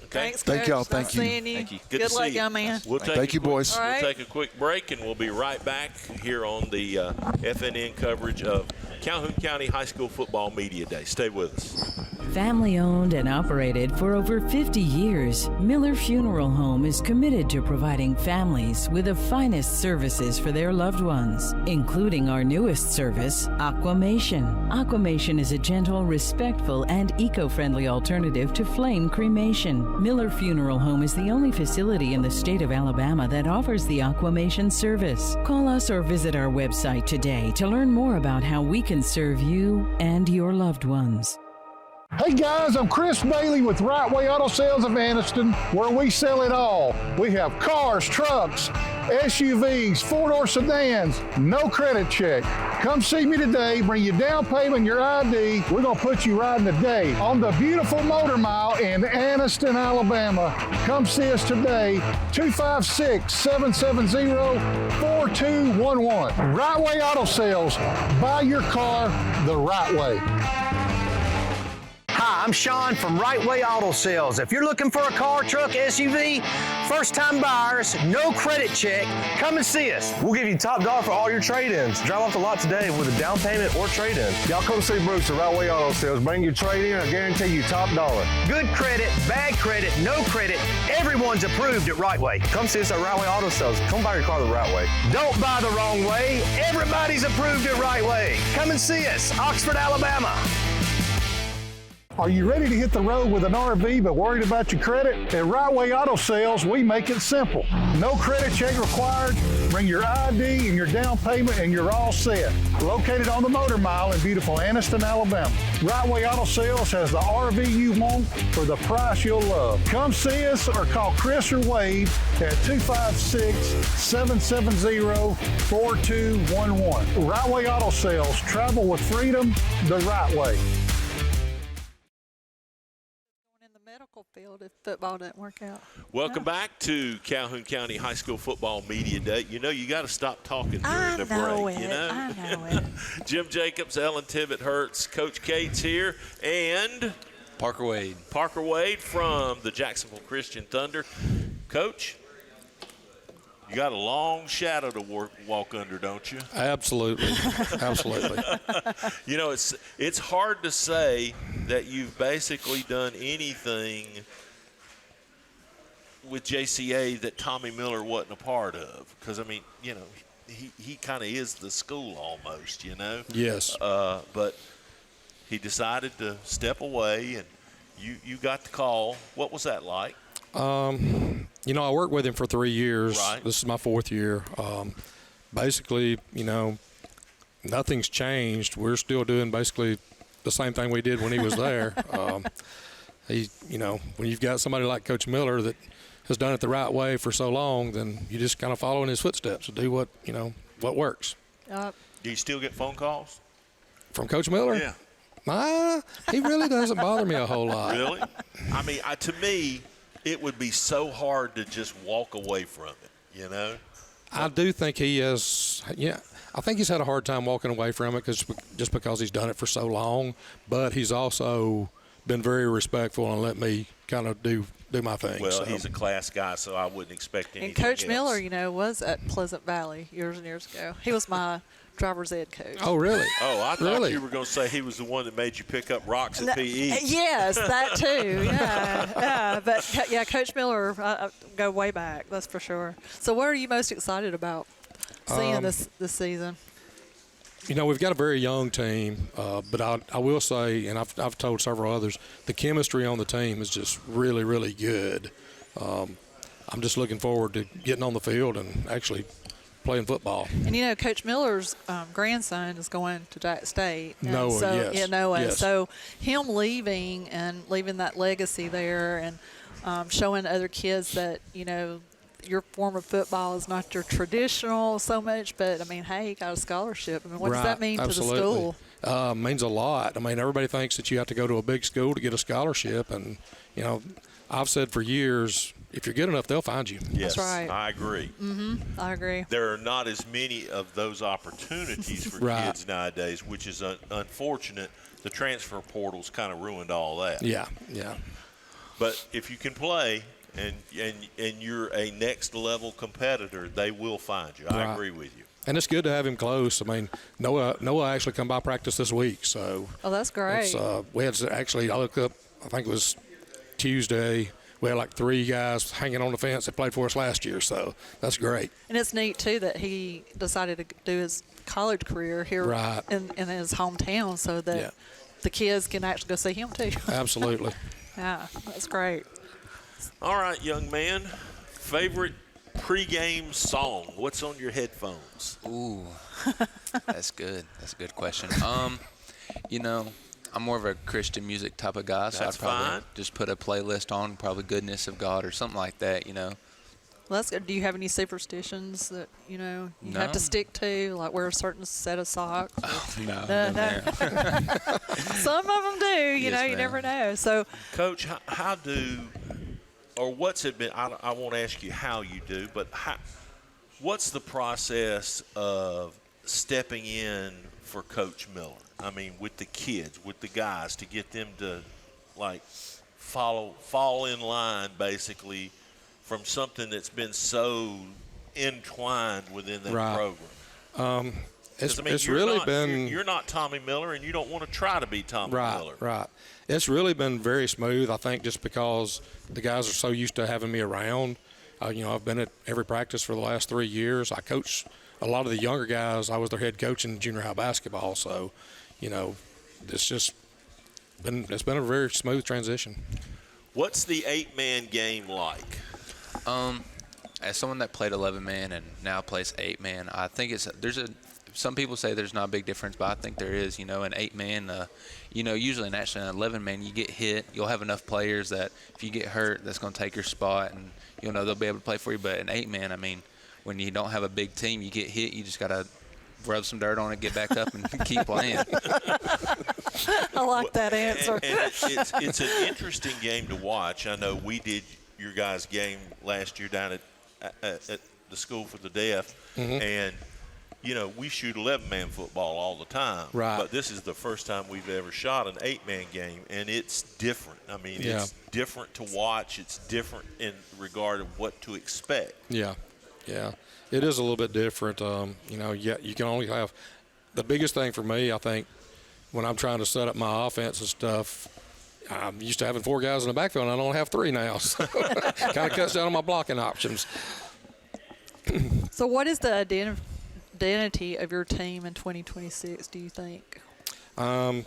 Okay. Thanks, Thank Coach. y'all. Nice Thank you. seeing you. Thank you. Good to see luck, you. young man. Thank you, boys. All right. We'll take a quick break, and we'll be right back here on the FNN coverage of Calhoun County High School Football Media Day. Stay with us. Family owned and operated for over 50 years, Miller Funeral Home is committed to providing families with the finest services for their loved ones, including our newest service, Aquamation. Aquamation is a gentle, respectful, and eco-friendly alternative to flame cremation. Miller Funeral Home is the only facility in the state of Alabama that offers the Aquamation service. Call us or visit our website today to learn more about how we can serve you and your loved ones. Hey guys, I'm Chris Bailey with Right Way Auto Sales of Anniston, where we sell it all. We have cars, trucks, SUVs, four-door sedans, no credit check. Come see me today, bring your down payment, your ID. We're going to put you riding today on the beautiful Motor Mile in Anniston, Alabama. Come see us today, 256-770-4211. Right Way Auto Sales. Buy your car the right way. Hi, I'm Sean from Right Way Auto Sales. If you're looking for a car, truck, SUV, first-time buyers, no credit check, come and see us. We'll give you top dollar for all your trade-ins. Drive off the lot today with a down payment or trade-in. Y'all come see Brooks at Right Way Auto Sales. Bring your trade-in, I guarantee you top dollar. Good credit, bad credit, no credit, everyone's approved at Right Way. Come see us at Right Way Auto Sales. Come buy your car the right way. Don't buy the wrong way. Everybody's approved at Right Way. Come and see us, Oxford, Alabama. Are you ready to hit the road with an RV but worried about your credit? At Right Way Auto Sales, we make it simple. No credit check required. Bring your ID and your down payment and you're all set. Located on the Motor Mile in beautiful Anniston, Alabama. Right Way Auto Sales has the RV you want for the price you'll love. Come see us or call Chris or Wade at 256-770-4211. Right Way Auto Sales. Travel with freedom the right way. Medical field if football didn't work out. Welcome back to Calhoun County High School Football Media Day. You know, you got to stop talking during the break. You know? I know it. Jim Jacobs, Ellen Tibbetts, Hurst, Coach Cates here, and Parker Wade. Parker Wade from the Jacksonville Christian Thunder. Coach, you got a long shadow to walk under, don't you? Absolutely. Absolutely. You know, it's hard to say that you've basically done anything with JCA that Tommy Miller wasn't a part of. Because, I mean, you know, he kind of is the school almost, you know? Yes. But he decided to step away, and you got the call. What was that like? You know, I worked with him for 3 years. Right. This is my 4th year. Basically, you know, nothing's changed. We're still doing basically the same thing we did when he was there. You know, when you've got somebody like Coach Miller that has done it the right way for so long, then you just kind of follow in his footsteps and do what works. Do you still get phone calls? From Coach Miller? Yeah. He really doesn't bother me a whole lot. Really? I mean, to me, it would be so hard to just walk away from it, you know? I do think he has, I think he's had a hard time walking away from it just because he's done it for so long, but he's also been very respectful and let me kind of do my thing. Well, so. He's a class guy, so I wouldn't expect anything And Coach else. Miller, you know, was at Pleasant Valley years and years ago. He was my driver's ed coach. Oh, really? Oh, I thought Really? you were going to say he was the one that made you pick up rocks at PE. Yes, that too. Yeah. But, yeah, Coach Miller, I go way back, that's for sure. So what are you most excited about seeing this season? You know, we've got a very young team, but I will say, and I've told several others, the chemistry on the team is just really, really good. I'm just looking forward to getting on the field and actually playing football. And, you know, Coach Miller's grandson is going to Jack State. And Noah, so, yes. Yeah, Noah. Yes. So him leaving that legacy there and showing other kids that, you know, your form of football is not your traditional so much, but, I mean, hey, you got a scholarship. I mean, what does that mean Absolutely. to the school? Means a lot. I mean, everybody thinks that you have to go to a big school to get a scholarship, and, you know, I've said for years, if you're good enough, they'll find you. Yes, That's right. I agree. Mm-hmm. I agree. There are not as many of those opportunities for Right. kids nowadays, which is unfortunate. The transfer portal's kind of ruined all that. Yeah. But if you can play and you're a next level competitor, they will find you. I Right. agree with you. And it's good to have him close. I mean, Noah actually come by practice this week, so. Oh, that's great. We had actually, I looked up, I think it was Tuesday, we had like 3 guys hanging on the fence that played for us last year, so that's great. And it's neat, too, that he decided to do his college career here Right. in his hometown so that the kids can actually go see him, too. Absolutely. Yeah, that's great. All right, young man. Favorite pregame song? What's on your headphones? Ooh, that's good. That's a good question. You know, I'm more of a Christian music type of guy, so That's I'd probably fine. just put a playlist on, probably Goodness of God or something like that, Well, that's good. Do you have any superstitions that you have No. to stick to, like wear a certain set of socks? No. Some of them do. You Yes, you ma'am. never know. So, Coach, how do, or what's it been? I won't ask you how you do, but what's the process of stepping in for Coach Miller? I mean, with the kids, with the guys, to get them to fall in line, basically, from something that's been so entwined within that program. It's really been. You're not Tommy Miller, and you don't want to try to be Tommy Miller. Right. It's really been very smooth, I think, just because the guys are so used to having me around. I've been at every practice for the last 3 years. I coach a lot of the younger guys. I was their head coach in junior high basketball. So, it's been a very smooth transition. What's the 8-man game like? As someone that played 11-man and now plays 8-man, I think some people say there's not a big difference, but I think there is. An 8-man, usually naturally an 11-man, you get hit, you'll have enough players that if you get hurt, that's going to take your spot, and they'll be able to play for you. But an 8-man, I mean, when you don't have a big team, you get hit, you just got to rub some dirt on it, get back up, and keep playing. I like that answer. And it's an interesting game to watch. I know we did your guys' game last year down at the School for the Deaf, and we shoot 11-man football all the time. Right. But this is the first time we've ever shot an 8-man game, and it's different. I mean, it's different to watch. It's different in regard of what to expect. Yeah. It is a little bit different. You can only have – the biggest thing for me, I think, when I'm trying to set up my offense and stuff, I'm used to having 4 guys in the backfield, and I only have 3 now. So kind of cuts down on my blocking options. So what is the identity of your team in 2026, do you think? I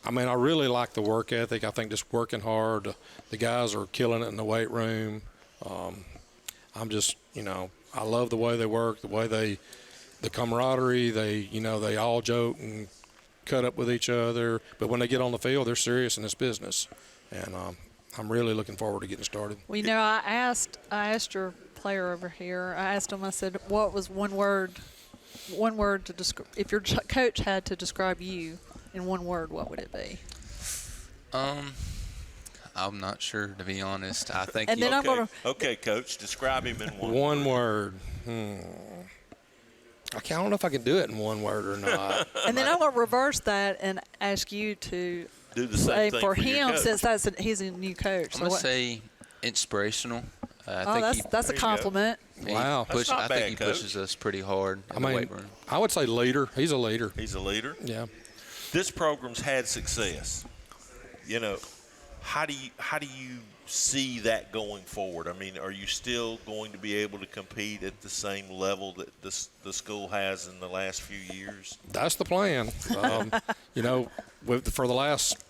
really like the work ethic. I think just working hard. The guys are killing it in the weight room. I'm just, I love the way they work, the camaraderie. They all joke and cut up with each other. But when they get on the field, they're serious in this business. And I'm really looking forward to getting started. Well, I asked your player over here. I asked him. I said, "What was one word to describe? If your coach had to describe you in one word, what would it be?" I'm not sure, to be honest. I think. And then I'm gonna. Okay, Coach, describe him in one word. I don't know if I can do it in one word or not. And then I'm going to reverse that and ask you to do the same thing for your him, coach. since he's a new coach. I'm going to say inspirational. That's a compliment. Wow. I think he pushes us pretty hard in the weight room. I would say leader. He's a leader. He's a leader? Yeah. This program's had success. How do you see that going forward? I mean, are you still going to be able to compete at the same level that the school has in the last few years? That's the plan.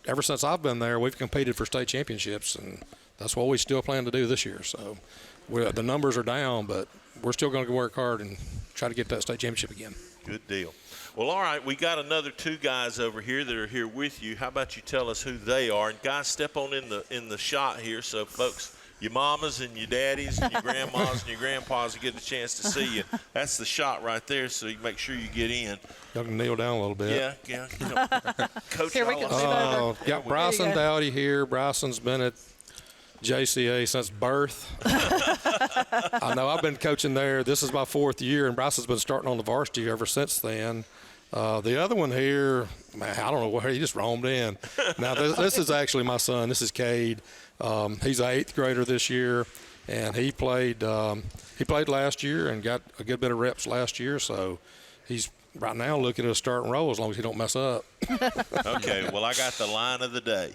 Ever since I've been there, we've competed for state championships, and that's what we still plan to do this year. So the numbers are down, but we're still going to work hard and try to get that state championship again. Good deal. Well, all right, we got another 2 guys over here that are here with you. How about you tell us who they are? And guys, step on in the shot here, so folks, your mamas and your daddies and your grandmas and your grandpas will get a chance to see you. That's the shot right there, so you make sure you get in. Y'all can kneel down a little bit. Yeah. Coach, here we go. Got Bryson Dowdy here. Bryson's been at JCA since birth. I know I've been coaching there. This is my 4th year, and Bryson's been starting on the varsity ever since then. The other one here, man, I don't know where he just roamed in. Now, this is actually my son. This is Cade. He's an 8th grader this year, and he played last year and got a good bit of reps last year. So he's right now looking at a starting role as long as he don't mess up. Okay, well, I got the line of the day.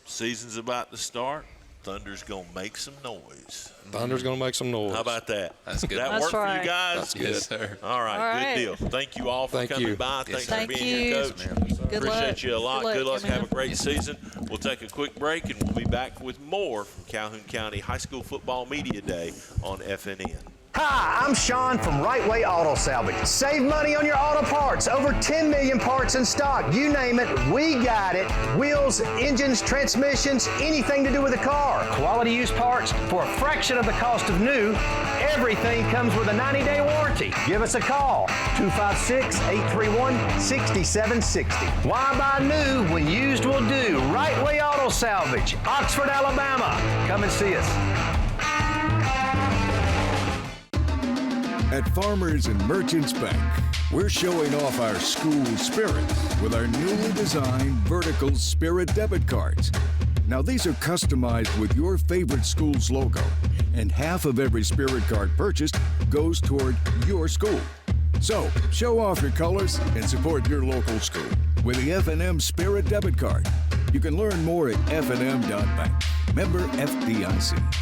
Season's about to start. Thunder's going to make some noise. Thunder's going to make some noise. How about that? That's good. That work for you guys? That's good, sir. All right, good deal. Thank you all for coming by. Thanks for being here, Coach. Good Appreciate luck. you a lot. Good luck. Amen. Have a great season. We'll take a quick break, and we'll be back with more from Calhoun County High School Football Media Day on FNN. Hi, I'm Sean from Right Way Auto Salvage. Save money on your auto parts. Over 10 million parts in stock. You name it, we got it. Wheels, engines, transmissions, anything to do with a car. Quality used parts for a fraction of the cost of new. Everything comes with a 90-day warranty. Give us a call, 256-831-6760. Why buy new when used will do? Right Way Auto Salvage, Oxford, Alabama. Come and see us. At Farmers and Merchants Bank, we're showing off our school spirit with our newly designed vertical Spirit debit cards. Now these are customized with your favorite school's logo, and half of every Spirit card purchased goes toward your school. So show off your colors and support your local school with the FNN Spirit debit card. You can learn more at fnn.bank. Member FDIC.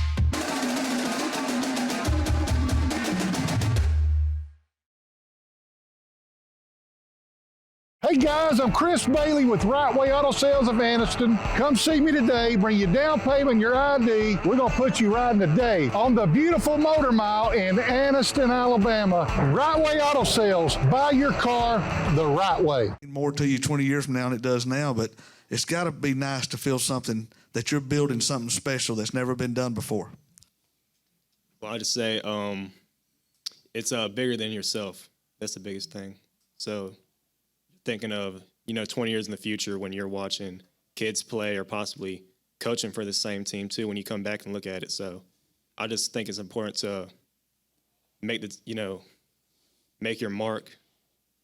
Hey guys, I'm Chris Bailey with Right Way Auto Sales of Anniston. Come see me today, bring your down payment and your ID. We're going to put you riding today on the beautiful Motor Mile in Anniston, Alabama. Right Way Auto Sales, buy your car the right way. More to you 20 years from now than it does now, but it's got to be nice to feel something that you're building something special that's never been done before. Well, I just say it's bigger than yourself. That's the biggest thing. So thinking of, 20 years in the future when you're watching kids play or possibly coaching for the same team too, when you come back and look at it. So I just think it's important to make your mark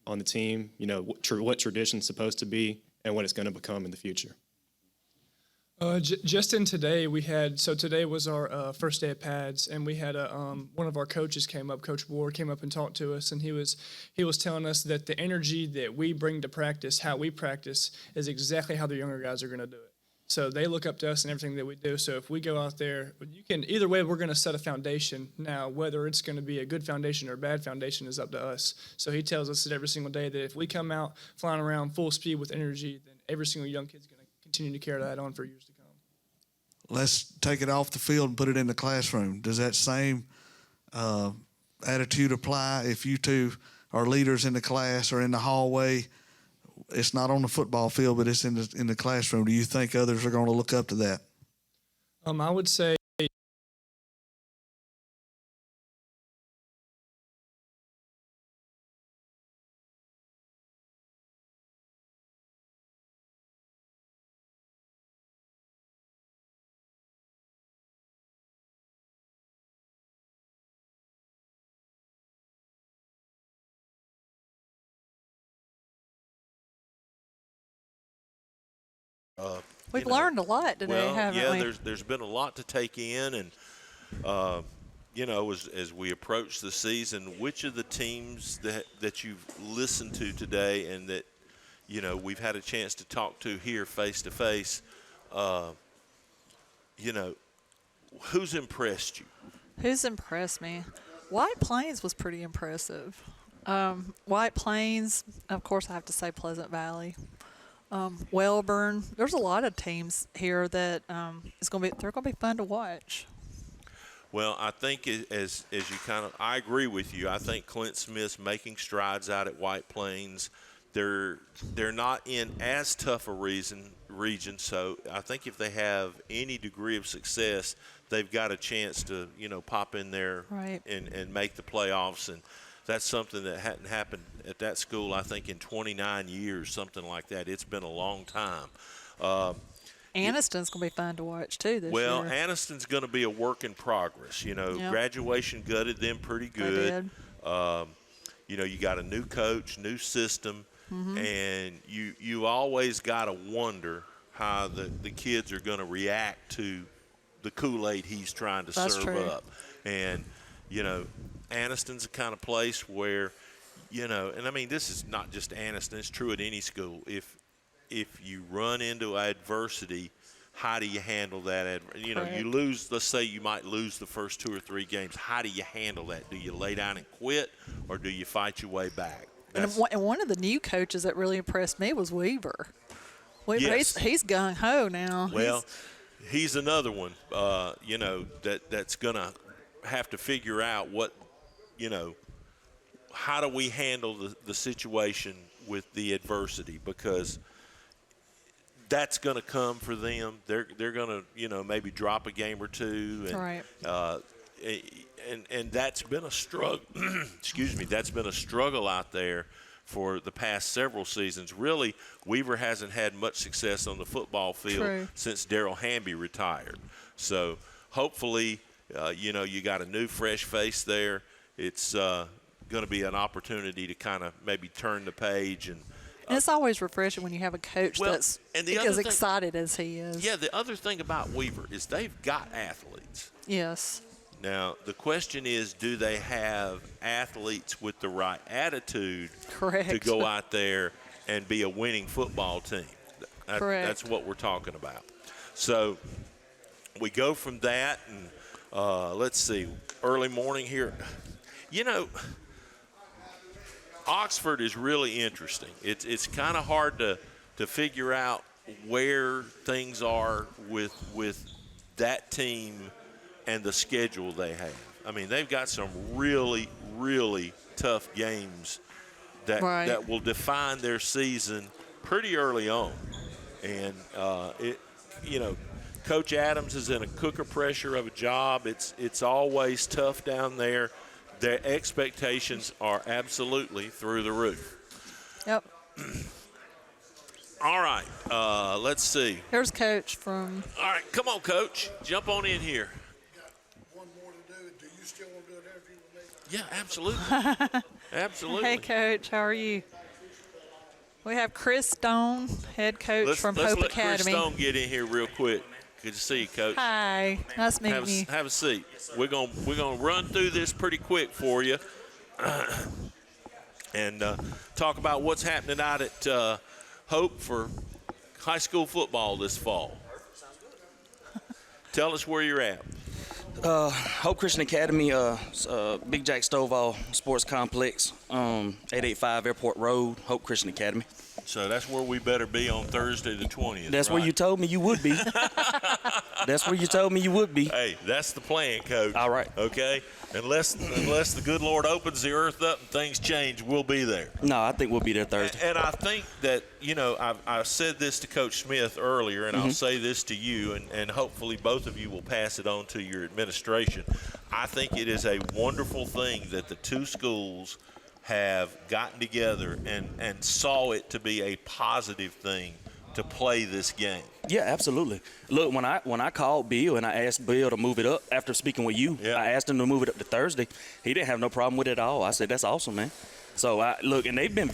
on the team, what tradition's supposed to be and what it's going to become in the future. Just in today, today was our first day of pads, and we had one of our coaches came up, Coach Ward came up and talked to us, and he was telling us that the energy that we bring to practice, how we practice, is exactly how the younger guys are going to do it. So they look up to us and everything that we do. So if we go out there, either way, we're going to set a foundation. Now, whether it's going to be a good foundation or a bad foundation is up to us. So he tells us that every single day that if we come out flying around full speed with energy, then every single young kid's going to continue to carry that on for years to come. Let's take it off the field and put it in the classroom. Does that same attitude apply if you two are leaders in the class or in the hallway? It's not on the football field, but it's in the classroom. Do you think others are going to look up to that? I would say we've learned a lot today, haven't we? There's been a lot to take in, and as we approach the season, which of the teams that you've listened to today and that we've had a chance to talk to here face to face, who's impressed you? Who's impressed me? White Plains was pretty impressive. White Plains, of course, I have to say Pleasant Valley. Wellborn. There's a lot of teams here that they're going to be fun to watch. Well, I think as you I agree with you. I think Clint Smith's making strides out at White Plains. They're not in as tough a region, so I think if they have any degree of success, they've got a chance to pop in there and make the playoffs, and that's something that hadn't happened at that school, I think, in 29 years, something like that. It's been a long time. Anniston's going to be fun to watch, too, this year. Well, Anniston's going to be a work in progress. Graduation gutted them pretty good. You got a new coach, new system, and you always got to wonder how the kids are going to react to the Kool-Aid he's trying to serve up. And, Anniston's the kind of place where, and I mean, this is not just Anniston, it's true at any school. If you run into adversity, how do you handle that? You lose, let's say you might lose the first 2 or 3 games. How do you handle that? Do you lay down and quit, or do you fight your way back? And one of the new coaches that really impressed me was Weaver. Yes. He's gung-ho now. Well, he's another one, that's going to have to figure out what how do we handle the situation with the adversity? Because that's going to come for them. They're going to, maybe drop a game or two. And, Right. And that's been a struggle. Excuse me. That's been a struggle out there for the past several seasons. Really, Weaver hasn't had much success on the football field True. since Darrell Hamby retired. So hopefully, you got a new, fresh face there. It's going to be an opportunity to kind of maybe turn the page. And it's always refreshing when you have a coach that's as excited as he is. Yeah, the other thing about Weaver is they've got athletes. Yes. Now, the question is, do they have athletes with the right attitude Correct. to go out there and be a winning football team? Correct. That's what we're talking about. So we go from that, and let's see, early morning here. Oxford is really interesting. It's kind of hard to figure out where things are with that team and the schedule they have. I mean, they've got some really, really tough games that will define their season pretty early on. And, Coach Adams is in a cooker pressure of a job. It's always tough down there. Their expectations are absolutely through the roof. Yep. All right, let's see. Here's Coach from. All right, come on, Coach. Jump on in here. Yeah, absolutely. Absolutely. Hey, Coach, how are you? We have Chris Stone, head coach from Hope let Academy. Chris Stone get in here real quick. Good to see you, Coach. Hi, nice meeting you. Have a seat. We're gonna run through this pretty quick for you, and talk about what's happening out at Hope for high school football this fall. Tell us where you're at. Hope Christian Academy, Big Jack Stovall Sports Complex, 885 Airport Road, Hope Christian Academy. So that's where we better be on Thursday the 20th. That's where you told me you would be. That's where you told me you would be. Hey, that's the plan, Coach. All right. Okay? Unless the good Lord opens the earth up and things change, we'll be there. No, I think we'll be there Thursday. And I think that, I said this to Coach Smith earlier, and I'll say this to you, and hopefully both of you will pass it on to your administration. I think it is a wonderful thing that the two schools have gotten together and saw it to be a positive thing to play this game. Yeah, absolutely. Look, when I called Bill and I asked Bill to move it up after speaking with you, I asked him to move it up to Thursday. He didn't have no problem with it at all. I said, that's awesome, man. So and they've been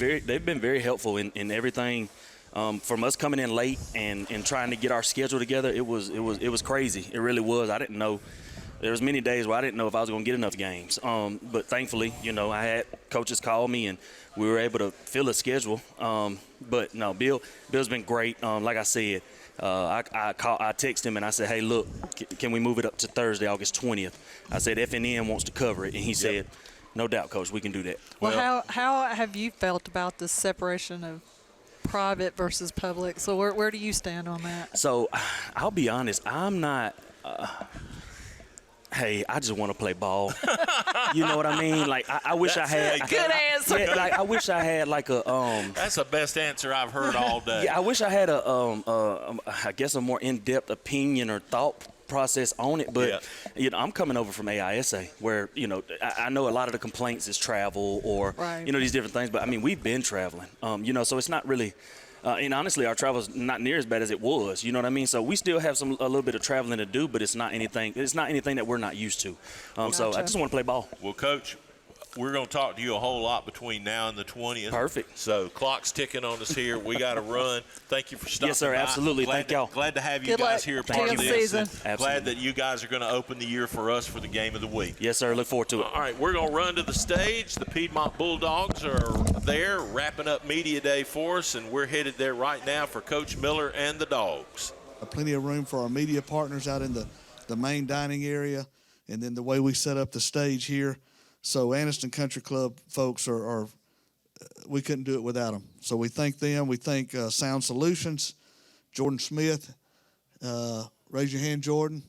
very helpful in everything. From us coming in late and trying to get our schedule together, it was crazy. It really was. I didn't know. There was many days where I didn't know if I was going to get enough games. But thankfully, I had coaches call me and we were able to fill a schedule. But no, Bill's been great. Like I said, I texted him and I said, hey, look, can we move it up to Thursday, August 20th? I said, FNN wants to cover it. And he said, no doubt, Coach, we can do that. Well, how have you felt about the separation of private versus public? So where do you stand on that? So I'll be honest, I'm not hey, I just want to play ball. You know what I mean? Like I wish I had. Good answer. Yeah, like I wish I had like a. That's the best answer I've heard all day. Yeah, I wish I had I guess a more in-depth opinion or thought process on it. But I'm coming over from AISA, where I know a lot of the complaints is travel or these different things. But I mean, we've been traveling. So it's not really. And honestly, our travel is not near as bad as it was. You know what I mean? So we still have a little bit of traveling to do, but it's not anything that we're not used to. So I just want to play ball. Well, Coach, we're going to talk to you a whole lot between now and the 20th. Perfect. So clock's ticking on us here. We got to run. Thank you for stopping by. Yes, sir. Absolutely. Thank y'all. Glad to have you guys here part of this. Season. Glad that you guys are going to open the year for us for the game of the week. Yes, sir. Look forward to it. All right, we're going to run to the stage. The Piedmont Bulldogs are there wrapping up Media Day for us, and we're headed there right now for Coach Miller and the Dogs. Plenty of room for our media partners out in the main dining area, and then the way we set up the stage here. So Anniston Country Club folks are we couldn't do it without them. So we thank them. We thank Sound Solutions, Jordan Smith. Raise your hand, Jordan.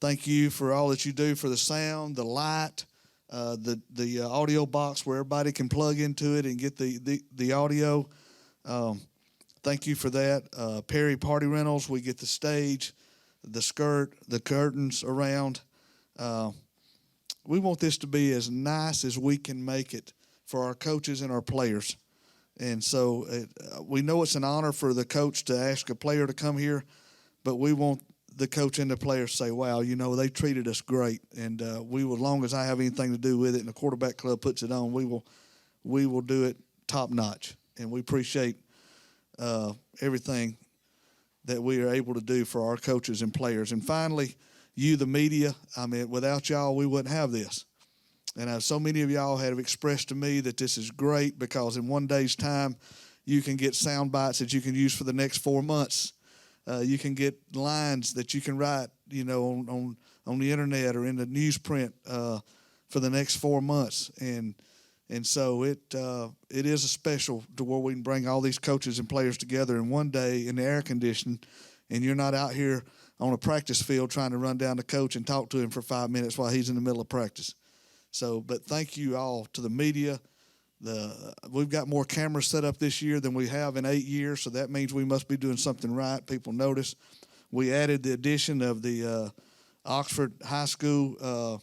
Thank you for all that you do for the sound, the light, the audio box where everybody can plug into it and get the audio. Thank you for that. Perry Party Rentals, we get the stage, the skirt, the curtains around. We want this to be as nice as we can make it for our coaches and our players. And so we know it's an honor for the coach to ask a player to come here, but we want the coach and the players to say, wow, they treated us great. And we will, as long as I have anything to do with it and the quarterback club puts it on, we will do it top notch. And we appreciate everything that we are able to do for our coaches and players. And finally, you, the media, without y'all, we wouldn't have this. And so many of y'all have expressed to me that this is great because in one day's time, you can get sound bites that you can use for the next 4 months. You can get lines that you can write, on the internet or in the newsprint for the next 4 months. And so it is a special to where we can bring all these coaches and players together in one day in the air conditioning, and you're not out here on a practice field trying to run down the coach and talk to him for 5 minutes while he's in the middle of practice. So, but thank you all to the media. We've got more cameras set up this year than we have in 8 years, so that means we must be doing something right. People notice. We added the addition of the Oxford High School,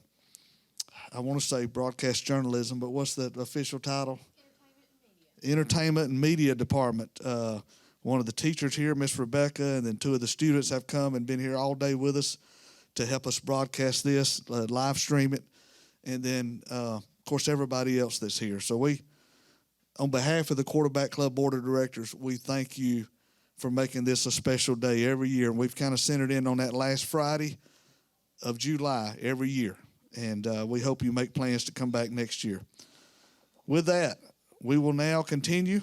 I want to say broadcast journalism, but what's the official title? Entertainment and Media Department. One of the teachers here, Miss Rebecca, and then 2 of the students have come and been here all day with us to help us broadcast this, live stream it. And then, of course, everybody else that's here. So we, on behalf of the Quarterback Club Board of Directors, we thank you for making this a special day every year. And we've kind of centered in on that last Friday of July every year. And we hope you make plans to come back next year. With that, we will now continue.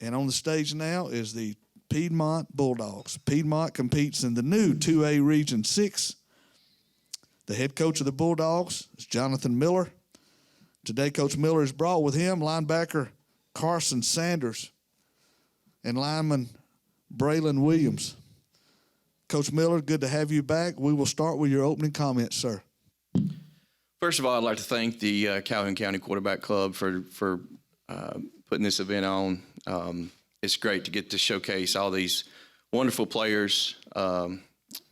And on the stage now is the Piedmont Bulldogs. Piedmont competes in the new 2A Region 6. The head coach of the Bulldogs is Jonathan Miller. Today, Coach Miller has brought with him linebacker Carson Sanders and lineman Braylon Williams. Coach Miller, good to have you back. We will start with your opening comments, sir. First of all, I'd like to thank the Calhoun County Quarterback Club for putting this event on. It's great to get to showcase all these wonderful players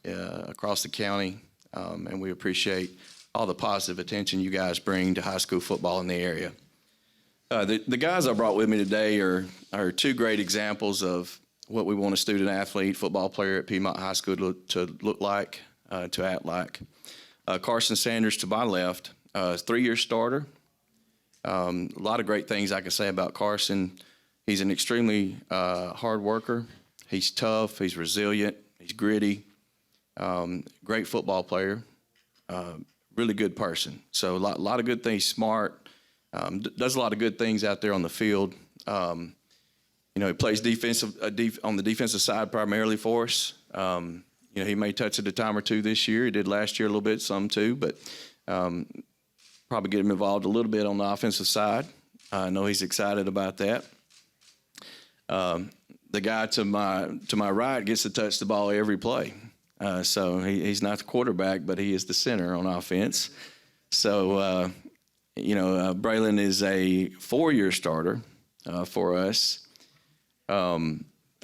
across the county. And we appreciate all the positive attention you guys bring to high school football in the area. The guys I brought with me today are 2 great examples of what we want a student athlete, football player at Piedmont High School to look like, to act like. Carson Sanders to my left, 3-year starter. A lot of great things I can say about Carson. He's an extremely hard worker. He's tough. He's resilient. He's gritty. Great football player, really good person. So a lot of good things, smart, does a lot of good things out there on the field. He plays on the defensive side primarily for us. He may touch it a time or 2 this year. He did last year a little bit, some too, but probably get him involved a little bit on the offensive side. I know he's excited about that. The guy to my right gets to touch the ball every play. So he's not the quarterback, but he is the center on offense. So, Braylon is a 4-year starter for us.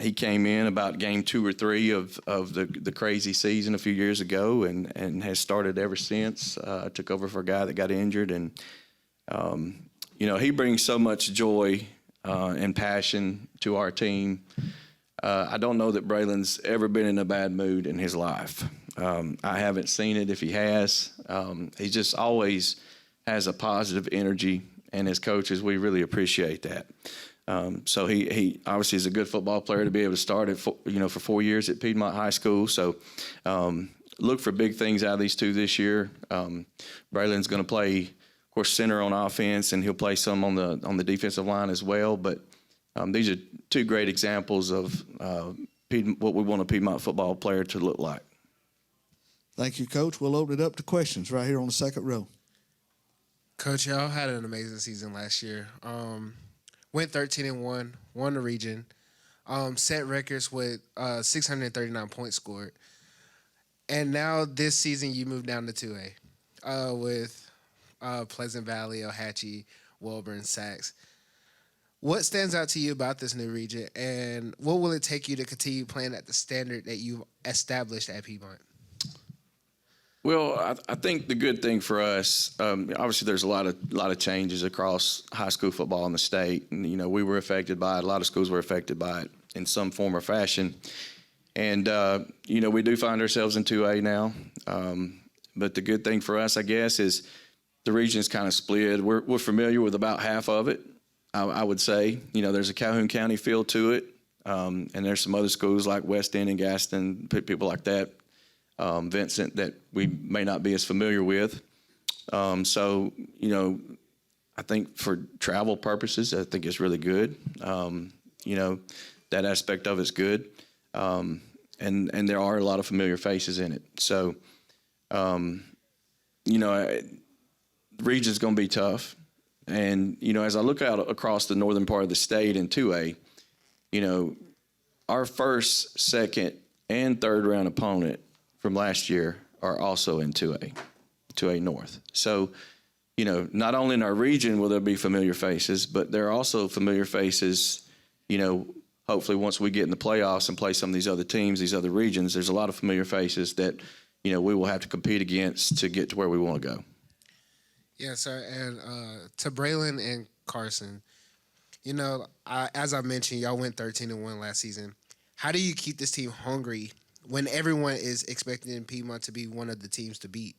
He came in about game 2 or 3 of the crazy season a few years ago and has started ever since. Took over for a guy that got injured. And, he brings so much joy and passion to our team. I don't know that Braylon's ever been in a bad mood in his life. I haven't seen it if he has. He just always has a positive energy, and as coaches, we really appreciate that. So he obviously is a good football player to be able to start for 4 years at Piedmont High School. So look for big things out of these 2 this year. Braylon's going to play, of course, center on offense, and he'll play some on the defensive line as well. But these are 2 great examples of what we want a Piedmont football player to look like. Thank you, Coach. We'll open it up to questions right here on the second row. Coach, y'all had an amazing season last year. Went 13-1, won the region, set records with 639 points scored. And now this season you moved down to 2A with Pleasant Valley, Ohatchee, Welborn, Sachs. What stands out to you about this new region, and what will it take you to continue playing at the standard that you've established at Piedmont? Well, I think the good thing for us, obviously, there's a lot of changes across high school football in the state, and we were affected by it. A lot of schools were affected by it in some form or fashion, and we do find ourselves in 2A now. But the good thing for us, I guess, is the region is kind of split. We're familiar with about half of it, I would say. There's a Calhoun County feel to it, and there's some other schools like West End and Gaston, people like that. Vincent, that we may not be as familiar with. So, I think for travel purposes, I think it's really good. That aspect of it's good. And there are a lot of familiar faces in it. So, the region's going to be tough. And, as I look out across the northern part of the state in 2A, our first, second, and third round opponent from last year are also in 2A North. So, not only in our region will there be familiar faces, but there are also familiar faces, hopefully once we get in the playoffs and play some of these other teams, these other regions, there's a lot of familiar faces that, we will have to compete against to get to where we want to go. Yeah, sir. And to Braylon and Carson, as I mentioned, y'all went 13-1 last season. How do you keep this team hungry when everyone is expecting Piedmont to be one of the teams to beat?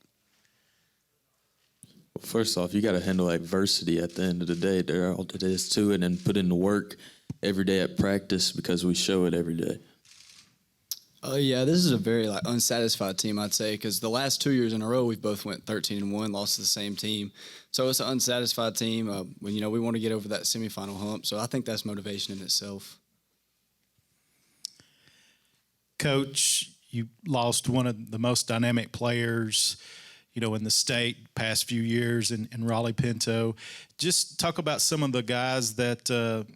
Well, first off, you got to handle adversity at the end of the day. There is to it, and put in the work every day at practice because we show it every day. Yeah, this is a very unsatisfied team, I'd say, because the last 2 years in a row, we've both went 13-1, lost to the same team. So it's an unsatisfied team. We want to get over that semifinal hump. So I think that's motivation in itself. Coach, you lost one of the most dynamic players, in the state past few years in Raleigh Pinto. Just talk about some of the guys that,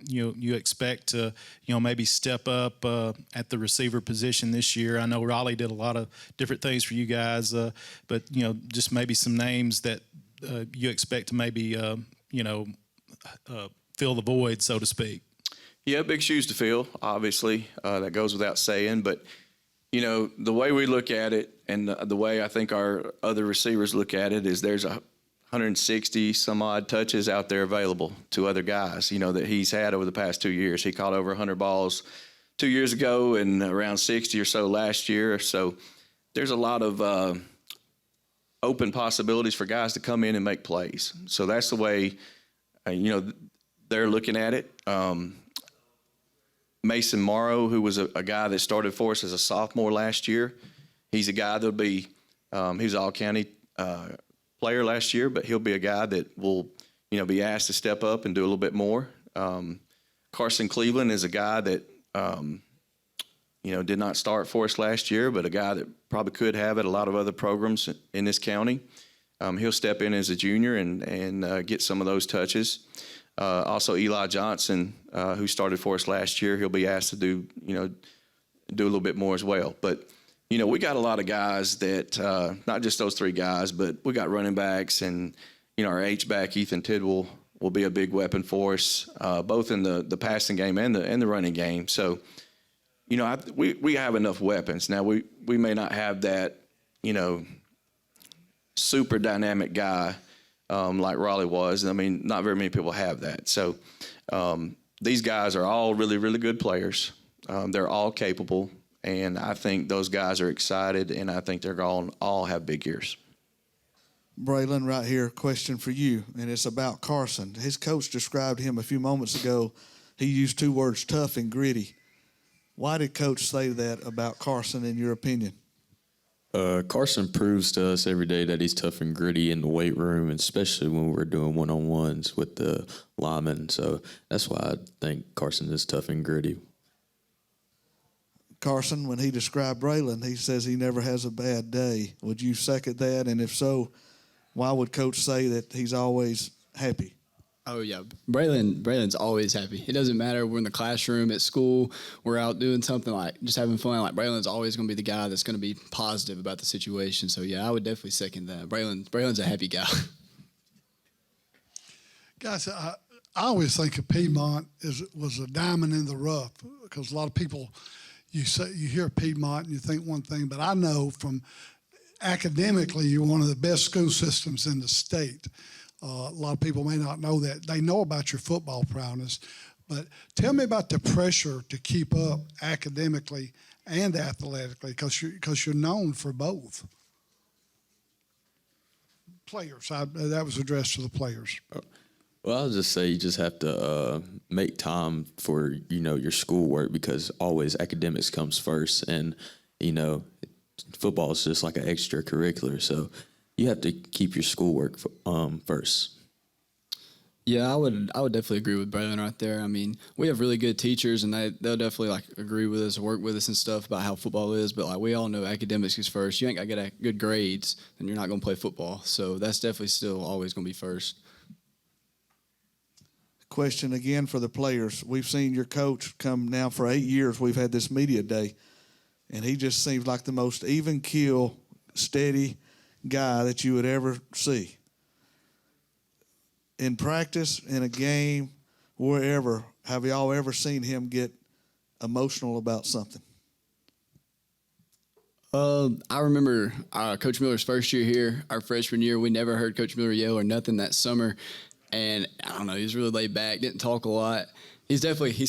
you expect to, maybe step up at the receiver position this year. I know Raleigh did a lot of different things for you guys, but, just maybe some names that you expect to maybe, fill the void, so to speak. Yeah, big shoes to fill, obviously. That goes without saying. But, the way we look at it and the way I think our other receivers look at it is there's 160 some odd touches out there available to other guys, that he's had over the past 2 years. He caught over 100 balls 2 years ago and around 60 or so last year. So there's a lot of open possibilities for guys to come in and make plays. So that's the way, they're looking at it. Mason Morrow, who was a guy that started for us as a sophomore last year, he's a guy that'll be, he was an all-county player last year, but he'll be a guy that will, be asked to step up and do a little bit more. Carson Cleveland is a guy that, did not start for us last year, but a guy that probably could have at a lot of other programs in this county. He'll step in as a junior and get some of those touches. Also, Eli Johnson, who started for us last year, he'll be asked to do a little bit more as well. But, we got a lot of guys that, not just those three guys, but we got running backs and, our H-back, Ethan Tidwell, will be a big weapon for us, both in the passing game and the running game. So, we have enough weapons. Now, we may not have that, super dynamic guy like Raleigh was. I mean, not very many people have that. So these guys are all really, really good players. They're all capable, and I think those guys are excited, and I think they're going to all have big years. Braylon, right here, question for you, and it's about Carson. His coach described him a few moments ago. He used two words, tough and gritty. Why did Coach say that about Carson, in your opinion? Carson proves to us every day that he's tough and gritty in the weight room, and especially when we're doing one-on-ones with the linemen. So that's why I think Carson is tough and gritty. Carson, when he described Braylon, he says he never has a bad day. Would you second that? And if so, why would Coach say that he's always happy? Oh, yeah. Braylon's always happy. It doesn't matter. We're in the classroom, at school, we're out doing something, just having fun. Braylon's always going to be the guy that's going to be positive about the situation. So, yeah, I would definitely second that. Braylon's a happy guy. Guys, I always think of Piedmont was a diamond in the rough, because a lot of people, you hear Piedmont and you think one thing, but I know from academically you're one of the best school systems in the state. A lot of people may not know that. They know about your football prowess, but tell me about the pressure to keep up academically and athletically, because you're known for both. Players, that was addressed to the players. Well, I'll just say you just have to make time for, your schoolwork, because always academics comes first. And, football is just like an extracurricular. So you have to keep your schoolwork first. Yeah, I would definitely agree with Braylon right there. I mean, we have really good teachers, and they'll definitely agree with us, work with us and stuff about how football is. But we all know academics is first. You ain't got to get good grades, and you're not going to play football. So that's definitely still always going to be first. Question again for the players. We've seen your coach come now for 8 years. We've had this media day, and he just seems like the most even keel, steady guy that you would ever see. In practice, in a game, wherever, have y'all ever seen him get emotional about something? I remember Coach Miller's first year here, our freshman year. We never heard Coach Miller yell or nothing that summer. And I don't know, he was really laid back, didn't talk a lot. He's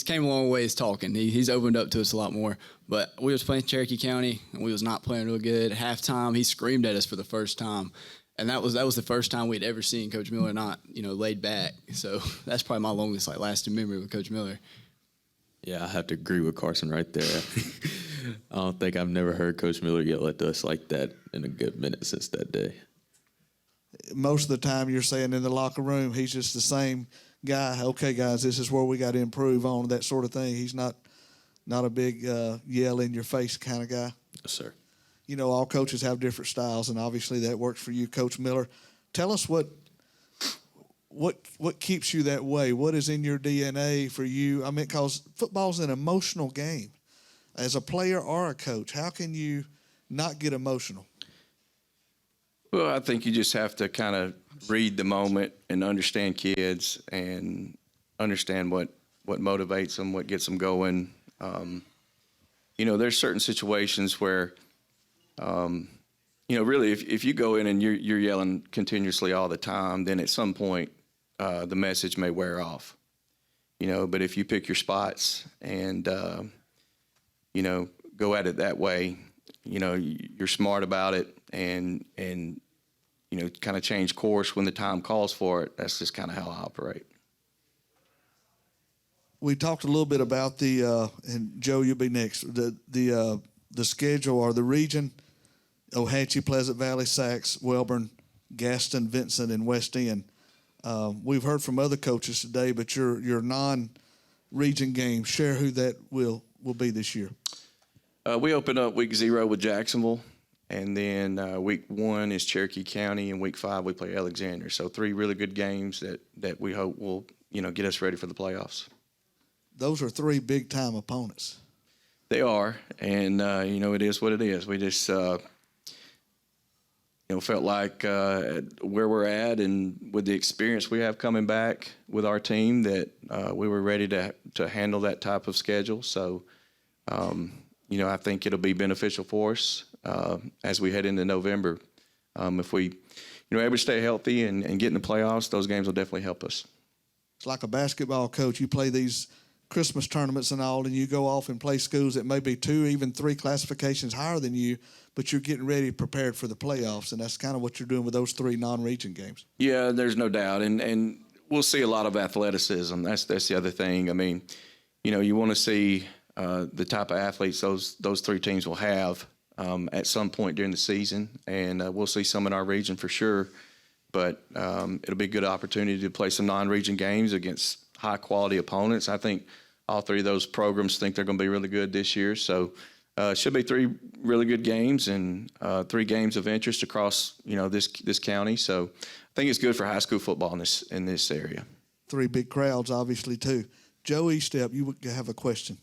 came a long ways talking. He's opened up to us a lot more. But we was playing Cherokee County, and we was not playing real good. At halftime, he screamed at us for the first time. And that was the first time we'd ever seen Coach Miller not, laid back. So that's probably my longest lasting memory with Coach Miller. Yeah, I have to agree with Carson right there. I don't think I've never heard Coach Miller yell at us like that in a good minute since that day. Most of the time you're saying in the locker room, he's just the same guy. Okay, guys, this is where we got to improve on, that sort of thing. He's not a big yell in your face kind of guy. Yes, sir. All coaches have different styles, and obviously that works for you, Coach Miller. Tell us what keeps you that way. What is in your DNA for you? I mean, because football's an emotional game. As a player or a coach, how can you not get emotional? Well, I think you just have to kind of read the moment and understand kids and understand what motivates them, what gets them going. There's certain situations where, really, if you go in and you're yelling continuously all the time, then at some point the message may wear off. But if you pick your spots and, go at it that way, you're smart about it and kind of change course when the time calls for it. That's just kind of how I operate. We talked a little bit about and Joe, you'll be next, the schedule or the region: Ohatchee, Pleasant Valley, Sacs, Welborn, Gaston, Vincent, and West End. We've heard from other coaches today, but your non-region games, share who that will be this year. We open up week 0 with Jacksonville, and then week 1 is Cherokee County, and week 5 we play Alexander. So 3 really good games that we hope will get us ready for the playoffs. Those are 3 big-time opponents. They are, and it is what it is. We just felt like where we're at and with the experience we have coming back with our team that we were ready to handle that type of schedule. So, I think it'll be beneficial for us as we head into November. If we, able to stay healthy and get in the playoffs, those games will definitely help us. It's like a basketball coach. You play these Christmas tournaments and all, and you go off and play schools that may be 2, even 3 classifications higher than you, but you're getting ready, prepared for the playoffs, and that's kind of what you're doing with those 3 non-region games. Yeah, there's no doubt, and we'll see a lot of athleticism. That's the other thing. I mean, you want to see the type of athletes those 3 teams will have at some point during the season, and we'll see some in our region for sure. But it'll be a good opportunity to play some non-region games against high-quality opponents. I think all 3 of those programs think they're going to be really good this year. So it should be 3 really good games and 3 games of interest across this county. So I think it's good for high school football in this area. 3 big crowds, obviously, too. Joe Eastep, you have a question.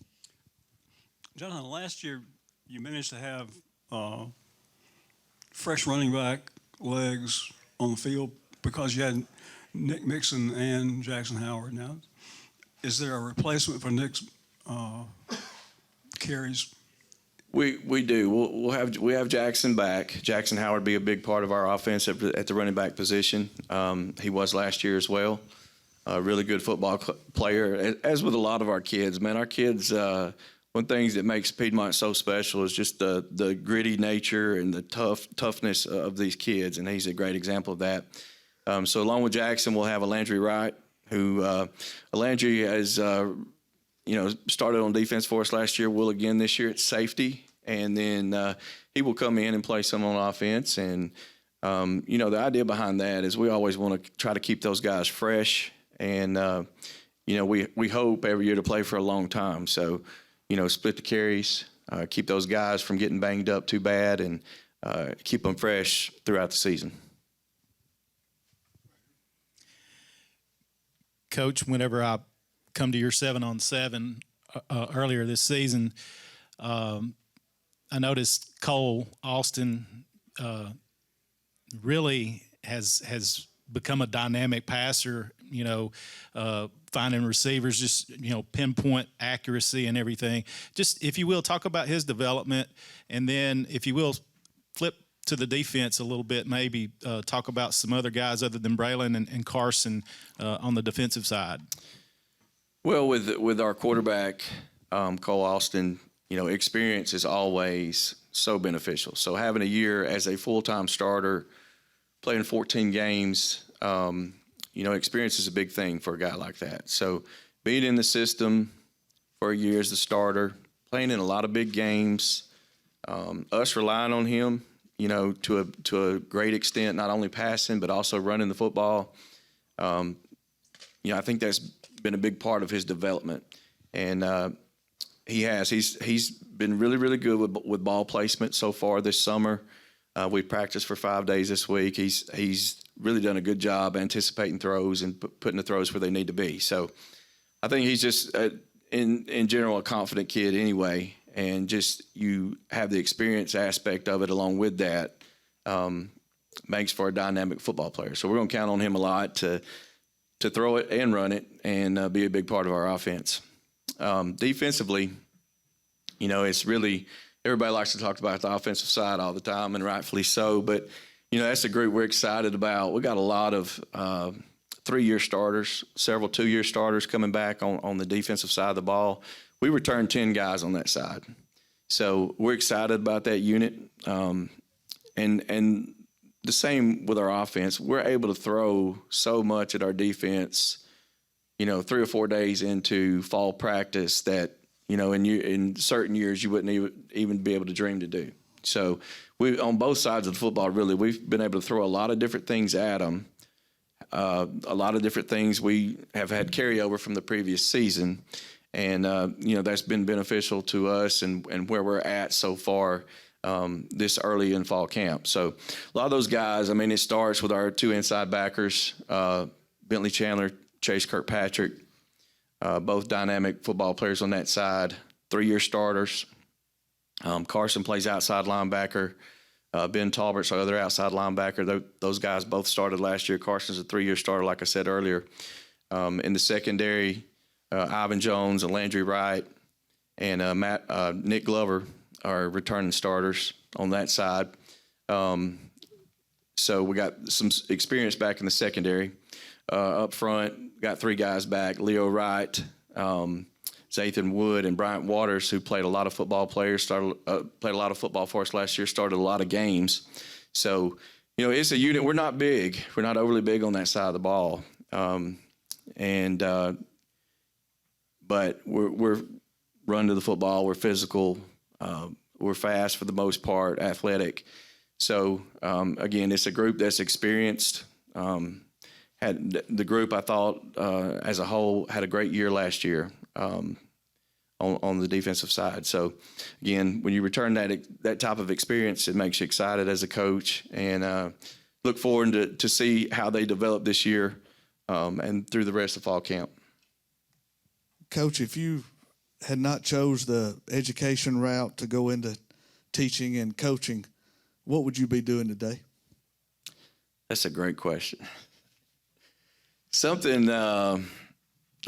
Jonathan, last year you managed to have fresh running back legs on the field because you had Nick Mixon and Jackson Howard. Now, is there a replacement for Nick's carries? We do. We have Jackson back. Jackson Howard be a big part of our offense at the running back position. He was last year as well. A really good football player, as with a lot of our kids. Man, our kids. One of the things that makes Piedmont so special is just the gritty nature and the toughness of these kids, and he's a great example of that. So along with Jackson, we'll have Landry Wright, who Landry has started on defense for us last year. Will again this year at safety, and then he will come in and play some on offense. And the idea behind that is we always want to try to keep those guys fresh, and we hope every year to play for a long time. So split the carries, keep those guys from getting banged up too bad, and keep them fresh throughout the season. Coach, whenever I come to your 7-on-7 earlier this season, I noticed Cole Austin really has become a dynamic passer, finding receivers, just, pinpoint accuracy and everything. Just, if you will, talk about his development, and then, if you will, flip to the defense a little bit, maybe talk about some other guys other than Braylon and Carson on the defensive side. Well, with our quarterback, Cole Austin, experience is always so beneficial. So having a year as a full-time starter, playing 14 games, experience is a big thing for a guy like that. So being in the system for a year as the starter, playing in a lot of big games, us relying on him, to a great extent, not only passing but also running the football. I think that's been a big part of his development, and he's been really, really good with ball placement so far this summer. We've practiced for 5 days this week. He's really done a good job anticipating throws and putting the throws where they need to be. So I think he's just in general a confident kid anyway. And just you have the experience aspect of it along with that makes for a dynamic football player. So we're going to count on him a lot to throw it and run it and be a big part of our offense. Defensively, it's really everybody likes to talk about the offensive side all the time, and rightfully so. But, that's a group we're excited about. We got a lot of 3-year starters, several 2-year starters coming back on the defensive side of the ball. We returned 10 guys on that side. So we're excited about that unit. And the same with our offense. We're able to throw so much at our defense, 3 or 4 days into fall practice that, in certain years you wouldn't even be able to dream to do. So we, on both sides of the football, really, we've been able to throw a lot of different things at them. A lot of different things we have had carryover from the previous season. And, that's been beneficial to us and where we're at so far this early in fall camp. So a lot of those guys, it starts with our 2 inside backers, Bentley Chandler, Chase Kirkpatrick, both dynamic football players on that side, 3-year starters. Carson plays outside linebacker. Ben Talbert's our other outside linebacker. Those guys both started last year. Carson's a 3-year starter, like I said earlier. In the secondary, Ivan Jones and Landry Wright and Nick Glover are returning starters on that side. So we got some experience back in the secondary. Up front, got 3 guys back: Leo Wright, Zathan Wood, and Bryant Waters, who played a lot of football played a lot of football for us last year, started a lot of games. So, it's a unit. We're not big. We're not overly big on that side of the ball. But we're run to the football. We're physical. We're fast for the most part, athletic. So, again, it's a group that's experienced. Had the group, I thought, as a whole, had a great year last year on the defensive side. So, again, when you return that type of experience, it makes you excited as a coach, and look forward to see how they develop this year and through the rest of fall camp. Coach, if you had not chose the education route to go into teaching and coaching, what would you be doing today? That's a great question. Something,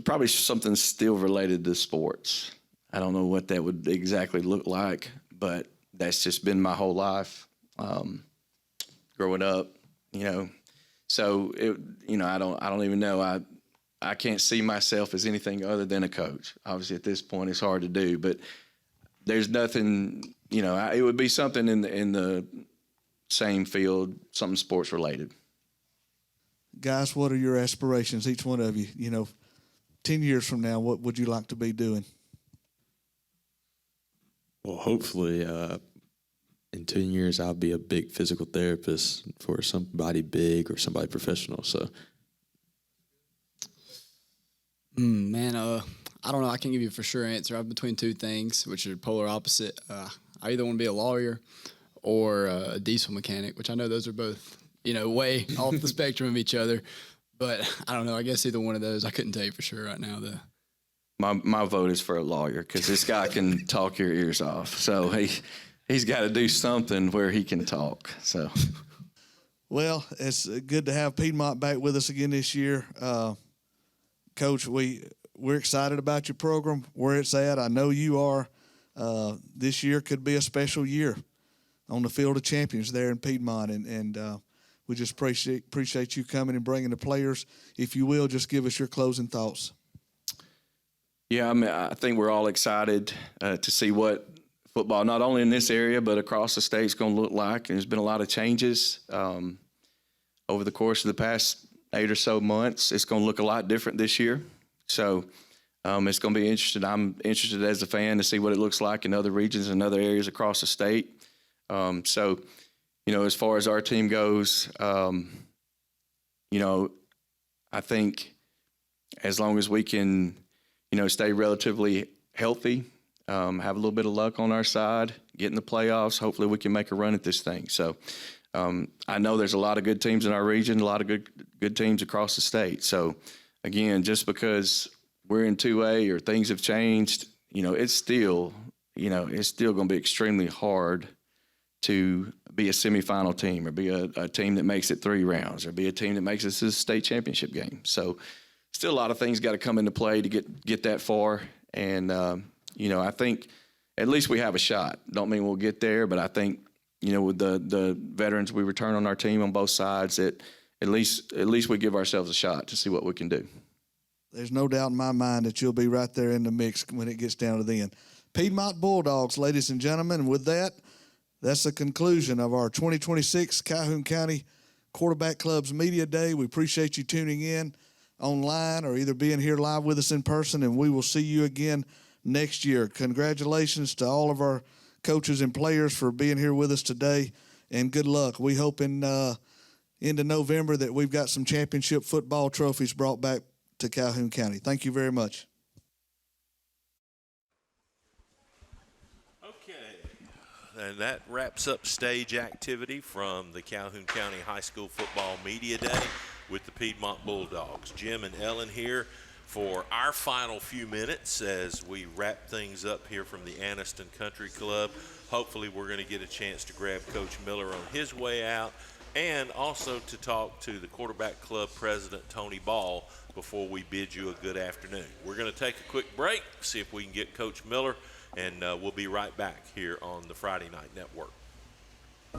probably something still related to sports. I don't know what that would exactly look like, but that's just been my whole life, growing up, So I don't even know. I can't see myself as anything other than a coach. Obviously, at this point, it's hard to do, but there's nothing. It would be something in the same field, something sports related. Guys, what are your aspirations, each one of you? 10 years from now, what would you like to be doing? Well, hopefully, in 10 years, I'll be a big physical therapist for somebody big or somebody professional. So, Man, I don't know. I can't give you a for sure answer. I'm between two things, which are polar opposite. I either want to be a lawyer or a diesel mechanic, which I know those are both, way off the spectrum of each other. But I don't know. I guess either one of those. I couldn't tell you for sure right now, though. My vote is for a lawyer because this guy can talk your ears off. So he's got to do something where he can talk. So, well, it's good to have Piedmont back with us again this year. Coach, we're excited about your program, where it's at. I know you are. This year could be a special year on the field of champions there in Piedmont, and we just appreciate you coming and bringing the players. If you will, just give us your closing thoughts. Yeah, I think we're all excited to see what football, not only in this area but across the state, is going to look like. There's been a lot of changes over the course of the past 8 or so months. It's going to look a lot different this year. So it's going to be interesting. I'm interested as a fan to see what it looks like in other regions and other areas across the state. So, as far as our team goes, I think as long as we can, stay relatively healthy, have a little bit of luck on our side, get in the playoffs, hopefully we can make a run at this thing. So I know there's a lot of good teams in our region, a lot of good teams across the state. So, again, just because we're in 2A or things have changed, it's still going to be extremely hard to be a semifinal team or be a team that makes it 3 rounds or be a team that makes it to the state championship game. So still a lot of things got to come into play to get that far. And, I think at least we have a shot. Don't mean we'll get there, but I think, with the veterans we return on our team on both sides, that at least we give ourselves a shot to see what we can do. There's no doubt in my mind that you'll be right there in the mix when it gets down to the end. Piedmont Bulldogs, ladies and gentlemen. And with that, that's the conclusion of our 2026 Calhoun County Quarterback Club's Media Day. We appreciate you tuning in online or either being here live with us in person, and we will see you again next year. Congratulations to all of our coaches and players for being here with us today, and good luck. We hope into November that we've got some championship football trophies brought back to Calhoun County. Thank you very much. And that wraps up stage activity from the Calhoun County High School Football Media Day with the Piedmont Bulldogs. Jim and Ellen here for our final few minutes as we wrap things up here from the Anniston Country Club. Hopefully we're going to get a chance to grab Coach Miller on his way out and also to talk to the Quarterback Club President, Tony Ball, before we bid you a good afternoon. We're going to take a quick break, see if we can get Coach Miller, and we'll be right back here on the Friday Night Network.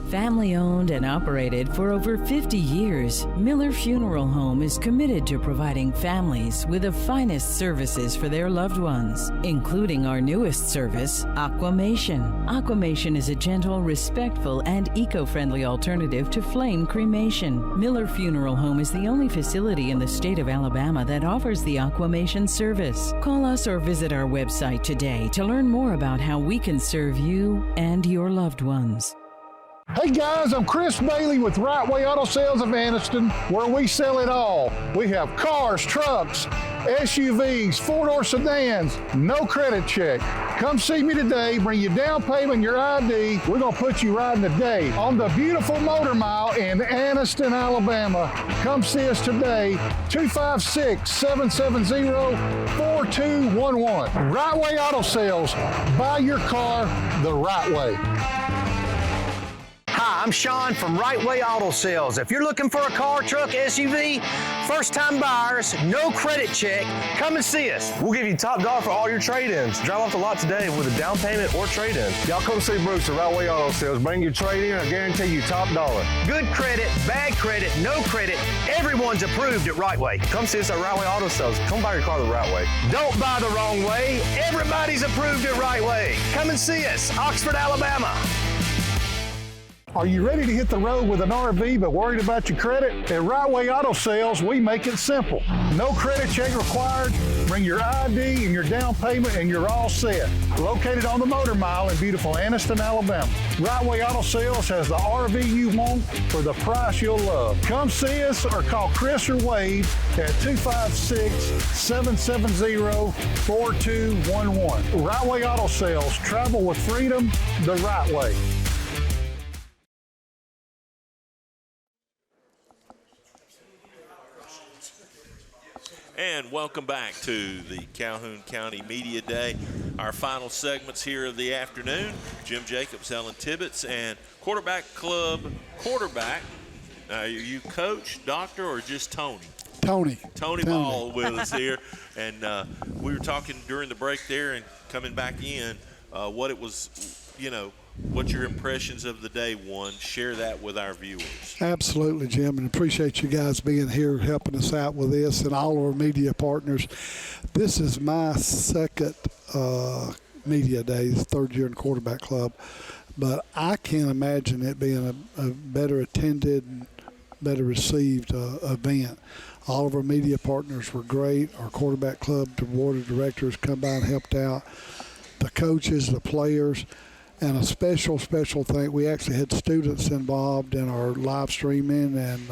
Family owned and operated for over 50 years, Miller Funeral Home is committed to providing families with the finest services for their loved ones, including our newest service, Aquamation. Aquamation is a gentle, respectful, and eco-friendly alternative to flame cremation. Miller Funeral Home is the only facility in the state of Alabama that offers the Aquamation service. Call us or visit our website today to learn more about how we can serve you and your loved ones. Hey guys, I'm Chris Bailey with Right Way Auto Sales of Anniston, where we sell it all. We have cars, trucks, SUVs, 4-door sedans, no credit check. Come see me today, bring your down payment, your ID. We're going to put you riding today on the beautiful Motor Mile in Anniston, Alabama. Come see us today, 256-770-4211. Right Way Auto Sales. Buy your car the right way. Hi, I'm Sean from Right Way Auto Sales. If you're looking for a car, truck, SUV, First-time buyers, no credit check. Come and see us. We'll give you top dollar for all your trade-ins. Drive off the lot today with a down payment or trade-in. Y'all come see Bruce at Right Way Auto Sales. Bring your trade-in. I guarantee you top dollar. Good credit, bad credit, no credit. Everyone's approved at Right Way. Come see us at Right Way Auto Sales. Come buy your car the right way. Don't buy the wrong way. Everybody's approved at Right Way. Come and see us, Oxford, Alabama. Are you ready to hit the road with an RV but worried about your credit? At Right Way Auto Sales, we make it simple. No credit check required. Bring your ID and your down payment and you're all set. Located on the Motor Mile in beautiful Anniston, Alabama. Right Way Auto Sales has the RV you want for the price you'll love. Come see us or call Chris or Wade at 256-770-4211. Right Way Auto Sales. Travel with freedom the right way. And welcome back to the Calhoun County Media Day. Our final segments here of the afternoon. Jim Jacobs, Ellen Tibbetts, and Quarterback Club quarterback. Are you coach, doctor, or just Tony? Tony Ball with us here. And we were talking during the break there and coming back in what it was, what your impressions of the day one. Share that with our viewers. Absolutely, Jim, and appreciate you guys being here helping us out with this and all our media partners. This is my second media day, third year in Quarterback Club, but I can't imagine it being a better attended, better received event. All of our media partners were great. Our Quarterback Club board of directors come by and helped out. The coaches, the players. And a special thing, we actually had students involved in our live streaming and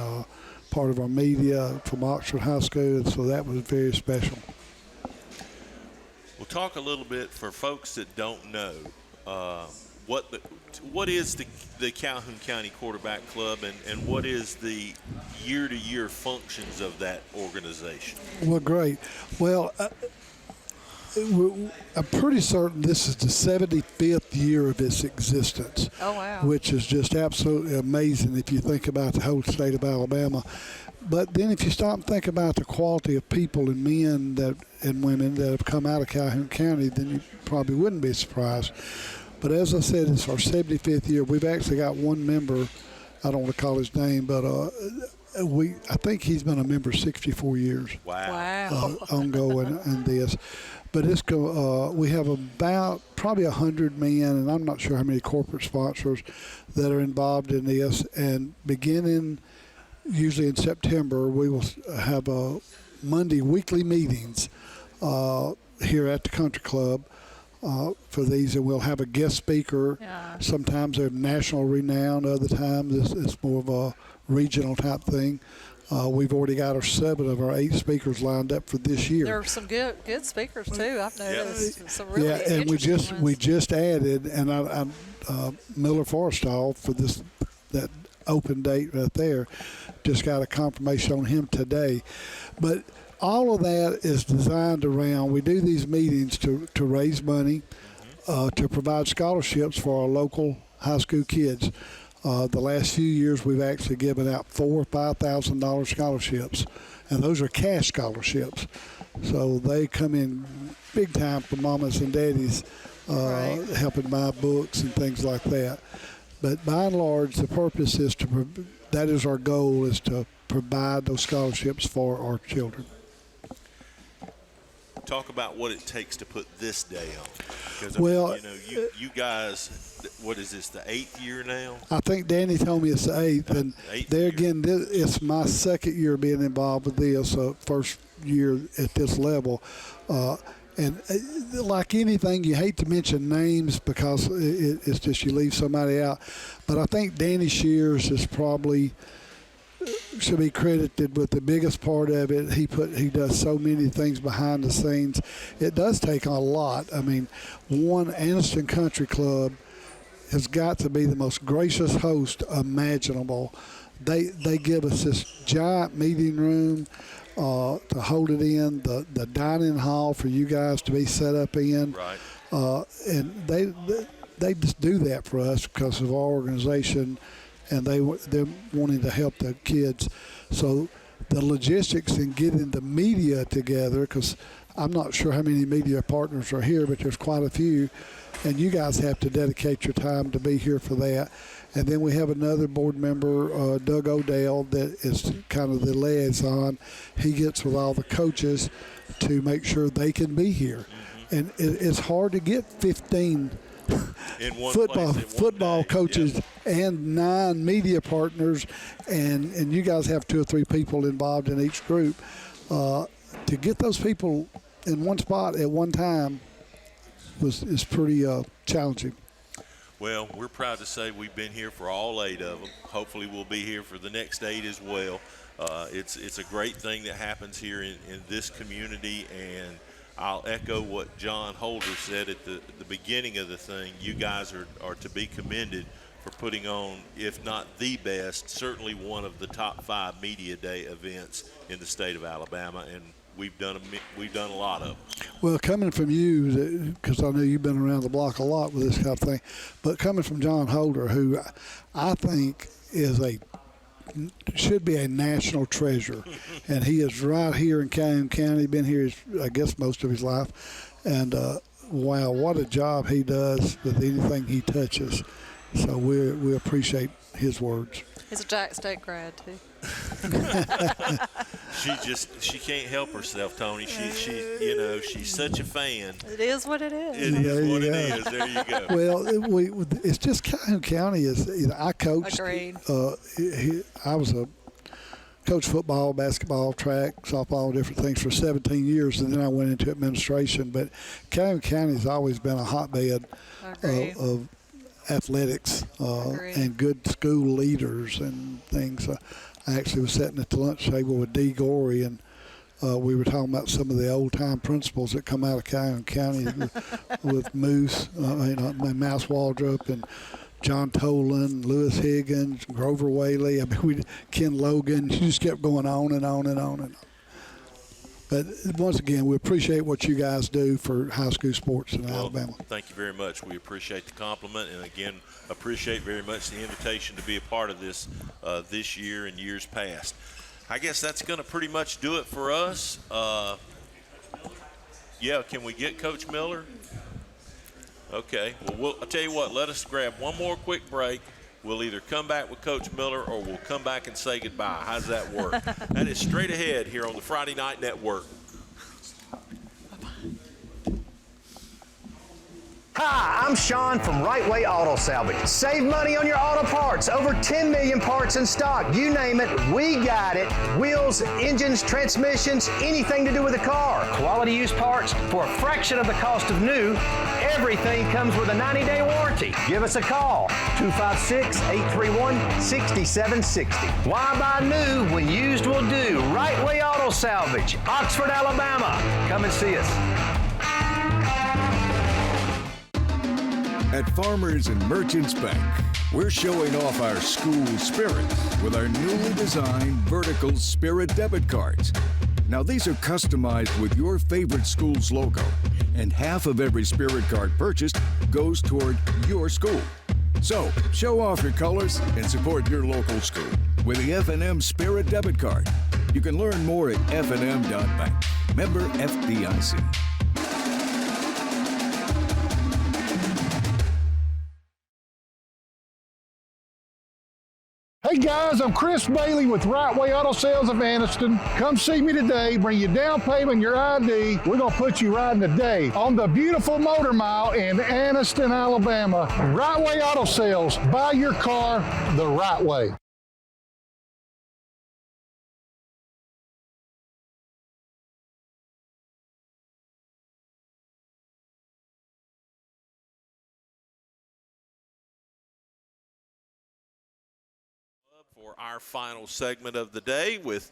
part of our media from Oxford High School, so that was very special. We'll talk a little bit for folks that don't know what is the Calhoun County Quarterback Club and what is the year-to-year functions of that organization. Well, great. Well, I'm pretty certain this is the 75th year of its existence. Oh, wow. Which is just absolutely amazing if you think about the whole state of Alabama. But then if you stop and think about the quality of people and men and women that have come out of Calhoun County, then you probably wouldn't be surprised. But as I said, it's our 75th year. We've actually got one member, I don't want to call his name, but I think he's been a member 64 years. Wow. Ongoing in this. But we have about probably 100 men, and I'm not sure how many corporate sponsors that are involved in this. And beginning usually in September, we will have Monday weekly meetings here at the Country Club for these, and we'll have a guest speaker. Yeah. Sometimes they're national renowned, other times it's more of a regional type thing. We've already got 7 of our 8 speakers lined up for this year. There are some good speakers too. I've noticed some really and interesting we just added, and I Miller Forrestal for that open date right there. Just got a confirmation on him today, but all of that is designed around. We do these meetings to raise money, to provide scholarships for our local high school kids. The last few years, we've actually given out $4,000 or $5,000 scholarships, and those are cash scholarships. So they come in big time for mamas and daddies, helping buy books and things like that. But by and large, the purpose is that is our goal, is to provide those scholarships for our children. Talk about what it takes to put this day on. Because you guys, what is this, the 8th year now? I think Danny told me it's the 8th, and there again, it's my second year being involved with this. First year at this level, and like anything, you hate to mention names because it's just you leave somebody out. But I think Danny Shears is probably should be credited with the biggest part of it. He does so many things behind the scenes. It does take a lot. I mean, Anniston Country Club has got to be the most gracious host imaginable. They give us this giant meeting room to hold it in, the dining hall for you guys to be set up in. Right. And they just do that for us because of our organization, and they're wanting to help the kids. So the logistics in getting the media together, because I'm not sure how many media partners are here, but there's quite a few, and you guys have to dedicate your time to be here for that. And then we have another board member, Doug Odell, that is kind of the liaison. He gets with all the coaches to make sure they can be here. And it's hard to get 15 in one football coaches and 9 media partners, and you guys have 2 or 3 people involved in each group. To get those people in one spot at one time is pretty challenging. Well, we're proud to say we've been here for all 8 of them. Hopefully we'll be here for the next 8 as well. It's a great thing that happens here in this community, and I'll echo what John Holder said at the beginning of the thing. You guys are to be commended for putting on, if not the best, certainly one of the top 5 media day events in the state of Alabama, and we've done a lot of them. Well, coming from you, because I know you've been around the block a lot with this kind of thing, but coming from John Holder, who I think should be a national treasure, and he is right here in Calhoun County. Been here, I guess, most of his life, and wow, what a job he does with anything he touches. So we appreciate his words. He's a Jack State grad too. She can't help herself, Tony. She's such a fan. It is what it is. It is what it is. There you go. Well, it's just Calhoun County is. I coached. Agreed. I was a coach football, basketball, track, softball, different things for 17 years, and then I went into administration. But Calhoun County has always been a hotbed of athletics and good school leaders and things. I actually was sitting at the lunch table with Dee Gorey, and we were talking about some of the old-time principals that come out of Calhoun County with Moose, Mouse Waldrop, and John Tolan, Lewis Higgins, Grover Whaley. I mean, Ken Logan. You just kept going on and on and on and on. But once again, we appreciate what you guys do for high school sports in Alabama. Thank you very much. We appreciate the compliment, and again, appreciate very much the invitation to be a part of this this year and years past. I guess that's going to pretty much do it for us. Can we get Coach Miller? Okay. Well, I'll tell you what. Let us grab one more quick break. We'll either come back with Coach Miller or we'll come back and say goodbye. How's that work? That is straight ahead here on the Friday Night Network. Hi, I'm Sean from Right Way Auto Salvage. Save money on your auto parts. Over 10 million parts in stock. You name it, we got it. Wheels, engines, transmissions, anything to do with a car. Quality used parts for a fraction of the cost of new. Everything comes with a 90-day warranty. Give us a call, 256-831-6760. Why buy new when used will do? Right Way Auto Salvage, Oxford, Alabama. Come and see us. At Farmers and Merchants Bank, we're showing off our school spirit with our newly designed vertical Spirit debit cards. Now, these are customized with your favorite school's logo, and half of every Spirit card purchased goes toward your school. So, show off your colors and support your local school with the FNN Spirit debit card. You can learn more at fnn.bank. Member FDIC. Hey guys, I'm Chris Bailey with Right Way Auto Sales of Anniston. Come see me today, bring your down payment and your ID. We're gonna put you riding today on the beautiful Motor Mile in Anniston, Alabama. Right Way Auto Sales, buy your car the right way. For our final segment of the day with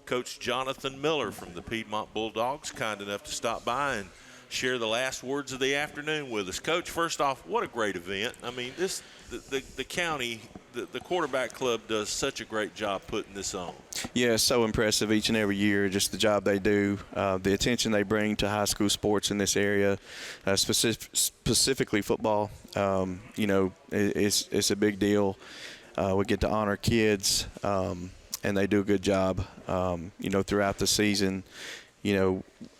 Coach Jonathan Miller from the Piedmont Bulldogs, kind enough to stop by and share the last words of the afternoon with us. Coach, first off, what a great event. I mean, the county, the quarterback club does such a great job putting this on. Yeah, it's so impressive each and every year, just the job they do, the attention they bring to high school sports in this area, specifically football. It's a big deal. We get to honor kids and they do a good job, throughout the season,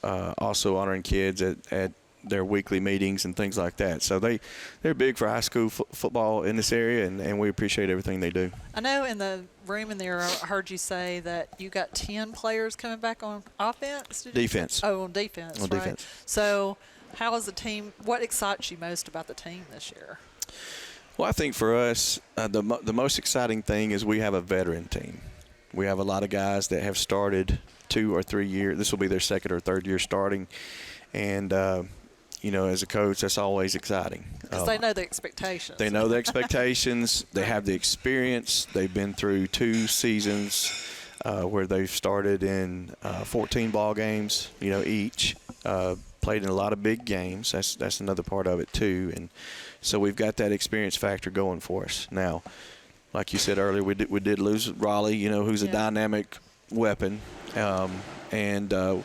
also honoring kids at their weekly meetings and things like that. So they're big for high school football in this area, and we appreciate everything they do. I know in the room in there, I heard you say that you got 10 players coming back on offense? Defense. Oh, on defense, On right. defense. So how is the team, what excites you most about the team this year? Well, I think for us, the most exciting thing is we have a veteran team. We have a lot of guys that have started 2 or 3 years. This will be their second or third year starting. And, as a coach, that's always exciting. Because they know the expectations. They know the expectations. They have the experience. They've been through 2 seasons where they've started in 14 ball games, each. Played in a lot of big games. That's another part of it, too. And so we've got that experience factor going for us. Now, like you said earlier, we did lose Raleigh, who's a dynamic weapon. The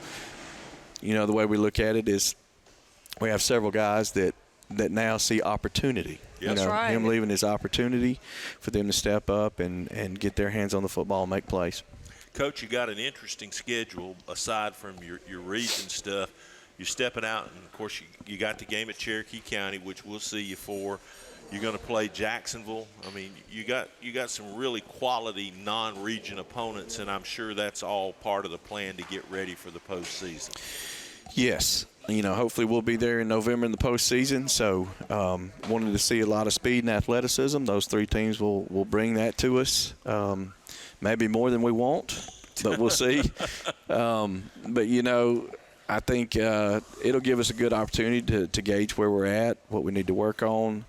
way we look at it is we have several guys that now see opportunity. That's right. Him leaving his opportunity for them to step up and get their hands on the football and make plays. Coach, you got an interesting schedule aside from your region stuff. You're stepping out, and, of course, you got the game at Cherokee County, which we'll see you for. You're going to play Jacksonville. I mean, you got some really quality non-region opponents, and I'm sure that's all part of the plan to get ready for the postseason. Yes. Hopefully we'll be there in November in the postseason. So wanted to see a lot of speed and athleticism. Those 3 teams will bring that to us. Maybe more than we want, but we'll see. I think it'll give us a good opportunity to gauge where we're at, what we need to work on,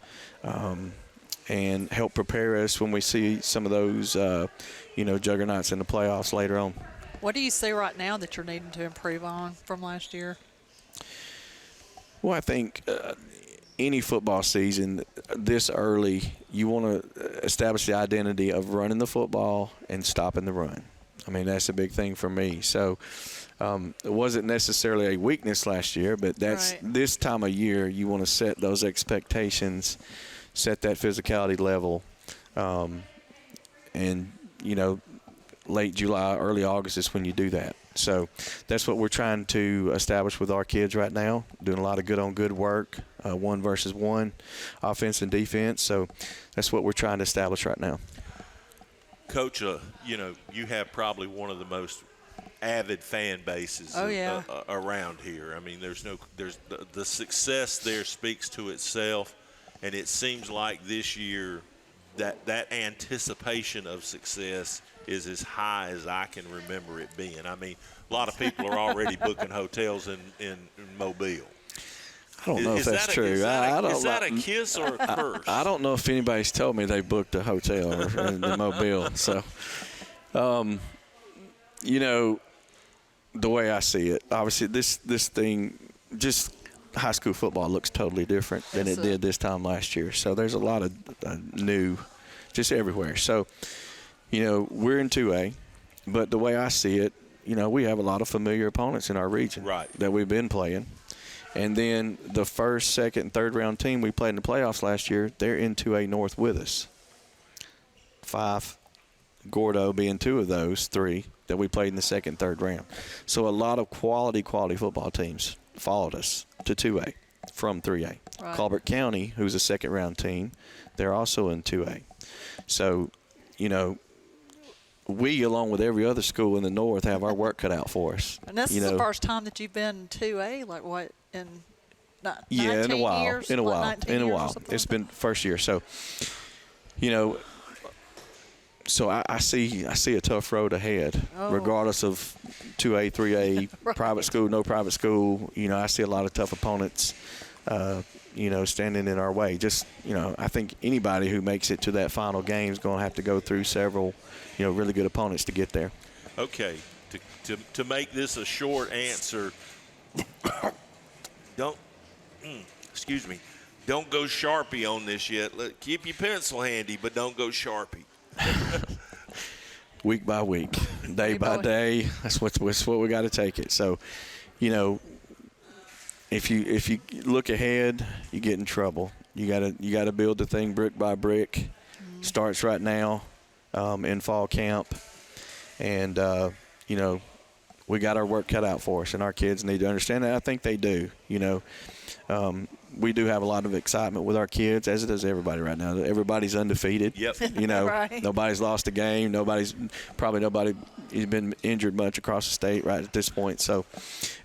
and help prepare us when we see some of those, juggernauts in the playoffs later on. What do you see right now that you're needing to improve on from last year? Well, I think any football season this early, you want to establish the identity of running the football and stopping the run. I mean, that's a big thing for me. So it wasn't necessarily a weakness last year, but that's this time of year you want to set those expectations, set that physicality level, late July, early August is when you do that. So that's what we're trying to establish with our kids right now, doing a lot of good-on-good work, 1-versus-1, offense and defense. So that's what we're trying to establish right now. Coach, you have probably one of the most avid fan bases around here. I mean, there's the success there speaks to itself, and it seems like this year that anticipation of success is as high as I can remember it being. I mean, a lot of people are already booking hotels in Mobile. I don't know if that's true. Is that a kiss or a curse? I don't know if anybody's told me they booked a hotel in Mobile. So, the way I see it, obviously this thing, just high school football looks totally different than it did this time last year. So there's a lot of new just everywhere. So, we're in 2A, but the way I see it, we have a lot of familiar opponents in our region that we've been playing. And then the first, second, and third round team we played in the playoffs last year, they're in 2A North with us. 5, Gordo being 2 of those 3 that we played in the second and third round. So a lot of quality football teams followed us to 2A from 3A. Right. Colbert County, who's a second round team, they're also in 2A. So, we, along with every other school in the north, have our work cut out for us. And this is the first time that you've been 2A, like what, in 19 in a while. years? In a while. It's like been first year. So, so I see a tough road ahead, regardless of 2A, 3A, private school, no private school. I see a lot of tough opponents, standing in our way. Just, I think anybody who makes it to that final game is going to have to go through several, really good opponents to get there. Okay, to make this a short answer, don't go Sharpie on this yet. Keep your pencil handy, but don't go Sharpie. Week by week, day by day, that's what we got to take it. So, if you look ahead, you get in trouble. You gotta build the thing brick by brick. Starts right now in fall camp, And, we got our work cut out for us, and our kids need to understand that. I think they do. We do have a lot of excitement with our kids, as does everybody right now. Everybody's undefeated. Yep. Right. Nobody's lost a game. Nobody has been injured much across the state right at this point. So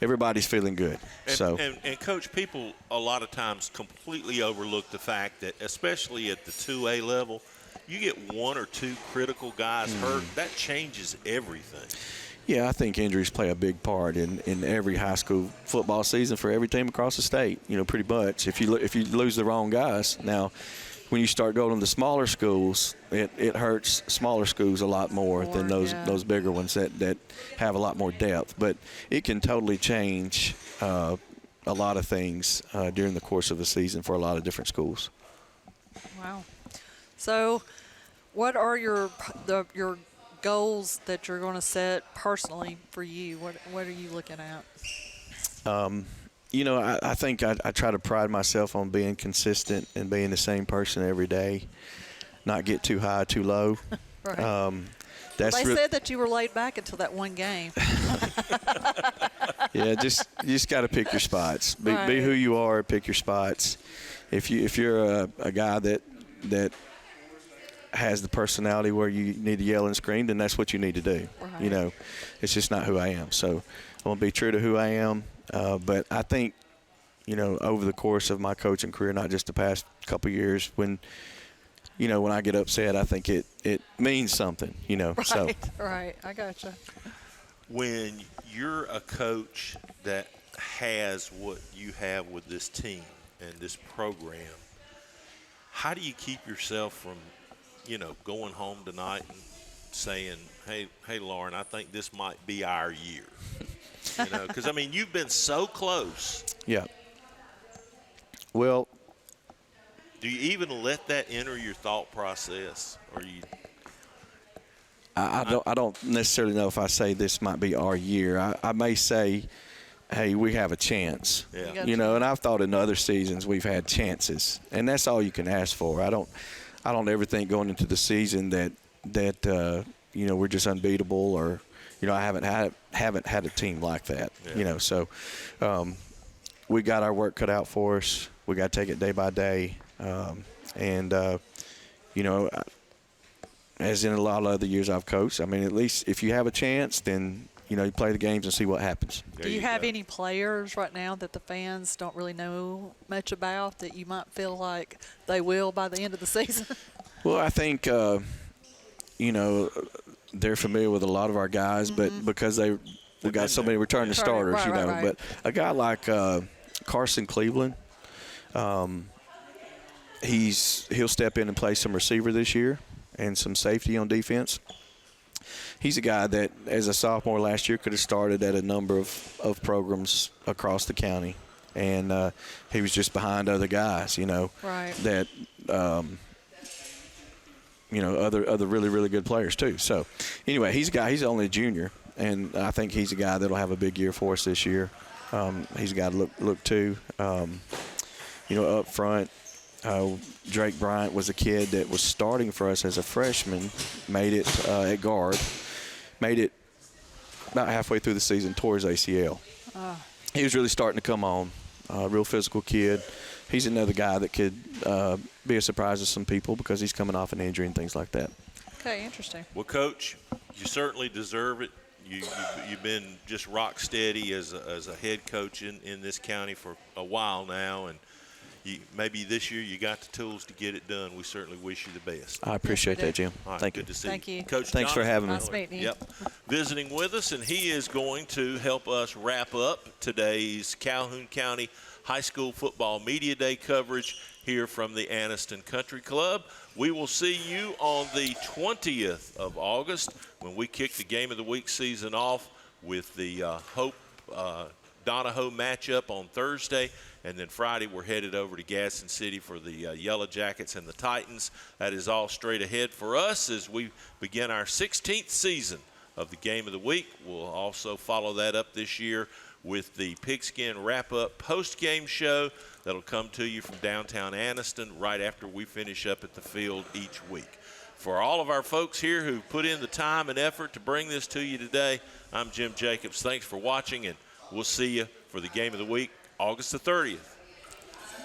everybody's feeling good. And Coach, people a lot of times completely overlook the fact that, especially at the 2A level, you get one or two critical guys hurt. That changes everything. Yeah, I think injuries play a big part in every high school football season for every team across the state. Pretty much. If you lose the wrong guys, now when you start going to the smaller schools, it hurts smaller schools a lot more than those bigger ones that have a lot more depth. But it can totally change a lot of things during the course of a season for a lot of different schools. Wow. So, what are your goals that you're going to set personally for you? What are you looking at? I think I try to pride myself on being consistent and being the same person every day, not get too high, too low. Right. They said that you were laid back until that one game. Yeah, you just got to pick your spots. Be who you are. Pick your spots. If you're a guy that has the personality where you need to yell and scream, then that's what you need to do. Right. It's just not who I am. So I'm going to be true to who I am. But I think, over the course of my coaching career, not just the past couple of years, when I get upset, I think it means something, Right, so. Right. I gotcha. When you're a coach that has what you have with this team and this program, how do you keep yourself from going home tonight and saying, hey, Lauren, I think this might be our year? Because, you've been so close. Yeah. Well. Do you even let that enter your thought process? Or you? I don't necessarily know if I say this might be our year. I may say, hey, we have a chance. Yeah. And I've thought in other seasons we've had chances. And that's all you can ask for. I don't ever think going into the season that we're just unbeatable, or I haven't had a team like that. Yeah. So we got our work cut out for us. We got to take it day by day, as in a lot of other years I've coached. At least if you have a chance, then you play the games and see what happens. Do you have any players right now that the fans don't really know much about that you might feel like they will by the end of the season? Well, I think, they're familiar with a lot of our guys, but because we got so many returning starters, right. But a guy like Carson Cleveland, he'll step in and play some receiver this year and some safety on defense. He's a guy that, as a sophomore last year, could have started at a number of programs across the county, and he was just behind other guys, right. that other really, really good players too. So anyway, he's only a junior, and I think he's a guy that'll have a big year for us this year. He's a guy to look to. Up front, Drake Bryant was a kid that was starting for us as a freshman, made it at guard, made it about halfway through the season, tore his ACL. He was really starting to come on. Real physical kid. He's another guy that could be a surprise to some people because he's coming off an injury and things like that. Okay, interesting. Well, Coach, you certainly deserve it. You've been just rock steady as a head coach in this county for a while now, and maybe this year you got the tools to get it done. We certainly wish you the best. I appreciate that, Jim. All right, Thank good you. to see Thank you. Coach Thanks for having me. Nice meeting you. Yep. Visiting with us, and he is going to help us wrap up today's Calhoun County High School Football Media Day coverage here from the Anniston Country Club. We will see you on the 20th of August when we kick the Game of the Week season off with the Hope Donahoe matchup on Thursday. And then Friday, we're headed over to Gaston City for the Yellow Jackets and the Titans. That is all straight ahead for us as we begin our 16th season of the Game of the Week. We'll also follow that up this year with the Pigskin Wrap-Up post-game show that'll come to you from downtown Anniston right after we finish up at the field each week. For all of our folks here who put in the time and effort to bring this to you today, I'm Jim Jacobs. Thanks for watching, and we'll see you for the game of the week, August the 30th.